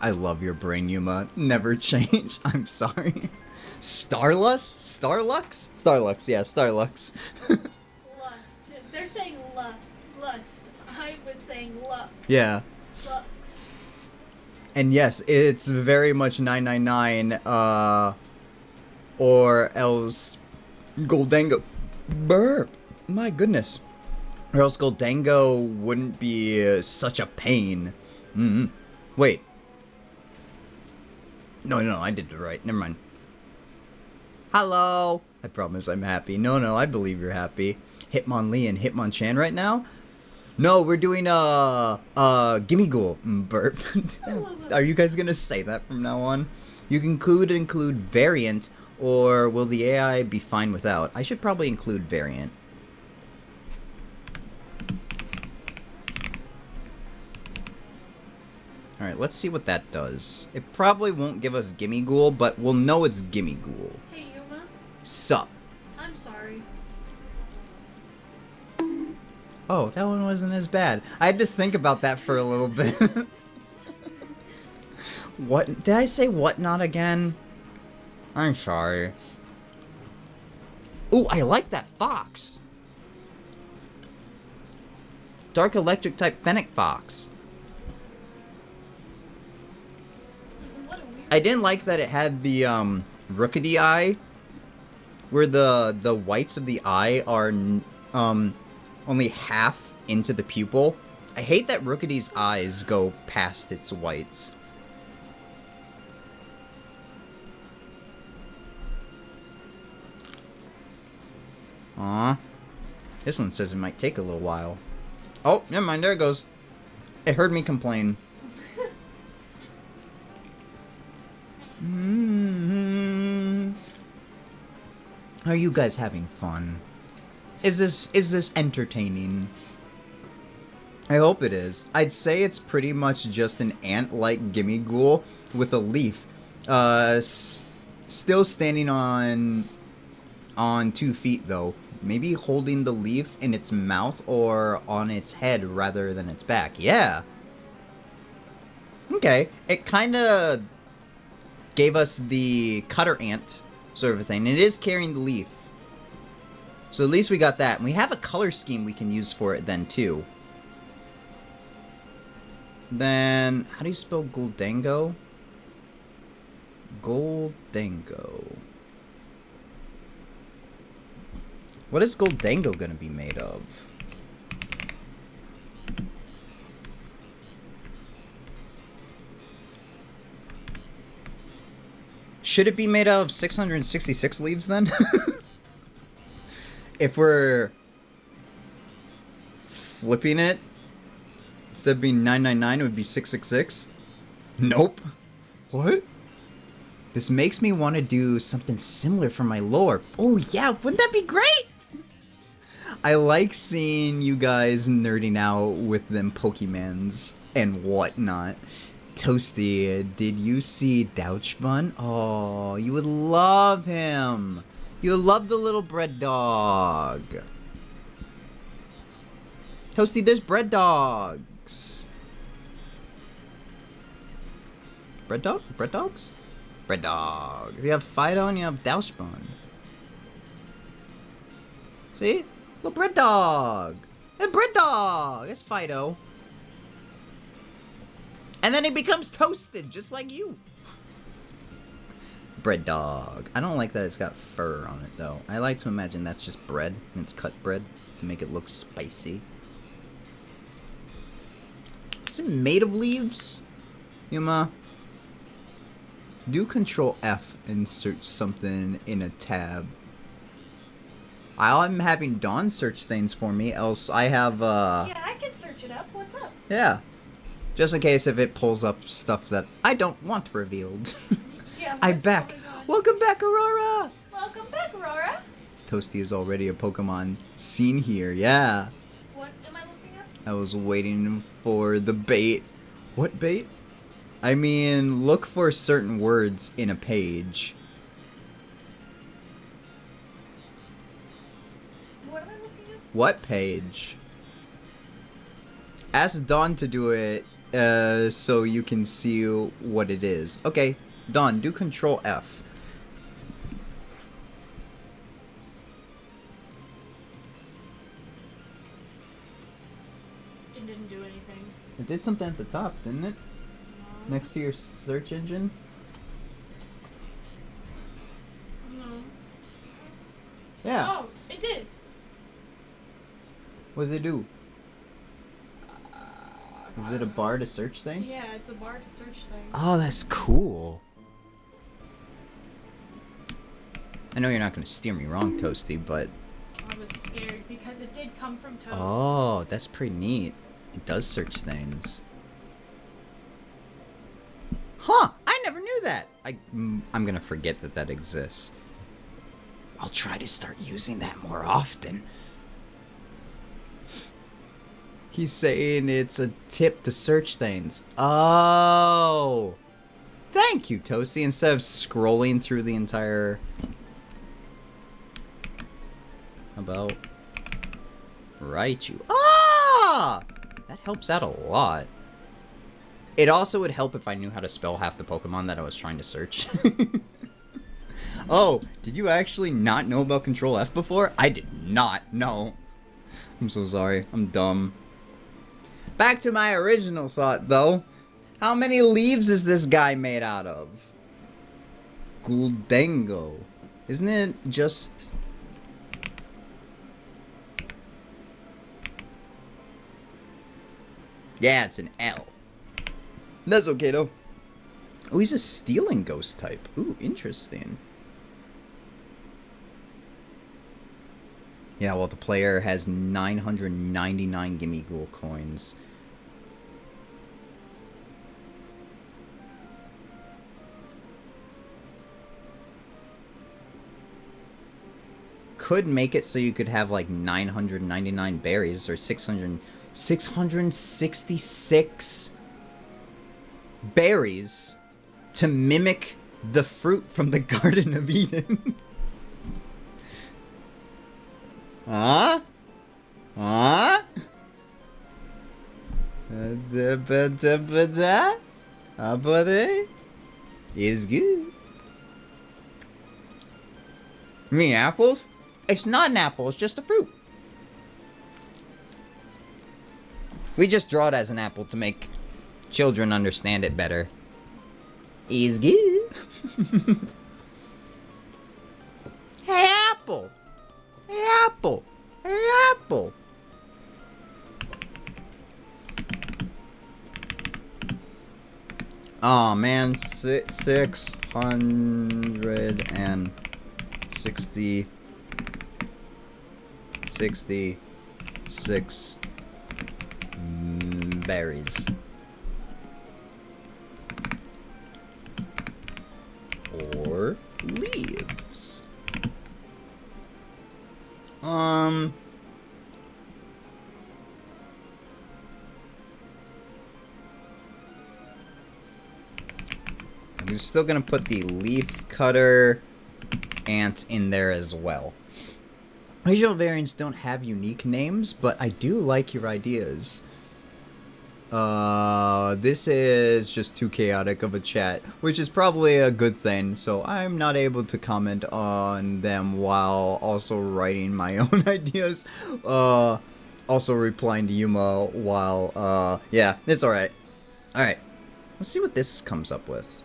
I love your brain, Yuma. Never change. I'm sorry. Starlux? Starlux, yeah, Starlux. Lust. They're saying lust. I was saying luck. Yeah. Lux. And yes, it's very much 999, or else Goldango. Burp! My goodness. Or else Goldango wouldn't be such a pain. Wait. No, I did it right. Never mind. Hello! I promise I'm happy. No, I believe you're happy. Hitmonlee and Hitmonchan right now? No, we're doing, Gimme Ghoul. Burp. Are you guys gonna say that from now on? You can include variant, or will the AI be fine without? I should probably include variant. Alright, let's see what that does. It probably won't give us Gimme Ghoul, but we'll know it's Gimme Ghoul. Hey, Yuma. Sup? I'm sorry. Oh, that one wasn't as bad. I had to think about that for a little bit. What? Did I say whatnot again? I'm sorry. Ooh, I like that fox. Dark electric type Fennec fox. What a weird... I didn't like that it had the rookedy eye, where the whites of the eye are only half into the pupil. I hate that rookedy's eyes go past its whites. Aw. This one says it might take a little while. Oh, never mind, there it goes. It heard me complain. Are you guys having fun? Is this entertaining? I hope it is. I'd say it's pretty much just an ant-like Gimme Ghoul with a leaf. Still standing on 2 feet though. Maybe holding the leaf in its mouth or on its head rather than its back. Yeah. Okay. It kinda gave us the cutter ant sort of a thing. It is carrying the leaf. So at least we got that. And we have a color scheme we can use for it then too. Then, how do you spell Goldango? Goldango. What is Goldango gonna be made of? Should it be made out of 666 leaves then? If we're flipping it, instead of being 999, it would be 666? Nope. What? This makes me want to do something similar for my lore. Oh yeah, wouldn't that be great? I like seeing you guys nerding out with them Pokemons and whatnot. Toasty, did you see Douchbun? Oh, you would love him. You would love the little bread dog. Toasty, there's bread dogs. Bread dog? Bread dogs? Bread dog. You have Fido and you have Douchbun. See? Little bread dog. A bread dog. It's Fido. And then he becomes toasted, just like you. Bread dog. I don't like that it's got fur on it, though. I like to imagine that's just bread, and it's cut bread to make it look spicy. Is it made of leaves? Yuma, do Control F and search something in a tab. I'm having Dawn search things for me, else I have, Yeah, I can search it up. What's up? Yeah. Just in case if it pulls up stuff that I don't want revealed. Yeah, I'm what's back. going on? Welcome back, Aurora! Welcome back, Aurora. Toasty is already a Pokemon seen here, yeah. What am I looking at? I was waiting for the bait. What bait? I mean, look for certain words in a page. What am I looking at? What page? Ask Dawn to do it so you can see what it is. Okay, Dawn, do Control F. It didn't do anything. It did something at the top, didn't it? Next to your search engine? No. Yeah. Oh, it did. What does it do? Is it a bar to search things? Yeah, it's a bar to search things. Oh, that's cool. I know you're not going to steer me wrong, Toasty, but... I was scared because it did come from Toast. Oh, that's pretty neat. It does search things. Huh! I never knew that! I'm going to forget that that exists. I'll try to start using that more often. He's saying it's a tip to search things. Oh! Thank you, Toasty. Instead of scrolling through the entire... How about... Raichu. Ah! That helps out a lot. It also would help if I knew how to spell half the Pokemon that I was trying to search. Oh, did you actually not know about Control F before? I did not know. I'm so sorry. I'm dumb. Back to my original thought, though. How many leaves is this guy made out of? Guldengo. Isn't it just... Yeah, it's an L. That's okay, though. Oh, he's a stealing ghost type. Ooh, interesting. Yeah, well, the player has 999 Gimme Ghoul coins. Could make it so you could have like 999 berries or 666 berries to mimic the fruit from the Garden of Eden. Huh? Huh? Buddy? Is good. You mean apples? It's not an apple, it's just a fruit. We just draw it as an apple to make children understand it better. Is good. Hey, apple. Hey, apple. Hey, apple. Oh man, 666 berries. Or leaves. I'm still gonna put the leaf cutter ant in there as well. Regional variants don't have unique names, but I do like your ideas. This is just too chaotic of a chat, which is probably a good thing, so I'm not able to comment on them while also writing my own ideas. Also replying to Yuma while, yeah, it's alright. Alright, let's see what this comes up with.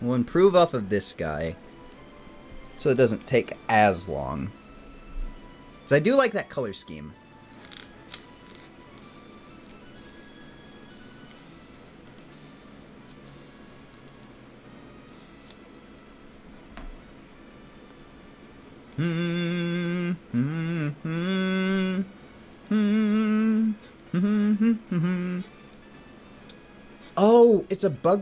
We'll improve off of this guy, so it doesn't take as long. So I do like that color scheme. Oh, it's a bug.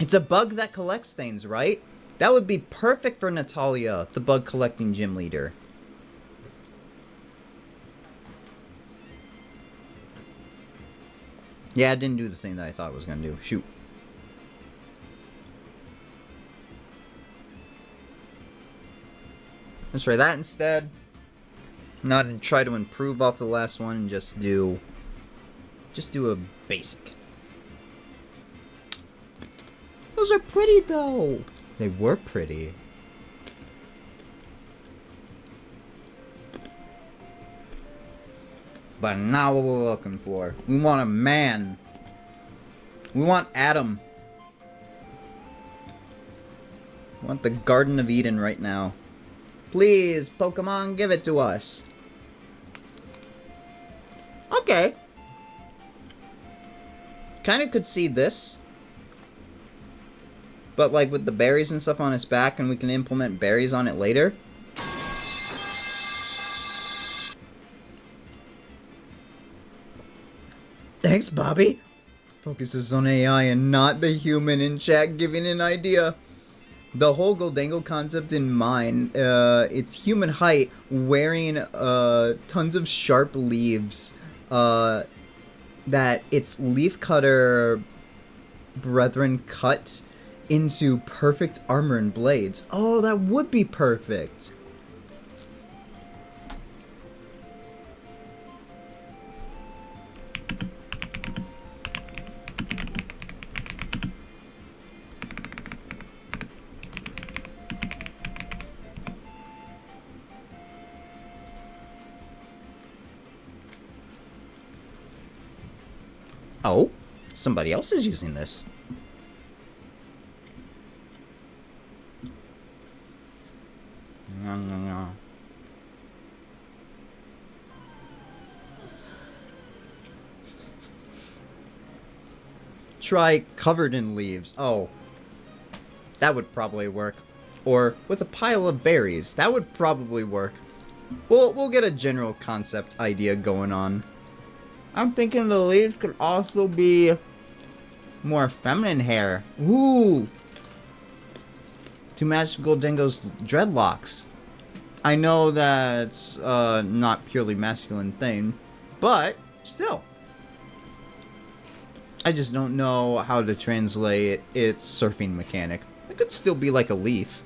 It's a bug that collects things, right? That would be perfect for Natalia, the bug collecting gym leader. Yeah, it didn't do the thing that I thought it was going to do. Shoot. Let's try that instead. Not and try to improve off the last one and just do a basic. Those are pretty though. They were pretty. But now what we're looking for. We want a man. We want Adam. We want the Garden of Eden right now. Please, Pokemon, give it to us. Okay. Kind of could see this. But like with the berries and stuff on its back, and we can implement berries on it later. Thanks, Bobby. Focuses on AI and not the human in chat giving an idea. The whole Goldango concept in mind, it's human height wearing tons of sharp leaves that its leaf cutter brethren cut into perfect armor and blades. Oh, that would be perfect. Oh, somebody else is using this. Try covered in leaves. Oh, that would probably work. Or with a pile of berries. That would probably work. We'll get a general concept idea going on. I'm thinking the leaves could also be more feminine hair. Ooh! To match Goldango's dreadlocks. I know that's not purely masculine thing, but still. I just don't know how to translate its surfing mechanic. It could still be like a leaf.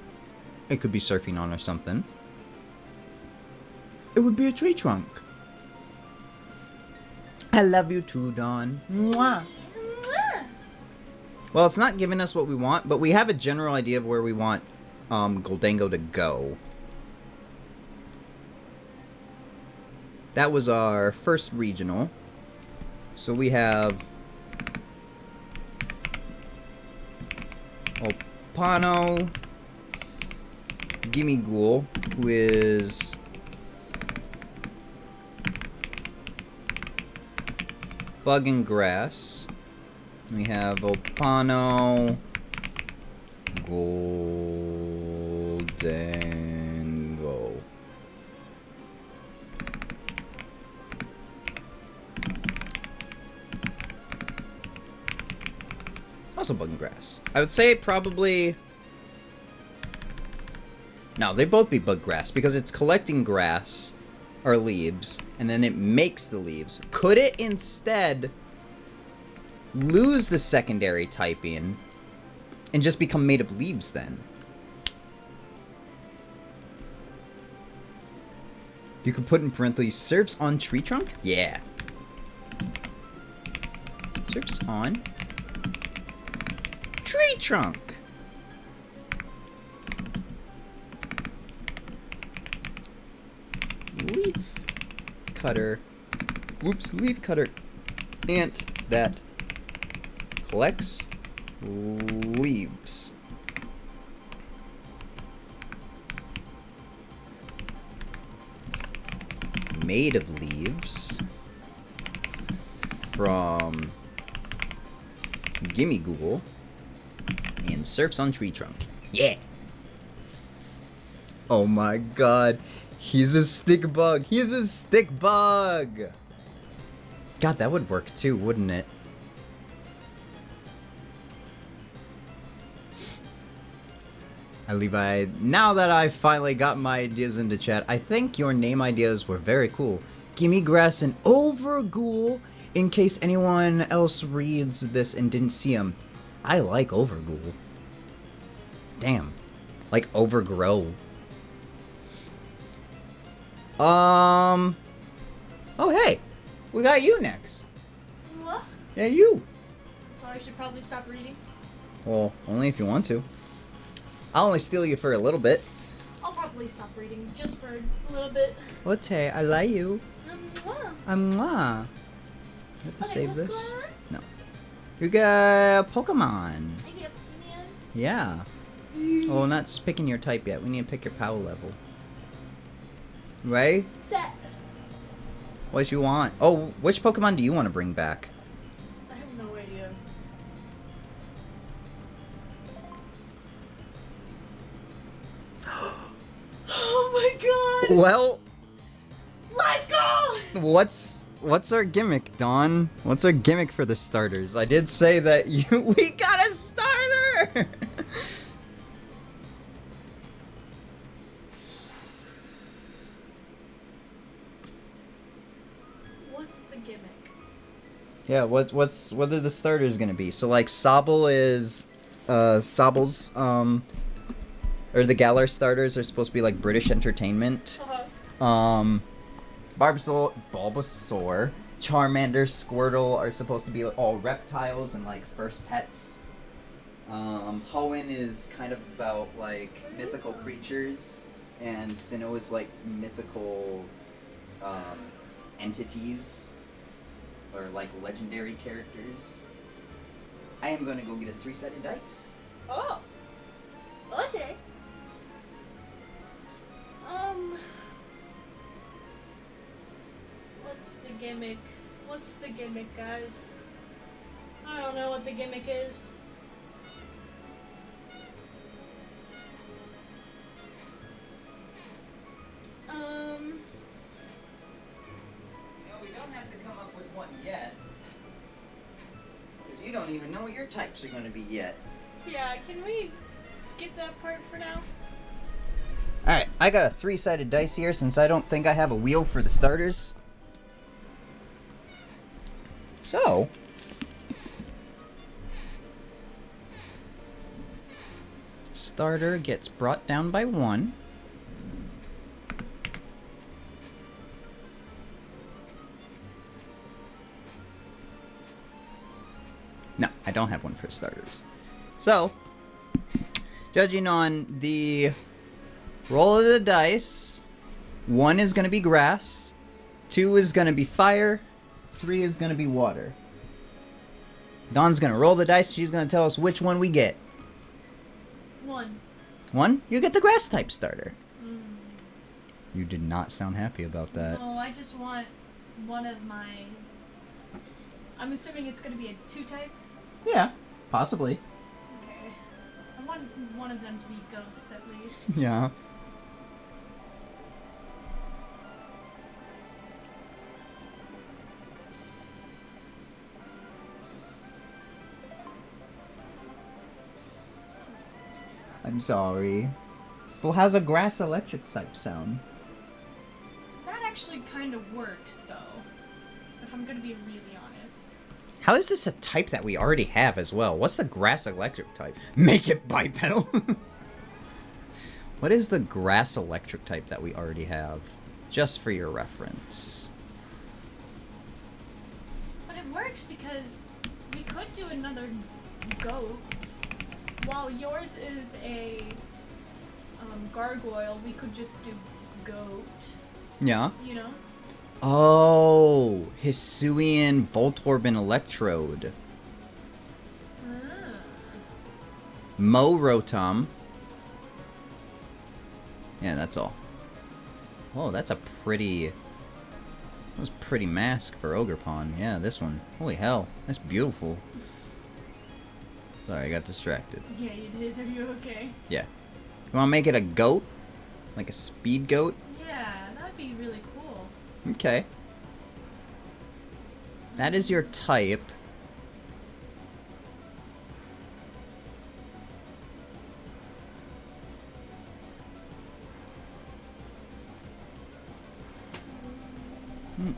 It could be surfing on or something. It would be a tree trunk. I love you too, Dawn. Mwah. Mwah. Well, it's not giving us what we want, but we have a general idea of where we want Goldango to go. That was our first regional. So we have Opano, Gimme Ghoul, who is Bug and Grass. We have Opano, Goldango. Also Bug and Grass. I would say probably... No, they both be Bug Grass because it's collecting grass or leaves and then it makes the leaves. Could it instead lose the secondary typing and just become made of leaves then? You could put in parentheses, surfs on tree trunk? Yeah. Surfs on tree trunk. Leaf cutter. Whoops, leaf cutter. Ant that collects leaves. Made of leaves from Gimme Google and surfs on tree trunk. Yeah. Oh my god. He's a stick bug. He's a stick bug. God, that would work too, wouldn't it? Levi, now that I finally got my ideas into chat, I think your name ideas were very cool. Gimme Grass and Overghoul, in case anyone else reads this and didn't see him. I like Overghoul. Damn. Like Overgrow. Oh hey, we got you next. What? Yeah, you. So I should probably stop reading? Well, only if you want to. I'll only steal you for a little bit. I'll probably stop reading just for a little bit. Ote, I like you. Mwah. You have to Okay, save what's this. going on? No. You got Pokemon. I get Pokemon. Yeah. Oh, not just picking your type yet. We need to pick your power level. Right? Set. What you want? Oh, which Pokemon do you want to bring back? I have no idea. Oh my god! Well, Let's go! what's our gimmick, Dawn? What's our gimmick for the starters? I did say that we got a starter. What's the gimmick? Yeah, what are the starters gonna be? So like Sobble is Sobble's or the Galar starters are supposed to be like British entertainment. Bulbasaur, Charmander, Squirtle are supposed to be all reptiles and like first pets. Hoenn is kind of about like mythical creatures, and Sinnoh is like mythical entities or like legendary characters. I am going to go get a 3-sided dice. Oh. Okay. What's the gimmick? What's the gimmick, guys? I don't know what the gimmick is. We don't have to come up with one yet. Because you don't even know what your types are going to be yet. Yeah, can we skip that part for now? Alright, I got a 3-sided dice here since I don't think I have a wheel for the starters. So, starter gets brought down by 1. No, I don't have one for starters. So, judging on the roll of the dice, 1 is going to be grass, 2 is going to be fire, 3 is going to be water. Dawn's going to roll the dice. She's going to tell us which one we get. 1. 1? You get the grass type starter. Mm. You did not sound happy about that. No, I just want one of my... I'm assuming it's going to be a 2 type? Yeah, possibly. Okay. I want one of them to be ghosts at least. Yeah. I'm sorry. Well, how's a grass electric type sound? That actually kind of works, though. If I'm gonna be really honest. How is this a type that we already have as well? What's the grass electric type? Make it bipedal! What is the grass electric type that we already have? Just for your reference. But it works because we could do another goat. While yours is a gargoyle, we could just do goat. Yeah? You know? Oh, Hisuian Voltorb Electrode. Ah. Mo Rotom. Yeah, that's all. Oh, that's a pretty... That was pretty mask for Ogerpon. Yeah, this one. Holy hell. That's beautiful. Sorry, I got distracted. Yeah, you did. Are you okay? Yeah. You want to make it a goat? Like a speed goat? Yeah, that'd be really cool. Okay. That is your type.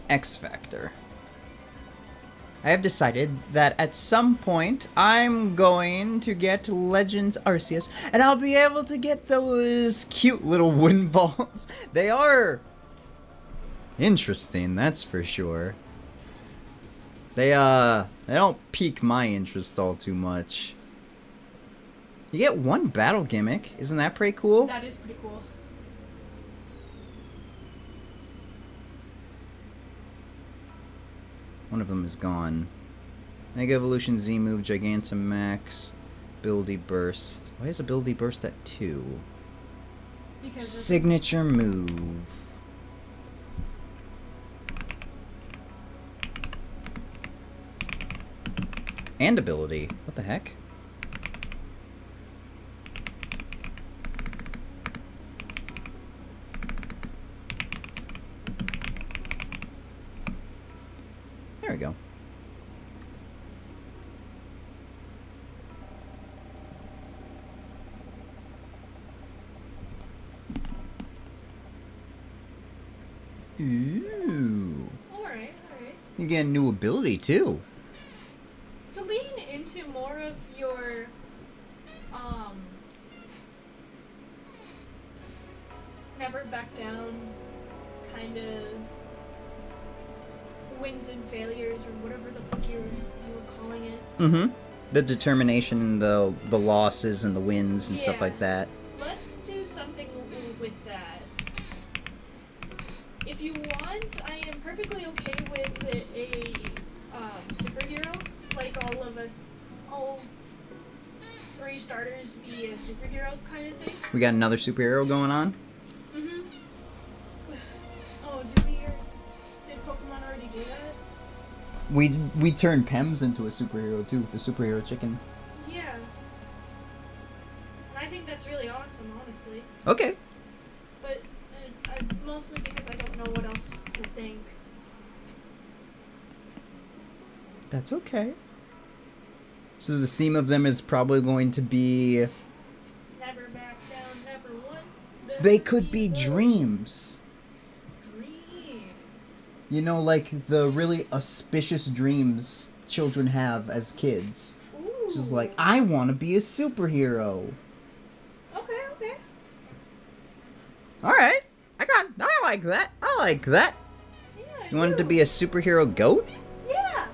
X Factor. I have decided that at some point I'm going to get Legends Arceus and I'll be able to get those cute little wooden balls. They are interesting, that's for sure. They don't pique my interest all too much. You get one battle gimmick. Isn't that pretty cool? That is pretty cool. One of them is gone. Mega Evolution Z move, Gigantamax, Ability Burst. Why is Ability Burst at 2? Because Signature move. And ability. What the heck? There we go. Ooh. alright. You get a new ability too. To lean into more of your never back down kind of wins and failures or whatever the fuck you were calling it. Mm-hmm. The determination and the losses and the wins and stuff Yeah. like that. Let's do something with that. If you want, I am perfectly okay with a superhero. Like all 3 starters be a superhero kind of thing. We got another superhero going on. Mm-hmm. Oh, did Pokemon already do that? We turned Pems into a superhero too. The superhero chicken. Yeah. I think that's really awesome, honestly. Okay. But mostly because I don't know what else to think. That's okay. So the theme of them is probably going to be... Never back down, never would. They could be dreams. Dreams. You know, like the really auspicious dreams children have as kids. Ooh. Which is like, I want to be a superhero. Okay. Alright. I like that. I like that. Yeah. You wanted to be a superhero goat? Yeah.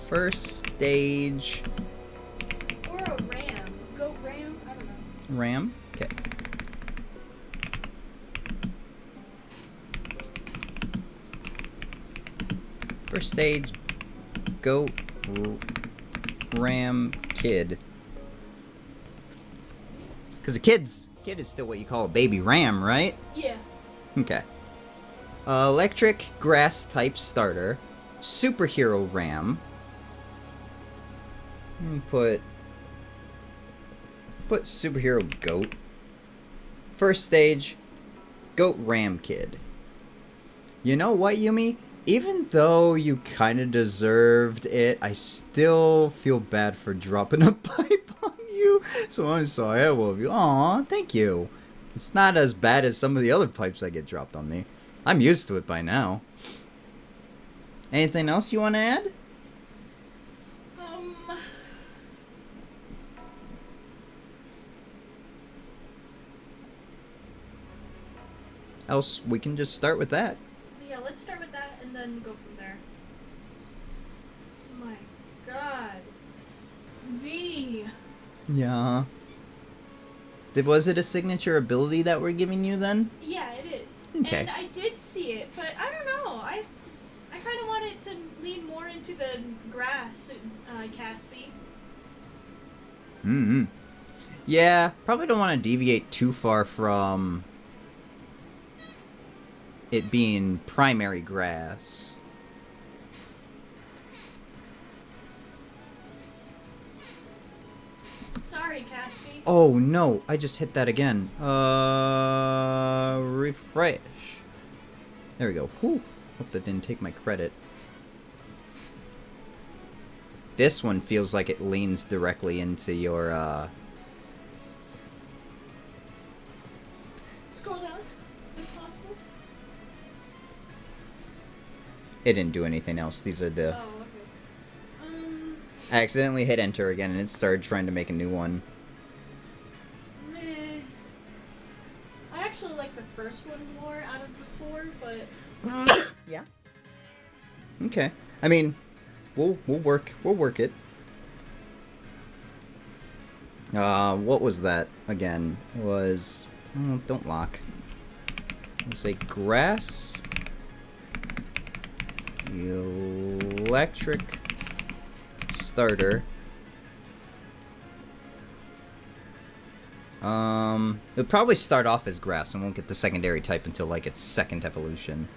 First stage... Or a ram. Goat ram? I don't know. Ram? Okay. First stage, goat, ram, kid. Because a kid is still what you call a baby ram, right? Yeah. Okay. Electric grass type starter, superhero ram. Put superhero goat. First stage, goat ram kid. You know what, Yumi? Even though you kind of deserved it, I still feel bad for dropping a pipe on you. So I'm sorry, I love you. Aw, thank you. It's not as bad as some of the other pipes that get dropped on me. I'm used to it by now. Anything else you want to add? Else, we can just start with that. Yeah, let's start with that and then go from there. My god. V. Yeah. Was it a signature ability that we're giving you then? Yeah, it is. Okay. And I did see it, but I don't know. I kind of wanted to lean more into the grass, Caspi. Mm-hmm. Yeah, probably don't want to deviate too far from it being primary grass. Sorry, Caspi. Oh no, I just hit that again. Refresh. There we go. Whew. Hope that didn't take my credit. This one feels like it leans directly into your, Scroll down, if possible. It didn't do anything else. These are the... Oh, okay. I accidentally hit enter again and it started trying to make a new one. Meh. I actually like the first one more out of the 4, but... Yeah. Okay. I mean, we'll work it. What was that again? It was... Oh, don't lock. Let's say grass... Electric... Starter. It'll probably start off as grass and won't get the secondary type until like its second evolution.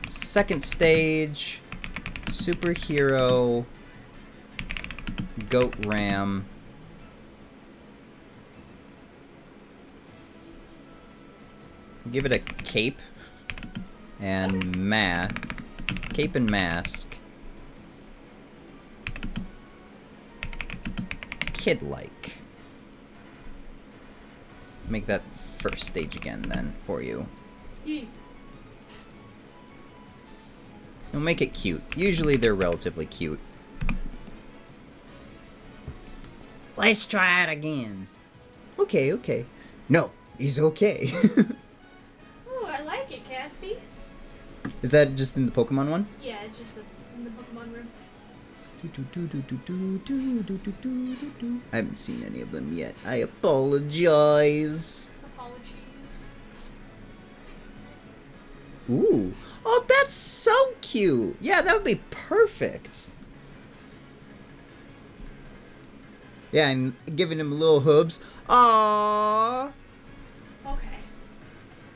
Second stage, superhero, goat ram. Give it a cape and cape and mask. Kid-like. Make that first stage again then for you. Yeah. You'll make it cute. Usually they're relatively cute. Let's try it again. Okay, okay. No, he's okay. Ooh, I like it, Caspi. Is that just in the Pokemon one? Yeah, it's just in the Pokemon room. I haven't seen any of them yet. I apologize. Apologies. Ooh. Oh, that's so cute. Yeah, that would be perfect. Yeah, and giving him little hooves. Aww. Okay.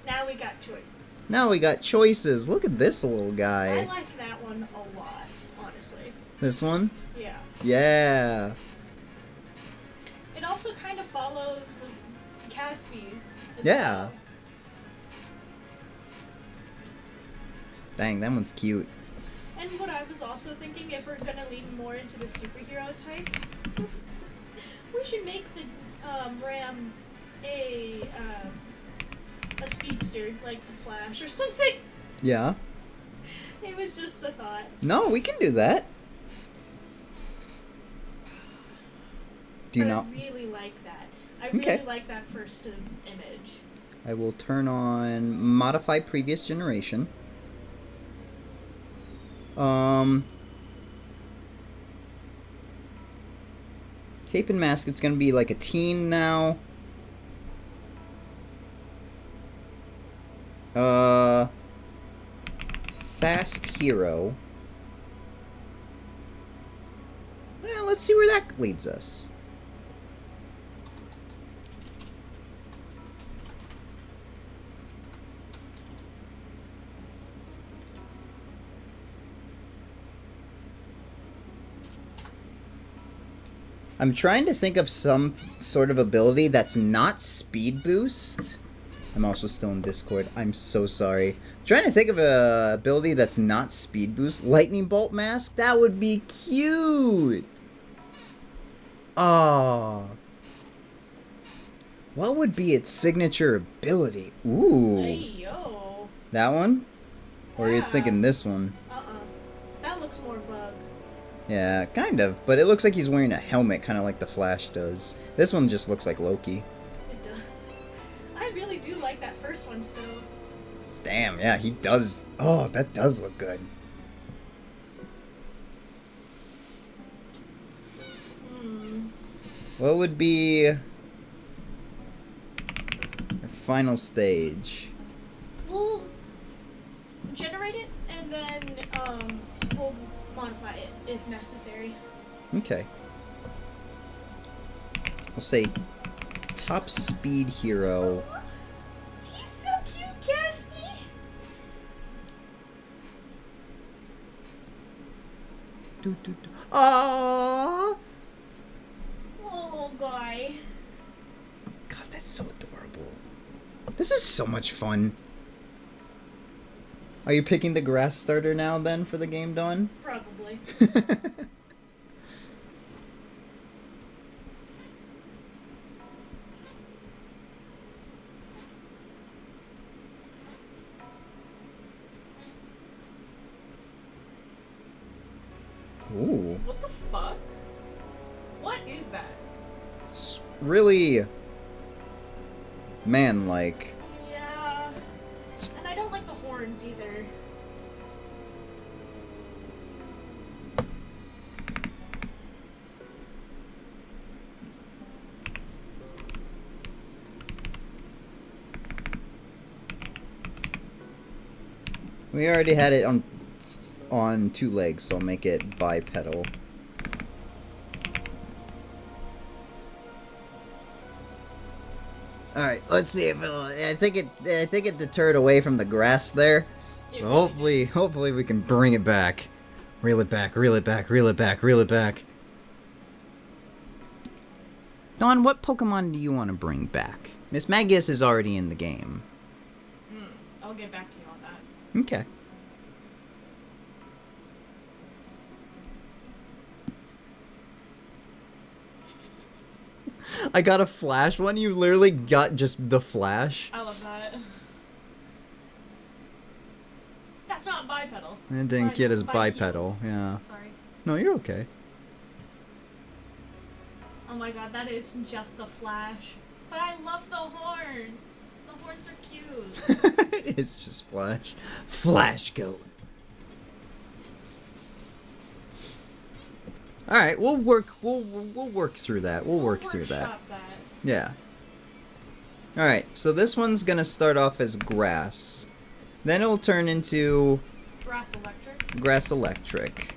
Now we got choices. Now we got choices. Look at this little I guy. like that one a lot, honestly. This one? Yeah. Yeah. It also kind of follows Caspi's as Yeah. well. Dang, that one's cute. And what I was also thinking, if we're gonna lean more into the superhero type, we should make the Ram a speedster, like the Flash or something. Yeah. It was just a thought. No, we can do that. Do you But not? I really like that. I really Okay. like that first image. I will turn on modify previous generation. Cape and mask, it's gonna be like a teen now. Fast hero. Well, let's see where that leads us. I'm trying to think of some sort of ability that's not speed boost. I'm also still in Discord. I'm so sorry. Trying to think of a ability that's not speed boost. Lightning bolt mask? That would be cute. Oh. What would be its signature ability? Ooh. Hey, yo. That one? Or are you Yeah. thinking this one? That looks more bug. Yeah, kind of. But it looks like he's wearing a helmet, kind of like the Flash does. This one just looks like Loki. It does. I really do like that first one still. Damn, yeah, he does. Oh, that does look good. What would be our final stage? We'll generate it and then we'll modify it if necessary. Okay. I'll say top speed hero. He's so cute, Gatsby. Aww. Oh, guy. God, that's so adorable. This is so much fun. Are you picking the grass starter now, then, for the game, Dawn? Probably. Ooh. What the fuck? What is that? It's really man-like. Yeah. And I don't like the horns either. We already had it on 2 legs, so I'll make it bipedal. All right, let's see if I think it deterred away from the grass there. So hopefully we can bring it back. Reel it back, reel it back, reel it back, reel it back. Dawn, what Pokemon do you want to bring back? Miss Magius is already in the game. I'll get back to you on that. Okay. I got a flash one. You literally got just the flash. I love that. That's not bipedal. It didn't get as bipedal. Yeah. Sorry. No, you're okay. Oh my god, that is just the flash. But I love the horns. The horns are cute. It's just flash. Flash goat. All right, we'll work through that. We'll work through that. Workshop that. Yeah. All right, so this one's gonna start off as grass, then it'll turn into Grass electric. grass electric.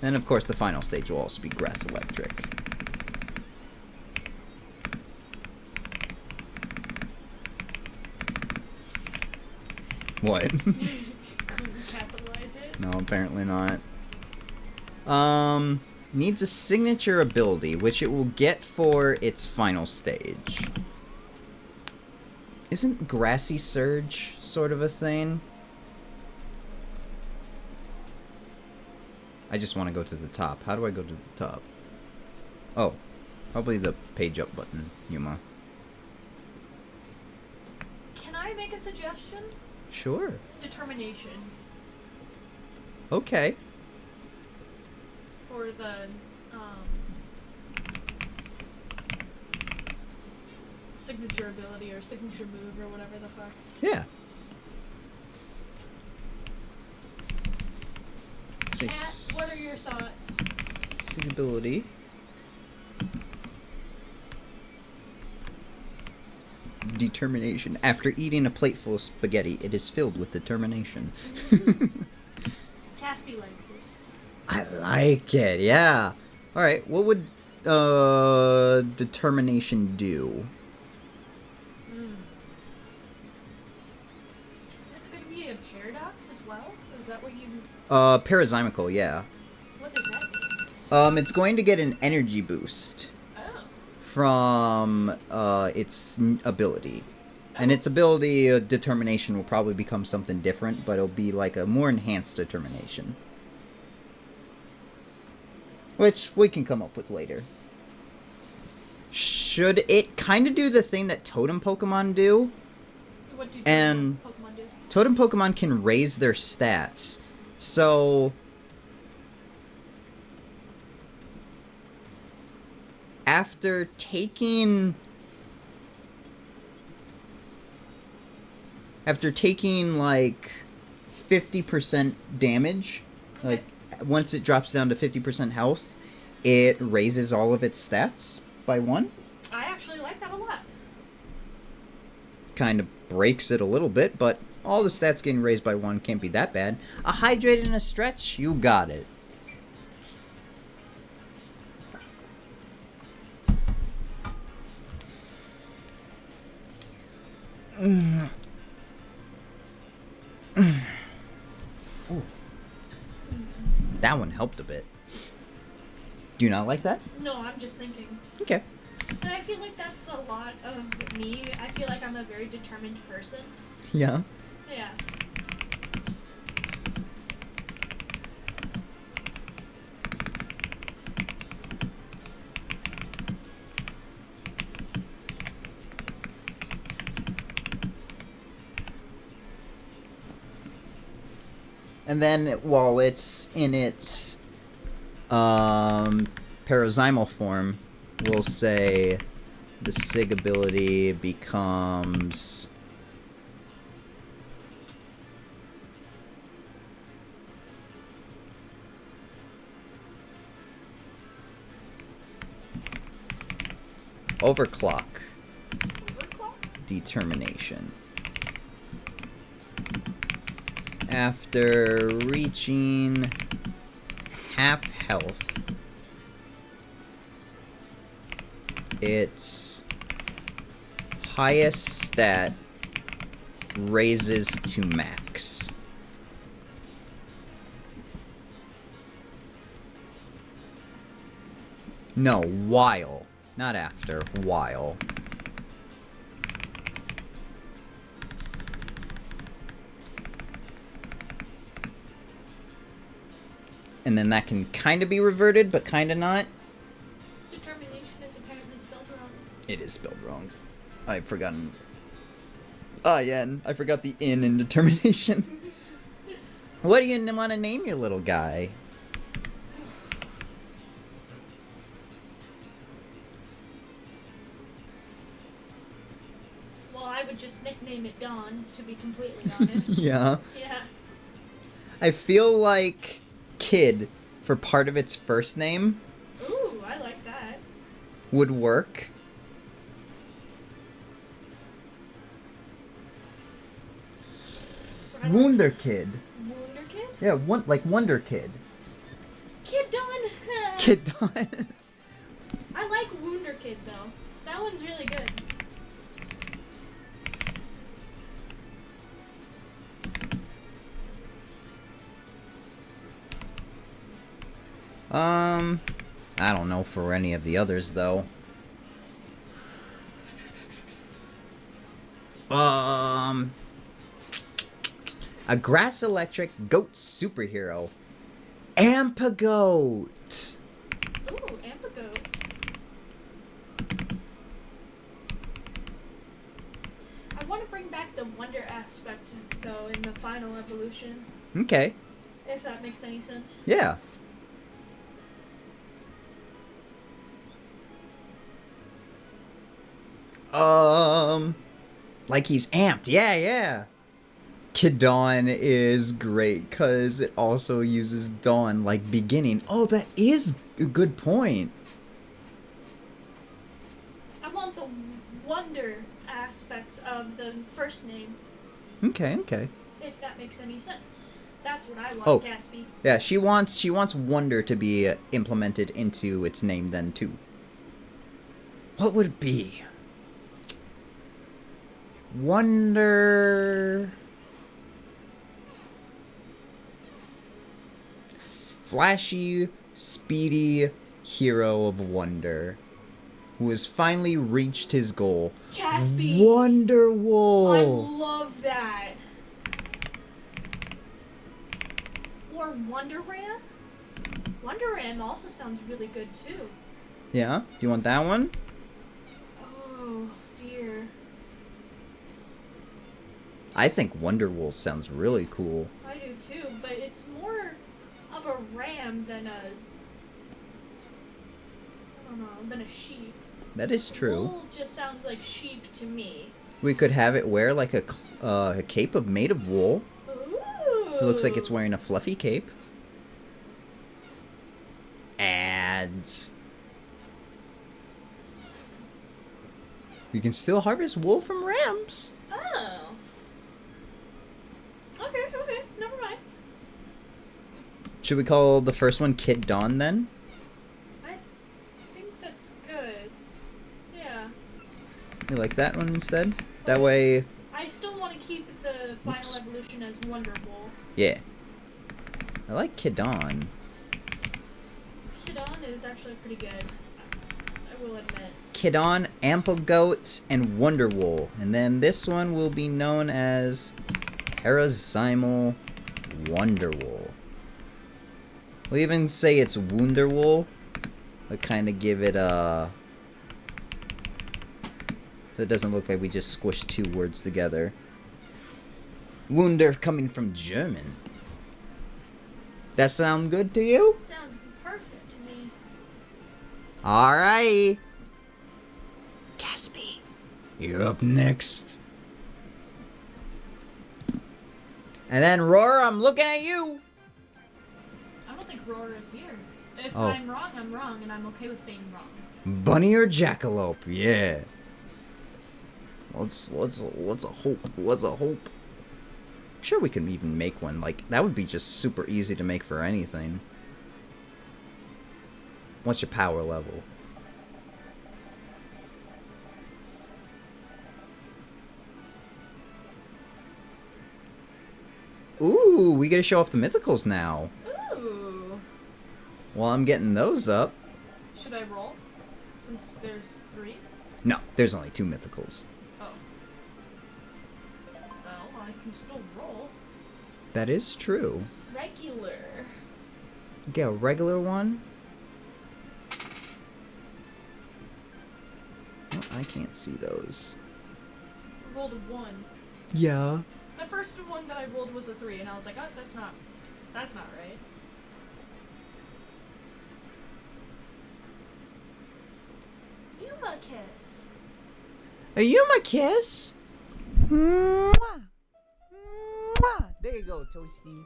Then of course the final stage will also be grass electric. What? Couldn't capitalize it. No, apparently not. Needs a signature ability, which it will get for its final stage. Isn't Grassy Surge sort of a thing? I just want to go to the top. How do I go to the top? Oh, probably the page up button, Yuma. Can I make a suggestion? Sure. Determination. Okay. For the, signature ability or signature move or whatever the fuck. Yeah. Kat, what are your thoughts? Suitability. Determination. After eating a plate full of spaghetti, it is filled with determination. Caspi likes it. I like it, yeah. Alright, what would determination do? It's going to be a paradox as well? Is that what you... Parazymical, yeah. What does that mean? It's going to get an energy boost Oh. from its ability. And its ability, determination, will probably become something different, but it'll be like a more enhanced determination. Which we can come up with later. Should it kind of do the thing that Totem Pokemon do? What do And Pokemon do? Totem Pokemon can raise their stats. So after taking like 50% damage, like once it drops down to 50% health, it raises all of its stats by 1. I actually like that a lot. Kind of breaks it a little bit, but all the stats getting raised by 1 can't be that bad. A hydrate and a stretch, you got it. That one helped a bit. Do you not like that? No, I'm just thinking. Okay. And I feel like that's a lot of me. I feel like I'm a very determined person. Yeah. Yeah. And then while it's in its parazymal form, we'll say the SIG ability becomes overclock Overclock? determination. After reaching half health, its highest stat raises to max. No, while. Not after, while. And then that can kind of be reverted, but kind of not. Determination is apparently spelled wrong. It is spelled wrong. I've forgotten. Ah, yeah, I forgot the in in determination. What do you want to name your little guy? Well, I would just nickname it Dawn, to be completely honest. Yeah. Yeah. I feel like Kid, for part of its first name, Ooh, I like that. would work. Wonder Kid. Wonder Kid? Yeah, like Wonder Kid. Kid Dawn! Kid Dawn. I like Wonder Kid, though. That one's really good. I don't know for any of the others, though. A grass electric goat superhero. Ampagoat. Ooh, Ampagoat. I want to bring back the wonder aspect, though, in the final evolution, Okay. if that makes any sense. Yeah. Like he's amped. Yeah, yeah. Kid Dawn is great because it also uses dawn like beginning. Oh, that is a good point. I want the wonder aspects of the first name, Okay, okay. if that makes any sense. That's what I want, Oh. Gatsby. Yeah, she wants wonder to be implemented into its name then too. What would it be? Wonder. Flashy, speedy hero of wonder who has finally reached his goal. Gatsby! Wonder I Wool. love that. Or Wonder Ram? Wonder Ram also sounds really good too. Yeah, do you want that one? Oh dear. I think Wonder Wool sounds really cool. I do too, but it's more of a ram than a, I don't know, than a sheep. That is true. Wool just sounds like sheep to me. We could have it wear like a cape made of wool. Ooh. It looks like it's wearing a fluffy cape. Ads. You can still harvest wool from rams. Oh. Okay, never mind. Should we call the first one Kid Dawn then? I think that's good. Yeah. You like that one instead? That way, I still want to keep the final evolution as Wonder Wool. yeah. I like Kid Dawn. is actually pretty good. I will admit. Kidon, Amplegoat, and Wonderwool. And then this one will be known as Parazymal Wonderwool. We'll even say it's Wonderwool. We'll kind of give it a... so it doesn't look like we just squished two words together. Wunder coming from German. That sound good to you? Sounds perfect to me. Alright. Gaspy, you're up next. And then Roar, I'm looking at you. I don't think Roar is here. If Oh. I'm wrong, and I'm okay with being wrong. Bunny or Jackalope? Yeah. What's a hope? What's a hope? I'm sure we can even make one. Like, that would be just super easy to make for anything. What's your power level? Ooh, we get to show off the mythicals now. Ooh. Well, I'm getting those up. Should I roll? Since there's 3? No, there's only 2 mythicals. Oh. Well, I can still roll. That is true. Regular. Get a regular one. Oh, I can't see those. I rolled a 1. Yeah. The first one that I rolled was a 3, and I was like, oh, that's not right. Yuma kiss. A Yuma kiss? Mwah! Mwah! There you go, Toasty.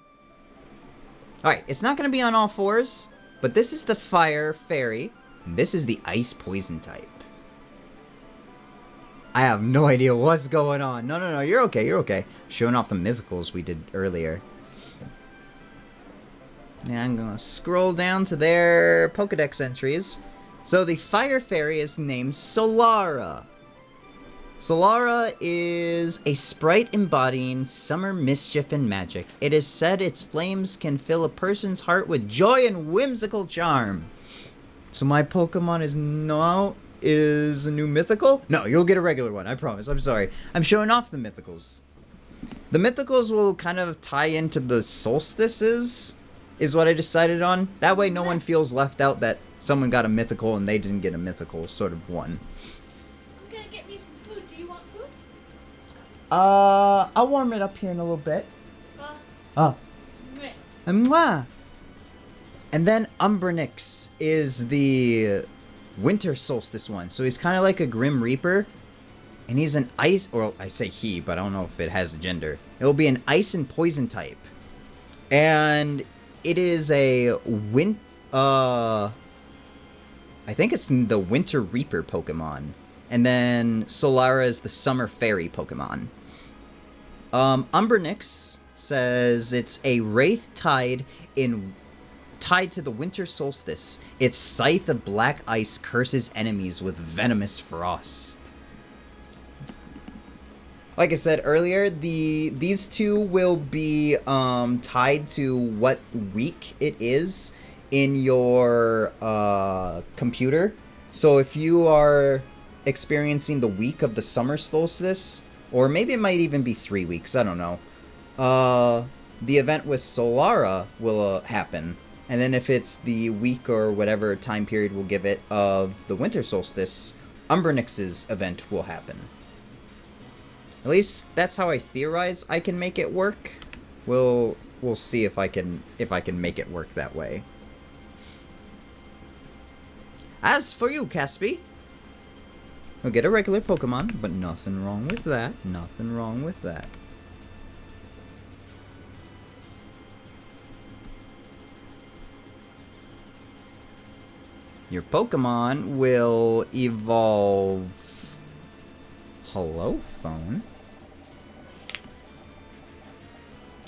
Alright, it's not going to be on all fours, but this is the Fire Fairy, and this is the Ice Poison type. I have no idea what's going on. No, you're okay, you're okay. Showing off the mythicals we did earlier. Now I'm gonna scroll down to their Pokedex entries. So the Fire Fairy is named Solara. Solara is a sprite embodying summer mischief and magic. It is said its flames can fill a person's heart with joy and whimsical charm. So my Pokemon is a new mythical? No, you'll get a regular one, I promise. I'm sorry. I'm showing off the mythicals. The mythicals will kind of tie into the solstices, is what I decided on. That way no one feels left out that someone got a mythical and they didn't get a mythical sort of one. I'm gonna get me some food. Do you want food? I'll warm it up here in a little bit. Meh. Mwah. And then Umbronix is the winter solstice one. So he's kind of like a Grim Reaper. And he's an ice, or I say he, but I don't know if it has a gender. It will be an ice and poison type. And it is a I think it's the Winter Reaper Pokemon. And then Solara is the Summer Fairy Pokemon. Umbronix says it's a Wraith tied to the winter solstice. Its scythe of black ice curses enemies with venomous frost. Like I said earlier, these two will be tied to what week it is in your computer. So if you are experiencing the week of the summer solstice, or maybe it might even be 3 weeks, I don't know. The event with Solara will happen. And then if it's the week or whatever time period we'll give it of the winter solstice, Umbronix's event will happen. At least that's how I theorize I can make it work. We'll see if I can make it work that way. As for you, Caspy, we'll get a regular Pokemon, but nothing wrong with that. Nothing wrong with that. Your Pokemon will evolve. Hello, phone.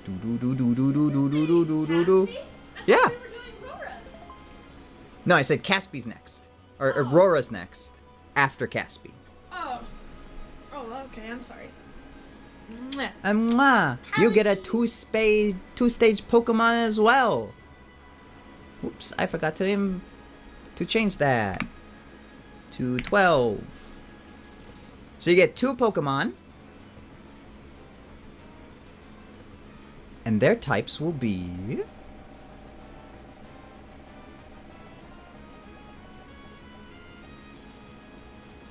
Yeah. We were doing Rora. No, I said Caspy's next. Or Aurora's next. After Caspy. Oh, okay. I'm sorry. Mwah. Mwah. You get a two-stage Pokemon as well. Oops, I forgot to to change that to 12. So you get 2 Pokemon. And their types will be...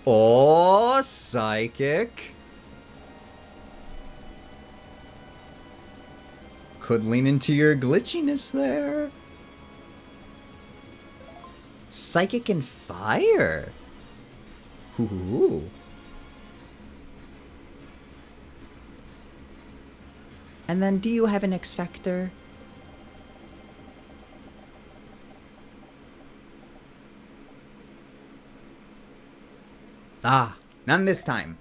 Oh, Psychic. Could lean into your glitchiness there. Psychic and Fire. Ooh. And then, do you have an X-Factor? Ah, none this time.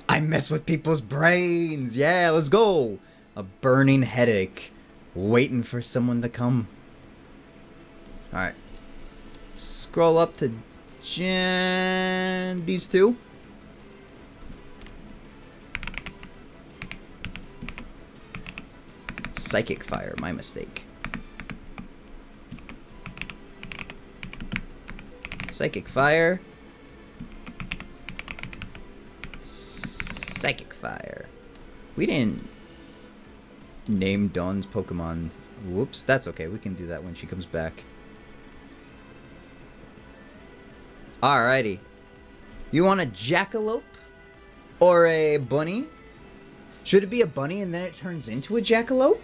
I mess with people's brains. Yeah, let's go. A burning headache. Waiting for someone to come. Alright. Scroll up to these 2. Psychic Fire, my mistake. Psychic Fire. Psychic Fire. We didn't name Dawn's Pokemon. Whoops, that's okay. We can do that when she comes back. Alrighty. You want a Jackalope? Or a Bunny? Should it be a bunny and then it turns into a jackalope?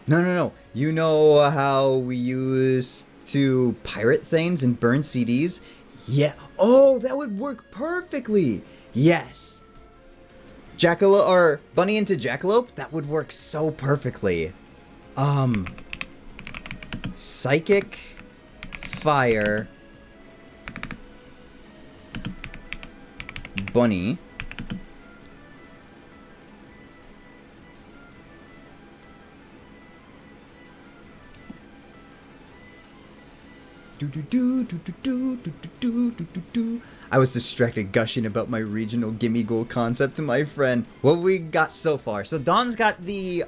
No. You know how we used to pirate things and burn CDs? Yeah. Oh, that would work perfectly. Yes. Jackalope or bunny into jackalope? That would work so perfectly. Psychic Fire Bunny. I was distracted gushing about my regional gimme goal concept to my friend. What we got so far? So Dawn's got the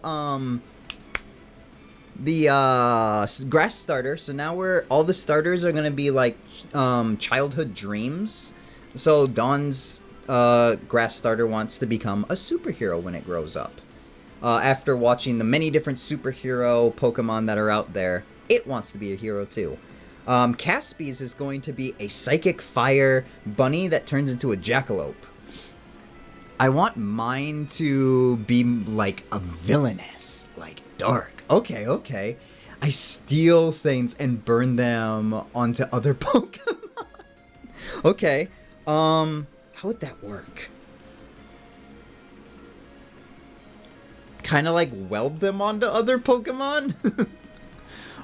grass starter. So now all the starters are gonna be like childhood dreams. So Dawn's grass starter wants to become a superhero when it grows up. After watching the many different superhero Pokemon that are out there, it wants to be a hero too. Caspy's is going to be a Psychic Fire bunny that turns into a jackalope. I want mine to be like a villainess, like dark. Okay. I steal things and burn them onto other Pokemon. Okay. How would that work? Kind of like weld them onto other Pokemon?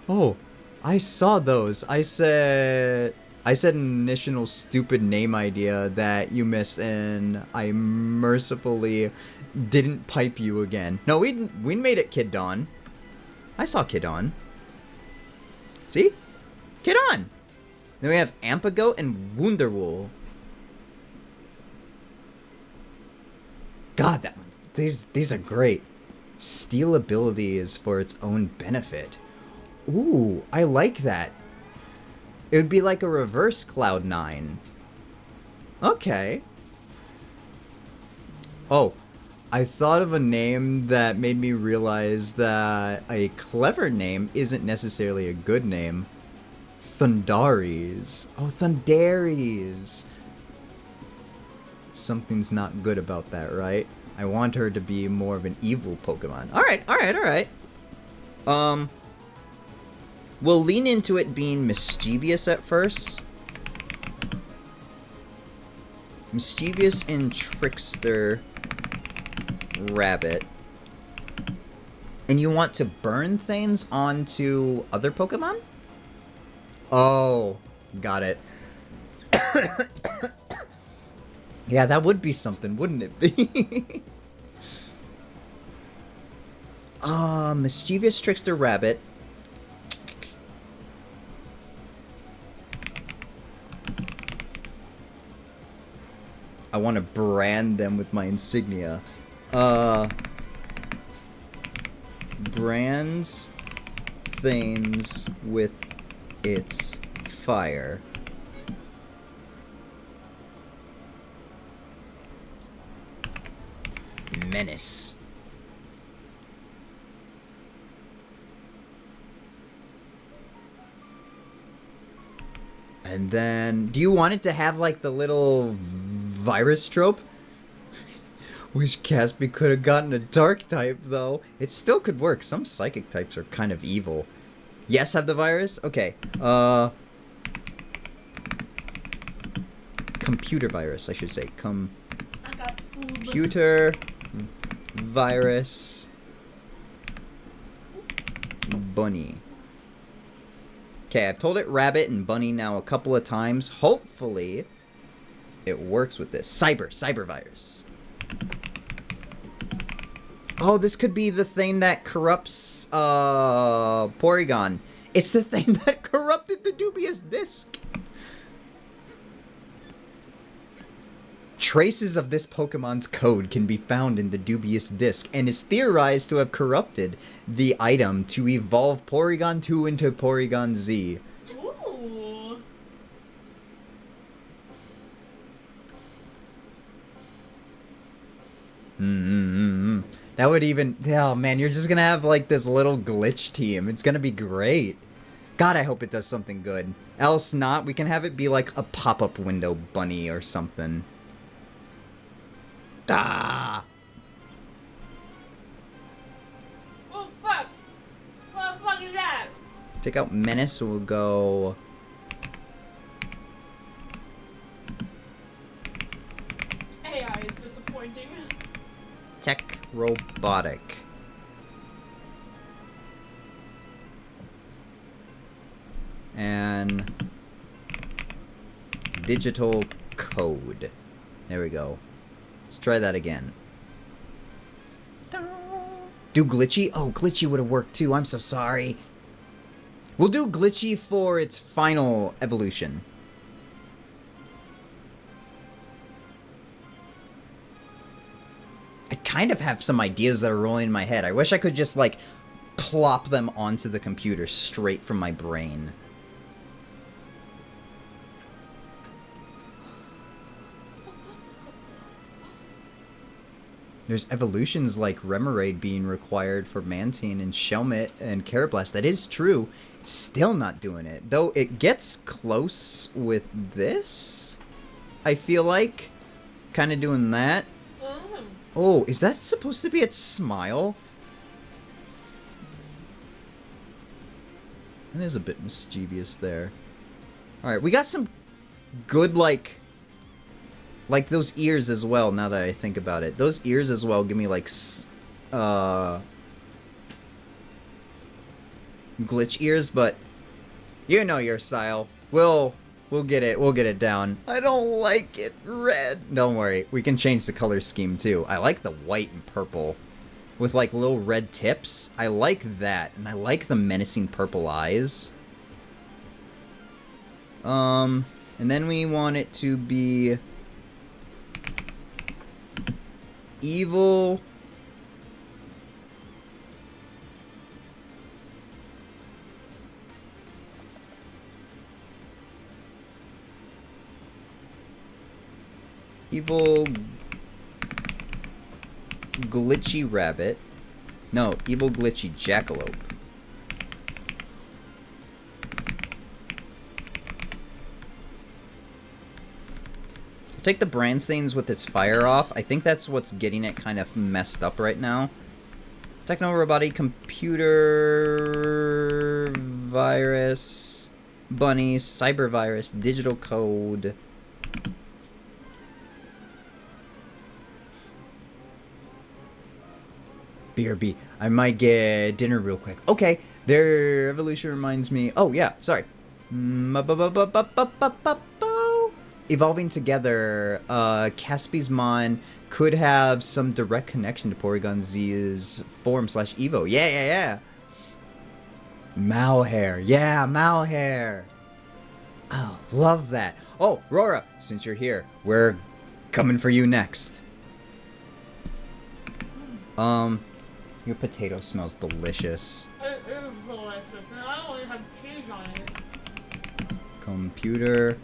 Oh. I saw those. I said an initial stupid name idea that you missed, and I mercifully didn't pipe you again. No, we made it Kid Dawn. I saw Kid Dawn. See? Kid Dawn! Then we have Ampagoat and Wunderwool. God, these are great. Steal ability is for its own benefit. Ooh, I like that. It would be like a reverse Cloud9. Okay. Oh, I thought of a name that made me realize that a clever name isn't necessarily a good name. Thundaries. Oh, Thundaries. Something's not good about that, right? I want her to be more of an evil Pokemon. Alright. We'll lean into it being mischievous at first. Mischievous and Trickster Rabbit. And you want to burn things onto other Pokemon? Oh, got it. Yeah, that would be something, wouldn't it be? Mischievous Trickster Rabbit. I want to brand them with my insignia. Brands things with its fire. Menace. And then, do you want it to have like the little virus trope? Wish Caspy could have gotten a dark type though. It still could work. Some psychic types are kind of evil. Yes, have the virus? Okay. Computer virus, I should say. I got food. Computer virus bunny. Okay, I've told it rabbit and bunny now a couple of times. Hopefully, it works with this. Cyber virus. Oh, this could be the thing that corrupts, Porygon. It's the thing that corrupted the dubious disc. Traces of this Pokemon's code can be found in the dubious disc and is theorized to have corrupted the item to evolve Porygon 2 into Porygon Z. Ooh. That would even... Oh man, you're just gonna have like this little glitch team. It's gonna be great. God, I hope it does something good. Else not, we can have it be like a pop-up window bunny or something. Ah! Oh fuck! What the fuck is that? Take out Menace, so we'll go... AI is disappointing. Tech Robotic. And... Digital Code. There we go. Let's try that again. Do Glitchy? Oh, Glitchy would have worked too. I'm so sorry. We'll do Glitchy for its final evolution. I kind of have some ideas that are rolling in my head. I wish I could just, like, plop them onto the computer straight from my brain. There's evolutions like Remoraid being required for Mantine and Shelmet and Carablast. That is true. It's still not doing it. Though it gets close with this, I feel like. Kind of doing that. Oh, is that supposed to be its smile? That is a bit mischievous there. Alright, we got some good, like those ears as well, now that I think about it. Those ears as well give me, like, glitch ears, but you know your style. We'll get it down. I don't like it red. Don't worry, we can change the color scheme too. I like the white and purple with like little red tips. I like that, and I like the menacing purple eyes. And then we want it to be evil. Evil glitchy rabbit. No, evil glitchy jackalope. Take the brand stains with its fire off. I think that's what's getting it kind of messed up right now. Techno Robotic Computer Virus Bunny Cyber Virus Digital Code. BRB. I might get dinner real quick. Okay. Their evolution reminds me. Oh yeah, sorry. Evolving together, Caspy's Mon could have some direct connection to Porygon Z's form / Evo. Yeah. Malhair. Yeah, Malhair. Oh, love that. Oh, Rora, since you're here, we're coming for you next. Your potato smells delicious. It is delicious, and I only have cheese on it. Computer.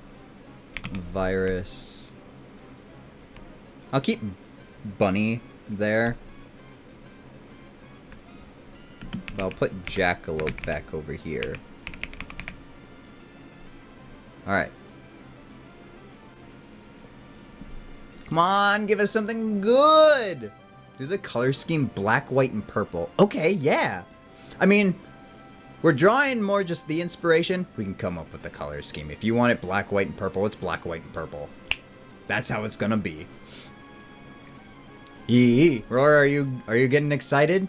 Virus. I'll keep Bunny there. But I'll put Jackalope back over here. Alright. Come on, give us something good! Do the color scheme black, white, and purple. Okay, yeah. I mean, we're drawing more just the inspiration. We can come up with the color scheme. If you want it black, white, and purple, it's black, white, and purple. That's how it's gonna be. Yee. Roar, are you getting excited?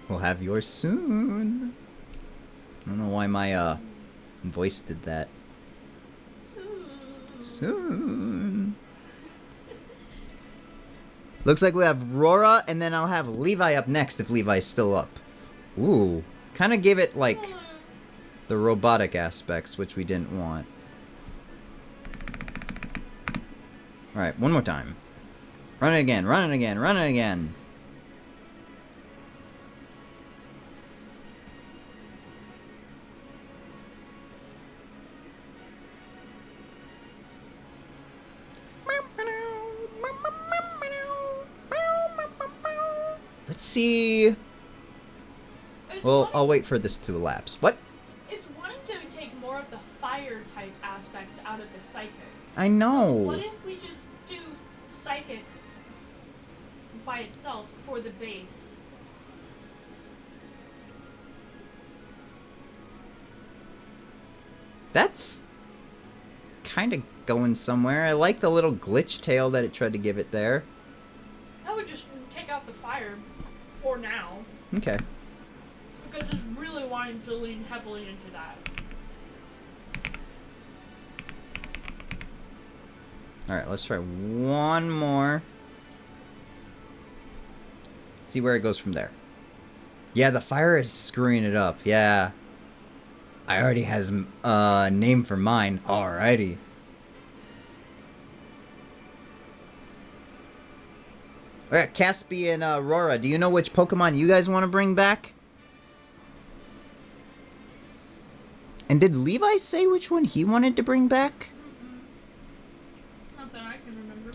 We'll have yours soon. I don't know why my voice did that. Soon. Looks like we have Rora, and then I'll have Levi up next if Levi's still up. Ooh. Kind of gave it, like, the robotic aspects, which we didn't want. Alright, one more time. Run it again, run it again, run it again. Let's see. Well, I'll wait for this to elapse. What? It's wanting to take more of the fire type aspects out of the psychic. I know. So what if we just do psychic by itself for the base? That's kind of going somewhere. I like the little glitch tail that it tried to give it there. I would just take out the fire for now. Okay. Because it's really wanting to lean heavily into that. Alright, let's try one more. See where it goes from there. Yeah, the fire is screwing it up. Yeah. I already has a name for mine. Alrighty. Alright, Caspi and Aurora, do you know which Pokemon you guys want to bring back? And did Levi say which one he wanted to bring back? Not that I can remember.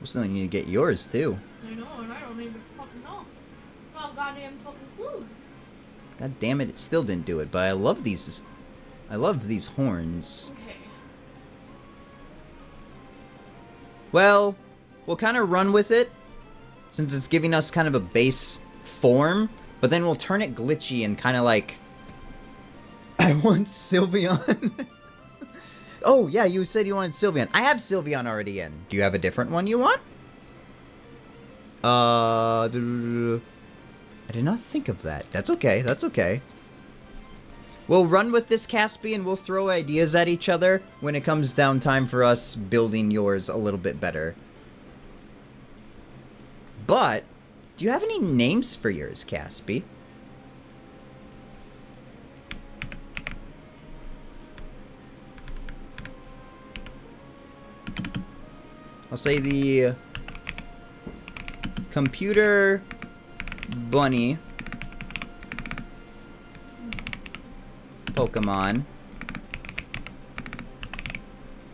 We still need to get yours, too. I know, and I don't even fucking know. Not a goddamn fucking clue. God damn it, it still didn't do it, but I love these horns. Okay. Well, we'll kind of run with it, since it's giving us kind of a base form, but then we'll turn it glitchy and kind of like... I want Sylveon. Oh, yeah, you said you wanted Sylveon. I have Sylveon already in. Do you have a different one you want? I did not think of that. That's okay, that's okay. We'll run with this, Caspi, and we'll throw ideas at each other when it comes down time for us building yours a little bit better. But, do you have any names for yours, Caspi? I'll say the computer bunny Pokemon.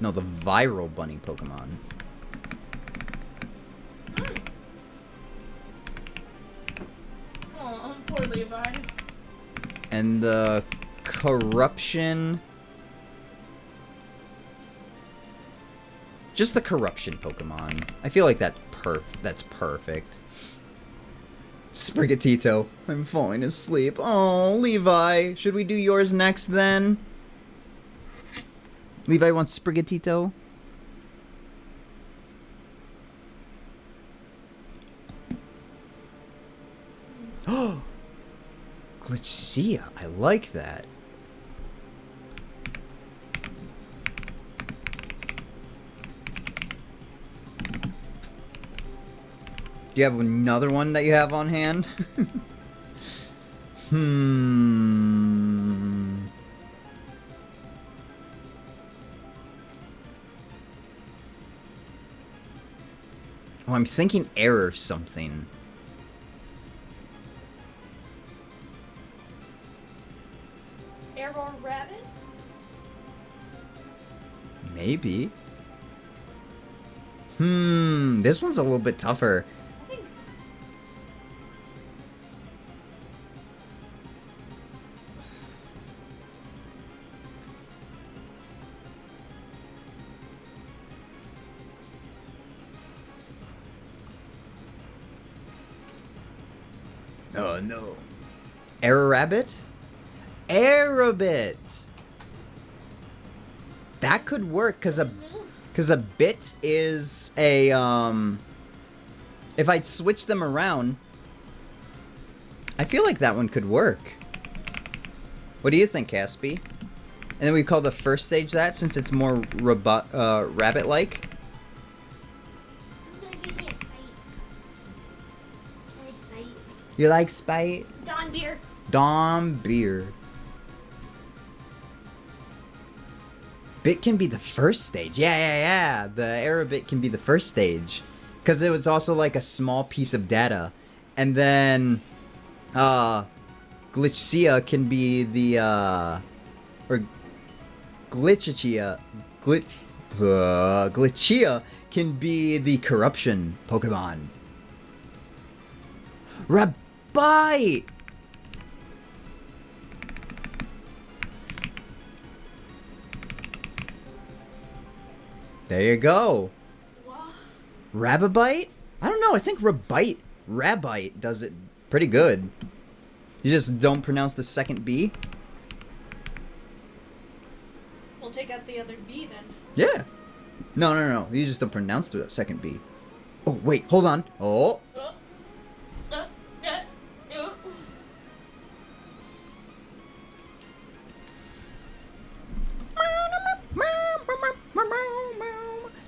No, the viral bunny Pokemon. Oh, poor Levi. And the corruption. Just the corruption Pokemon. I feel like that's perfect. Sprigatito. I'm falling asleep. Oh, Levi. Should we do yours next then? Levi wants Sprigatito. Oh! Glitchia. I like that. Do you have another one that you have on hand? Oh, I'm thinking error something. Arrow rabbit? Maybe. This one's a little bit tougher. I think. Oh no. Arrow rabbit? Aerobit! That could work, cause a bit is a, if I'd switch them around, I feel like that one could work. What do you think, Caspi? And then we call the first stage that, since it's more rabbit-like? I'm gonna give you a spite. I like spite. You like Spite? Dawn beer. Dom beer. Bit can be the first stage. Yeah. The error bit can be the first stage. Because it was also like a small piece of data. And then, Glitchia can be the, or Glitchia can be the corruption Pokemon. Rabite! There you go. Wow. Rababite? I don't know. I think Rabite does it pretty good. You just don't pronounce the second B? We'll take out the other B then. Yeah. No. You just don't pronounce the second B. Oh, wait. Hold on. Oh. Uh, uh.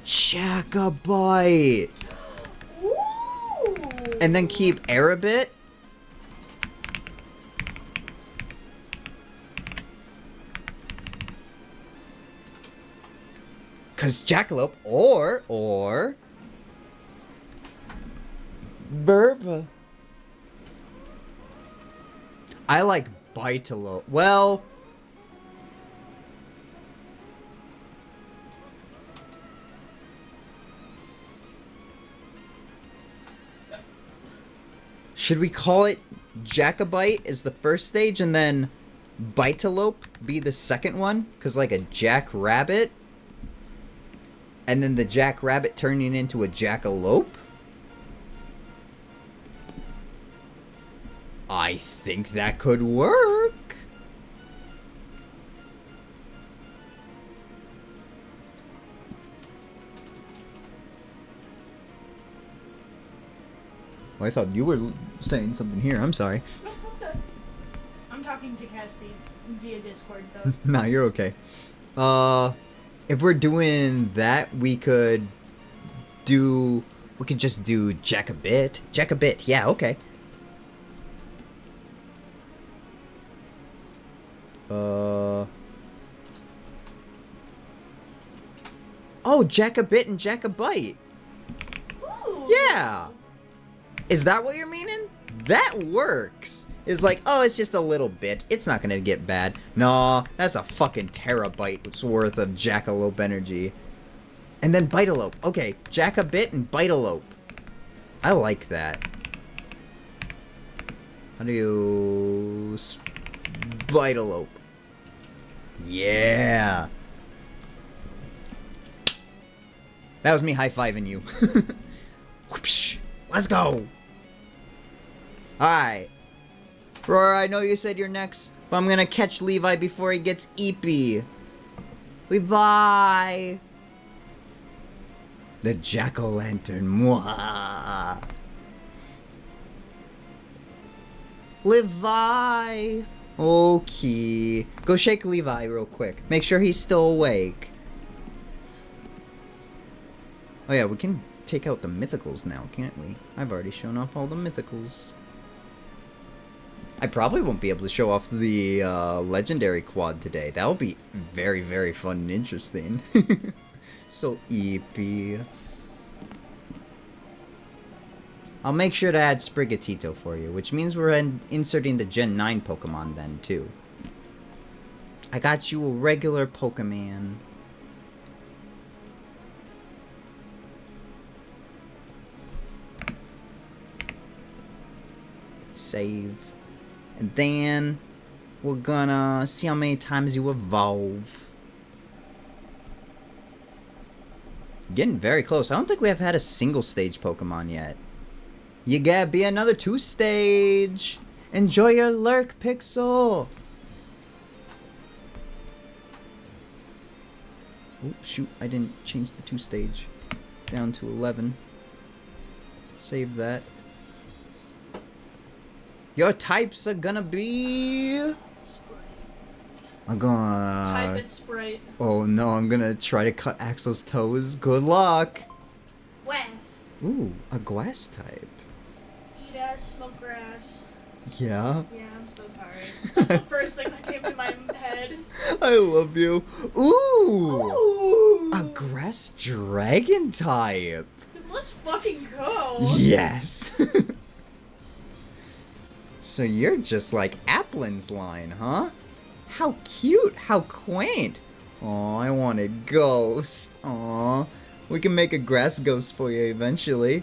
Shakabite. Ooh. And then keep Arabit. Cause Jackalope or Burba. I like Bitalope. Well, should we call it Jacobite as the first stage and then Bitalope be the second one? Cause like a Jackrabbit. And then the Jackrabbit turning into a Jackalope? I think that could work. Well, I thought you were saying something here. I'm sorry. I'm talking to Caspi via Discord though. Nah, you're okay. If we're doing that, we could just do Jackabit. Jackabit, yeah, okay. Oh, Jackabit and Jackabite. Ooh. Yeah. Is that what you're meaning? That works. It's like, oh, it's just a little bit. It's not gonna get bad. No, that's a fucking terabyte's worth of Jackalope energy. And then Bitalope. Okay, Jackabit and Bitalope. I like that. How do you... Bitalope. Yeah. That was me high-fiving you. Whoopsh. Let's go. Alright. Roar, I know you said you're next, but I'm gonna catch Levi before he gets eepy. Levi! The jack-o'-lantern. Mwah! Levi! Okay. Go shake Levi real quick. Make sure he's still awake. Oh yeah, we can take out the mythicals now, can't we? I've already shown off all the mythicals. I probably won't be able to show off the legendary quad today. That'll be very, very fun and interesting. So eepy. I'll make sure to add Sprigatito for you, which means we're inserting the Gen 9 Pokemon then, too. I got you a regular Pokemon. Save. And then we're gonna see how many times you evolve. Getting very close. I don't think we have had a single stage Pokemon yet. You gotta be another 2-stage. Enjoy your lurk, Pixel. Oh, shoot. I didn't change the 2-stage. Down to 11. Save that. Your types are gonna be... I'm gonna... Type is Sprite. Oh no, I'm gonna try to cut Axel's toes. Good luck. Wes. Ooh, a grass type. Eat ass, smoke grass. Yeah. Yeah, I'm so sorry. That's the first thing that came to my head. I love you. Ooh. Ooh. A grass dragon type. Let's fucking go. Yes. So you're just like Applin's line, huh? How cute. How quaint. Aw, I wanted ghost. Aw. We can make a grass ghost for you eventually.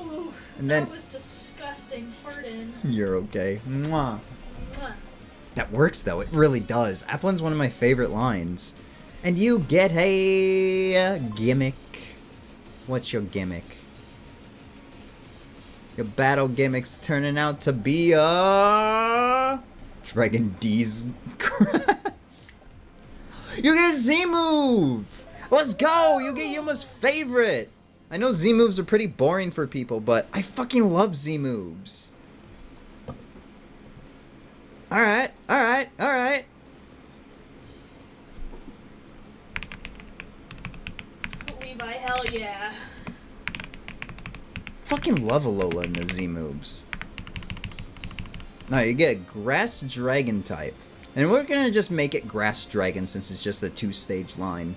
Ooh, And then- that was disgusting. Farting. You're okay. Mwah. Mwah. That works though, it really does. Applin's one of my favorite lines. And you get a gimmick. What's your gimmick? Your battle gimmick's turning out to be a Dragon D's grass. You get a Z move! Let's go! You get Yuma's favorite! I know Z moves are pretty boring for people, but I fucking love Z moves. Alright, alright, alright. Levi, hell yeah. Fucking love Alola and the Z moves. Now you get a Grass Dragon type. And we're gonna just make it Grass Dragon since it's just a 2-stage line.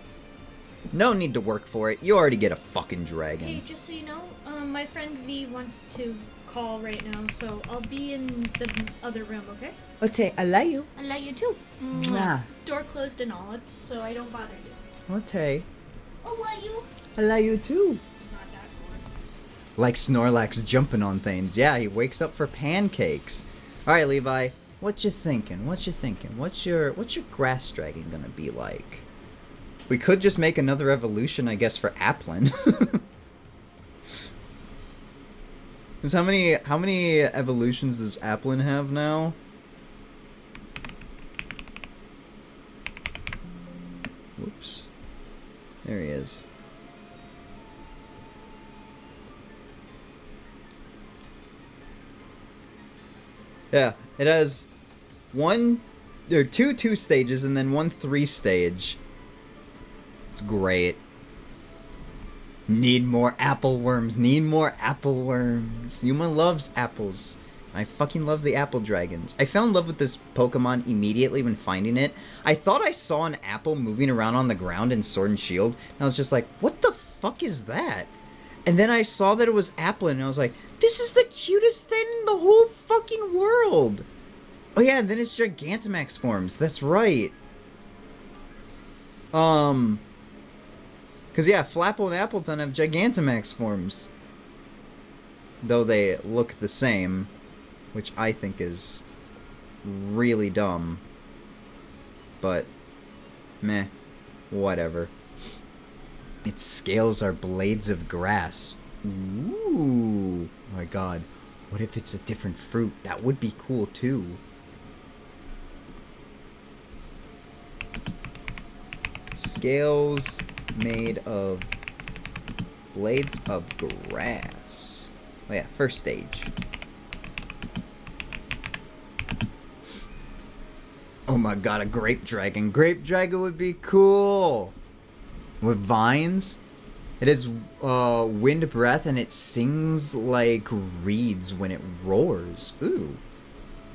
No need to work for it. You already get a fucking dragon. Hey, just so you know, my friend V wants to call right now, so I'll be in the other room, okay? Okay, I love you. I love you too. Mwah. Door closed and all, so I don't bother you. Okay, Oh, what you? I love you too. Not that bored. Like Snorlax jumping on things. Yeah, he wakes up for pancakes. Alright, Levi. What you thinking? What you thinking? What's your grass dragon gonna be like? We could just make another evolution, I guess, for Applin. Cause how many evolutions does Applin have now? Whoops. There he is. Yeah, it has two stages and then 1 3-stage. It's great. Need more apple worms. Need more apple worms. Yuma loves apples. I fucking love the apple dragons. I fell in love with this Pokemon immediately when finding it. I thought I saw an apple moving around on the ground in Sword and Shield, and I was just like, what the fuck is that? And then I saw that it was Applin, and I was like, this is the cutest thing in the whole fucking world. Oh yeah, and then it's Gigantamax forms. That's right. Cause yeah, Flapple and Appleton have Gigantamax forms. Though they look the same, which I think is really dumb. But, meh, whatever. Its scales are blades of grass. Ooh, my god. What if it's a different fruit? That would be cool too. Scales made of blades of grass. Oh yeah, first stage. Oh my god, a grape dragon. Grape dragon would be cool. With vines. It has wind breath and it sings like reeds when it roars. Ooh.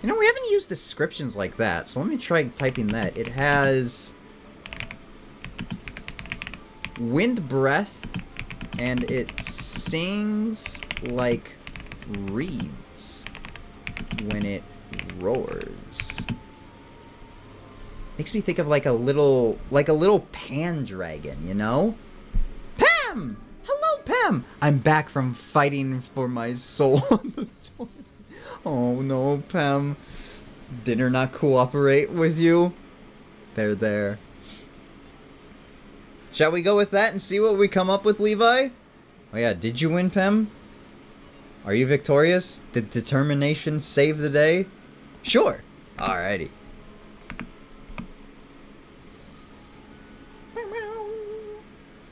You know, we haven't used descriptions like that, so let me try typing that. It has wind breath and it sings like reeds when it roars. Makes me think of like a little pan dragon, you know? Pam! Hello, Pam! I'm back from fighting for my soul on the toilet. Oh no, Pam. Dinner not cooperate with you? There. Shall we go with that and see what we come up with, Levi? Oh yeah, did you win, Pam? Are you victorious? Did determination save the day? Sure. Alrighty.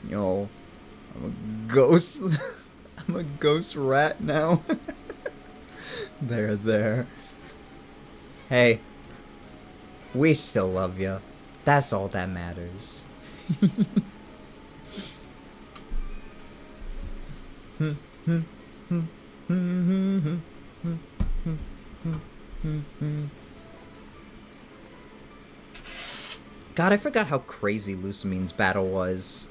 Yo, I'm a ghost. I'm a ghost rat now. There. Hey, we still love you. That's all that matters. God, I forgot how crazy Lucamine's battle was.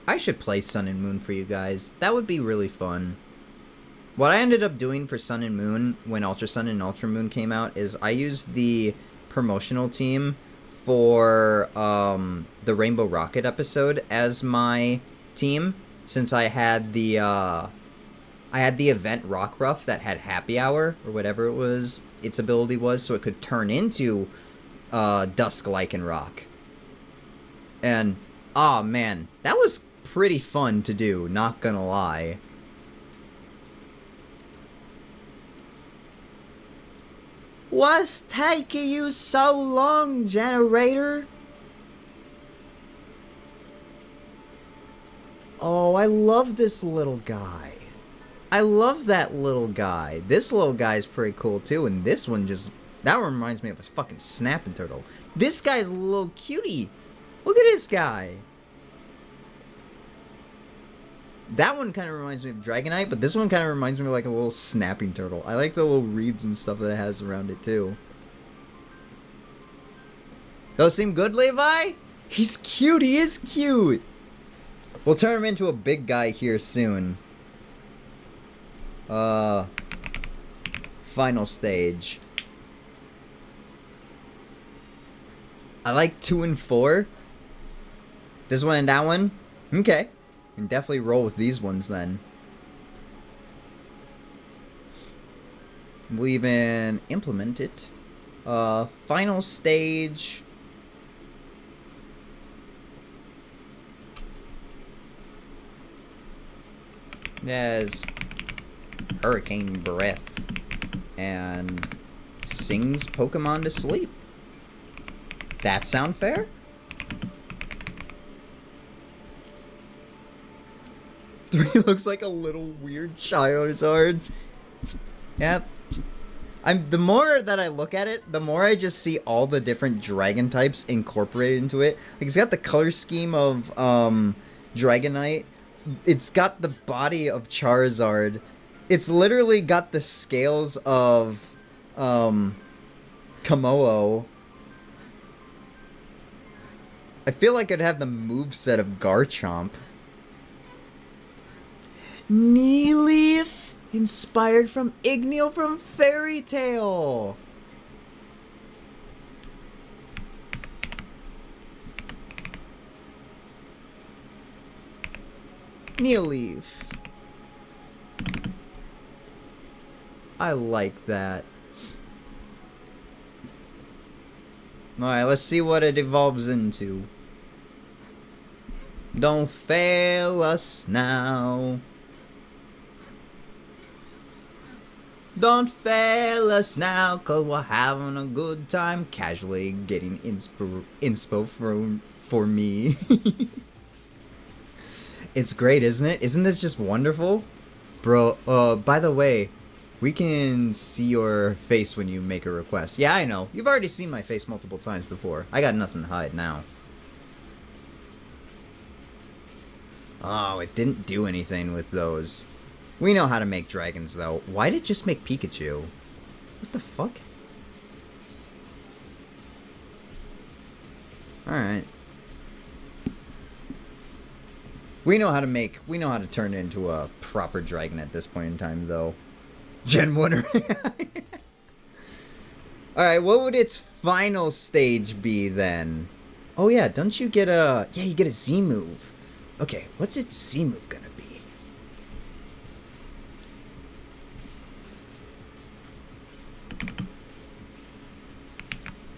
I should play Sun and Moon for you guys. That would be really fun. What I ended up doing for Sun and Moon when Ultra Sun and Ultra Moon came out is I used the promotional team for the Rainbow Rocket episode as my team, since I had the event Rockruff that had Happy Hour or whatever it was its ability was, so it could turn into Dusk Lycanroc. And oh man, that was pretty fun to do, not gonna lie. What's taking you so long, generator? Oh, I love this little guy. I love that little guy. This little guy's pretty cool too, and this one just... that one reminds me of a fucking snapping turtle. This guy's a little cutie. Look at this guy. That one kind of reminds me of Dragonite, but this one kind of reminds me of like a little snapping turtle. I like the little reeds and stuff that it has around it too. Those seem good, Levi? He's cute, he is cute. We'll turn him into a big guy here soon. Final stage. I like 2 and 4. This one and that one? Okay. We can definitely roll with these ones then. We'll even implement it. Final stage. There's Hurricane Breath and sings Pokemon to sleep. That sound fair? He looks like a little weird Charizard. Yep. The more that I look at it, the more I just see all the different dragon types incorporated into it. Like, it's got the color scheme of Dragonite. It's got the body of Charizard. It's literally got the scales of Kamoa. I feel like it'd have the moveset of Garchomp. Kneeleaf, inspired from Igneo from Fairy Tail. Kneeleaf. I like that. Alright, let's see what it evolves into. Don't fail us now. Don't fail us now, cause we're having a good time casually getting inspo for me. It's great, isn't it? Isn't this just wonderful? Bro, by the way, we can see your face when you make a request. Yeah, I know. You've already seen my face multiple times before. I got nothing to hide now. Oh, it didn't do anything with those. We know how to make dragons, though. Why did it just make Pikachu? What the fuck? Alright. We know how to turn it into a proper dragon at this point in time, though. Gen 1. Alright, what would its final stage be then? Oh yeah, don't you get a... Yeah, you get a Z move. Okay, what's its Z move gonna be?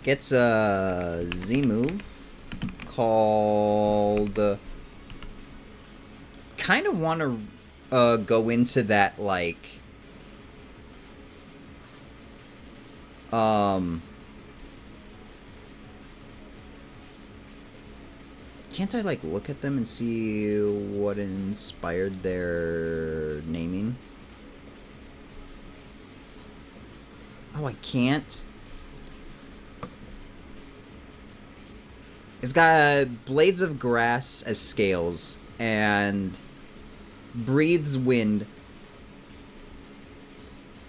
Gets a Z move called... kind of want to go into that, like... Can't I, like, look at them and see what inspired their naming? Oh, I can't? It's got blades of grass as scales, and breathes wind,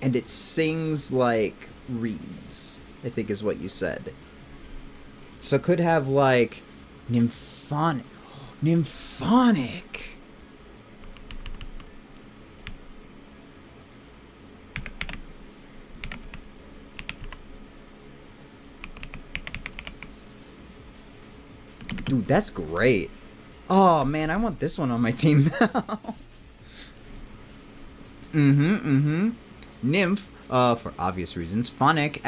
and it sings like reeds, I think is what you said. So it could have, like, Nymphonic. Dude, that's great. Oh, man, I want this one on my team now. Nymph, for obvious reasons. Phonic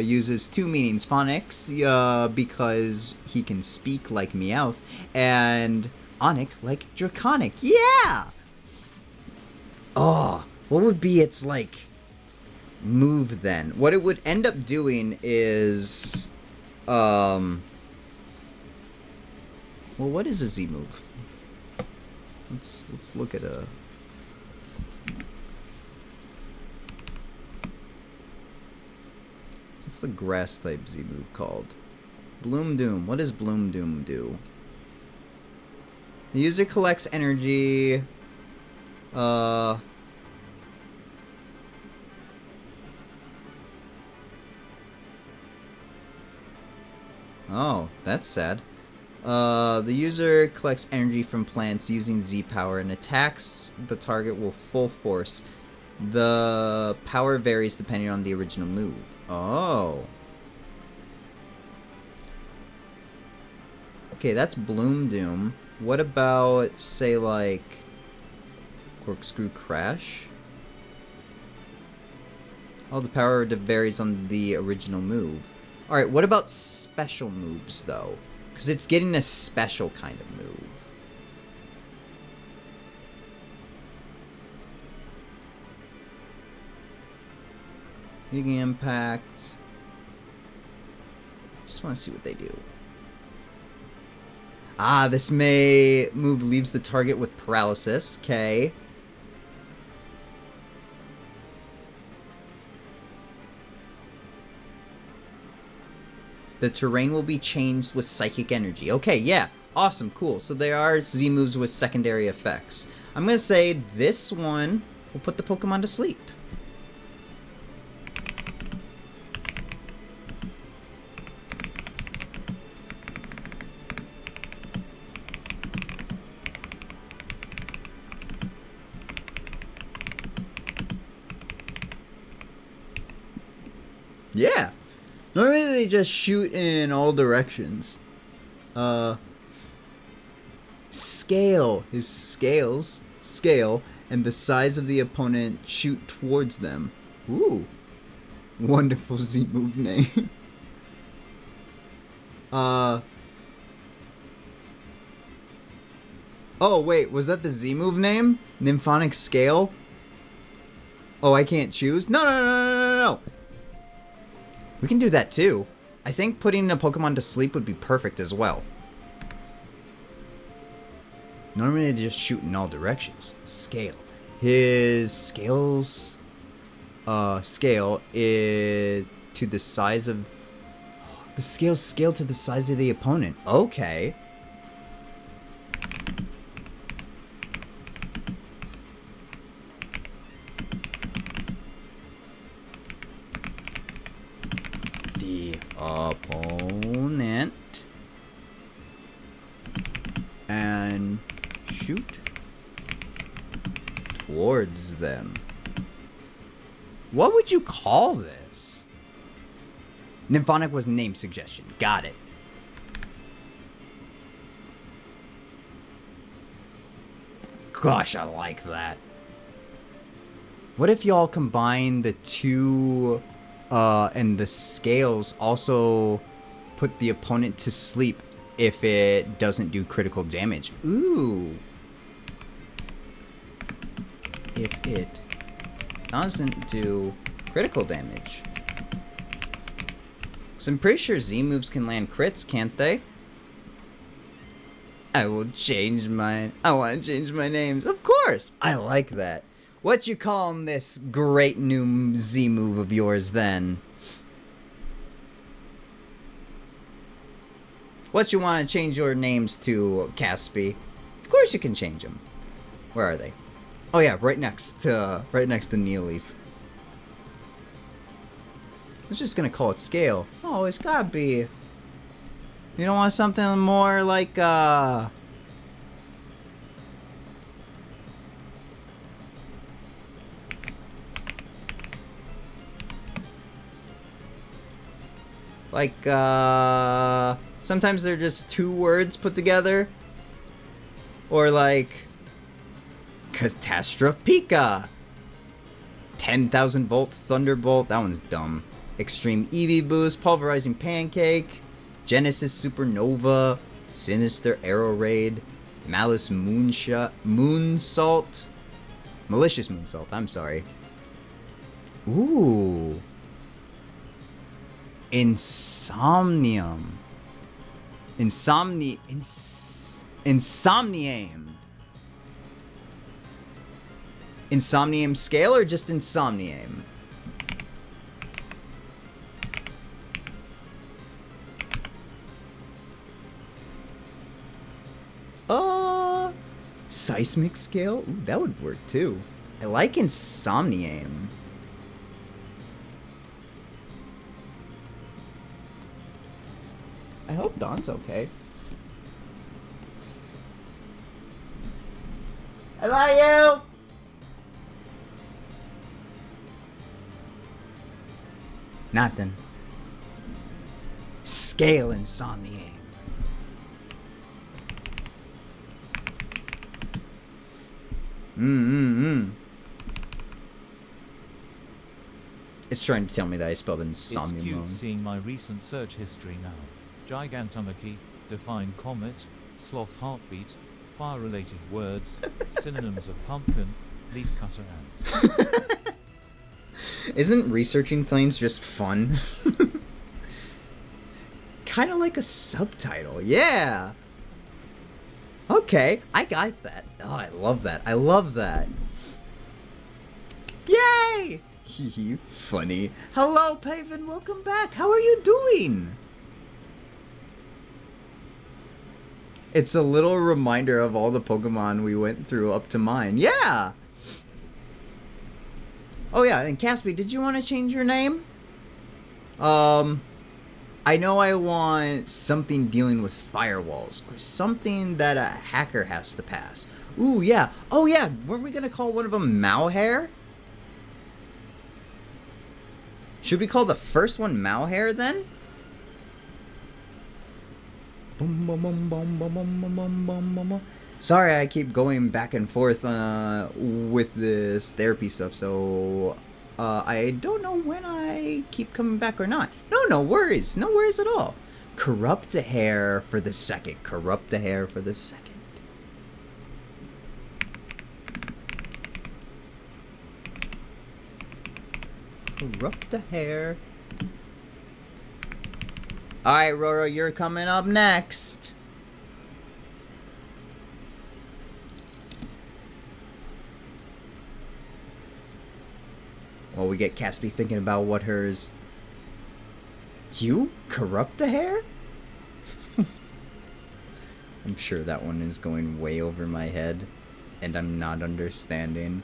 uses two meanings. Phonics, because he can speak like Meowth, and Onic like Draconic. Yeah! Oh, what would be its, like, move then? What it would end up doing is, well, what is a Z move? Let's look at a... What's the grass type Z move called? Bloom Doom. What does Bloom Doom do? The user collects energy. Oh, that's sad. The user collects energy from plants using Z power and attacks the target with full force. The power varies depending on the original move. Oh. Okay, that's Bloom Doom. What about, say, like, Corkscrew Crash? Oh, the power varies on the original move. Alright, what about special moves, though? Because it's getting a special kind of move. Big Impact. Just want to see what they do. Ah, this move leaves the target with paralysis. Okay. The terrain will be changed with psychic energy. Okay, yeah. Awesome, cool. So there are Z moves with secondary effects. I'm going to say this one will put the Pokemon to sleep. Yeah. Normally they just shoot in all directions. Scale. His scale, and the size of the opponent shoot towards them. Ooh. Wonderful Z move name. Oh, wait, was that the Z move name? Nymphonic Scale? Oh, I can't choose? No. We can do that too. I think putting a Pokemon to sleep would be perfect as well. Normally they just shoot in all directions. Scale. His scale is to the size of... The scale to the size of the opponent. Okay. The opponent and shoot towards them. What would you call this? Nymphonic was name suggestion. Got it. Gosh, I like that. What if y'all combine the two, and the scales also put the opponent to sleep if it doesn't do critical damage? Ooh. If it doesn't do critical damage. So I'm pretty sure Z moves can land crits, can't they? I will change mine. I want to change my names. Of course! I like that. What you calling this great new Z move of yours then? What you want to change your names to, Caspi? Of course you can change them. Where are they? Oh yeah, right next to Neeleaf. I was just gonna call it Scale. Oh, it's gotta be. You don't want something more like sometimes they're just two words put together. Or like Catastrophica. 10,000 volt Thunderbolt. That one's dumb. Extreme Eevee Boost. Pulverizing Pancake. Genesis Supernova. Sinister Arrow Raid. Malice Moonshot. Moonsault. Malicious Moonsault. I'm sorry. Ooh. Insomnium. Insomnium. Insomnium Scale or just Insomnium? Seismic Scale? Ooh, that would work too. I like Insomnium. I hope Dawn's okay. I love you! Nothing. Scale Insomnium. It's trying to tell me that I spelled Insomnium It's cute wrong. seeing my recent search history now. Gigantomachy, define comet, sloth heartbeat, fire-related words, synonyms of pumpkin, leafcutter ants. Isn't researching things just fun? Kind of like a subtitle, yeah. Okay, I got that. Oh, I love that. I love that. Yay! Hee funny. Hello, Paven. Welcome back. How are you doing? It's a little reminder of all the Pokemon we went through up to mine. Yeah! Oh yeah, and Caspi, did you want to change your name? I know I want something dealing with firewalls, or something that a hacker has to pass. Ooh, yeah. Oh yeah, weren't we gonna call one of them Malhair? Should we call the first one Malhair then? Sorry, I keep going back and forth with this therapy stuff, so I don't know when I keep coming back or not. No worries. No worries at all. Corrupt a hair for the second. Corrupt a hair for the second. Corrupt a hair. Alright, Roro, you're coming up next. Well, we get Caspi thinking about what hers... You corrupt a hair? I'm sure that one is going way over my head, and I'm not understanding.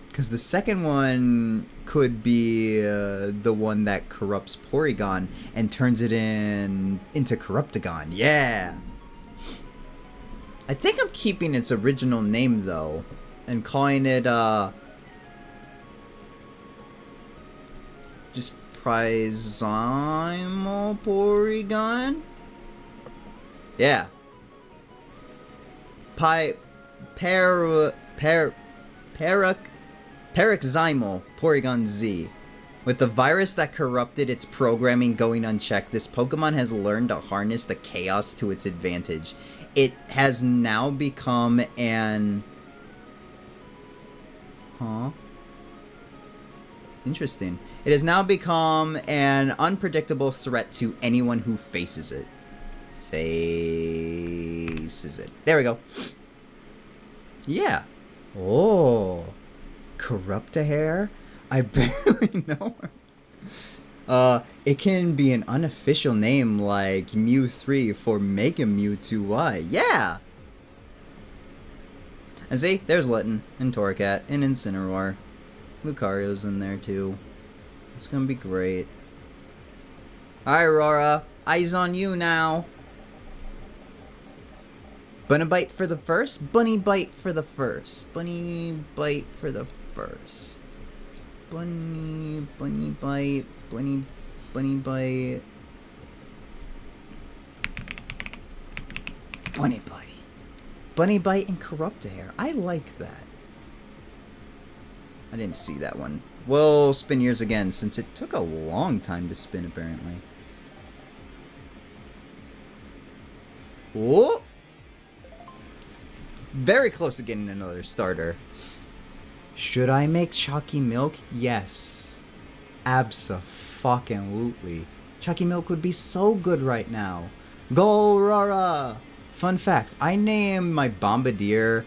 Because the second one could be the one that corrupts Porygon and turns it into Corruptagon. Yeah! I think I'm keeping its original name, though, and calling it, Just Prizymo Porygon? Yeah. Paroxysmal Porygon Z. With the virus that corrupted its programming going unchecked, this Pokemon has learned to harness the chaos to its advantage. It has now become an... Huh? Interesting. It has now become an unpredictable threat to anyone who faces it. There we go. Yeah. Oh. Corruptahair? I barely know her. It can be an unofficial name like Mew 3 for Mega Mewtwo Y. Yeah! And see, there's Litten, and Torracat, and Incineroar. Lucario's in there too. It's gonna be great. Alright, Aurora. Eyes on you now. Bunny bite for the first. Bunny bite for the first. Bunny bite for the first. Bunny bite. Bunny bite. Bunny bite. Bunny bite and Corruptahair. I like that. I didn't see that one. We'll spin yours again, since it took a long time to spin, apparently. Oh! Very close to getting another starter. Should I make Chalky Milk? Yes. Abso-fucking-lutely. Chalky Milk would be so good right now. Go, Aurora! Fun fact, I named my Bombardier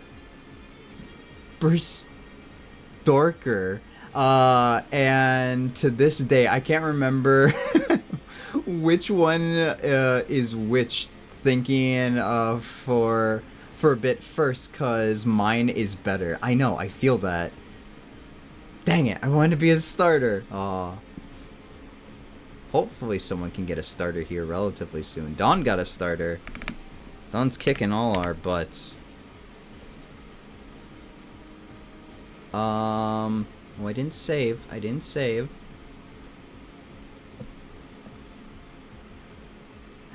Dorker, and to this day I can't remember which one is which, thinking of for a bit first, cause mine is better. I know, I feel that. Dang it, I wanted to be a starter. Aw. Hopefully someone can get a starter here relatively soon. Dawn got a starter. Dawn's kicking all our butts. Oh, I didn't save.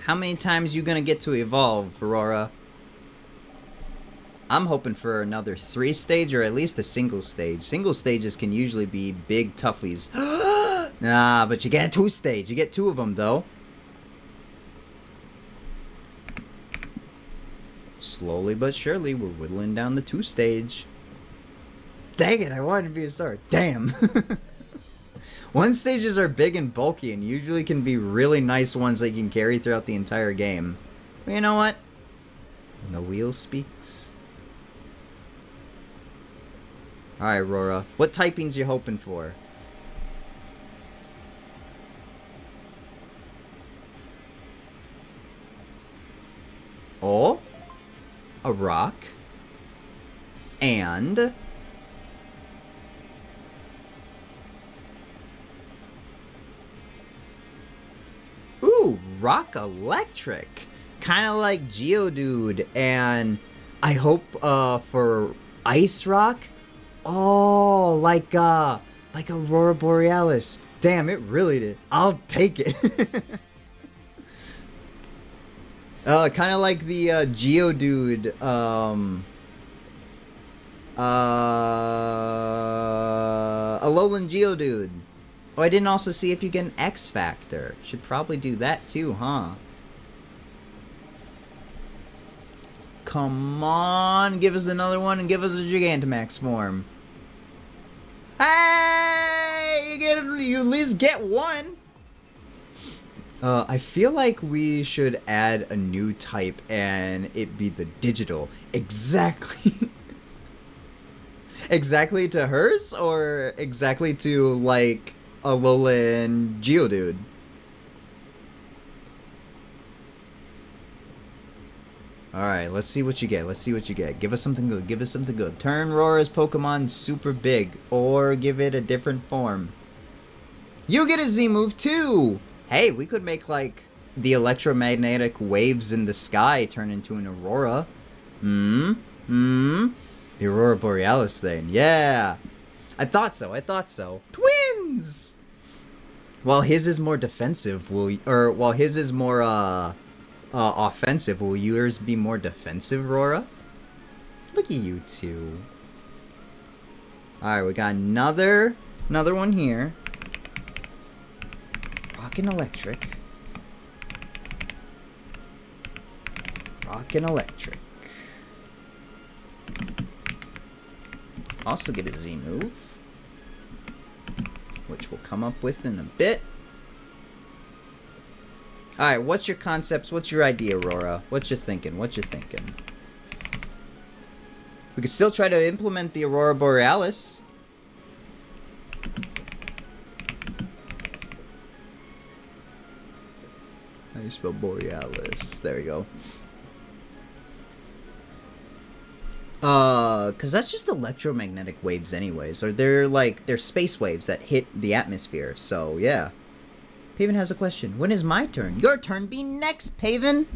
How many times you gonna get to evolve, Aurora? I'm hoping for another 3-stage or at least a single stage. Single stages can usually be big toughies. Nah, but you get a 2-stage. You get 2 of them, though. Slowly but surely, we're whittling down the 2-stage. Dang it, I wanted to be a star. Damn. 1 stages are big and bulky and usually can be really nice ones that you can carry throughout the entire game. But you know what? The wheel speaks. Alright, Aurora. What typings you hoping for? Oh? A rock? And... Ooh, rock electric. Kind of like Geodude, and I hope for ice rock. Oh, like Aurora Borealis. Damn, it really did. I'll take it. Kind of like the Geodude. Alolan Geodude. Oh, I didn't also see if you get an X Factor. Should probably do that too, huh? Come on, give us another one and give us a Gigantamax form. Hey, you at least get one. I feel like we should add a new type and it be the digital. Exactly. Exactly to hers, or exactly to like Alolan Geodude? Alright, let's see what you get. Give us something good. Turn Rora's Pokemon super big, or give it a different form. You get a Z move too! Hey, we could make like the electromagnetic waves in the sky turn into an Aurora. The Aurora Borealis thing. Yeah! I thought so. Twins! While his is more defensive, while his is more offensive, will yours be more defensive, Rora? Look at you two. All right, we got another one here. Rock and electric. Rock and electric. Also get a Z move, which we'll come up with in a bit. Alright, what's your concepts? What's your idea, Aurora? What you thinking? What you thinking? We could still try to implement the Aurora Borealis. How do you spell Borealis? There we go. Cause that's just electromagnetic waves anyways. Or they're space waves that hit the atmosphere, so yeah. Paven has a question. When is my turn? Your turn be next, Paven!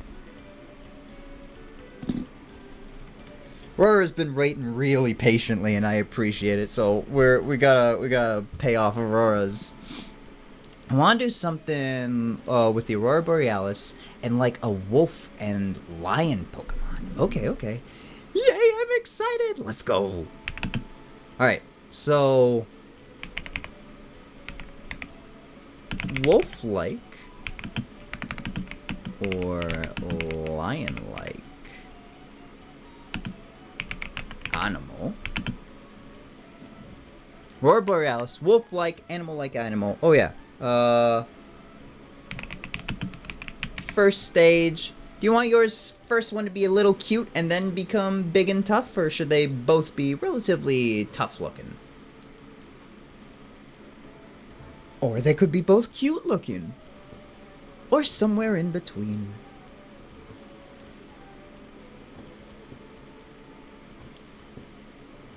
Aurora's been waiting really patiently and I appreciate it, so we gotta pay off Aurora's. I wanna do something with the Aurora Borealis and like a wolf and lion Pokemon. Okay. Yay, I'm excited! Let's go! Alright, so... wolf-like or lion-like animal. Aurora Borealis, wolf-like, animal-like animal. Oh yeah. First stage. Do you want yours first one to be a little cute and then become big and tough, or should they both be relatively tough looking? Or they could be both cute looking. Or somewhere in between.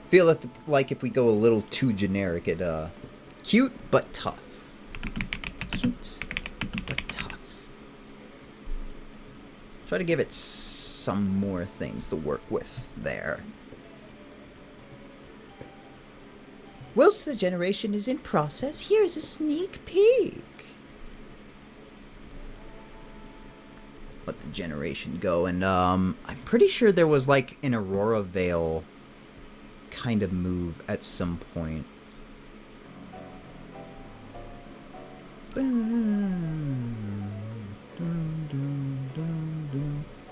Feel like if we go a little too generic, it cute but tough. Cute but tough. Try to give it some more things to work with there. Whilst the generation is in process, here's a sneak peek. Let the generation go, and I'm pretty sure there was like an Aurora Veil kind of move at some point.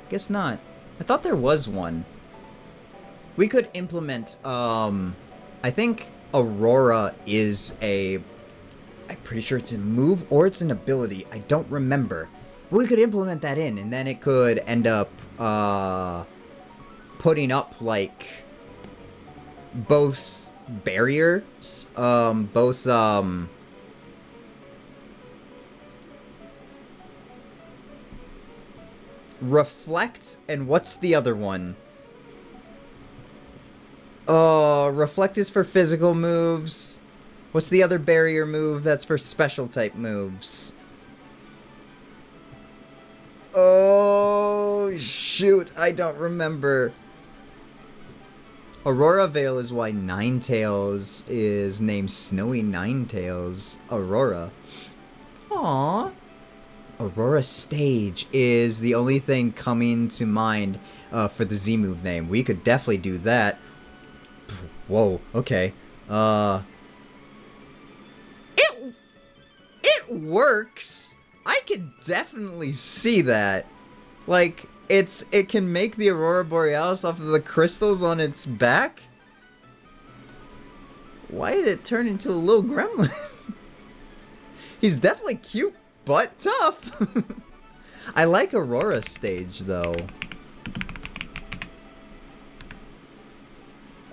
Guess not. I thought there was one. We could implement, I think Aurora is I'm pretty sure it's a move or it's an ability. I don't remember. But we could implement that in, and then it could end up, putting up, like, both barriers, reflect, and what's the other one? Reflect is for physical moves. What's the other barrier move that's for special type moves? Oh, shoot, I don't remember. Aurora Veil is why Ninetales is named Snowy Ninetales Aurora. Aww. Aurora Stage is the only thing coming to mind for the Z move name. We could definitely do that. Whoa, okay. It works. I could definitely see that. Like, it can make the Aurora Borealis off of the crystals on its back? Why did it turn into a little gremlin? He's definitely cute, but tough. I like Aurora Stage, though.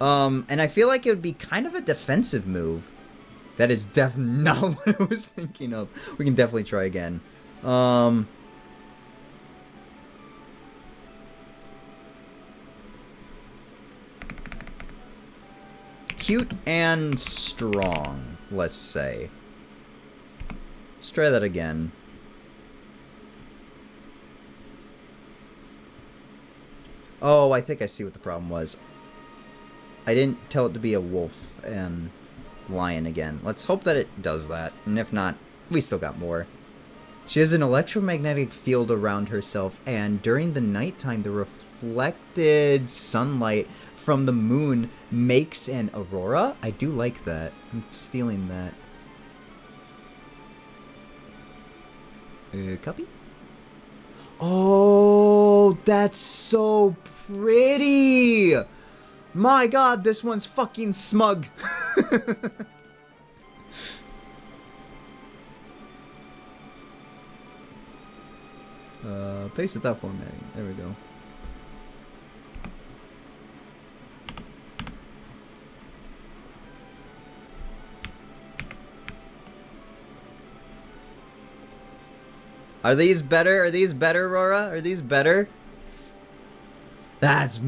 And I feel like it would be kind of a defensive move. That is definitely not what I was thinking of. We can definitely try again. Cute and strong, let's say. Let's try that again. Oh, I think I see what the problem was. I didn't tell it to be a wolf and lion again. Let's hope that it does that. And if not, We still got more. She has an electromagnetic field around herself, and during the nighttime, the reflected sunlight from the moon makes an aurora. I do like that. I'm stealing that. Copy? Oh, that's so pretty! My god, this one's fucking smug. Paste without formatting. There we go. Are these better? Are these better, Aurora? Are these better? That's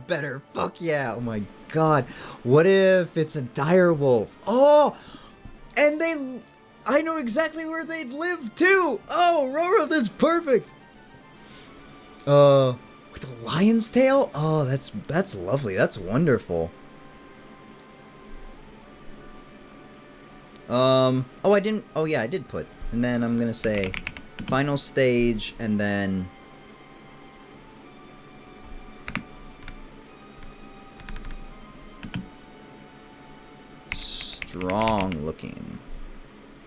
better. Fuck yeah. Oh my god. What if it's a dire wolf? Oh! And they... I know exactly where they'd live too! Oh, Aurora, that's perfect! With a lion's tail? Oh, that's lovely. That's wonderful. Oh, I didn't... Oh, yeah, I did put... And then I'm gonna say... Final stage, and then... Strong looking.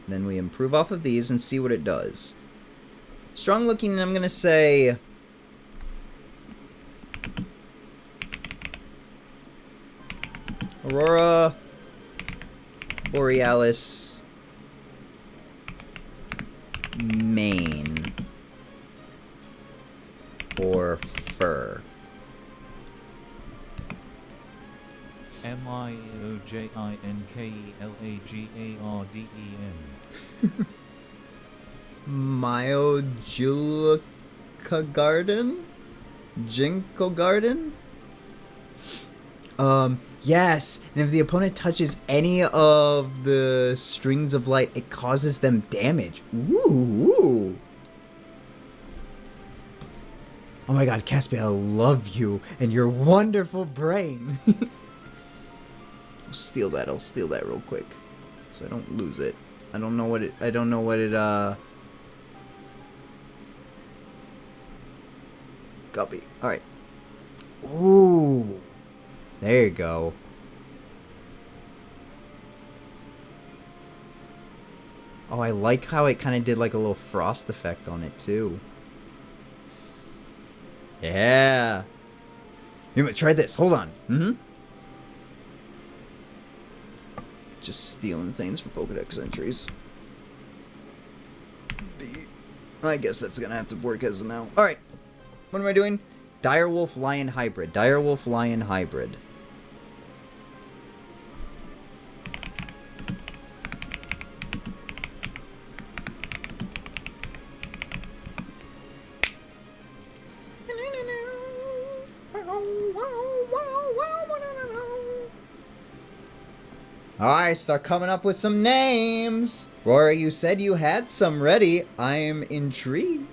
Then we improve off of these and see what it does. Strong looking, I'm gonna say... Aurora Borealis mane or fur. Miojinkelagarden. Myojulica garden? Jinko garden? Yes, and if the opponent touches any of the strings of light, it causes them damage. Ooh. Oh my god, Caspia, I love you and your wonderful brain. I'll steal that real quick. So I don't lose it. I don't know what it, Copy. Alright. Ooh. There you go. Oh, I like how it kind of did like a little frost effect on it too. Yeah. You might try this. Hold on. Just stealing things from Pokédex entries. I guess that's gonna have to work as of now. Alright. What am I doing? Direwolf Lion Hybrid. Direwolf Lion Hybrid. Alright, start coming up with some names. Rory, you said you had some ready. I am intrigued.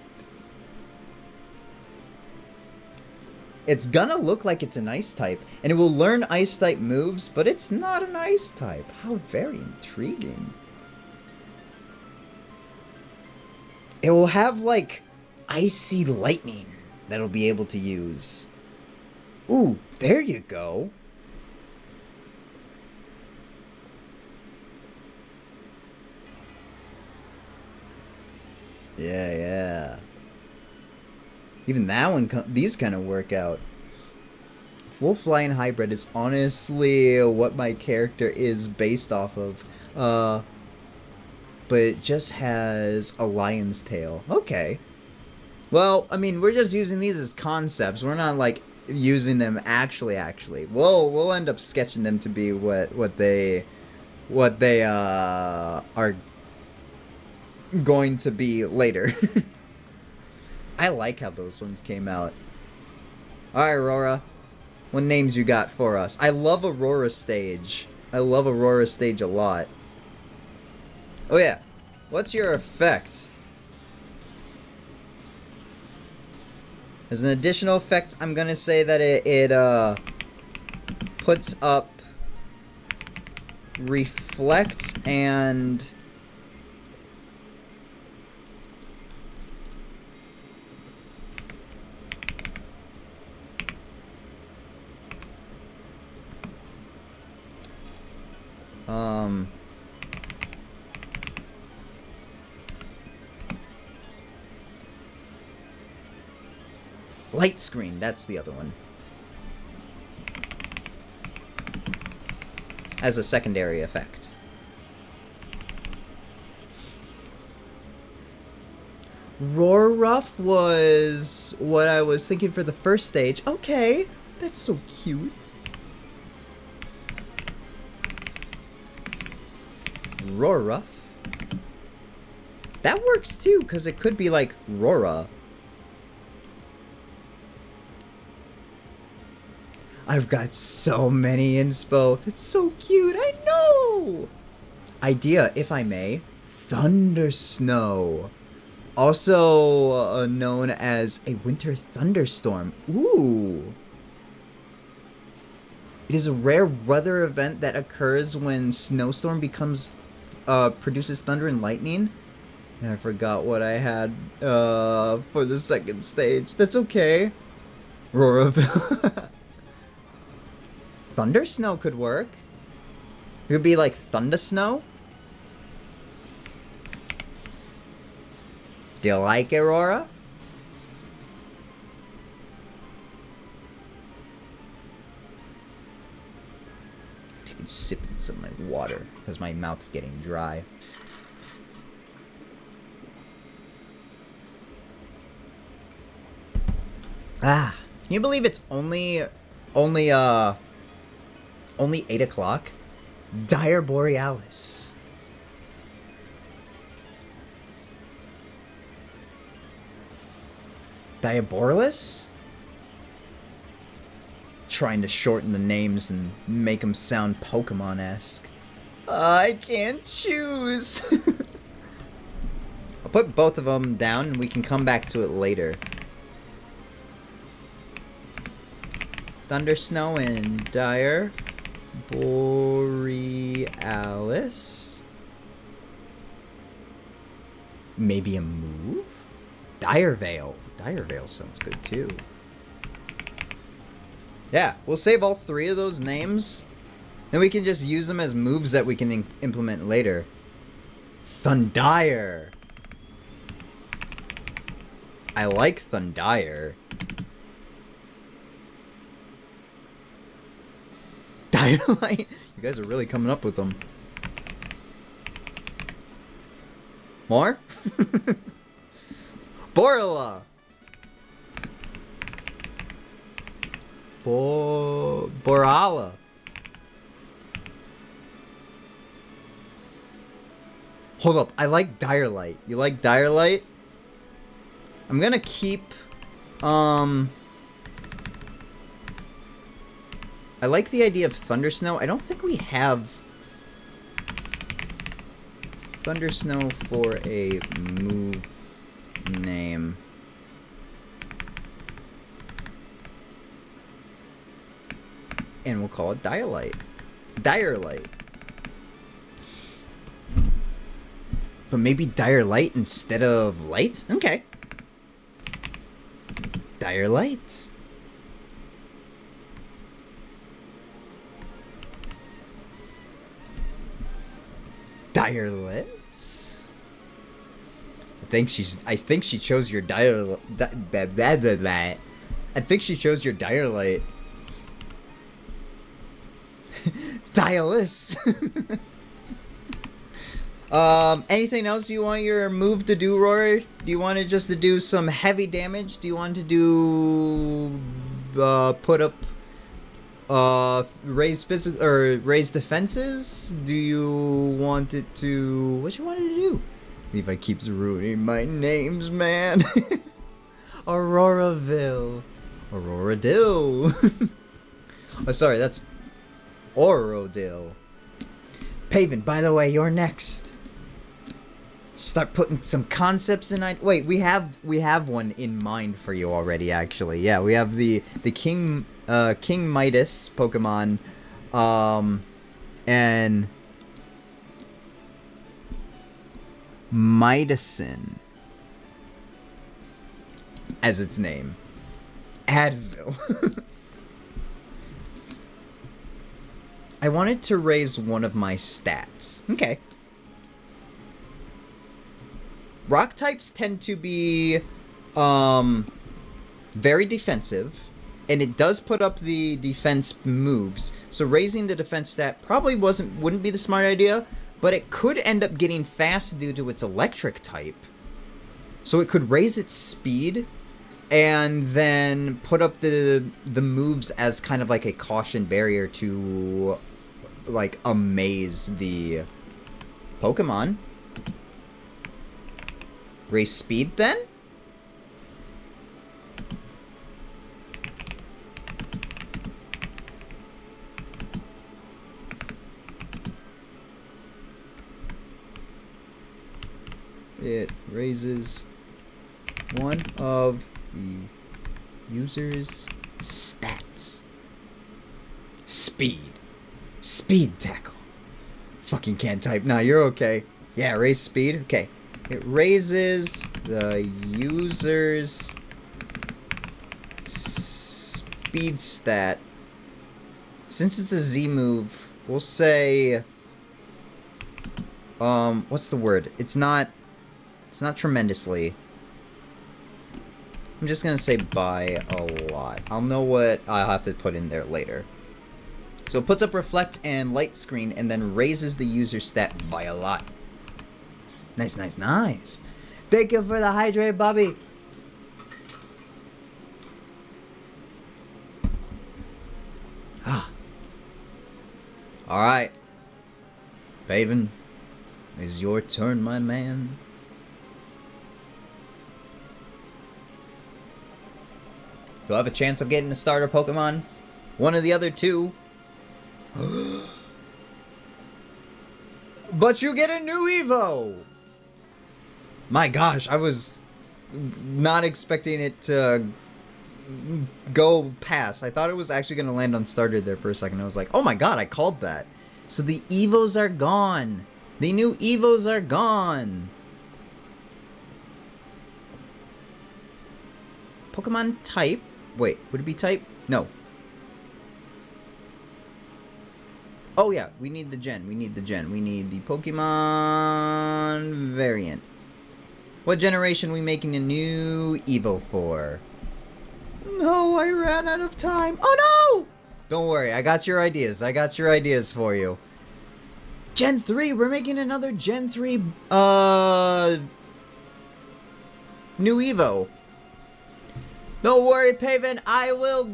It's gonna look like it's an ice type, and it will learn ice type moves, but it's not an ice type. How very intriguing. It will have, like, icy lightning that it'll be able to use. Ooh, there you go. Yeah. Even that one, these kind of work out. Wolf Lion Hybrid is honestly what my character is based off of. But it just has a lion's tail. Okay. Well, I mean, we're just using these as concepts. We're not, like, using them actually. We'll end up sketching them to be what they are going to be later. I like how those ones came out. Alright, Aurora. What names you got for us? I love Aurora Stage. I love Aurora Stage a lot. Oh yeah. What's your effect? As an additional effect, I'm gonna say that it puts up Reflect and Light screen, that's the other one. As a secondary effect. Roar Ruff was what I was thinking for the first stage. Okay, that's so cute. Roar Ruff. That works too, because it could be like Rora. I've got so many inspo. It's so cute, I know! Idea, if I may. Thunder Snow. Also known as a winter thunderstorm. Ooh. It is a rare weather event that occurs when snowstorm produces thunder and lightning. And I forgot what I had for the second stage. That's okay. Roraville. Thunder Snow could work. It could be like Thunder Snow. Do you like Aurora? Taking sips of my water because my mouth's getting dry. Ah, can you believe it's only 8 o'clock? Dire Borealis. Diaborealis? Trying to shorten the names and make them sound Pokemon-esque. I can't choose. I'll put both of them down and we can come back to it later. Thunder Snow and Dire Borealis. Maybe a move? Dire Veil. Dire Veil sounds good too. Yeah, we'll save all 3 of those names. Then we can just use them as moves that we can implement later. Thundire. I like Thundire. Direlight. You guys are really coming up with them. More? Borla. Borala. Hold up, I like Direlight. You like Direlight? I'm gonna keep, I like the idea of Thunder Snow. I don't think we have Thunder Snow for a move name. And we'll call it Direlight. Direlight. But maybe Direlight instead of Light? Okay. Direlight. Direless. I think she chose your I think she chose your Direlight. Dialis. Anything else you want your move to do, Rory? Do you want it just to do some heavy damage? Do you want to do put up raise defenses? Do you want it to what you want it to do? Levi keeps ruining my names, man. Auroraville. Auroradil. Oh, sorry, that's Orodil. Paven, by the way, you're next. Start putting some concepts in. Wait, we have one in mind for you already. Actually, yeah, we have the King Midas Pokemon, and Midicin as its name. Advil. I wanted to raise one of my stats. Okay. Rock types tend to be very defensive, and it does put up the defense moves. So raising the defense stat probably wouldn't be the smart idea, but it could end up getting fast due to its electric type. So it could raise its speed and then put up the moves as kind of like a caution barrier to like amaze the Pokemon. Raise speed then? It raises one of the user's stats. Speed. Speed tackle. Fucking can't type. Nah, you're okay. Yeah, raise speed. Okay. It raises the user's speed stat. Since it's a Z move, we'll say... what's the word? It's not tremendously. I'm just gonna say by a lot. I'll know what I'll have to put in there later. So it puts up reflect and light screen and then raises the user stat by a lot. Nice, nice, nice. Thank you for the hydrate, Bobby. Ah. Alright. Baven, it's your turn, my man. Do I have a chance of getting a starter Pokemon? One of the other two. But you get a new Evo! My gosh, I was not expecting it to go past. I thought it was actually going to land on starter there for a second. I was like, oh my god, I called that. So the Evos are gone. The new Evos are gone. Pokemon type. Wait, would it be type? No. Oh yeah, we need the gen. We need the gen. We need the Pokemon variant. What generation are we making a new Evo for? No, I ran out of time. Oh no! Don't worry, I got your ideas. I got your ideas for you. Gen 3, we're making another Gen 3, new Evo. Don't worry, Paven, I will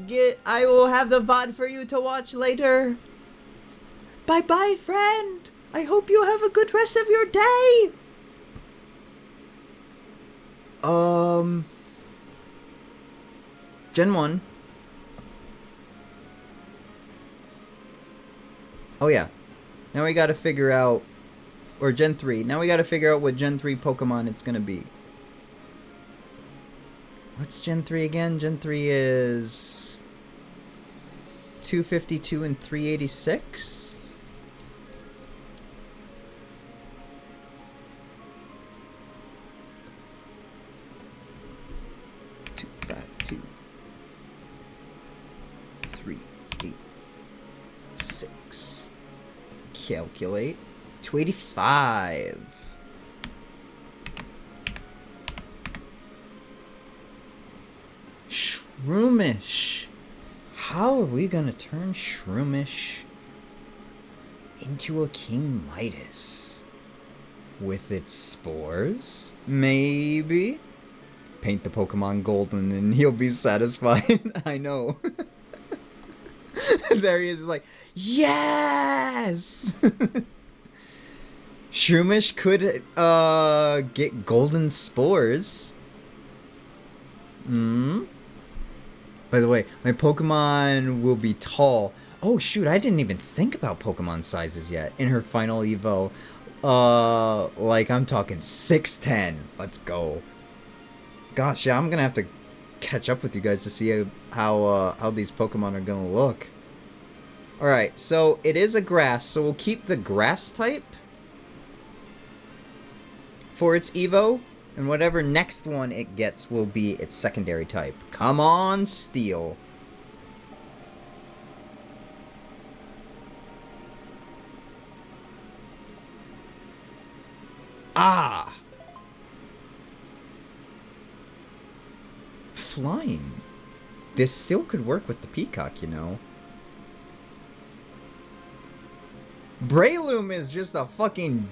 have the VOD for you to watch later. Bye-bye, friend. I hope you have a good rest of your day. Gen 1. Oh yeah. Now we gotta figure out, or Gen 3. Now we gotta figure out what Gen 3 Pokemon it's gonna be. What's Gen 3 again? Gen 3 is 252 and 386? Calculate. 285. Shroomish. How are we gonna turn Shroomish into a King Midas? With its spores? Maybe? Paint the Pokemon golden and he'll be satisfied. I know. There he is, like, yes! Shroomish could, get golden spores. By the way, my Pokemon will be tall. Oh, shoot, I didn't even think about Pokemon sizes yet. In her final Evo, like, I'm talking 6'10". Let's go. Gosh, yeah, I'm gonna have to catch up with you guys to see how these Pokemon are gonna look. Alright, so it is a grass, so we'll keep the grass type for its Evo, and whatever next one it gets will be its secondary type. Come on, Steel. Ah! Flying. This still could work with the peacock, you know. Breloom is just a fucking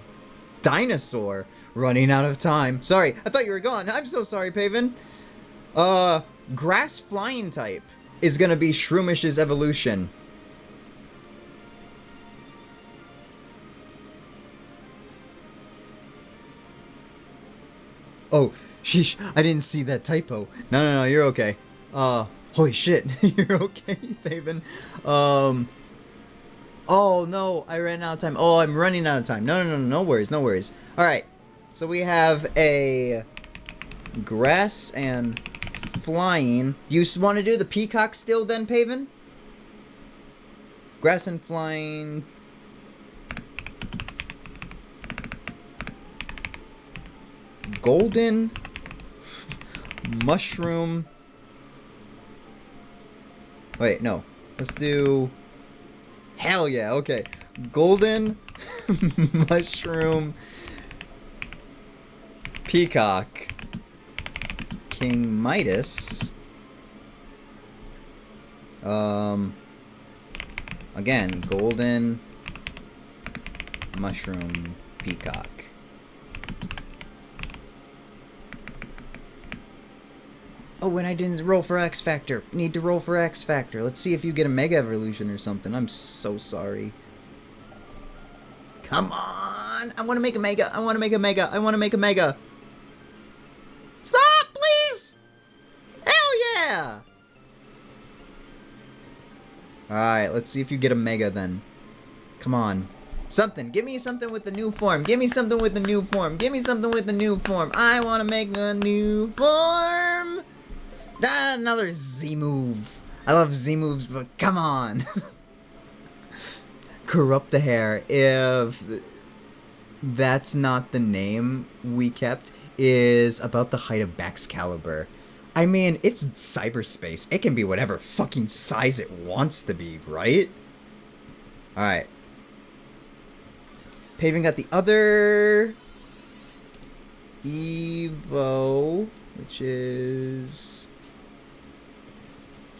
dinosaur running out of time. Sorry, I thought you were gone. I'm so sorry, Paven. Grass flying type is gonna be Shroomish's evolution. Oh, sheesh, I didn't see that typo. No, you're okay. Holy shit, you're okay, Paven. Oh no, I ran out of time. Oh, I'm running out of time. No worries. Alright, so we have a grass and flying. You want to do the peacock still then, Paven? Grass and flying. Golden mushroom. Wait, no. Let's do... Hell yeah, okay. Golden mushroom peacock King Midas. Again, golden mushroom peacock. Oh, and I didn't roll for X Factor. Need to roll for X Factor. Let's see if you get a Mega Evolution or something. I'm so sorry. Come on! I want to make a Mega. I want to make a Mega. I want to make a Mega. Stop, please! Hell yeah! Alright, let's see if you get a Mega then. Come on. Something. Give me something with the new form. Give me something with the new form. Give me something with the new form. I want to make a new form. Ah, another Z move. I love Z moves, but come on. Corrupt the hair. If that's not the name we kept, is about the height of Baxcalibur. I mean, it's cyberspace. It can be whatever fucking size it wants to be, right? Alright. Paven got the other Evo, which is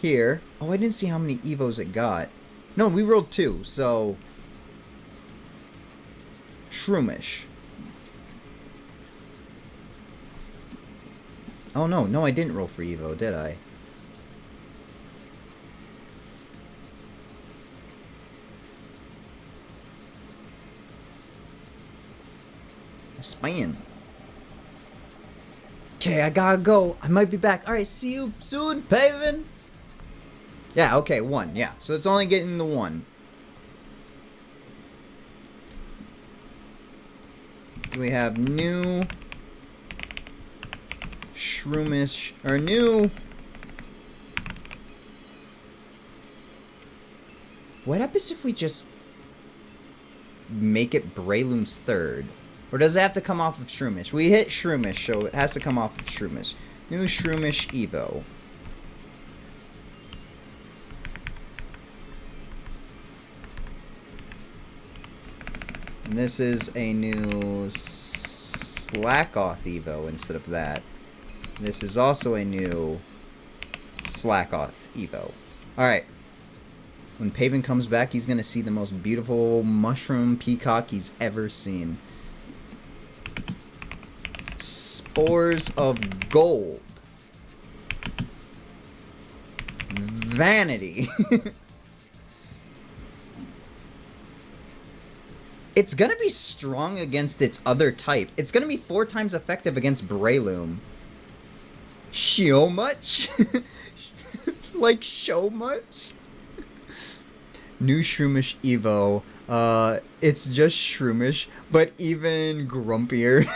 here. Oh, I didn't see how many Evos it got. No, we rolled 2, so Shroomish. Oh no, I didn't roll for Evo, did I? Span. Okay, I gotta go. I might be back. Alright, see you soon, Paven. Yeah, okay, 1. Yeah, so it's only getting the 1. We have new Shroomish, or new... What happens if we just make it Breloom's third? Or does it have to come off of Shroomish? We hit Shroomish, so it has to come off of Shroomish. New Shroomish Evo. And this is a new Slackoth Evo instead of that. This is also a new Slackoth Evo. Alright. When Paven comes back, he's going to see the most beautiful mushroom peacock he's ever seen. Spores of Gold. Vanity. It's gonna be strong against its other type. It's gonna be 4 times effective against Breloom. Show much? Like, show much? New Shroomish Evo. It's just Shroomish, but even grumpier.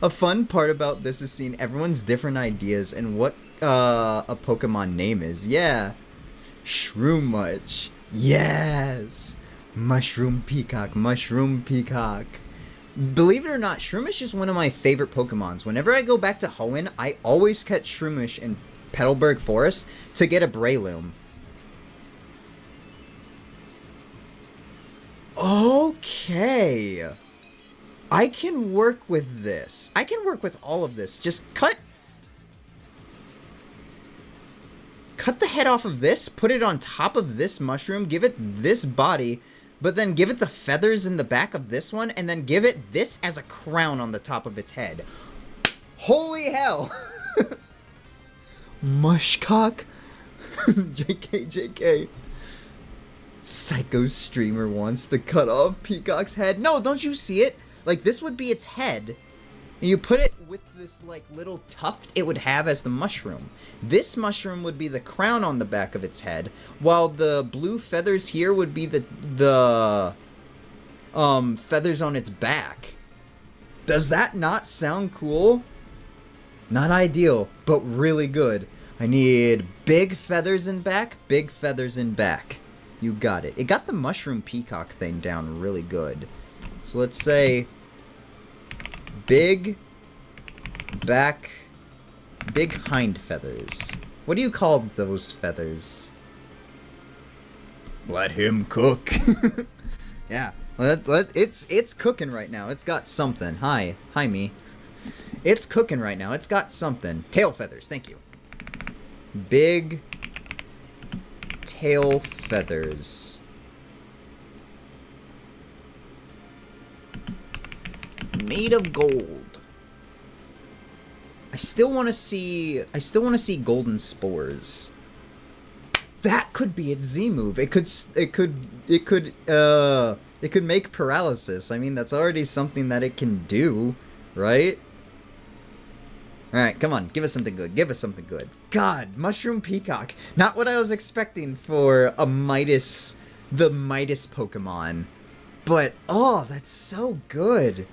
A fun part about this is seeing everyone's different ideas and what a Pokemon name is. Yeah. Shroommuch. Yes! Mushroom Peacock, Mushroom Peacock. Believe it or not, Shroomish is one of my favorite Pokemons. Whenever I go back to Hoenn, I always catch Shroomish in Petalburg Forest to get a Breloom. Okay. I can work with this. I can work with all of this. Just cut the head off of this, put it on top of this mushroom, give it this body, but then give it the feathers in the back of this one, and then give it this as a crown on the top of its head. Holy hell! Mushcock? JK. Psycho streamer wants to cut off Peacock's head. No, don't you see it? Like, this would be its head. And you put it with this, like, little tuft it would have as the mushroom. This mushroom would be the crown on the back of its head, while the blue feathers here would be the feathers on its back. Does that not sound cool? Not ideal, but really good. I need big feathers in back, big feathers in back. You got it. It got the mushroom peacock thing down really good. So let's say big back, big hind feathers. What do you call those feathers? Let him cook. Yeah, it's cooking right now. It's got something. Hi me. It's cooking right now. It's got something. Tail feathers. Thank you. Big tail feathers. Made of gold. I still want to see golden spores. That could be its Z move. It could make paralysis. I mean, that's already something that it can do, right? Alright, come on, give us something good. Give us something good. God, Mushroom Peacock. Not what I was expecting for a Midas, the Midas Pokemon. But, oh, that's so good.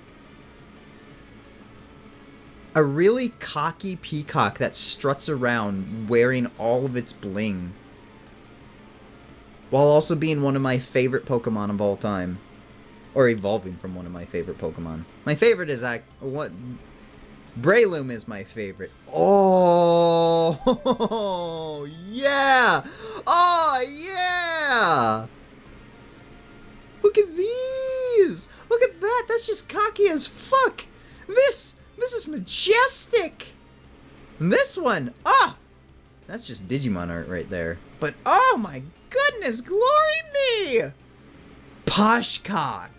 A really cocky peacock that struts around wearing all of its bling. While also being one of my favorite Pokemon of all time. Or evolving from one of my favorite Pokemon. My favorite is Breloom is my favorite. Oh, yeah! Oh, yeah! Look at these! Look at that! That's just cocky as fuck! This is majestic! And this one, that's just Digimon art right there. But, oh my goodness, glory me! Poshcock.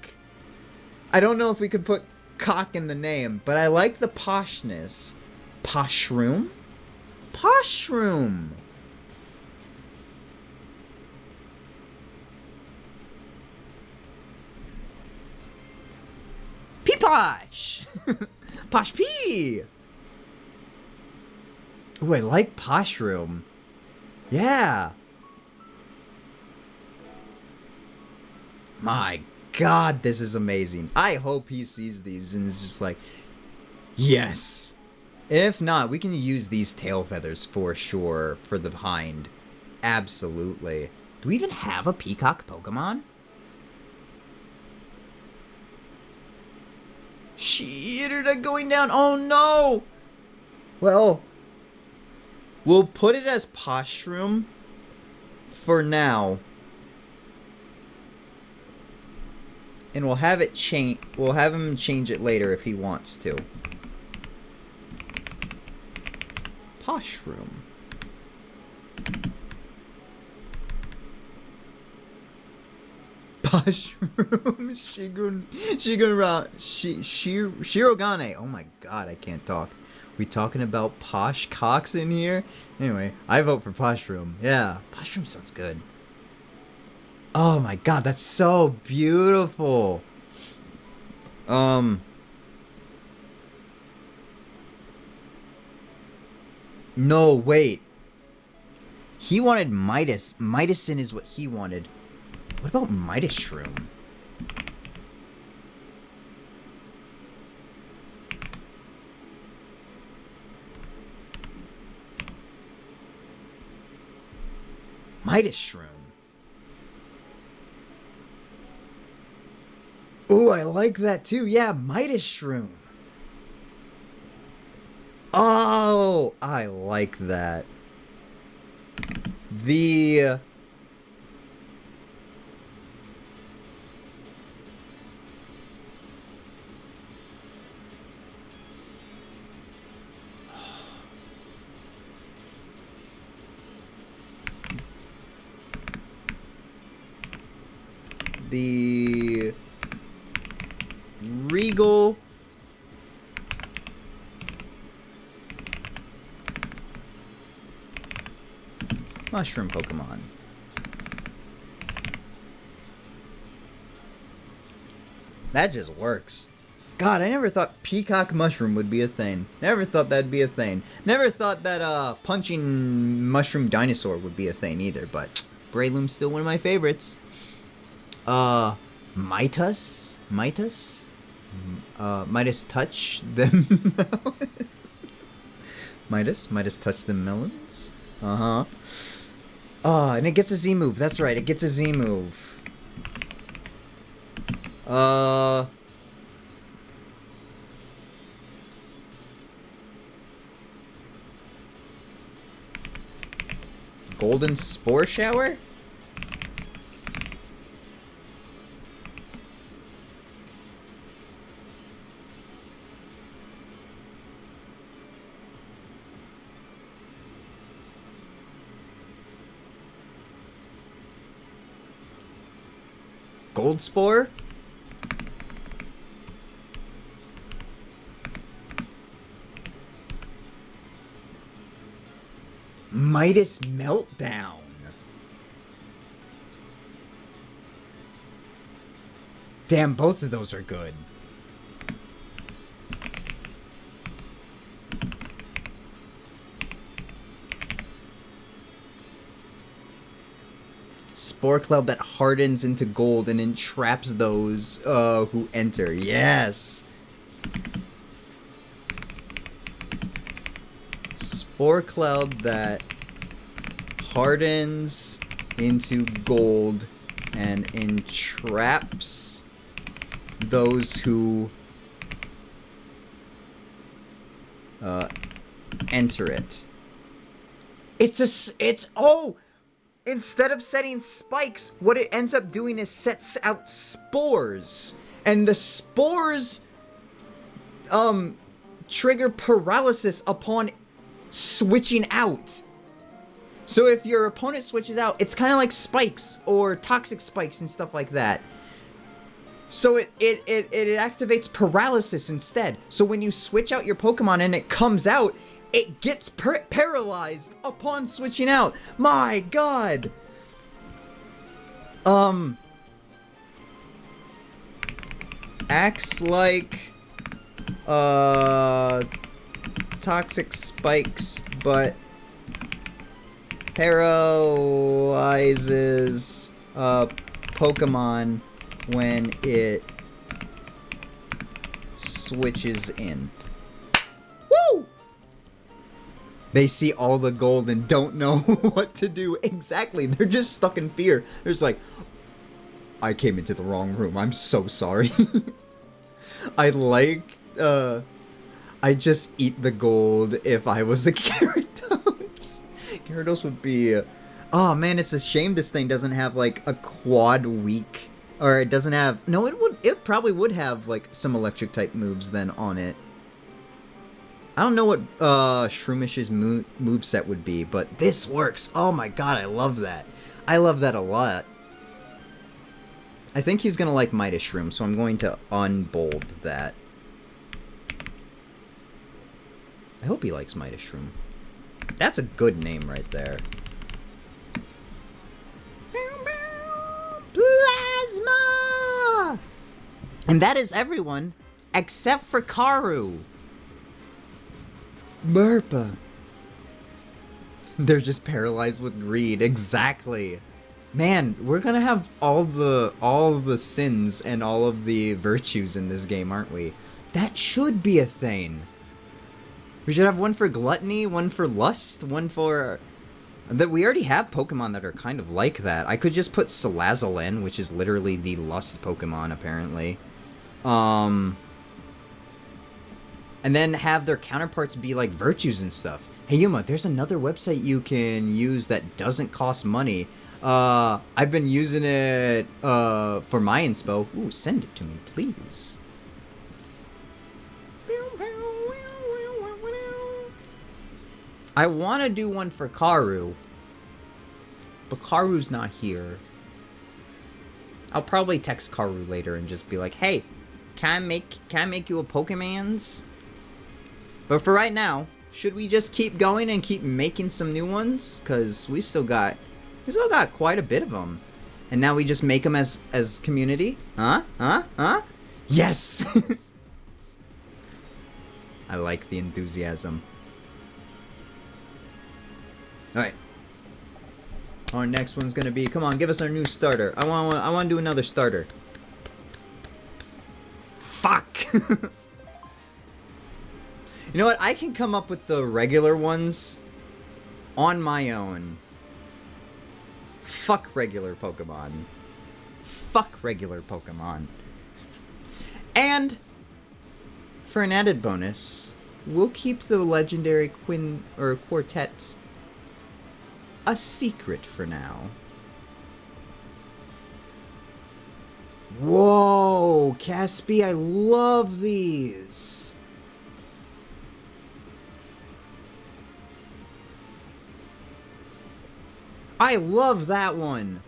I don't know if we could put cock in the name, but I like the poshness. Poshroom? Poshroom! Peeposh! Posh P! Ooh, I like Poshroom. Yeah! My God, this is amazing. I hope he sees these and is just like, yes. If not, we can use these tail feathers for sure for the hind. Absolutely. Do we even have a peacock Pokemon? Shit, are they going down? Oh no! Well, we'll put it as Poshroom for now. And we'll have it change. We'll have him change it later if he wants to. Poshroom. Poshroom. Shirogane. Oh my God, I can't talk. We talking about posh cocks in here? Anyway, I vote for Poshroom. Yeah, Poshroom sounds good. Oh my God, that's so beautiful. No, wait. He wanted Midas. Midasin is what he wanted. What about Midas Shroom? Midas Shroom. Ooh, I like that too. Yeah, Midas Shroom. Oh, I like that. the Regal Mushroom Pokemon. That just works. God, I never thought Peacock Mushroom would be a thing. Never thought that'd be a thing. Never thought that Punching Mushroom Dinosaur would be a thing either, but Breloom's still one of my favorites. Midas? Midas? Midas touch them. Midas touch the melons? Uh-huh. And it gets a Z move. That's right, it gets a Z move. Golden Spore Shower? Gold Spore? Midas Meltdown. Damn, both of those are good. Spore Cloud that hardens into gold and entraps those who enter. Yes! Spore Cloud that hardens into gold and entraps those who enter it. Instead of setting spikes, what it ends up doing is sets out spores. And the spores trigger paralysis upon switching out. So if your opponent switches out, it's kind of like spikes or toxic spikes and stuff like that. So it activates paralysis instead. So when you switch out your Pokemon and it comes out, it gets paralyzed upon switching out. My God. Acts like toxic spikes, but paralyzes Pokemon when it switches in. Woo! They see all the gold and don't know what to do. Exactly. They're just stuck in fear. They're just like, I came into the wrong room. I'm so sorry. I just eat the gold if I was a Gyarados. Gyarados would be... Oh man, it's a shame this thing doesn't have like a quad weak. Or it doesn't have... No, it probably would have like some electric type moves then on it. I don't know what Shroomish's moveset would be, but this works. Oh my God, I love that. I love that a lot. I think he's gonna like Midas Shroom, so I'm going to unbold that. I hope he likes Midas Shroom. That's a good name right there. Plasma! And that is everyone, except for Karu. Burpa. They're just paralyzed with greed. Exactly. Man, we're gonna have all the sins and all of the virtues in this game, aren't we? That should be a thing. We should have one for gluttony, one for lust, one for... That we already have Pokemon that are kind of like that. I could just put Salazzle in, which is literally the lust Pokemon, apparently. And then have their counterparts be like virtues and stuff. Hey Yuma, there's another website you can use that doesn't cost money. I've been using it for my inspo. Ooh, send it to me, please. I want to do one for Karu, but Karu's not here. I'll probably text Karu later and just be like, hey, can I make you a Pokemans? But for right now, should we just keep going and keep making some new ones? Cause we still got quite a bit of them. And now we just make them as community? Huh? Yes! I like the enthusiasm. Alright. Our next one's gonna be, come on, give us our new starter. I want to do another starter. Fuck! You know what? I can come up with the regular ones on my own. Fuck regular Pokemon. Fuck regular Pokemon. And for an added bonus, we'll keep the legendary quartet a secret for now. Whoa, Caspi, I love these. I love that one.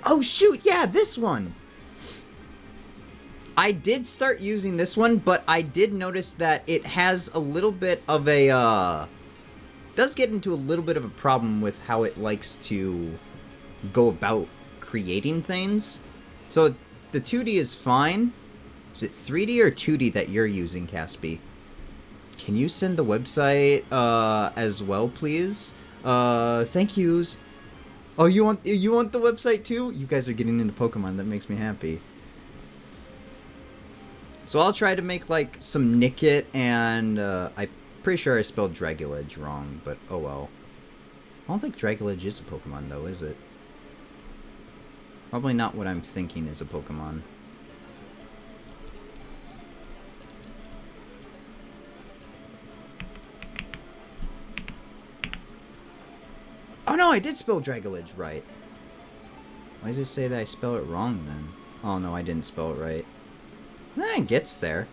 Oh shoot, yeah, this one. I did start using this one, but I did notice that it has a little bit of a, does get into a little bit of a problem with how it likes to go about creating things. So the 2D is fine. Is it 3D or 2D that you're using, Caspi? Can you send the website as well, please? Thank yous. Oh, you want the website too? You guys are getting into Pokemon. That makes me happy. So I'll try to make like some Nickit, and I'm pretty sure I spelled Dragulage wrong, but oh well. I don't think Dragulage is a Pokemon though, is it? Probably not what I'm thinking is a Pokemon. Oh no, I did spell Dragulage right. Why does it say that I spell it wrong then? Oh no, I didn't spell it right. It gets there.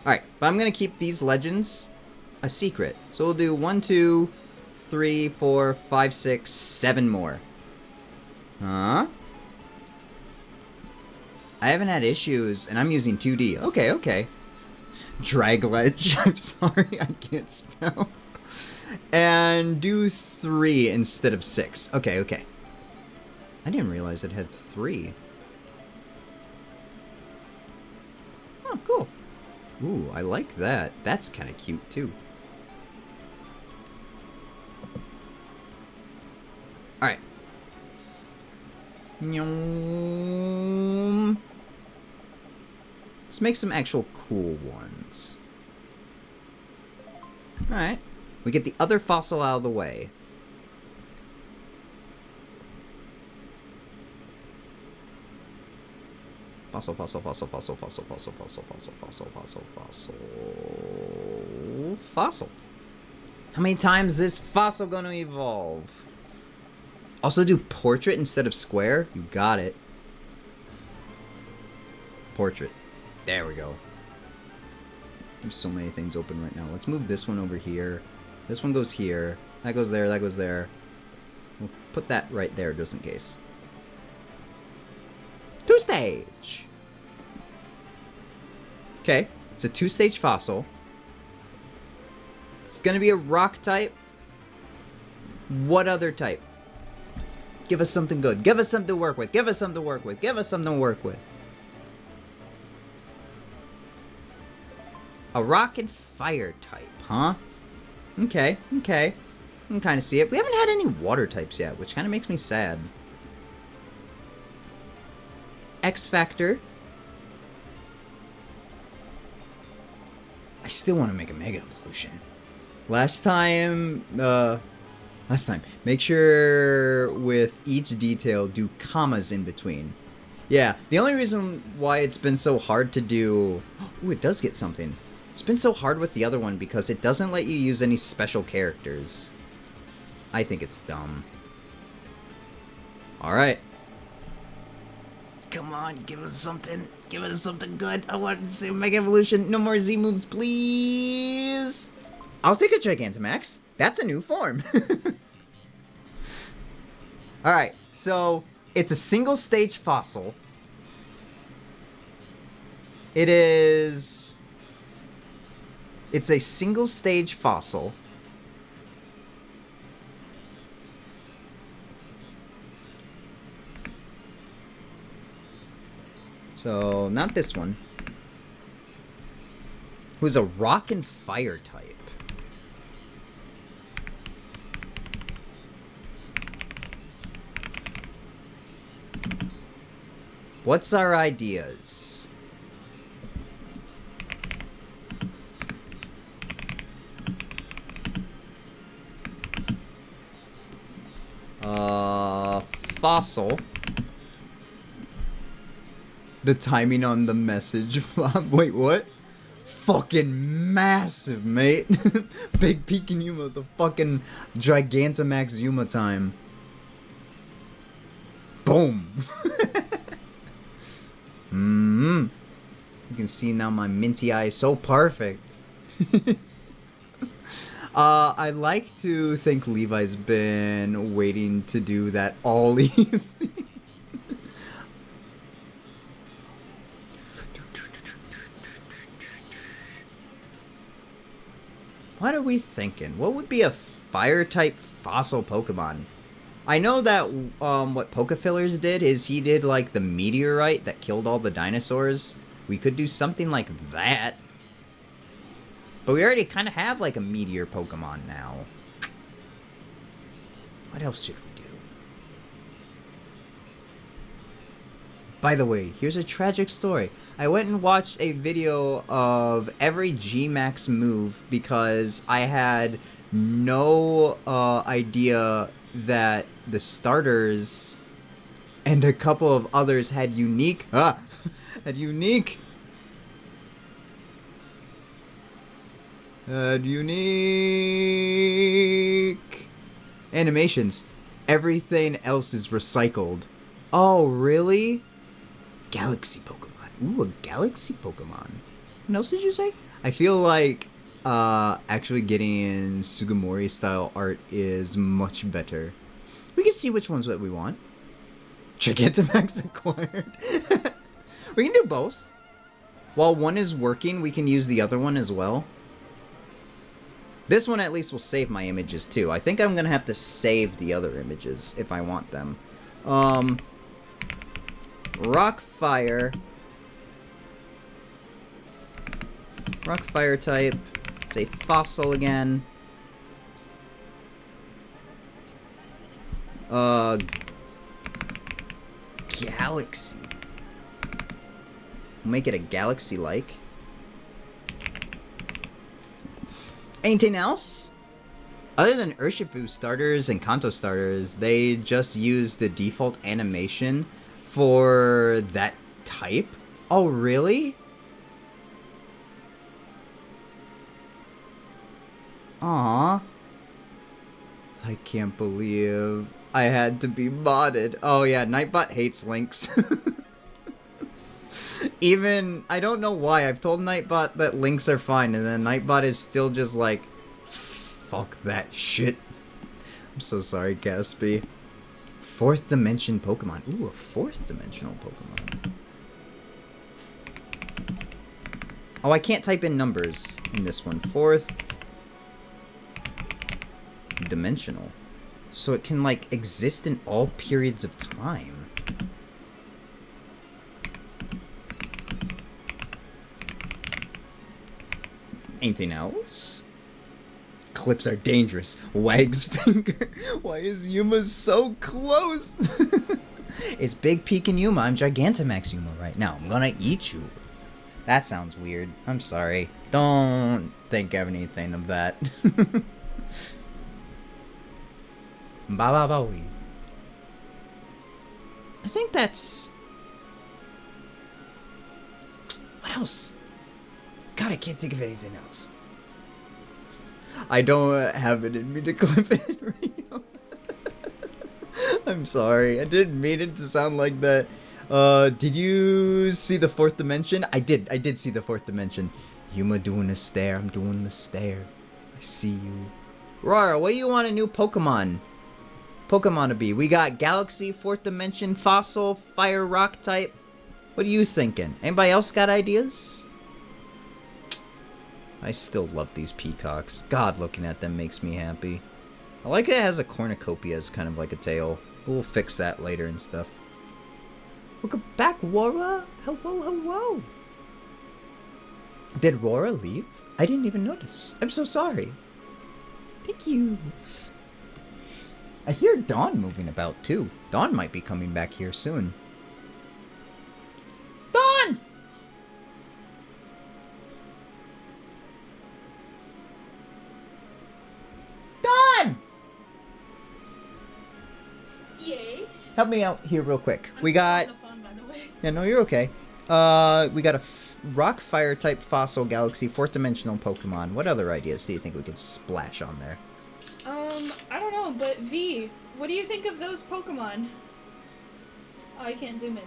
Alright, but I'm gonna keep these legends a secret. So we'll do 1, 2, 3, 4, 5, 6, 7 more. Huh? I haven't had issues, and I'm using 2D. Okay. Dragledge. I'm sorry, I can't spell. And do 3 instead of 6. Okay. I didn't realize it had 3. Oh, cool. Ooh, I like that. That's kind of cute, too. Alright. Let's make some actual cool ones. Alright. We get the other fossil out of the way. Fossil. How many times is this fossil gonna evolve? Also do portrait instead of square? You got it. Portrait. There we go. There's so many things open right now. Let's move this one over here. This one goes here. That goes there. That goes there. We'll put that right there just in case. 2-stage! Okay. It's a 2-stage fossil. It's gonna be a rock type. What other type? Give us something good. Give us something to work with. Give us something to work with. Give us something to work with. A rock and fire type, huh? Okay. I can kind of see it. We haven't had any water types yet, which kind of makes me sad. X Factor. I still want to make a Mega Evolution. Last time, make sure with each detail do commas in between. Yeah, the only reason why it's been so hard to do... Ooh, it does get something. It's been so hard with the other one because it doesn't let you use any special characters. I think it's dumb. Alright. Come on, give us something. Give us something good. I want to see Mega Evolution. No more Z moves, please. I'll take a Gigantamax. That's a new form. Alright, so it's a single stage fossil. It's a single stage fossil. So, not this one. Who's a rock and fire type. What's our ideas? Fossil. The timing on the message. Wait, what? Fucking massive, mate. Big Pekin Yuma, the fucking Gigantamax Yuma time. Boom. You can see now my minty eye is so perfect. I like to think Levi's been waiting to do that all evening. What are we thinking? What would be a fire-type fossil Pokemon? I know that what Pokefillers did is he did like the meteorite that killed all the dinosaurs. We could do something like that. But we already kind of have like a meteor Pokemon now. What else should we do? By the way, here's a tragic story. I went and watched a video of every G-Max move because I had no idea that the starters and a couple of others had unique animations. Everything else is recycled. Oh, really? Galaxy Pokemon. Ooh, a Galaxy Pokemon. What else did you say? I feel like actually getting Sugimori style art is much better. We can see which ones that we want. Gigantamax acquired. We can do both. While one is working, we can use the other one as well. This one at least will save my images too. I think I'm gonna have to save the other images if I want them. Rock Fire. Rock Fire type. It's a fossil again. Galaxy. We'll make it a galaxy-like. Anything else? Other than Urshifu starters and Kanto starters, they just use the default animation for that type? Oh, really? Aww. I can't believe I had to be modded. Oh yeah, Nightbot hates links. Even, I don't know why, I've told Nightbot that links are fine, and then Nightbot is still just like, fuck that shit. I'm so sorry, Gatsby. Fourth dimension Pokemon. Ooh, a fourth dimensional Pokemon. Oh, I can't type in numbers in this one. Fourth dimensional. So it can, like, exist in all periods of time. Anything else? Clips are dangerous. Wags finger. Why is Yuma so close? It's Big Pekin Yuma. I'm Gigantamax Yuma right now. I'm gonna eat you. That sounds weird. I'm sorry. Don't think of anything of that. Ba-ba-ba-wee. I think that's... What else? God, I can't think of anything else. I don't have it in me to clip it, Rio. I'm sorry. I didn't mean it to sound like that. Did you see the fourth dimension? I did see the fourth dimension. Yuma doing the stare. I'm doing the stare. I See you. Rara, what do you want a new Pokemon? Pokemon to be? We got Galaxy, 4th Dimension, Fossil, Fire, Rock type. What are you thinking? Anybody else got ideas? I still love these peacocks. God, looking at them makes me happy. I like that it has a cornucopia as kind of like a tail. We'll fix that later and stuff. Welcome back, Wara. Hello, hello. Did Wara leave? I didn't even notice. I'm so sorry. Thank yous. I hear Dawn moving about too. Dawn might be coming back here soon. Dawn! Dawn! Yes. Help me out here real quick. I'm We still got... on the phone, by the way. Yeah, no, you're okay. We got a rock fire type fossil galaxy 4th dimensional Pokemon. What other ideas do you think we could splash on there? I don't know, but V, what do you think of those Pokemon? Oh, I can't zoom in.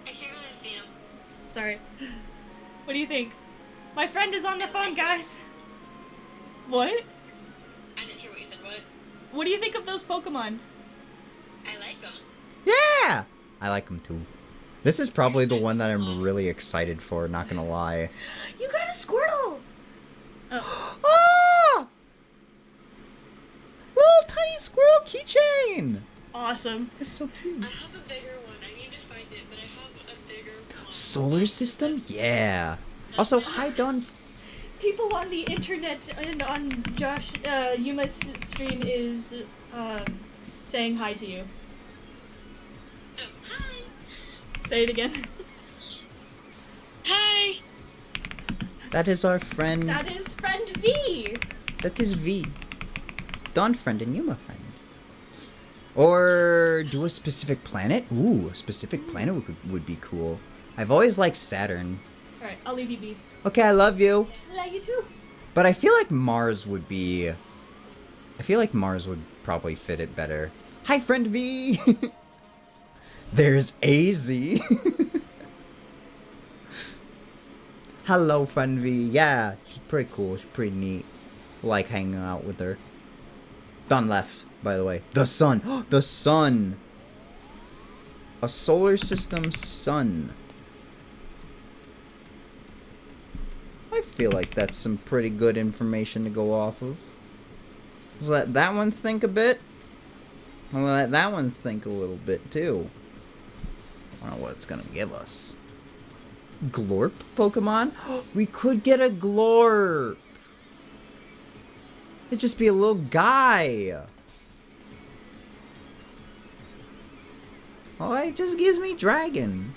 I can't really see him. Sorry. What do you think? My friend is on the phone, guys. What? I didn't hear what you said. What? What do you think of those Pokemon? I like them. Yeah! I like them too. This is probably the one that I'm really excited for, not gonna lie. You got a Squirtle! Oh. Ah! Little tiny squirrel keychain! Awesome. It's so cute. I have a bigger one. I need to find it, but I have a bigger one. Solar system? Yeah. Also, hi Dawn. People on the internet and on Yuma's stream is saying hi to you. Oh, hi. Say it again. Hi. That is our friend. That is friend V. That is V. Dawn friend and Yuma friend. Or do a specific planet? Ooh, a specific planet would be cool. I've always liked Saturn. Alright, I'll leave you be. Okay, I love you. I like you too. But I feel like Mars would be... I feel like Mars would probably fit it better. Hi, friend V! There's AZ. Hello, friend V. Yeah, she's pretty cool. She's pretty neat. Like hanging out with her. Dawn left, by the way. The sun! The sun! A solar system sun. I feel like that's some pretty good information to go off of. Let's let that one think a bit. I'll let that one think a little bit too. I don't know what it's gonna give us. Glorp Pokemon? We could get a Glorp! It'd just be a little guy. Oh, it just gives me dragon.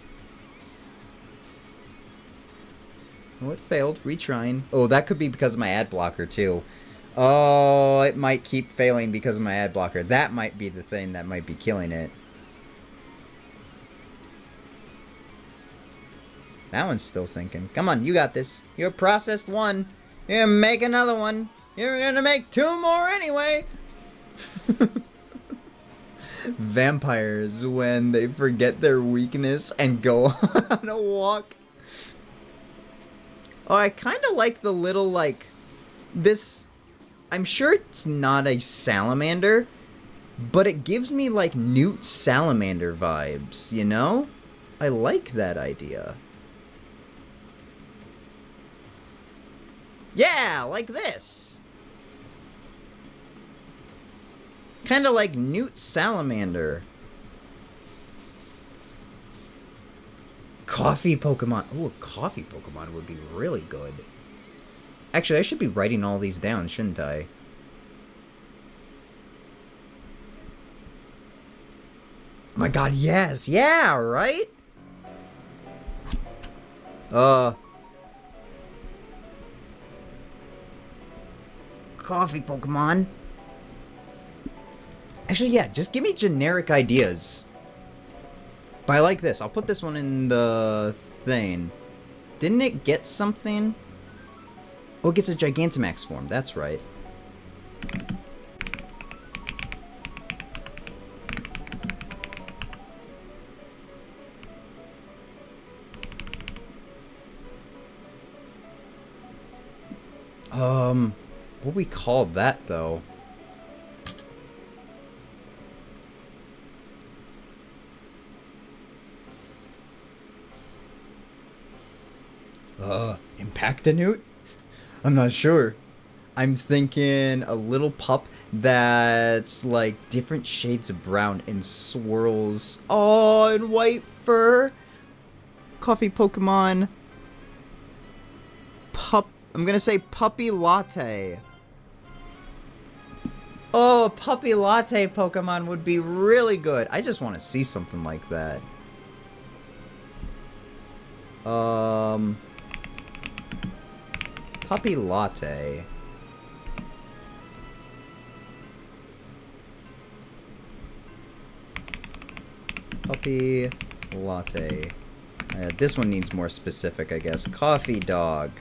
Oh, it failed. Retrying. Oh, that could be because of my ad blocker, too. Oh, it might keep failing because of my ad blocker. That might be the thing that might be killing it. That one's still thinking. Come on, you got this. You're processed one. You're gonna make another one. You're gonna make 2 more anyway. Vampires, when they forget their weakness and go on a walk. Oh, I kind of like the little, like, this... I'm sure it's not a salamander, but it gives me, like, Newt Salamander vibes, you know? I like that idea. Yeah, like this. Kind of like Newt Salamander. Coffee Pokemon. Ooh, a coffee Pokemon would be really good. Actually, I should be writing all these down, shouldn't I? Oh my god, yes! Yeah, right? Coffee Pokemon. Actually, yeah, just give me generic ideas. But I like this. I'll put this one in the thing. Didn't it get something? Oh, it gets a Gigantamax form. That's right. What we call that, though? Impactinute? I'm not sure. I'm thinking a little pup that's like different shades of brown and swirls. Oh, and white fur. Coffee Pokemon. I'm gonna say puppy latte. Oh, a puppy latte Pokemon would be really good. I just want to see something like that. Puppy latte. Puppy latte. This one needs more specific, I guess. Coffee dog.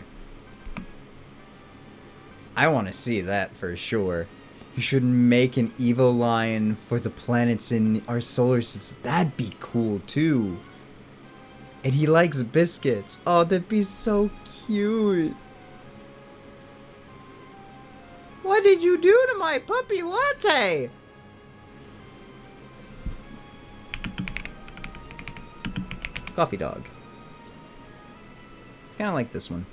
I want to see that for sure. You should make an Evo line for the planets in our solar system. That'd be cool too. And he likes biscuits. Oh, that'd be so cute. What did you do to my puppy latte? Coffee dog. Kind of like this one.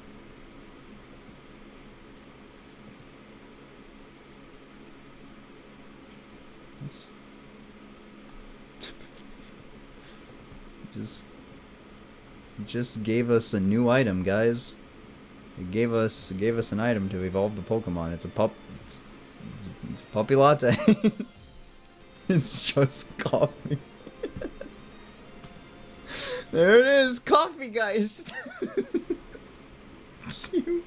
Just gave us a new item, guys. It gave us an item to evolve the Pokemon. It's a puppy latte. It's just coffee. There it is, coffee, guys. Cute.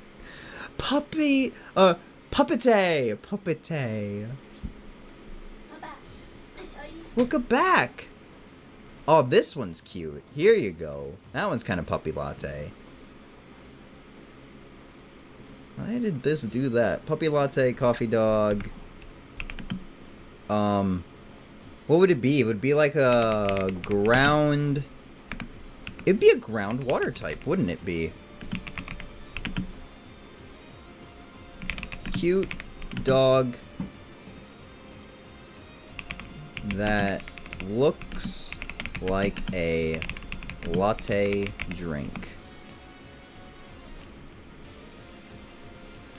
Puppy, puppete. Papa, I saw you. Look at back. Oh, this one's cute. Here you go. That one's kind of puppy latte. Why did this do that? Puppy latte, coffee dog. What would it be? It would be like a ground... It'd be a ground water type, wouldn't it be? Cute dog that looks like a latte drink.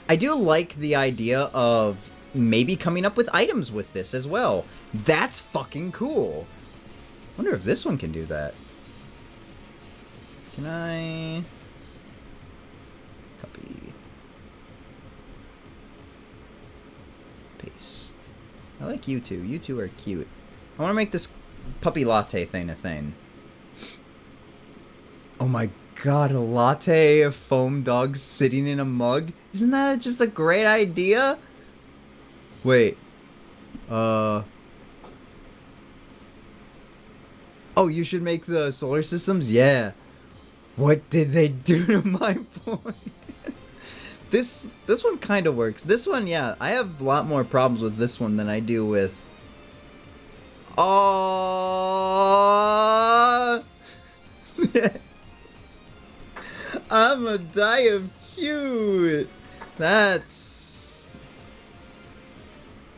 I do like the idea of maybe coming up with items with this as well. That's fucking cool. Wonder if this one can do that. Can I... Copy. Paste. I like you two. You two are cute. I want to make this puppy latte thing a thing. Oh my god, a latte, a foam dog sitting in a mug? Isn't that just a great idea? Wait. Oh, you should make the solar systems? Yeah. What did they do to my boy? This one kind of works. This one, yeah, I have a lot more problems with this one than I do with... Oh, I'm a die of cute. That's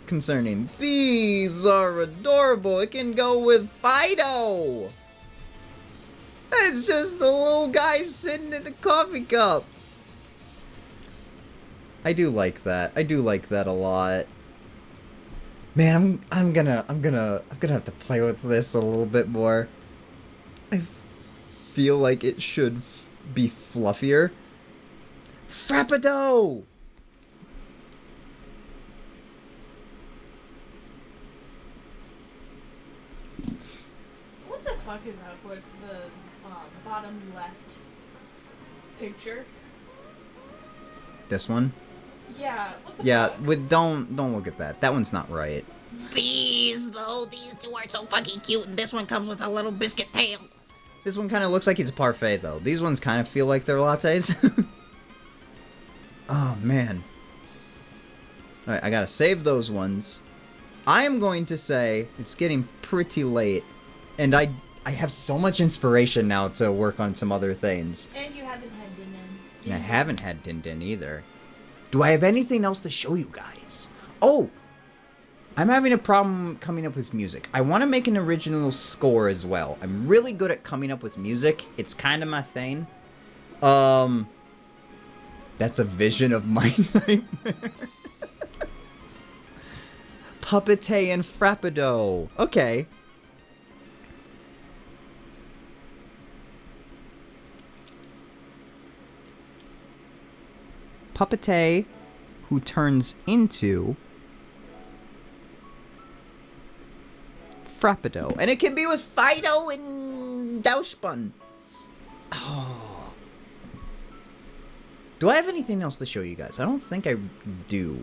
concerning. These are adorable. It can go with Fido. It's just the little guy sitting in a coffee cup. I do like that. I do like that a lot. Man, I'm gonna have to play with this a little bit more. I feel like it should be fluffier. Frappido! What the fuck is up with the bottom left picture? This one? Yeah, what the Yeah, fuck? don't look at that. That one's not right. These two are so fucking cute, and this one comes with a little biscuit tail. This one kind of looks like it's a parfait, though. These ones kind of feel like they're lattes. Oh, man. Alright, I gotta save those ones. I am going to say it's getting pretty late, and I have so much inspiration now to work on some other things. And you haven't had dinner. And I haven't had Din Din either. Do I have anything else to show you guys? Oh! I'm having a problem coming up with music. I want to make an original score as well. I'm really good at coming up with music. It's kind of my thing. That's a vision of my nightmare. Puppete and Frappido. Okay. Puppete, who turns into Frappido. And it can be with Fido and Douchbun. Oh. Do I have anything else to show you guys? I don't think I do.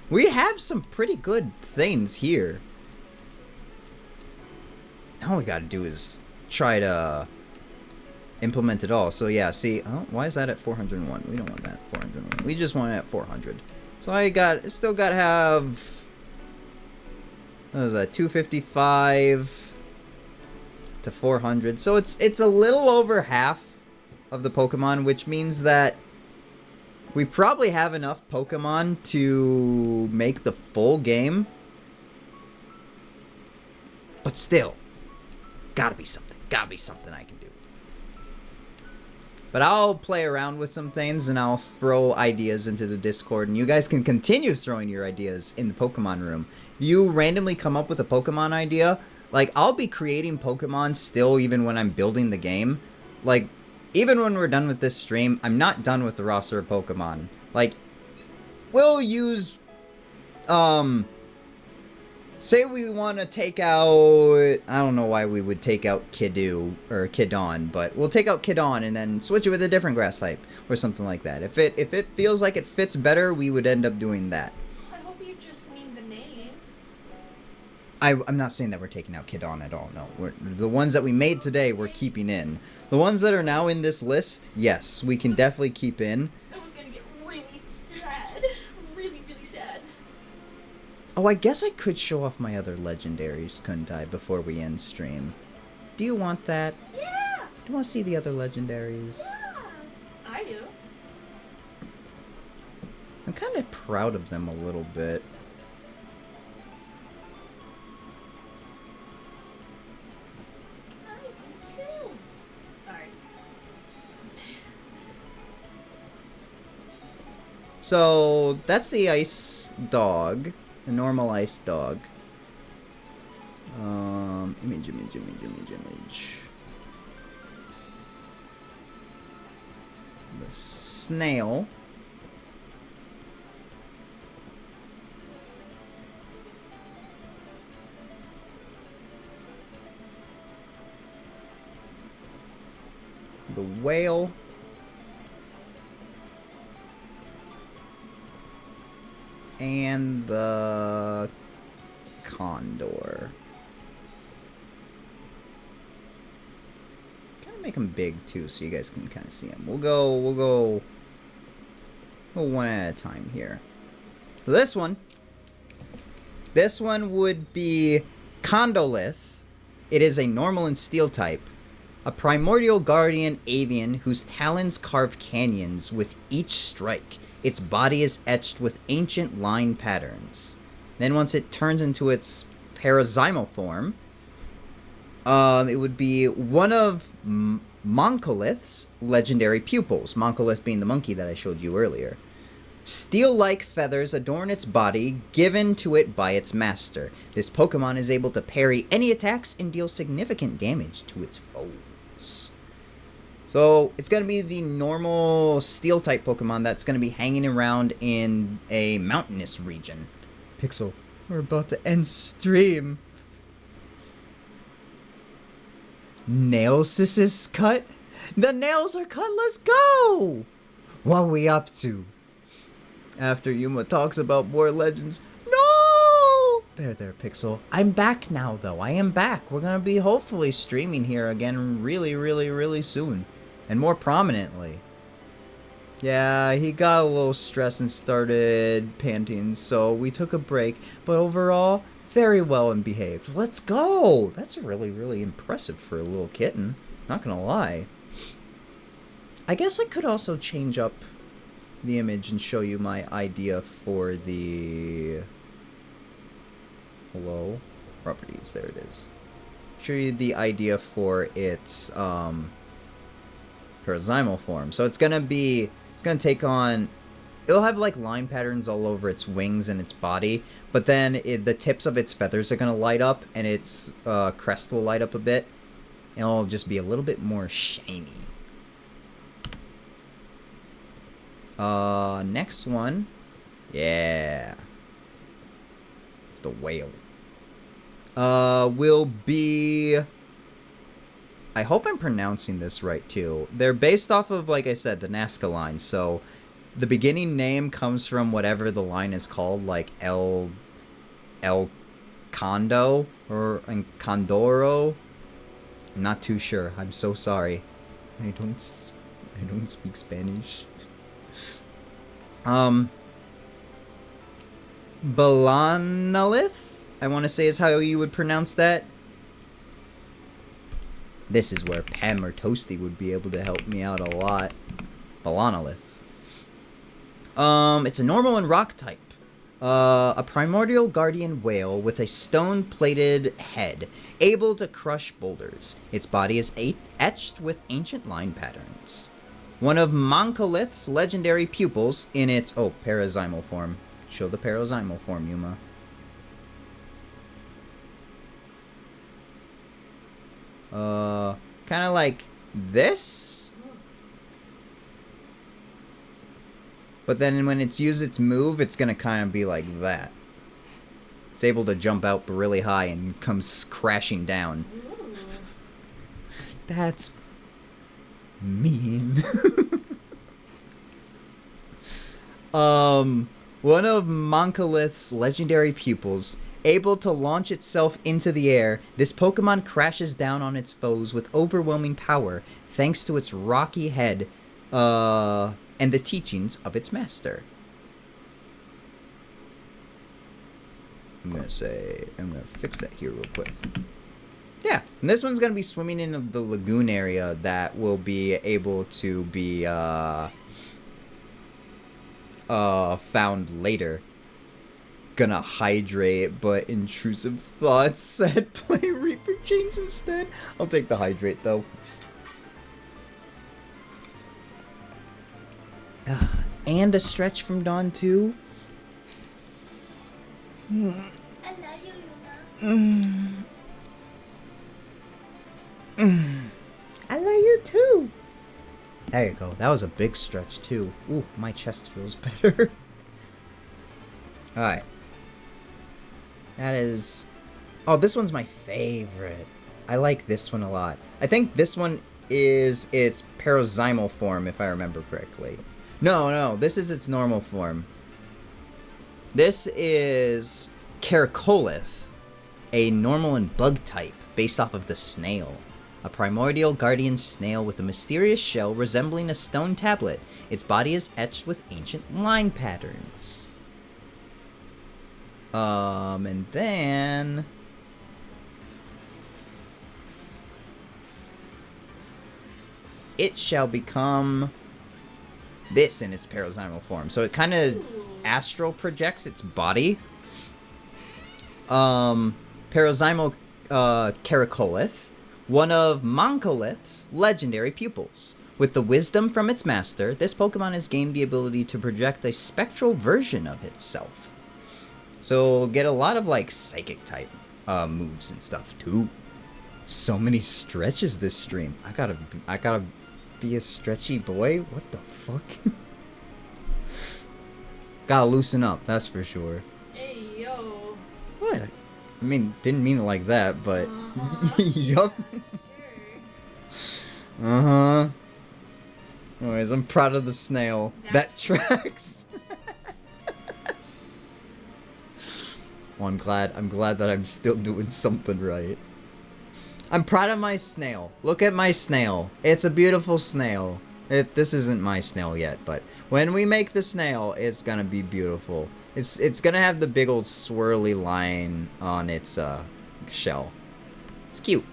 We have some pretty good things here. All we gotta do is try to implement it all. So yeah, see, oh, why is that at 401? We don't want that 401. We just want it at 400. So I still gotta have, what was that, 255 to 400. So it's a little over half of the Pokemon, which means that we probably have enough Pokemon to make the full game. But still, gotta be something I can do. But I'll play around with some things and I'll throw ideas into the Discord, and you guys can continue throwing your ideas in the Pokemon room. If you randomly come up with a Pokemon idea, like, I'll be creating Pokemon still even when I'm building the game. Like, even when we're done with this stream, I'm not done with the roster of Pokemon. Like, we'll use, say we want to take out, I don't know why we would take out Kidoo, or Kidon, but we'll take out Kidon and then switch it with a different grass type, or something like that. If it feels like it fits better, we would end up doing that. I hope you just mean the name. I'm not saying that we're taking out Kidon at all, no. The ones that we made today, we're keeping in. The ones that are now in this list, yes, we can definitely keep in. I was gonna get really sad. Really, really sad. Oh, I guess I could show off my other legendaries, couldn't I, before we end stream? Do you want that? Yeah! Do you want to see the other legendaries? Yeah! I do. I'm kind of proud of them a little bit. I do too. Sorry. So, that's the ice dog. The normal ice dog. Image. The snail. The whale. And the condor. Kind of make them big too, so you guys can kind of see them. We'll go one at a time here. So this one would be Condolith. It is a normal and steel type. A primordial guardian avian whose talons carve canyons with each strike. Its body is etched with ancient line patterns. Then once it turns into its parazymal form, it would be one of Moncolith's legendary pupils. Moncolith being the monkey that I showed you earlier. Steel-like feathers adorn its body, given to it by its master. This Pokemon is able to parry any attacks and deal significant damage to its foes. So, it's going to be the normal Steel-type Pokemon that's going to be hanging around in a mountainous region. Pixel, we're about to end stream. Nails is cut? The nails are cut, let's go! What we up to? After Yuma talks about more legends. No! There, Pixel. I'm back now, though. I am back. We're going to be hopefully streaming here again really soon. And more prominently. Yeah, he got a little stressed and started panting, so we took a break. But overall, very well and behaved. Let's go! That's really impressive for a little kitten. Not gonna lie. I guess I could also change up the image and show you my idea for the... Hello? Properties, there it is. Show you the idea for its parazymal form. So it's gonna take on... It'll have like line patterns all over its wings and its body, but then the tips of its feathers are gonna light up, and its crest will light up a bit, and it'll just be a little bit more shiny. Next one. Yeah. It's the whale. Will be... I hope I'm pronouncing this right, too. They're based off of, like I said, the Nazca line, so the beginning name comes from whatever the line is called, like El Condo or Condoro. I'm not too sure. I'm so sorry. I don't speak Spanish. Balanalith, I want to say is how you would pronounce that. This is where Pam or Toasty would be able to help me out a lot. Balanalith. It's a normal and rock type. A primordial guardian whale with a stone-plated head, able to crush boulders. Its body is etched with ancient line patterns. One of Moncolith's legendary pupils in its... Oh, parazymal form. Show the parazymal form, Yuma. Kind of like this? But then when it's used its move, it's gonna kind of be like that. It's able to jump out really high and comes crashing down. That's mean. One of Moncolith's legendary pupils, able to launch itself into the air, this Pokemon crashes down on its foes with overwhelming power, thanks to its rocky head, and the teachings of its master. I'm gonna fix that here real quick. Yeah, and this one's gonna be swimming in the lagoon area that will be able to be found later. Gonna hydrate, but intrusive thoughts said play Reaper Chains instead. I'll take the hydrate though. And a stretch from Dawn 2. I love you, Yuma. I love you too. There you go. That was a big stretch too. Ooh, my chest feels better. Alright. That is... Oh, this one's my favorite. I like this one a lot. I think this one is its parazymal form, if I remember correctly. No, this is its normal form. This is Caracolith, a normal and bug type, based off of the snail. A primordial guardian snail with a mysterious shell resembling a stone tablet. Its body is etched with ancient line patterns. And then... it shall become this in its parazymal form. So it kind of astral projects its body. Parazymal Caracolith, one of Moncolith's legendary pupils. With the wisdom from its master, this Pokemon has gained the ability to project a spectral version of itself. So get a lot of like psychic type moves and stuff too. So many stretches this stream. I gotta be a stretchy boy? What the fuck? Gotta loosen up, that's for sure. Hey, yo. What? I mean, didn't mean it like that, but... Yup. Sure. Uh-huh. Anyways, I'm proud of the snail. That tracks. Well, I'm glad that I'm still doing something right. I'm proud of my snail. Look at my snail. It's a beautiful snail. This isn't my snail yet, but when we make the snail, it's gonna be beautiful. It's gonna have the big old swirly line on its shell. It's cute.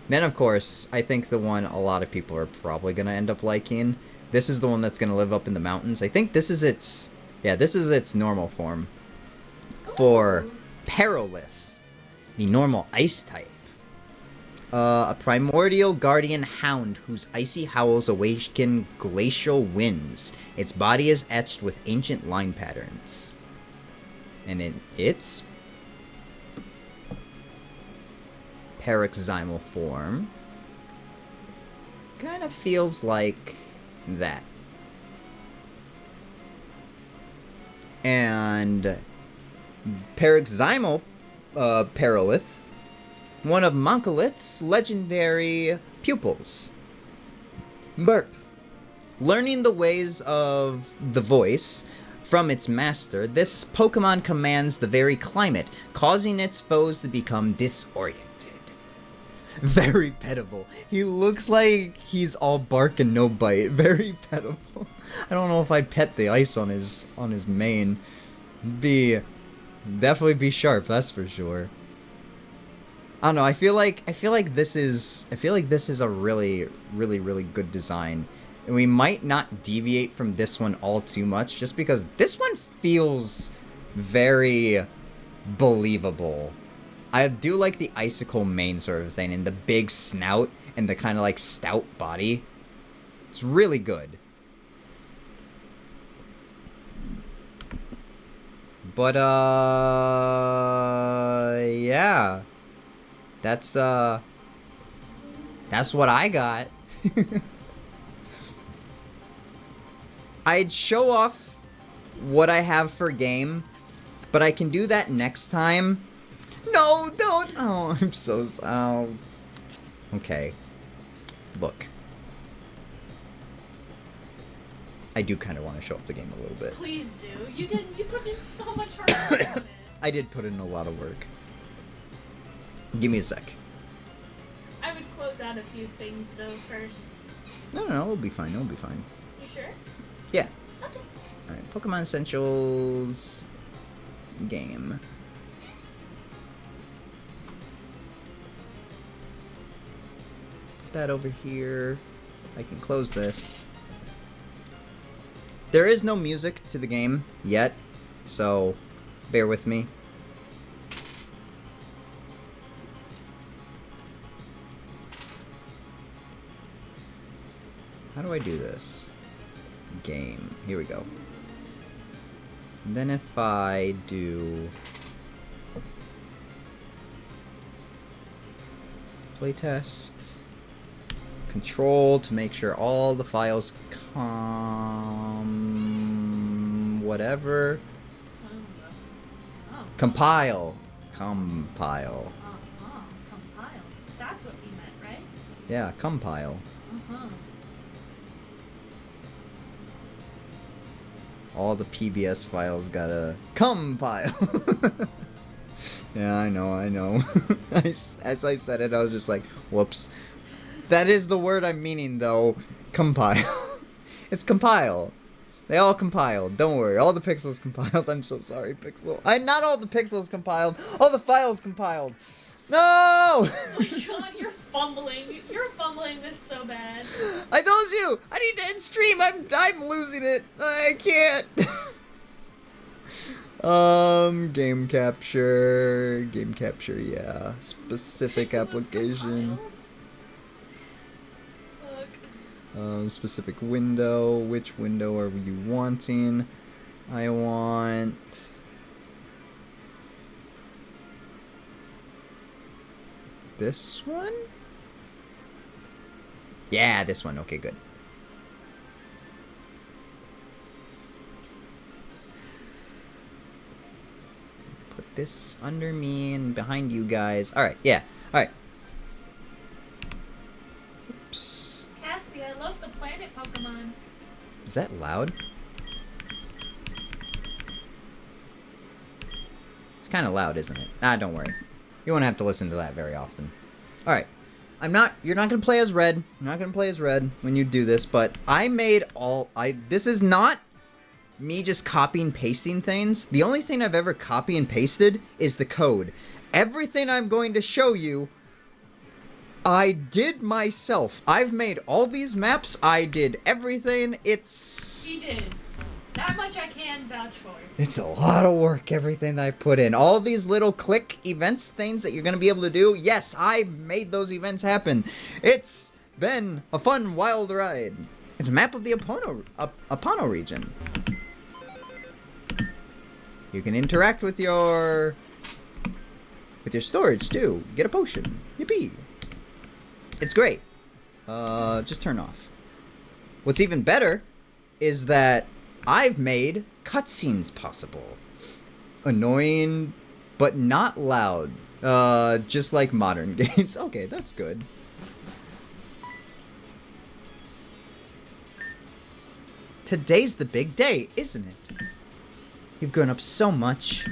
Then of course, I think the one a lot of people are probably gonna end up liking, This is the one that's gonna live up in the mountains. I think this is its... Yeah, this is its normal form. For Perillith, the normal ice type. A primordial guardian hound whose icy howls awaken glacial winds. Its body is etched with ancient line patterns. And in its paroxysmal form, kind of feels like that. And paroxysmal Perillith, one of Monkolith's legendary pupils. Burp. Learning the ways of the voice from its master, this Pokemon commands the very climate, causing its foes to become disoriented. Very petable. He looks like he's all bark and no bite. Very petable. I don't know if I'd pet the ice on his mane. Definitely be sharp, that's for sure. I don't know, I feel like this is a really good design. And we might not deviate from this one all too much, just because this one feels very believable. I do like the icicle mane sort of thing, and the big snout, and the kind of like stout body. It's really good. But, yeah. That's what I got. I'd show off what I have for game, but I can do that next time. No, don't! Oh, I'm so... Oh. Okay. Look. I do kind of want to show up the game a little bit. Please do. You put in so much hard work on it. I did put in a lot of work. Give me a sec. I would close out a few things though first. No, it'll be fine. It'll be fine. You sure? Yeah. Okay. Alright, Pokemon Essentials... game. Put that over here. I can close this. There is no music to the game yet, so bear with me. How do I do this? Game. Here we go. And then if I do... playtest... control to make sure all the files whatever. Oh. Compile. Compile. That's what you meant, right? Yeah, compile. Uh-huh. All the PBS files gotta compile. Yeah, I know. As I said it, I was just like, whoops. That is the word I'm meaning, though. Compile. It's compile. They all compiled. Don't worry. All the pixels compiled. I'm so sorry, Pixel. Not all the pixels compiled. All the files compiled. No! Oh my god, you're fumbling. You're fumbling this so bad. I told you! I need to end stream! I'm losing it! I can't! Game capture, yeah. Specific Pixels application. compiled. Look. Specific window. Which window are you wanting? I want... this one? Yeah, this one. Okay, good. Put this under me and behind you guys. Alright, yeah. Alright. Oops. Caspi, I love the planet Pokemon. Is that loud? It's kind of loud, isn't it? Ah, don't worry. You won't have to listen to that very often. Alright. You're not gonna play as Red. You're not gonna play as Red when you do this, but this is not me just copy and pasting things. The only thing I've ever copy and pasted is the code. Everything I'm going to show you I did myself. I've made all these maps. I did everything. He did. That much I can vouch for. It's a lot of work, everything that I put in. All these little click events things that you're going to be able to do. Yes, I made those events happen. It's been a fun, wild ride. It's a map of the Apano region. You can interact with your storage too. Get a potion. Yippee. It's great. Just turn off. What's even better is that I've made cutscenes possible. Annoying, but not loud. Just like modern games. Okay, that's good. Today's the big day, isn't it? You've grown up so much.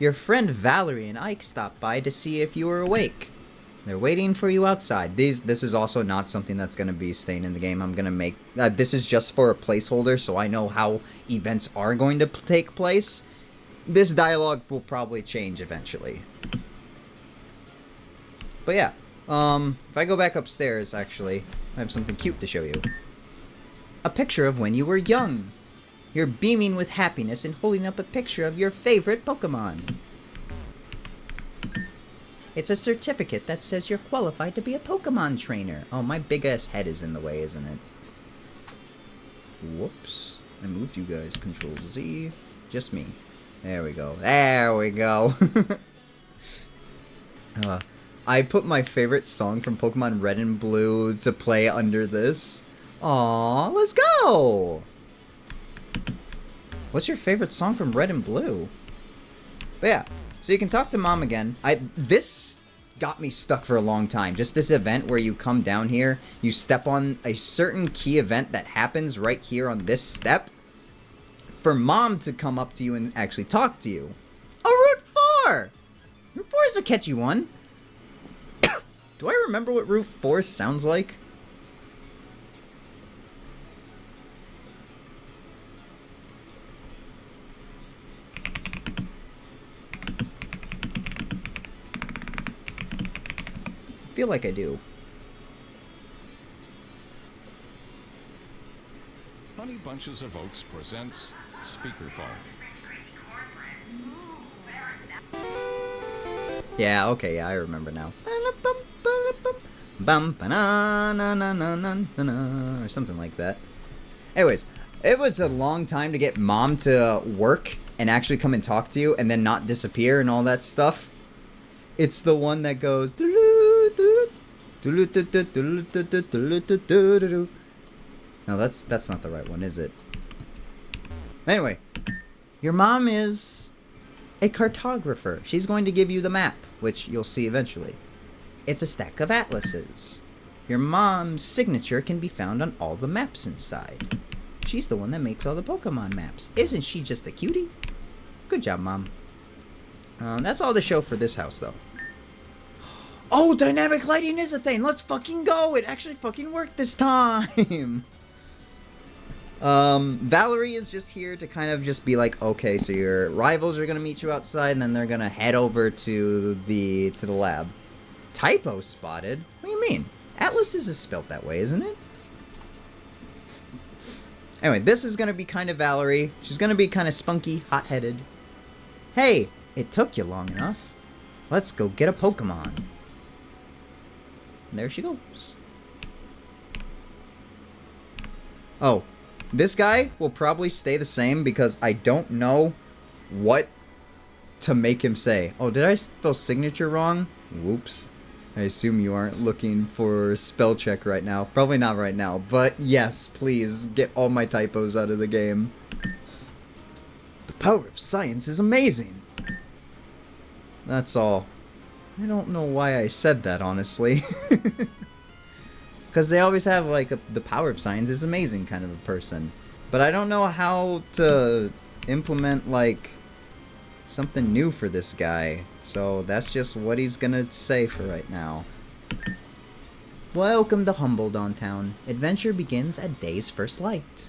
Your friend Valerie and Ike stopped by to see if you were awake. They're waiting for you outside. This is also not something that's going to be staying in the game. I'm going to make... this is just for a placeholder, so I know how events are going to take place. This dialogue will probably change eventually. But yeah. If I go back upstairs, actually, I have something cute to show you. A picture of when you were young. You're beaming with happiness and holding up a picture of your favorite Pokemon. It's a certificate that says you're qualified to be a Pokemon trainer. Oh, my big-ass head is in the way, isn't it? Whoops. I moved you guys. Control Z. Just me. There we go. There we go. I put my favorite song from Pokemon Red and Blue to play under this. Aww, let's go! What's your favorite song from Red and Blue? But yeah. So you can talk to Mom again. This got me stuck for a long time. Just this event where you come down here, you step on a certain key event that happens right here on this step. For Mom to come up to you and actually talk to you. Oh, Route 4! Route 4 is a catchy one. Do I remember what Route 4 sounds like? I feel like I do. Honey Bunches of Oats presents Speakerphone. Yeah, okay, yeah, I remember now. Or something like that. Anyways, it was a long time to get Mom to work and actually come and talk to you and then not disappear and all that stuff. It's the one that goes... No, that's not the right one, is it? Anyway, your mom is a cartographer. She's going to give you the map, which you'll see eventually. It's a stack of atlases. Your mom's signature can be found on all the maps inside. She's the one that makes all the Pokemon maps. Isn't she just a cutie? Good job, Mom. That's all the show for this house, though. Oh, dynamic lighting is a thing. Let's fucking go. It actually fucking worked this time. Valerie is just here to kind of just be like, okay, so your rivals are going to meet you outside, and then they're going to head over to the lab. Typo spotted? What do you mean? Atlases is spelled that way, isn't it? Anyway, this is going to be kind of Valerie. She's going to be kind of spunky, hot-headed. Hey, it took you long enough. Let's go get a Pokemon. And there she goes. Oh, this guy will probably stay the same because I don't know what to make him say. Oh, did I spell signature wrong? Whoops. I assume you aren't looking for spell check right now. Probably not right now, but yes, please get all my typos out of the game. The power of science is amazing. That's all. I don't know why I said that, honestly. Because they always have, like, the power of science is amazing kind of a person. But I don't know how to implement, like, something new for this guy. So that's just what he's gonna say for right now. Welcome to Humble Downtown. Adventure begins at day's first light.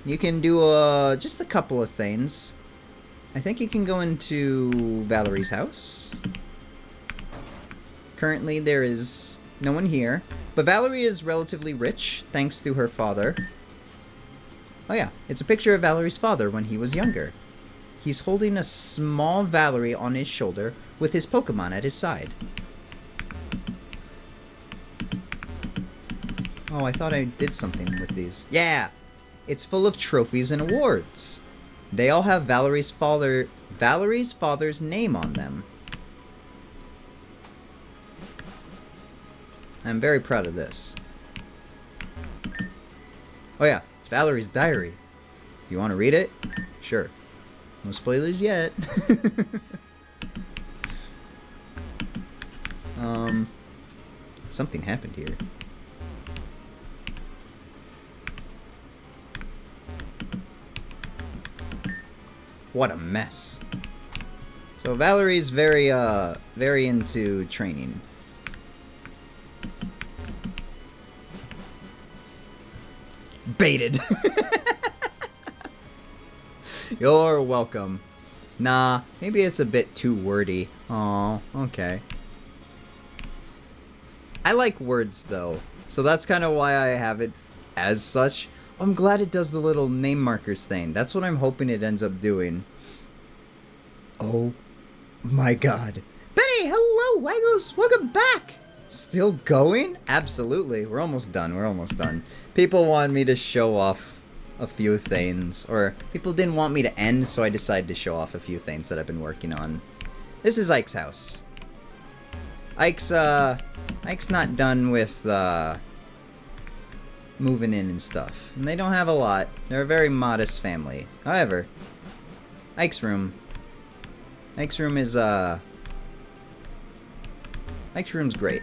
You can do just a couple of things. I think you can go into Valerie's house. Currently, there is no one here. But Valerie is relatively rich, thanks to her father. Oh yeah, it's a picture of Valerie's father when he was younger. He's holding a small Valerie on his shoulder with his Pokemon at his side. Oh, I thought I did something with these. Yeah! It's full of trophies and awards. They all have Valerie's father's name on them. I'm very proud of this. Oh yeah, it's Valerie's diary. You want to read it? Sure. No spoilers yet. Something happened here. What a mess. So Valerie's very into training. Baited. You're welcome. Nah, maybe it's a bit too wordy. Oh, okay. I like words though, so that's kind of why I have it as such. I'm glad it does the little name markers thing. That's what I'm hoping it ends up doing. Oh my god. Benny, hello, Waggles, welcome back! Still going? Absolutely. We're almost done. We're almost done. People want me to show off a few things. Or people didn't want me to end, so I decided to show off a few things that I've been working on. This is Ike's house. Ike's not done with, moving in and stuff. And they don't have a lot. They're a very modest family. However, Ike's room. Ike's room is, Ike's room's great.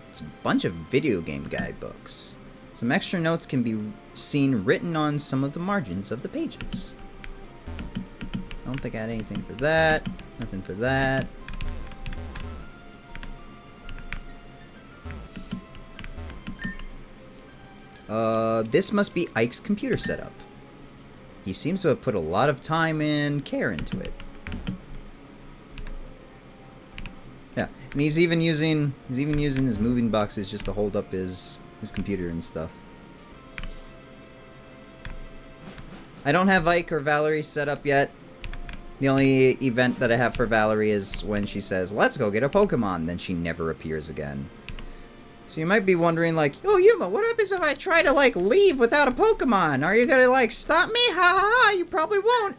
It's a bunch of video game guidebooks. Some extra notes can be seen written on some of the margins of the pages. I don't think I had anything for that. Nothing for that. This must be Ike's computer setup. He seems to have put a lot of time and care into it. Yeah, and he's even using his moving boxes just to hold up his computer and stuff. I don't have Ike or Valerie set up yet. The only event that I have for Valerie is when she says, "Let's go get a Pokemon," then she never appears again. So you might be wondering, like, "Oh, Yuma, what happens if I try to, like, leave without a Pokemon? Are you gonna, like, stop me? Ha ha ha, you probably won't."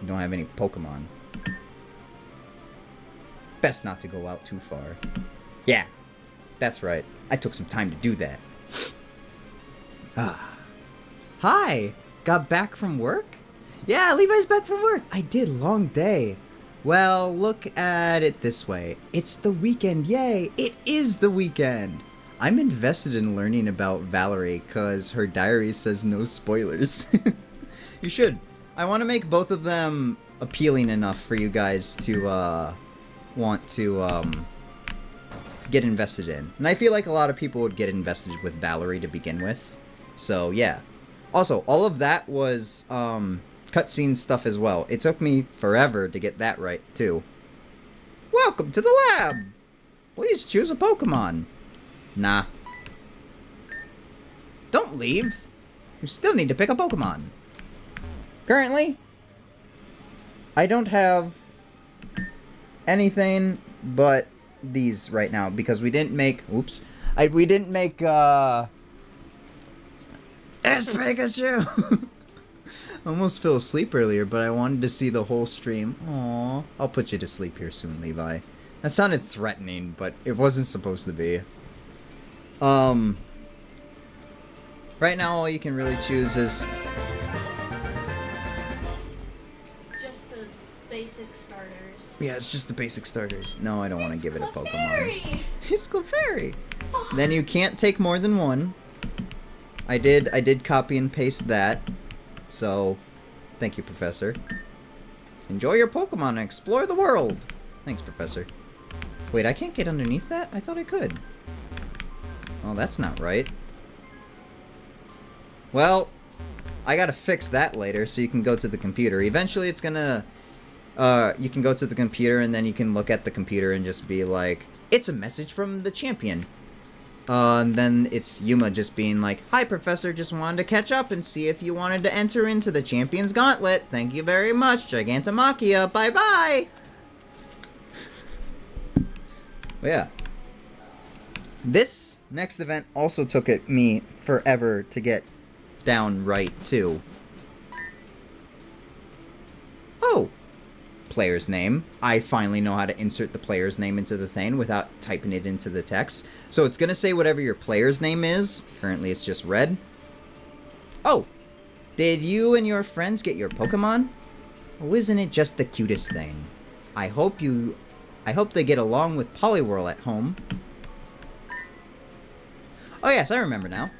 You don't have any Pokemon. Best not to go out too far. Yeah, that's right. I took some time to do that. Ah. Hi! Got back from work? Yeah, Levi's back from work. I did, long day. Well, look at it this way. It's the weekend, yay! It is the weekend! I'm invested in learning about Valerie, cause her diary says no spoilers. You should. I want to make both of them appealing enough for you guys to, want to, get invested in. And I feel like a lot of people would get invested with Valerie to begin with. So, yeah. Also, all of that was, cutscene stuff as well. It took me forever to get that right, too. Welcome to the lab! Please choose a Pokemon. Nah. Don't leave. You still need to pick a Pokemon. Currently, I don't have anything but these right now because we didn't make... Oops. We didn't make, It's Pikachu! I almost fell asleep earlier, but I wanted to see the whole stream. Aww. I'll put you to sleep here soon, Levi. That sounded threatening, but it wasn't supposed to be. Right now all you can really choose is... Just the basic starters. Yeah, it's just the basic starters. No, I don't want to give it a Pokemon. Clefairy! It's Clefairy! Then you can't take more than one. I did copy and paste that. So, thank you, Professor. Enjoy your Pokemon and explore the world! Thanks, Professor. Wait, I can't get underneath that? I thought I could. Oh, that's not right. Well, I gotta fix that later so you can go to the computer. Eventually it's gonna You can go to the computer and then you can look at the computer and just be like, it's a message from the champion. And then it's Yuma just being like, hi, Professor, just wanted to catch up and see if you wanted to enter into the Champion's Gauntlet. Thank you very much, Gigantomachia. Bye-bye! But yeah. This next event also took me forever to get down right, too. Oh! Player's name. I finally know how to insert the player's name into the thing without typing it into the text. So it's gonna say whatever your player's name is. Currently it's just red. Oh! Did you and your friends get your Pokemon? Oh, isn't it just the cutest thing? I hope they get along with Poliwhirl at home. Oh yes, I remember now.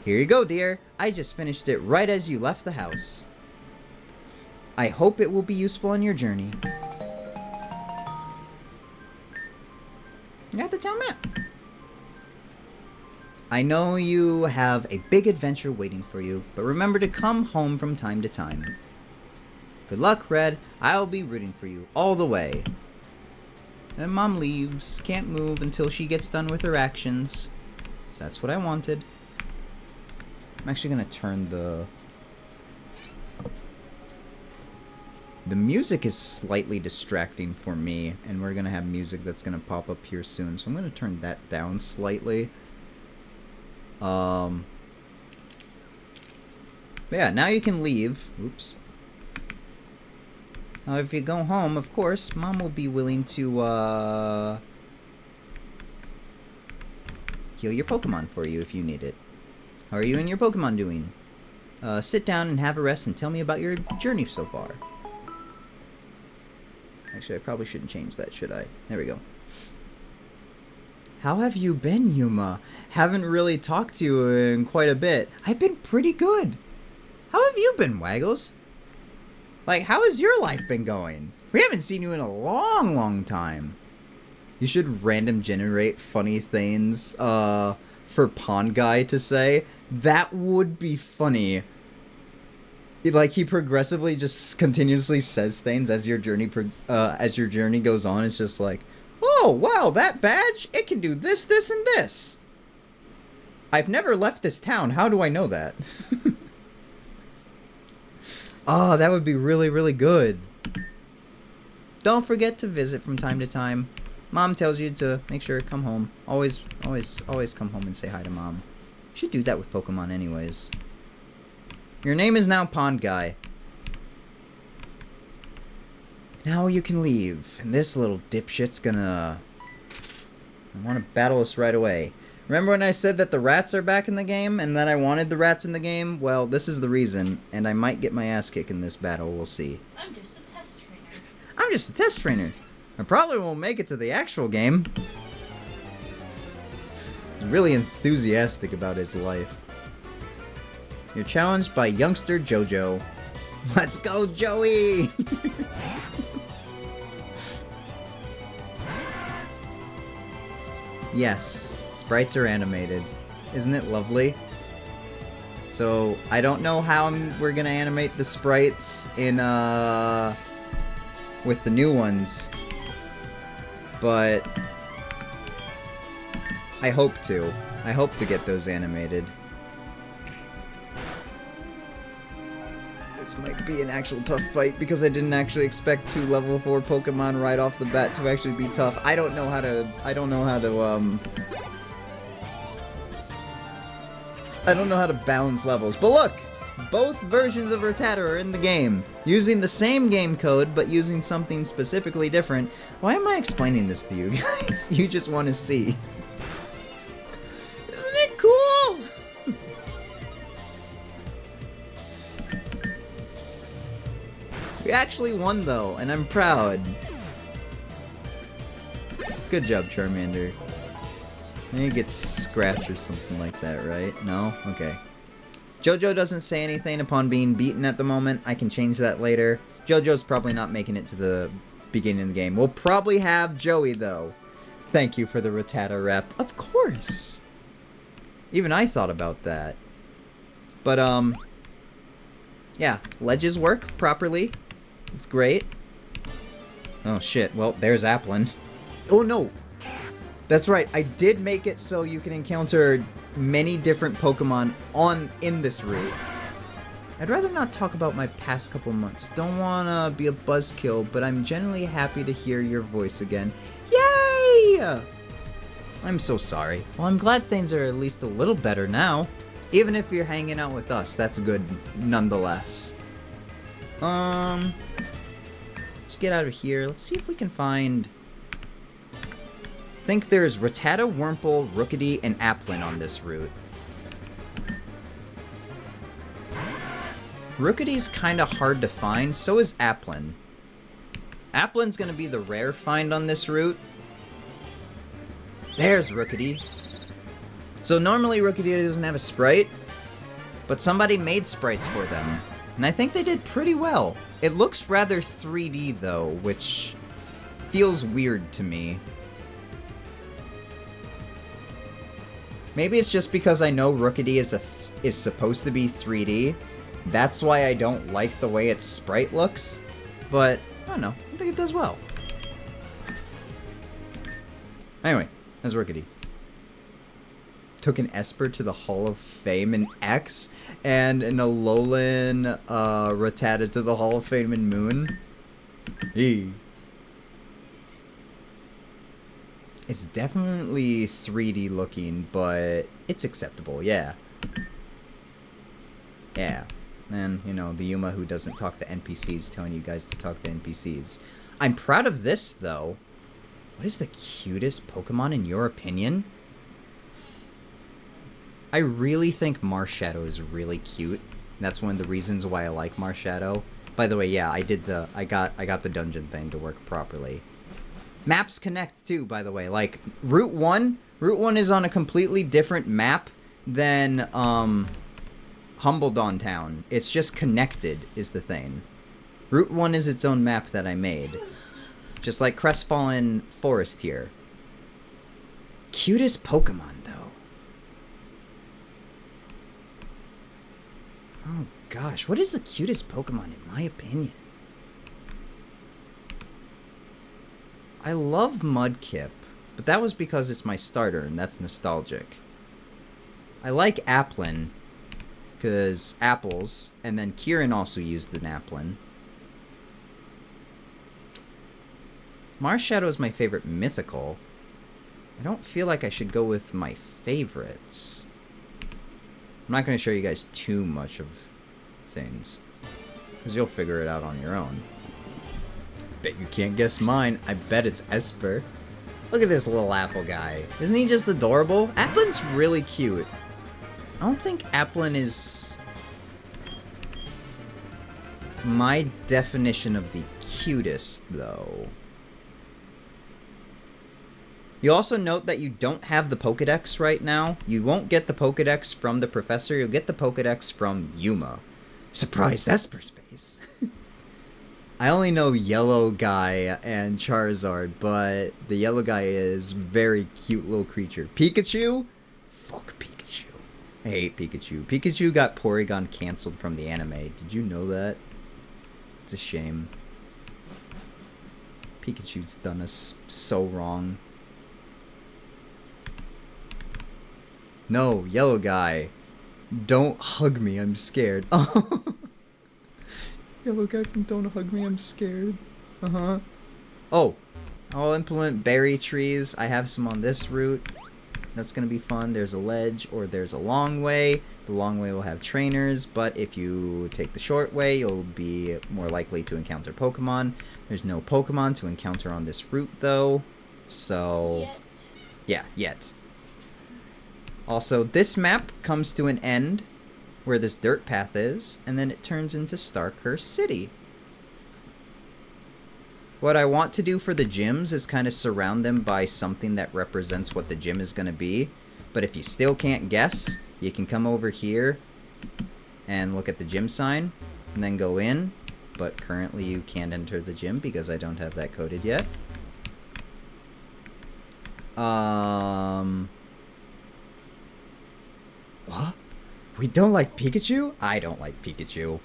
Here you go, dear. I just finished it right as you left the house. I hope it will be useful on your journey. You got the town map. I know you have a big adventure waiting for you, but remember to come home from time to time. Good luck, Red. I'll be rooting for you all the way. And Mom leaves. Can't move until she gets done with her actions. So that's what I wanted. I'm actually gonna turn the music is slightly distracting for me, and we're gonna have music that's gonna pop up here soon, so I'm gonna turn that down slightly. But yeah, now you can leave. Oops. Now if you go home, of course, Mom will be willing to heal your Pokemon for you if you need it. How are you and your Pokemon doing? Sit down and have a rest and tell me about your journey so far. Actually, I probably shouldn't change that, should I? There we go. How have you been, Yuma? Haven't really talked to you in quite a bit. I've been pretty good. How have you been, Waggles? Like, how has your life been going? We haven't seen you in a long, long time. You should random generate funny things, for Pond Guy to say. That would be funny. Like, he progressively just continuously says things as your journey goes on. It's just like, oh, wow, that badge, it can do this, this, and this. I've never left this town. How do I know that? Oh, that would be really, really good. Don't forget to visit from time to time. Mom tells you to make sure to come home. Always come home and say hi to Mom. You should do that with Pokemon anyways. Your name is now Pond Guy. Now you can leave. And this little dipshit's gonna want to battle us right away. Remember when I said that the rats are back in the game and that I wanted the rats in the game? Well, this is the reason, and I might get my ass kicked in this battle. We'll see. I'm just a test trainer. I'm just a test trainer. I probably won't make it to the actual game. He's really enthusiastic about his life. You're challenged by youngster Jojo. Let's go, Joey! Yes, sprites are animated. Isn't it lovely? So, I don't know how we're gonna animate the sprites in, with the new ones. But I hope to. I hope to get those animated. This might be an actual tough fight because I didn't actually expect 2 level 4 Pokemon right off the bat to actually be tough. I don't know how to balance levels. But look! Both versions of Rattata are in the game, using the same game code, but using something specifically different. Why am I explaining this to you guys? You just want to see. Isn't it cool? We actually won, though, and I'm proud. Good job, Charmander. Maybe you get scratched or something like that, right? No? Okay. Jojo doesn't say anything upon being beaten at the moment. I can change that later. Jojo's probably not making it to the beginning of the game. We'll probably have Joey, though. Thank you for the Rattata rep. Of course! Even I thought about that. But, yeah. Ledges work properly. It's great. Oh shit, well, there's Applin. Oh no! That's right, I did make it so you can encounter many different Pokemon in this route. I'd rather not talk about my past couple months. Don't wanna be a buzzkill, but I'm genuinely happy to hear your voice again. Yay! I'm so sorry. Well, I'm glad things are at least a little better now. Even if you're hanging out with us, that's good nonetheless. Let's get out of here. Let's see if we can find... I think there's Rattata, Wurmple, Rookidee, and Applin on this route. Rookidee's kinda hard to find, so is Applin. Applin's gonna be the rare find on this route. There's Rookidee. So normally Rookidee doesn't have a sprite, but somebody made sprites for them. And I think they did pretty well. It looks rather 3D though, which feels weird to me. Maybe it's just because I know Rookidee is supposed to be 3D. That's why I don't like the way its sprite looks. But, I don't know. I think it does well. Anyway, that's Rookidee. Took an Esper to the Hall of Fame in X, and an Alolan Rattata to the Hall of Fame in Moon. Hey. It's definitely 3D looking, but it's acceptable, yeah. Yeah. And, you know, the Yuma who doesn't talk to NPCs telling you guys to talk to NPCs. I'm proud of this, though. What is the cutest Pokemon in your opinion? I really think Marshadow is really cute. That's one of the reasons why I like Marshadow. By the way, yeah, I got the dungeon thing to work properly. Maps connect too, by the way. Like Route 1 is on a completely different map than Humbledon Town. It's just connected is the thing. Route 1 is its own map that I made. Just like Crestfallen Forest here. Cutest Pokemon though. Oh gosh, what is the cutest Pokemon in my opinion? I love Mudkip, but that was because it's my starter and that's nostalgic. I like Applin, because apples, and then Kieran also used the Applin. Marshadow is my favorite mythical. I don't feel like I should go with my favorites. I'm not going to show you guys too much of things, because you'll figure it out on your own. Bet you can't guess mine. I bet it's Esper. Look at this little apple guy. Isn't he just adorable? Applin's really cute. I don't think Applin is my definition of the cutest, though. You also note that you don't have the Pokedex right now. You won't get the Pokedex from the Professor. You'll get the Pokedex from Yuma. Surprise, Esper space. I only know Yellow Guy and Charizard, but the Yellow Guy is very cute little creature. Pikachu? Fuck Pikachu. I hate Pikachu. Pikachu got Porygon canceled from the anime. Did you know that? It's a shame. Pikachu's done us so wrong. No, Yellow Guy. Don't hug me, I'm scared. Yellow Guy from Don't Hug Me, I'm scared. Uh-huh. Oh, I'll implement berry trees. I have some on this route. That's gonna be fun. There's a ledge, or there's a long way. The long way will have trainers, but if you take the short way, you'll be more likely to encounter Pokemon. There's no Pokemon to encounter on this route, though. So... Yet. Yeah, yet. Also, this map comes to an end where this dirt path is, and then it turns into Starcurse City. What I want to do for the gyms is kind of surround them by something that represents what the gym is going to be. But if you still can't guess, you can come over here and look at the gym sign, and then go in. But currently you can't enter the gym because I don't have that coded yet. What? We don't like Pikachu? I don't like Pikachu.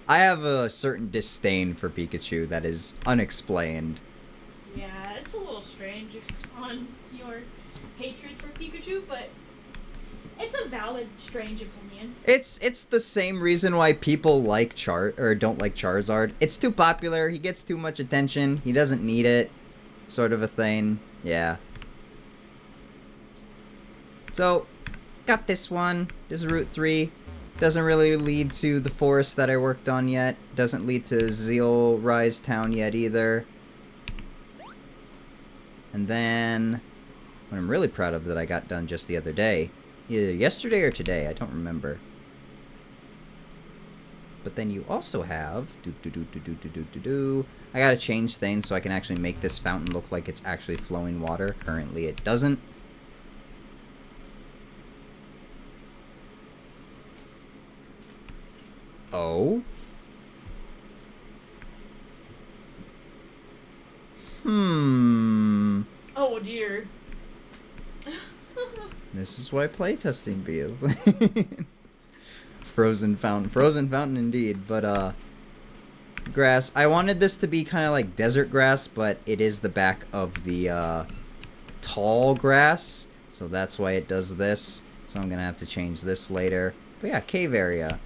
I have a certain disdain for Pikachu that is unexplained. strange on your hatred for Pikachu, but it's a valid, strange opinion. It's the same reason why people like don't like Charizard. It's too popular. He gets too much attention. He doesn't need it, sort of a thing. Yeah. So, got this one. This is Route 3. Doesn't really lead to the forest that I worked on yet. Doesn't lead to Zeal Rise Town yet either. And then, what I'm really proud of that I got done just the other day. Either yesterday or today, I don't remember. But then you also have... I gotta change things so I can actually make this fountain look like it's actually flowing water. Currently it doesn't. Oh? Oh dear. This is why playtesting be. Frozen fountain. Frozen fountain indeed, but grass. I wanted this to be kind of like desert grass, but it is the back of the tall grass, so that's why it does this. So I'm gonna have to change this later. But yeah, cave area.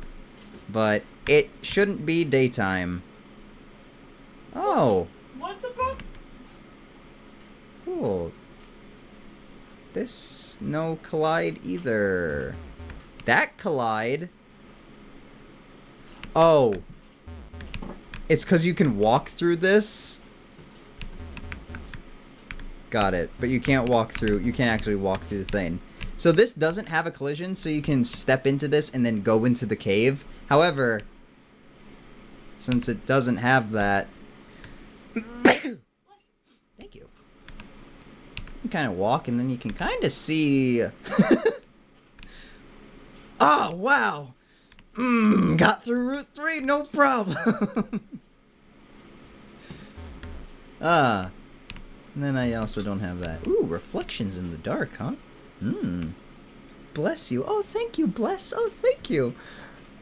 But it shouldn't be daytime. Oh, What the fuck? cool. This no collide either. That collide. Oh. It's because you can walk through this. Got it. But you can't walk through. You can't actually walk through the thing. So this doesn't have a collision, so you can step into this and then go into the cave. However, since it doesn't have that... Thank you. You kind of walk and then you can kind of see... Oh, wow. Got through Route 3, no problem. And then I also don't have that. Ooh, reflections in the dark, huh? Bless you. Oh, thank you, bless. Oh, thank you.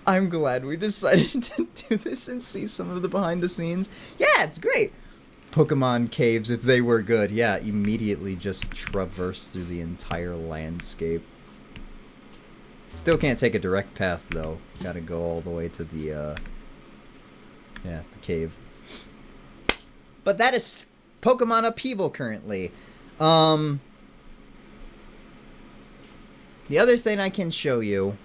I'm glad we decided to do this and see some of the behind the scenes. Yeah, it's great. Pokemon caves, if they were good. Yeah, immediately just traverse through the entire landscape. Still can't take a direct path, though. Gotta go all the way to the, the cave. But that is Pokemon Upheaval currently. The other thing I can show you...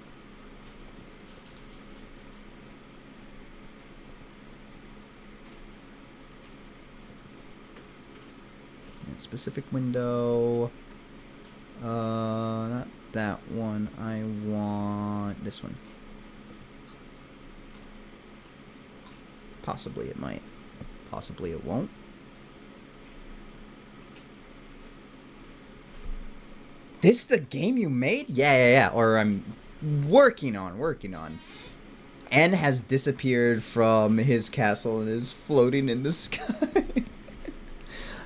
Specific window. Not that one. I want this one. Possibly it might. Possibly it won't. This the game you made? Yeah. Or I'm working on. N has disappeared from his castle and is floating in the sky.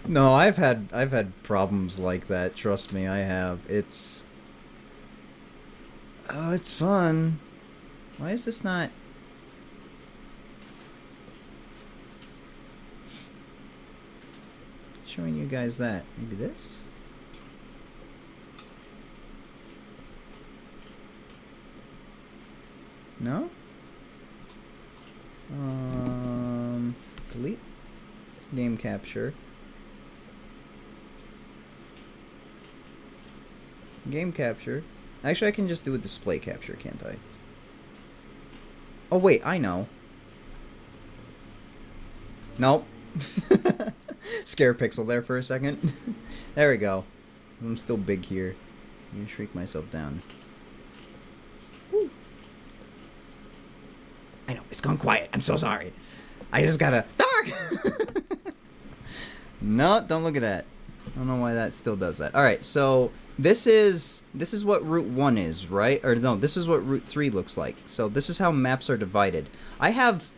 No, I've had problems like that. Trust me, I have. It's fun. Why is this not showing you guys that? Maybe this? No? Delete. Game capture. Game capture. Actually, I can just do a display capture, can't I? Oh, wait, I know. Nope. Scare pixel there for a second. There we go. I'm still big here. Let me shrink myself down. Woo. I know, it's gone quiet. I'm so sorry. I just gotta... No, don't look at that. I don't know why that still does that. Alright, so... This is what Route 1 is, right? Or no, this is what Route 3 looks like. So this is how maps are divided. I have...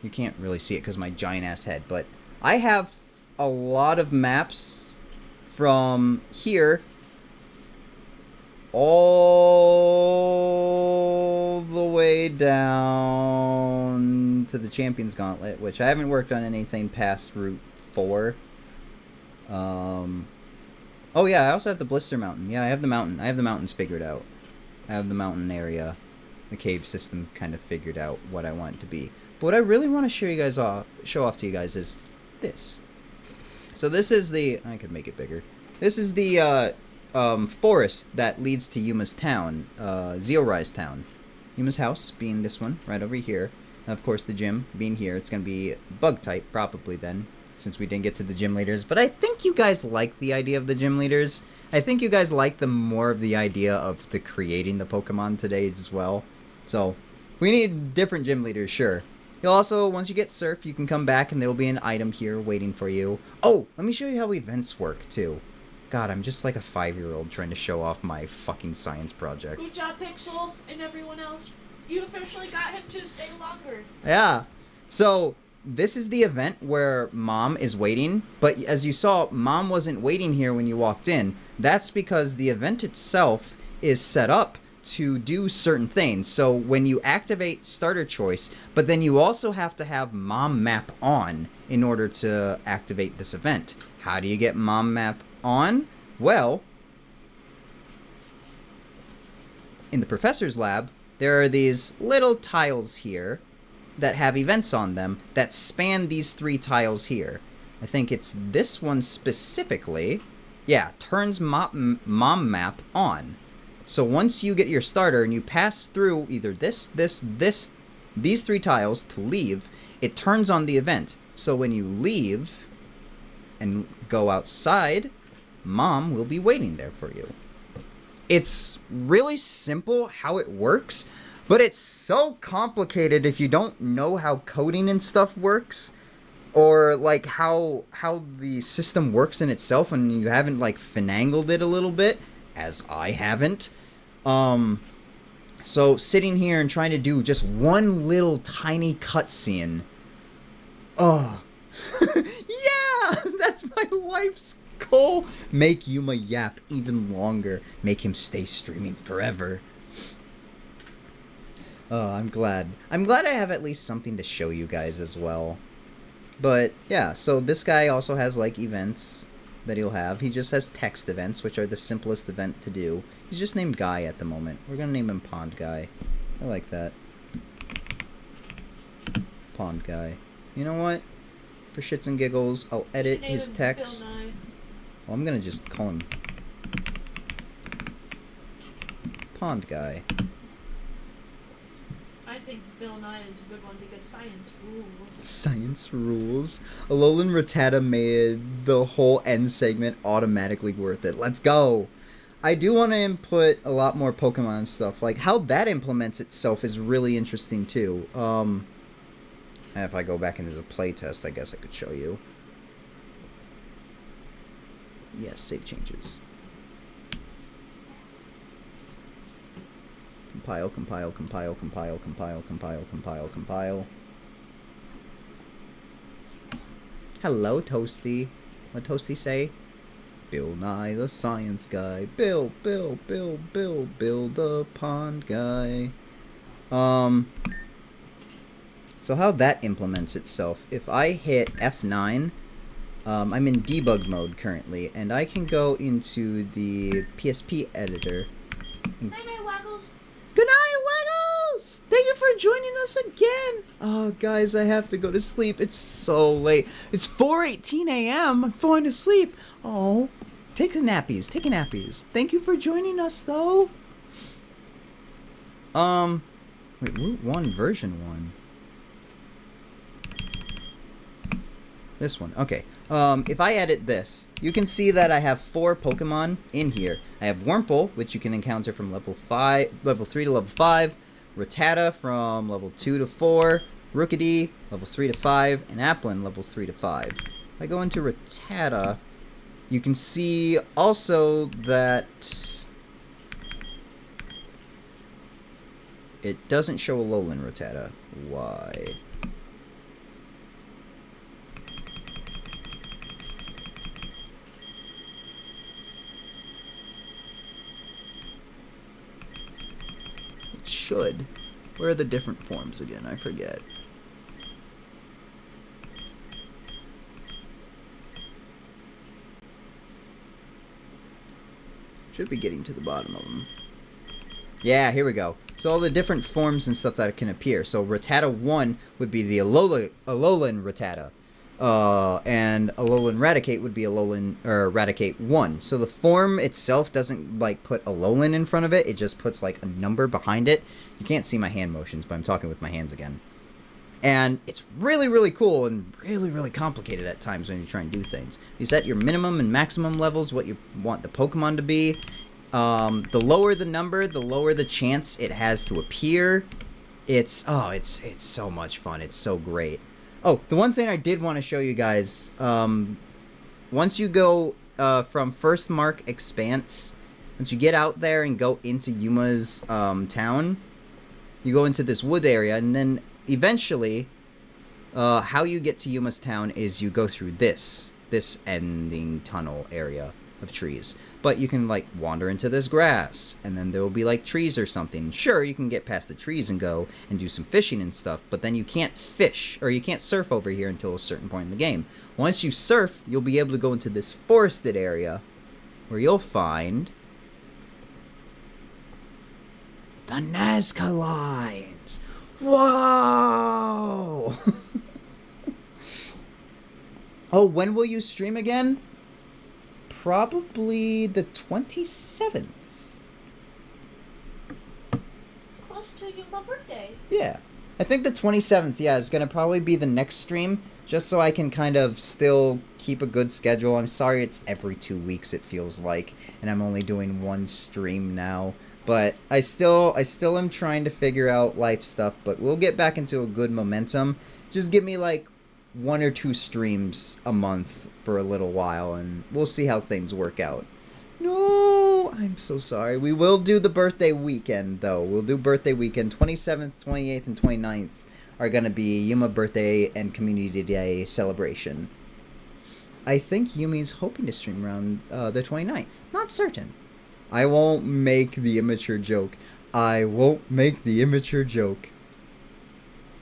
You can't really see it because my giant-ass head, but I have a lot of maps from here all the way down to the Champions Gauntlet, which I haven't worked on anything past Route 4. Oh yeah, I also have the Blister Mountain. Yeah, I have the mountain. I have the mountains figured out. I have the mountain area, the cave system kind of figured out what I want it to be. But what I really want to show off to you guys is this. So this is the, I could make it bigger. This is the forest that leads to Yuma's town, Zeolrise town. Yuma's house being this one right over here. And of course the gym being here. It's going to be bug type probably then, since we didn't get to the gym leaders. But I think you guys like the idea of the gym leaders. I think you guys like the more of the idea of the creating the Pokemon today as well. So we need different gym leaders, sure. You'll also, once you get Surf, you can come back and there will be an item here waiting for you. Oh, let me show you how events work, too. God, I'm just like a 5-year-old trying to show off my fucking science project. Good job, Pixel, and everyone else. You officially got him to stay longer. Yeah. So, this is the event where Mom is waiting. But as you saw, Mom wasn't waiting here when you walked in. That's because the event itself is set up to do certain things. So when you activate starter choice, but then you also have to have mom map on in order to activate this event. How do you get mom map on? Well, in the professor's lab, there are these little tiles here that have events on them that span these 3 tiles here. I think it's this one specifically. Yeah, turns mom map on. So once you get your starter and you pass through either these 3 tiles to leave, it turns on the event. So when you leave and go outside, Mom will be waiting there for you. It's really simple how it works, but it's so complicated if you don't know how coding and stuff works, or like how the system works in itself and you haven't like finangled it a little bit, as I haven't. So sitting here and trying to do just one little tiny cutscene. Oh. Yeah, that's my wife's goal. Make Yuma yap even longer. Make him stay streaming forever. Oh, I'm glad. I'm glad I have at least something to show you guys as well. But yeah, so this guy also has like events that he'll have. He just has text events, which are the simplest event to do. He's just named Guy at the moment. We're gonna name him Pond Guy. I like that. Pond Guy. You know what? For shits and giggles, I'll edit his text. Well, I'm gonna just call him Pond Guy. I think Bill Nye is a good one because science rules. Science rules. Alolan Rattata made the whole end segment automatically worth it. Let's go! I do want to input a lot more Pokemon stuff. Like, how that implements itself is really interesting, too. If I go back into the playtest, I guess I could show you. Yes, save changes. Compile, compile, compile, compile, compile, compile, compile, compile. Hello, Toasty. What Toasty say? Bill Nye the Science Guy. Bill the Pond Guy. So how that implements itself, if I hit F9, I'm in debug mode currently, and I can go into the PSP editor. Night-night, Waggles. Good night, Waggles! Thank you for joining us again! Oh, guys, I have to go to sleep. It's so late. It's 4:18 a.m. I'm falling asleep. Oh, take a nappies. Take a nappies. Thank you for joining us, though. Wait, Route 1, version 1. This one. Okay. If I edit this, you can see that I have 4 Pokemon in here. I have Wurmple, which you can encounter from level 3 to level 5, Rattata from level 2 to 4, Rookidee, level 3 to 5, and Applin, level 3 to 5. If I go into Rattata, you can see also that it doesn't show Alolan Rattata. Why? Should. Where are the different forms again? I forget. Should be getting to the bottom of them. Yeah, here we go. So all the different forms and stuff that can appear. So Rattata 1 would be the Alolan Rattata. And Alolan Raticate would be Raticate 1. So the form itself doesn't like put Alolan in front of it. It just puts like a number behind it. You can't see my hand motions, but I'm talking with my hands again. And it's really, really cool and really, really complicated at times when you try and do things. You set your minimum and maximum levels, what you want the Pokemon to be. The lower the number, the lower the chance it has to appear. It's so much fun. It's so great. Oh, the one thing I did want to show you guys, once you go from First Mark Expanse, once you get out there and go into Yuma's town, you go into this wood area, and then eventually, how you get to Yuma's town is you go through this ending tunnel area of trees. But you can, like, wander into this grass, and then there will be, like, trees or something. Sure, you can get past the trees and go and do some fishing and stuff, but then you can't fish, or you can't surf over here until a certain point in the game. Once you surf, you'll be able to go into this forested area, where you'll find the Nazca lines. Whoa! Oh, when will you stream again? Probably the 27th. Close to my birthday. Yeah. I think the 27th, yeah, is going to probably be the next stream, just so I can kind of still keep a good schedule. I'm sorry it's every 2 weeks, it feels like, and I'm only doing one stream now. But I still am trying to figure out life stuff, but we'll get back into a good momentum. Just give me, like, 1 or 2 streams a month for a little while, and we'll see how things work out. No, I'm so sorry. We will do the birthday weekend, though. We'll do birthday weekend. 27th, 28th, and 29th are going to be Yuma birthday and community day celebration. I think Yumi's hoping to stream around the 29th. Not certain. I won't make the immature joke. I won't make the immature joke.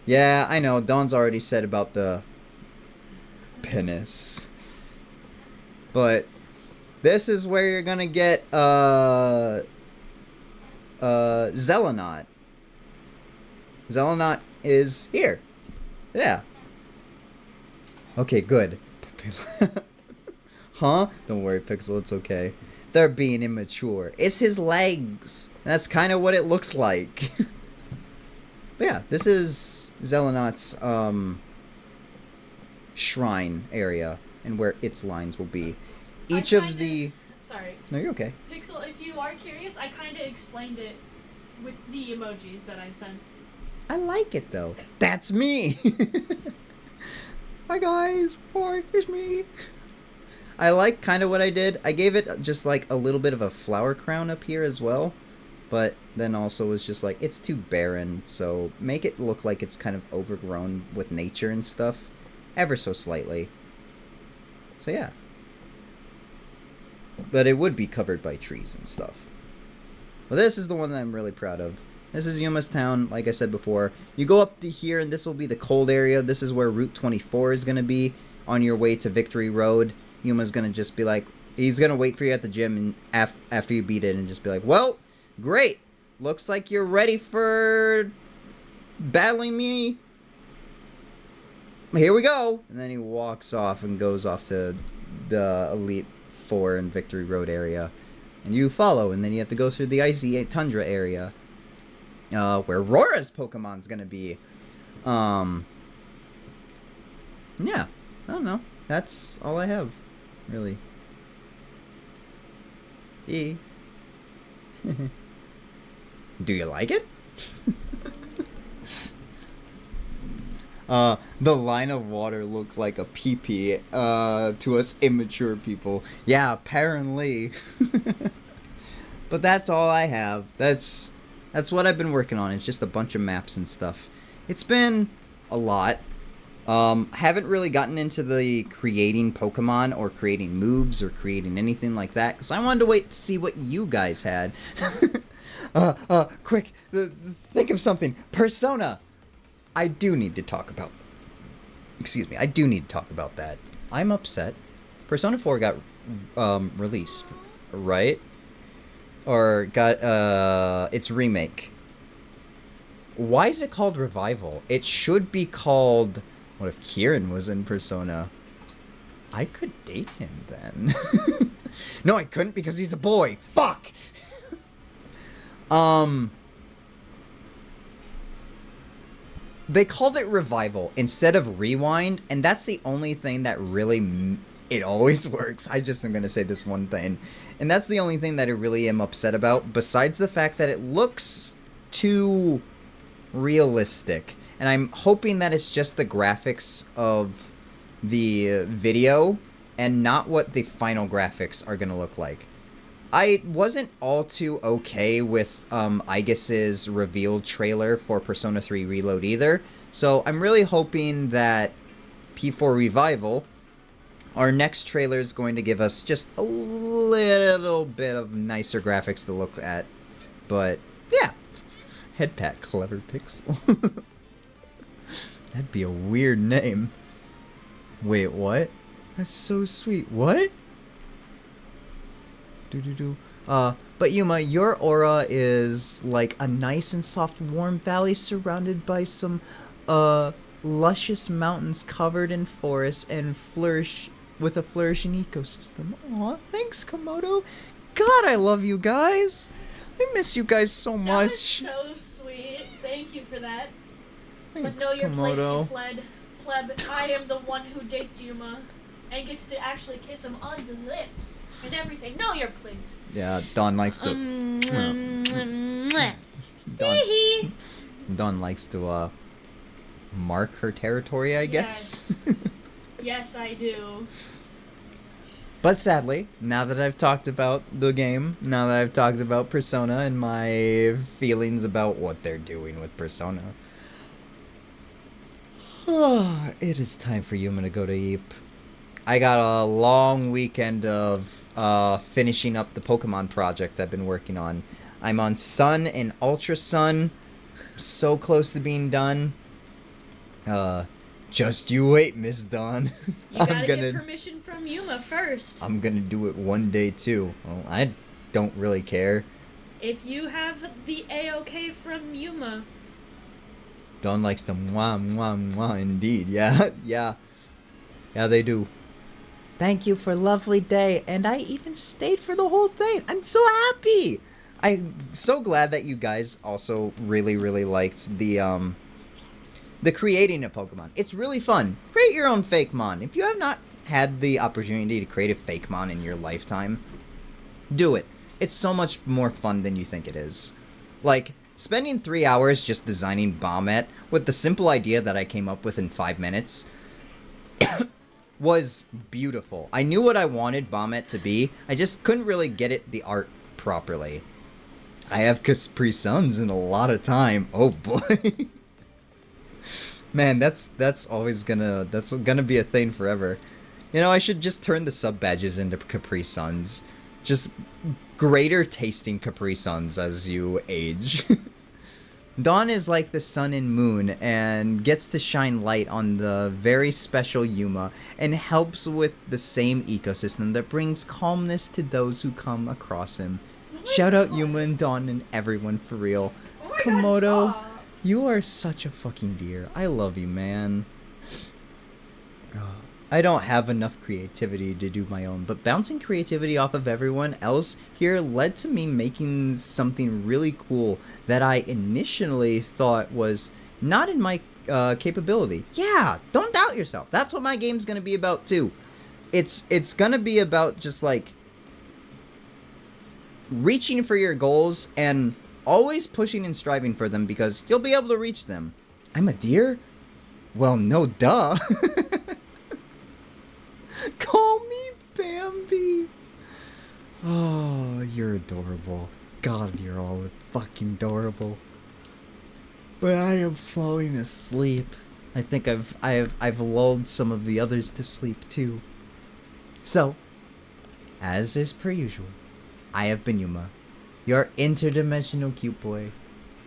Yeah, I know. Dawn's already said about the penis. But this is where you're gonna get Zelonot. Zelonot is here. Yeah. Okay, good. Huh? Don't worry, Pixel, it's okay. They're being immature. It's his legs. That's kind of what it looks like. But yeah, this is Zelonot's shrine area and where its lines will be. Each of the... Sorry. No, you're okay. Pixel, if you are curious, I kind of explained it with the emojis that I sent. I like it, though. That's me! Hi, guys. Hi, it's me. I like kind of what I did. I gave it just, like, a little bit of a flower crown up here as well. But then also was just like, it's too barren, so make it look like it's kind of overgrown with nature and stuff. Ever so slightly. So, yeah. But it would be covered by trees and stuff. But this is the one that I'm really proud of. This is Yuma's town, like I said before. You go up to here, and this will be the cold area. This is where Route 24 is going to be on your way to Victory Road. Yuma's going to just be like, he's going to wait for you at the gym and after you beat it and just be like, well, great. Looks like you're ready for battling me. Here we go. And then he walks off and goes off to the Elite 4 and Victory Road area. And you follow, and then you have to go through the Icy Tundra area. Where Rora's Pokemon's gonna be. Yeah. I don't know. That's all I have. Really. E. Do you like it? The line of water looked like a pee-pee, to us immature people. Yeah, apparently. But that's all I have. That's what I've been working on. It's just a bunch of maps and stuff. It's been a lot. Haven't really gotten into the creating Pokemon or creating moves or creating anything like that, because I wanted to wait to see what you guys had. Quick, think of something. Persona! I do need to talk about... Excuse me, I do need to talk about that. I'm upset. Persona 4 got, released, right? or got its remake. Why is it called Revival? It should be called... What if Kieran was in Persona? I could date him then. No, I couldn't because he's a boy. Fuck! They called it Revival instead of Rewind, and that's the only thing that really... It always works. I just am going to say this one thing. And that's the only thing that I really am upset about, besides the fact that it looks too realistic. And I'm hoping that it's just the graphics of the video and not what the final graphics are going to look like. I wasn't all too okay with Aegis's reveal trailer for Persona 3 Reload either. So I'm really hoping that P4 Revival, our next trailer, is going to give us just a little bit of nicer graphics to look at. But yeah, Head Pat Clever Pixel. That'd be a weird name. Wait, what? That's so sweet. What? But Yuma, your aura is like a nice and soft warm valley surrounded by some luscious mountains covered in forests and with a flourishing ecosystem. Aw, thanks, Komodo. God, I love you guys. I miss you guys so much. That was so sweet. Thank you for that. Thanks, But know your place, Komodo. you pleb. I am the one who dates Yuma and gets to actually kiss him on the lips and everything. Know your place. Yeah, Dawn likes to... Hee Dawn likes to, mark her territory, I guess. Yes, I do. But sadly, now that I've talked about the game, now that I've talked about Persona and my feelings about what they're doing with Persona, it is time for Yuma to go to Eep. I got a long weekend of finishing up the Pokemon project I've been working on. I'm on Sun and Ultra Sun, so close to being done. Just you wait, Miss Dawn. You gotta get permission from Yuma first. I'm gonna do it one day too. Well, I don't really care. If you have the A-OK from Yuma. Dawn likes to mwah, mwah, mwah, indeed. Yeah, yeah. Yeah, they do. Thank you for a lovely day, and I even stayed for the whole thing. I'm so happy! I'm so glad that you guys also really, really liked the creating a Pokemon. It's really fun. Create your own fake mon. If you have not had the opportunity to create a fake mon in your lifetime, do it. It's so much more fun than you think it is. Like, spending 3 hours just designing Bombette with the simple idea that I came up with in 5 minutes was beautiful. I knew what I wanted Bombette to be. I just couldn't really get it the art properly. I have Capri Suns in a lot of time. Oh boy. Man, that's always gonna be a thing forever. You know, I should just turn the sub badges into Capri Suns. Just greater tasting Capri Suns as you age. Dawn is like the sun and moon and gets to shine light on the very special Yuma and helps with the same ecosystem that brings calmness to those who come across him. Shout out Yuma and Dawn and everyone for real. Oh my Komodo, God, stop. you are such a fucking dear. I love you, man. I don't have enough creativity to do my own, but bouncing creativity off of everyone else here led to me making something really cool that I initially thought was not in my capability. Yeah, don't doubt yourself. That's what my game's gonna be about too. It's gonna be about just like reaching for your goals and always pushing and striving for them because you'll be able to reach them. I'm a deer? Well, no duh. Call me Bambi. Oh, you're adorable. God, you're all fucking adorable. But I am falling asleep. I think I've lulled some of the others to sleep too. So, as is per usual, I have been Yuma, your interdimensional cute boy,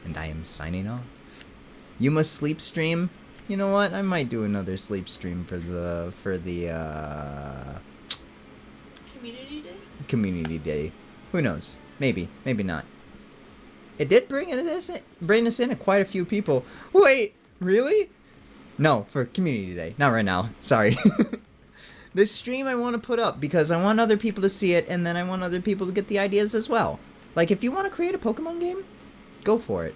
and I am signing off. Yuma's sleep stream. You know what? I might do another sleep stream for the Community days? community day. Who knows? Maybe not. It did bring us in quite a few people. Wait, really? No, for Community Day. Not right now. Sorry. This stream I want to put up because I want other people to see it, and then I want other people to get the ideas as well. Like, if you want to create a Pokemon game, go for it.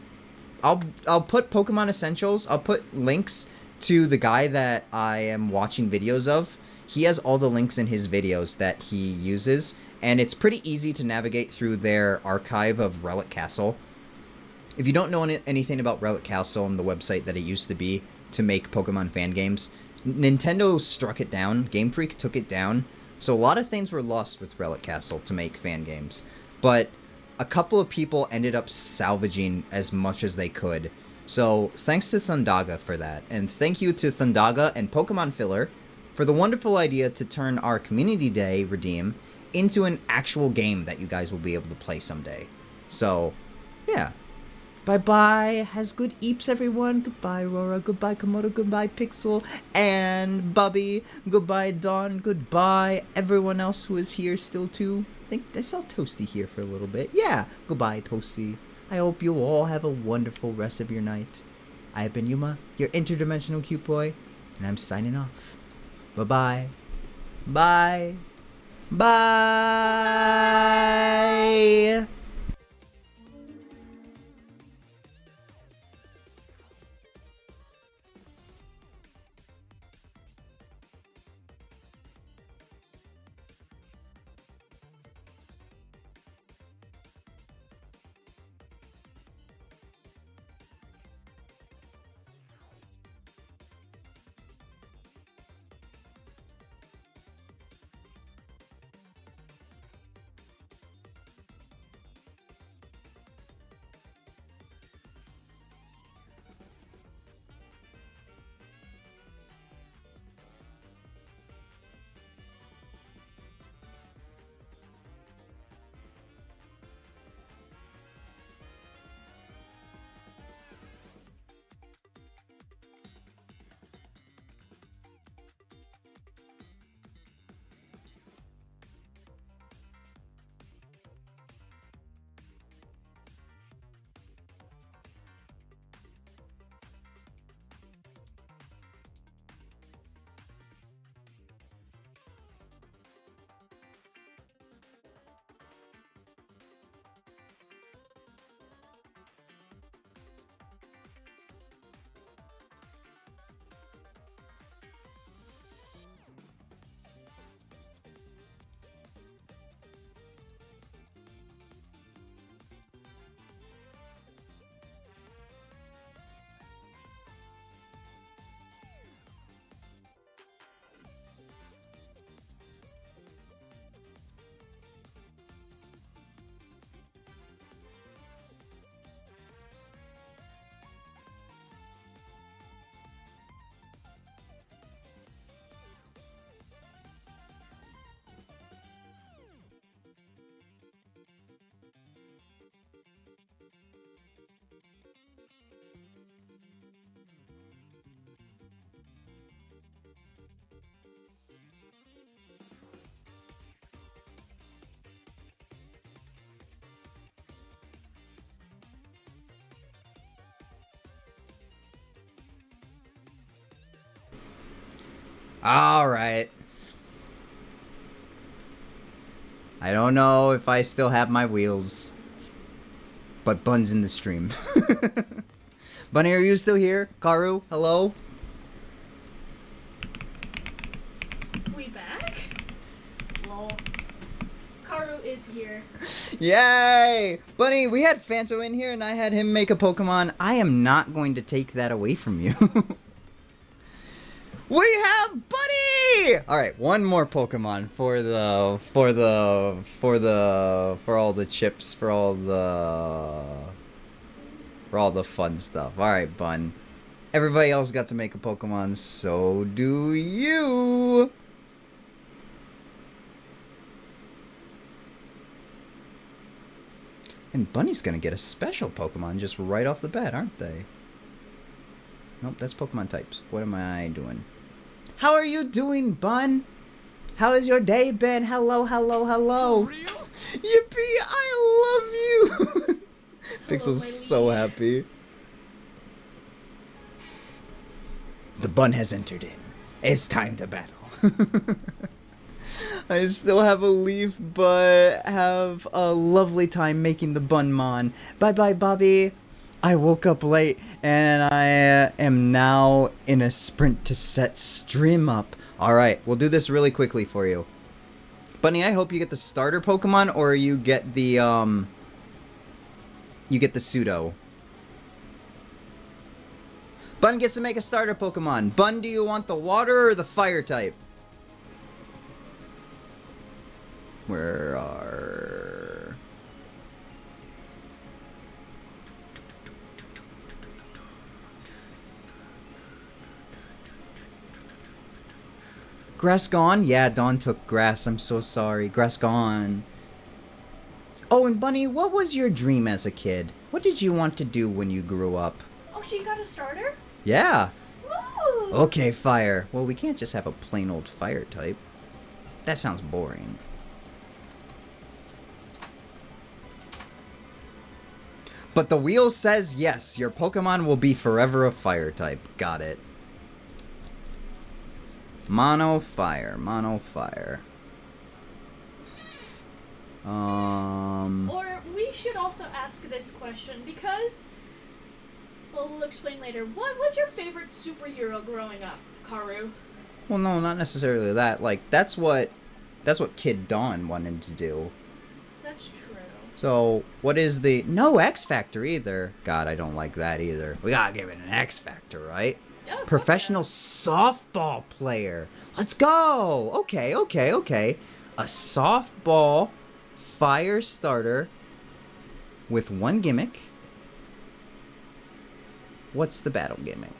I'll put Pokemon Essentials. I'll put links to the guy that I am watching videos of. He has all the links in his videos that he uses, and it's pretty easy to navigate through their archive of Relic Castle. If you don't know anything about Relic Castle and the website that it used to be to make Pokemon fan games, Nintendo struck it down. Game Freak took it down. So a lot of things were lost with Relic Castle to make fan games. But a couple of people ended up salvaging as much as they could. So thanks to Thundaga for that. And thank you to Thundaga and Pokemon Filler for the wonderful idea to turn our Community Day redeem into an actual game that you guys will be able to play someday. So, yeah. Bye-bye. Has good eeps, everyone. Goodbye, Aurora. Goodbye, Komodo. Goodbye, Pixel. And Bubby. Goodbye, Dawn. Goodbye, everyone else who is here still, too. I think I saw Toasty here for a little bit. Yeah. Goodbye, Toasty. I hope you all have a wonderful rest of your night. I have been Yuma, your interdimensional cute boy, and I'm signing off. Bye-bye. Bye. Bye. Alright. I don't know if I still have my wheels. But Bun's in the stream. Bunny, are you still here? Karu, hello? We back? Lol. Karu is here. Yay! Bunny, we had Phanto in here and I had him make a Pokemon. I am not going to take that away from you. We have Bunny! Alright, one more Pokemon for all the chips, for all the fun stuff. Alright, Bun. Everybody else got to make a Pokemon, so do you! And Bunny's gonna get a special Pokemon just right off the bat, aren't they? Nope, that's Pokemon types. What am I doing? How are you doing, Bun? How has your day been? Hello, hello, hello. For real? Yippee, I love you. Pixel's so happy. The bun has entered in. It's time to battle. I still have a leaf, but have a lovely time making the bunmon. Bye-bye, Bobby. I woke up late, and I am now in a sprint to set stream up. Alright, we'll do this really quickly for you. Bunny, I hope you get the starter Pokemon, or you get the pseudo. Bun gets to make a starter Pokemon. Bun, do you want the water or the fire type? Where are... Grass gone? Yeah, Dawn took grass. I'm so sorry. Grass gone. Oh, and Bunny, what was your dream as a kid? What did you want to do when you grew up? Oh, she got a starter? Yeah. Woo! Okay, fire. Well, we can't just have a plain old fire type. That sounds boring. But the wheel says yes, your Pokemon will be forever a fire type. Got it. Mono fire, mono fire. Or we should also ask this question because, well, we'll explain later. What was your favorite superhero growing up, Karu? Well, no, not necessarily that. Like, that's what Kid Dawn wanted to do. That's true. So, what is the... No X Factor either. God, I don't like that either. We gotta give it an X Factor, right? Yeah, fuck Professional yeah. softball player. Let's go! Okay. A softball fire starter with one gimmick. What's the battle gimmick?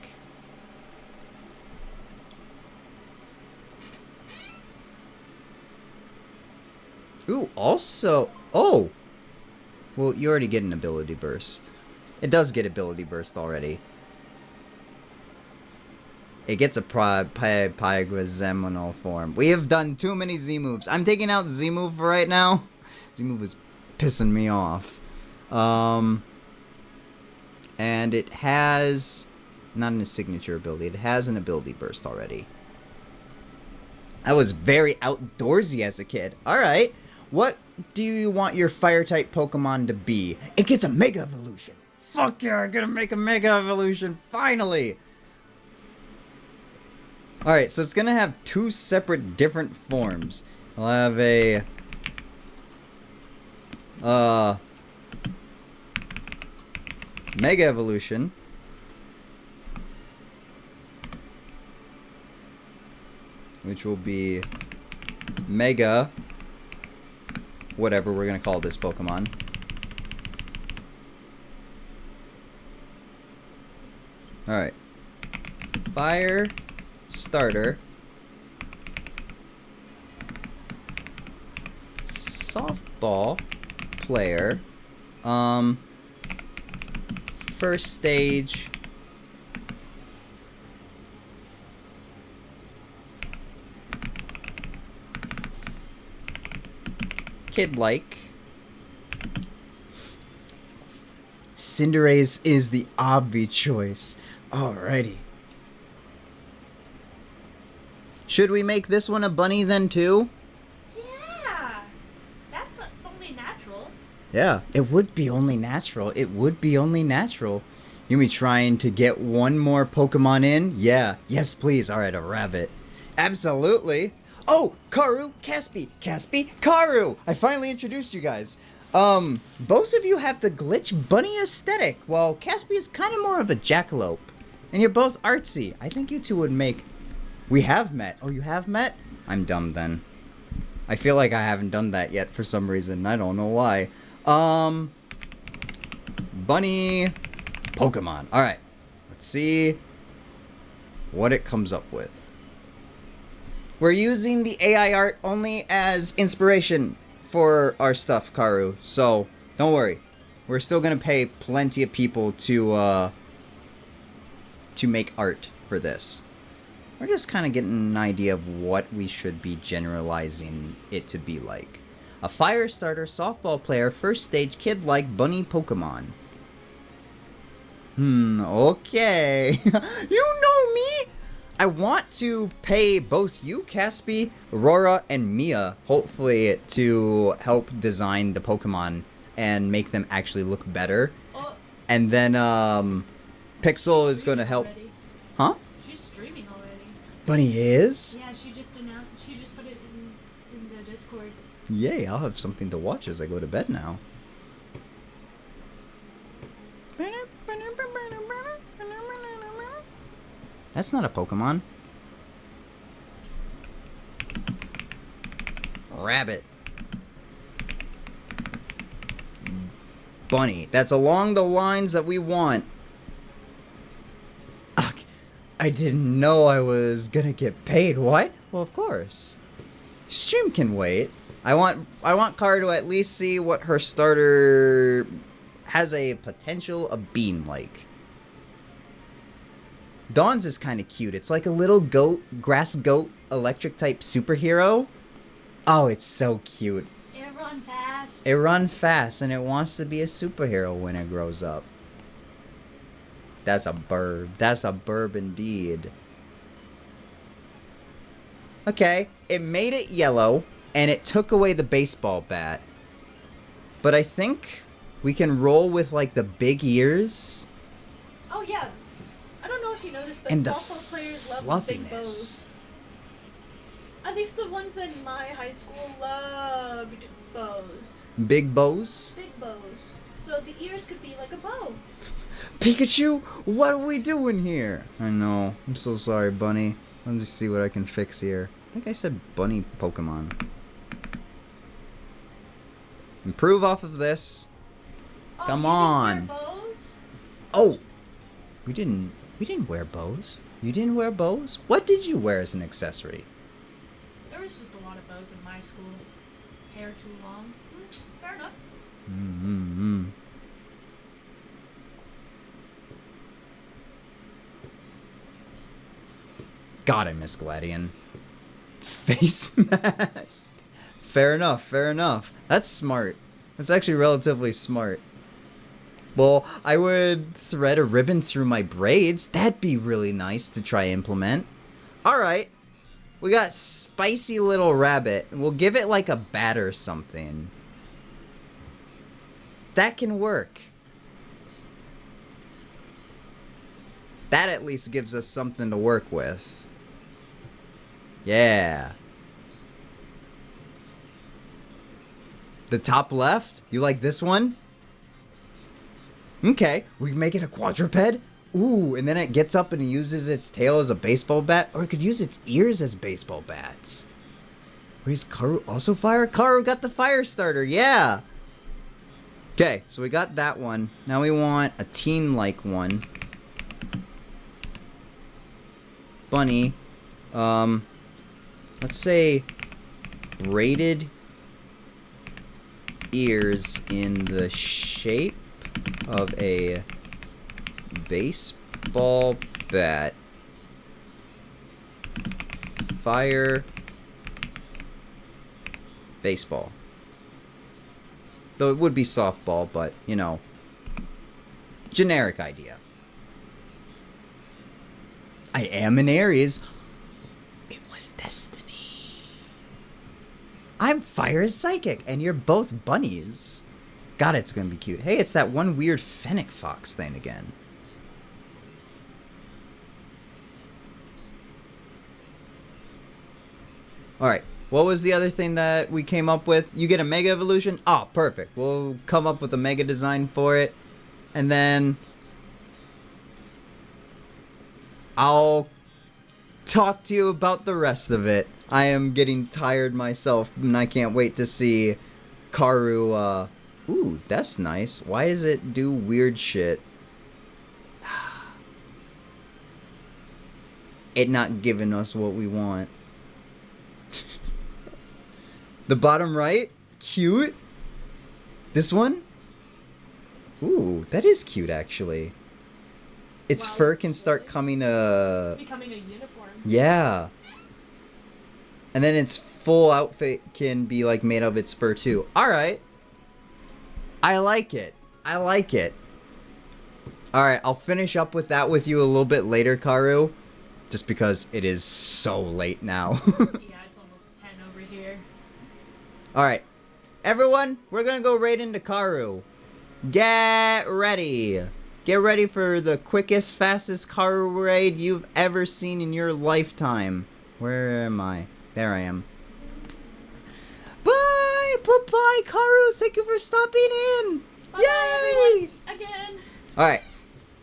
Ooh, also... Oh! Well, you already get an ability burst. It does get ability burst already. It gets a Pygrazeminal form. We have done too many Z-moves. I'm taking out Z-move for right now. Z-move is pissing me off. And it has... Not a signature ability. It has an ability burst already. I was very outdoorsy as a kid. Alright. What do you want your fire-type Pokemon to be? It gets a Mega Evolution. Fuck yeah, I'm gonna make a Mega Evolution. Finally! Alright, so it's gonna have two separate different forms. I'll have a... Mega Evolution. Which will be... Mega... Whatever we're gonna call this Pokemon. Alright. Fire... Starter. Softball player. First stage. Kid-like. Cinderace is the obvi choice. Alrighty. Should we make this one a bunny then too? Yeah! That's only natural. Yeah, it would be only natural. It would be only natural. You mean trying to get one more Pokemon in? Yeah. Yes, please. Alright, a rabbit. Absolutely. Oh, Karu, Caspi, Karu! I finally introduced you guys. Both of you have the glitch bunny aesthetic, while Caspi is kind of more of a jackalope. And you're both artsy. I think you two would make... We have met. Oh, you have met? I'm dumb then. I feel like I haven't done that yet for some reason. I don't know why. Bunny Pokemon. Alright. Let's see what it comes up with. We're using the AI art only as inspiration for our stuff, Karu. So, don't worry. We're still gonna pay plenty of people to make art for this. We're just kind of getting an idea of what we should be generalizing it to be like. A fire starter, softball player, first stage, kid-like bunny Pokemon. Okay. You know me! I want to pay both you, Caspi, Aurora, and Mia, hopefully, to help design the Pokemon and make them actually look better. Oh, And then, Pixel is going to help. already. Huh? She's streaming already. Bunny is? Yeah, she just announced. She just put it in the Discord. Yay, I'll have something to watch as I go to bed now. That's not a Pokemon. Rabbit. Bunny. That's along the lines that we want. Ugh, I didn't know I was gonna get paid. What? Well, of course. Stream can wait. I want Kara to at least see what her starter has a potential of being like. Dawn's is kind of cute. It's like a little goat, grass goat, electric type superhero. Oh, it's so cute. It run fast. It runs fast and it wants to be a superhero when it grows up. That's a burb. That's a burb indeed. Okay, it made it yellow and it took away the baseball bat. But I think we can roll with like the big ears. Oh yeah. I don't know if you noticed, but And the softball players love big fluffiness. bows. At least the ones in my high school loved bows. Big bows. Big bows. So the ears could be like a bow. Pikachu, what are we doing here? I know. I'm so sorry, Bunny. Let me see what I can fix here. I think I said Bunny Pokemon. Improve off of this. Oh, Come you didn't on. wear bows? Oh, we didn't wear bows. You didn't wear bows? What did you wear as an accessory? There was just a lot of bows in my school. Hair too long. Fair enough. Mm-hmm. God, I miss Gladian. Face mask. Fair enough, fair enough. That's smart. That's actually relatively smart. Well, I would thread a ribbon through my braids. That'd be really nice to try implement. Alright. We got spicy little rabbit. We'll give it like a bat or something. That can work. That at least gives us something to work with. Yeah. The top left? You like this one? Okay, we can make it a quadruped. Ooh, and then it gets up and it uses its tail as a baseball bat. Or it could use its ears as baseball bats. Wait, is Karu also fire? Karu got the fire starter, yeah! Okay, so we got that one. Now we want a teen-like one. Bunny. Let's say braided ears in the shape of a baseball bat. Fire baseball. Though it would be softball, but, you know, generic idea. I am an Aries. It was destiny. I'm fire psychic, and you're both bunnies. God, it's gonna be cute. Hey, it's that one weird fennec fox thing again. Alright, what was the other thing that we came up with? You get a Mega Evolution? Oh, perfect. We'll come up with a Mega design for it. And then I'll talk to you about the rest of it. I am getting tired myself, and I can't wait to see Karu, Ooh, that's nice. Why does it do weird shit? It not giving us what we want. The bottom right? Cute? This one? Ooh, that is cute, actually. Its Wow, fur that's can start becoming a uniform. Yeah. And then its full outfit can be like made of its fur too. All right. I like it. I like it. All right, I'll finish up with that with you a little bit later, Karu. Just because it is so late now. Yeah, it's almost 10 over here. All right. Everyone, we're going to go right into Karu. Get ready. Get ready for the quickest, fastest Karu raid you've ever seen in your lifetime. Where am I? There I am. Bye! Bye-bye, Karu! Thank you for stopping in! Bye, Yay! everyone. Again. Alright.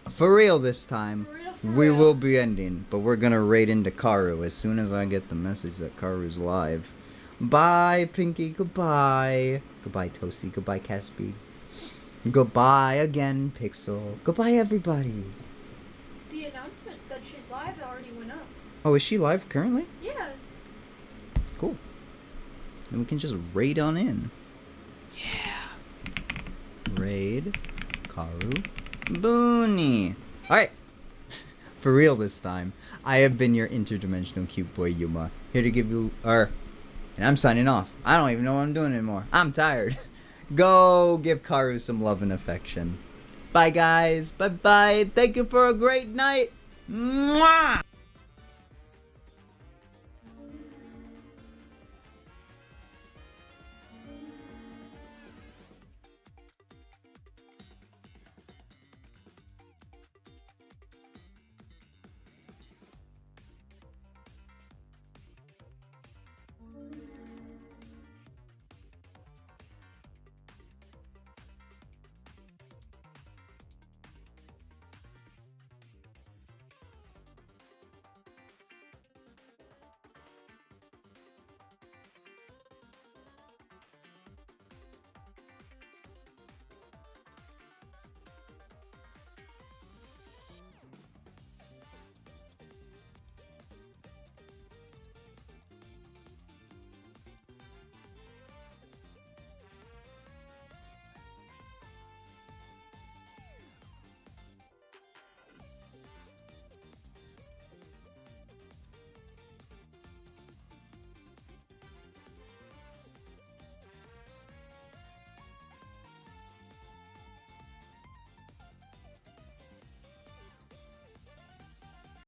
For real this time. For We real. will be ending, but we're gonna raid into Karu as soon as I get the message that Karu's live. Bye, Pinky. Goodbye. Goodbye, Toasty. Goodbye, Caspi. Goodbye again, Pixel. Goodbye, everybody. The announcement that she's live already went up. Oh, is she live currently? Yeah. Cool. And we can just raid on in. Yeah. Raid. Karu. Boony. Alright. For real this time, I have been your interdimensional cute boy Yuma. Here to give you... and I'm signing off. I don't even know what I'm doing anymore. I'm tired. Go give Karu some love and affection. Bye, guys. Bye-bye. Thank you for a great night. Mwah!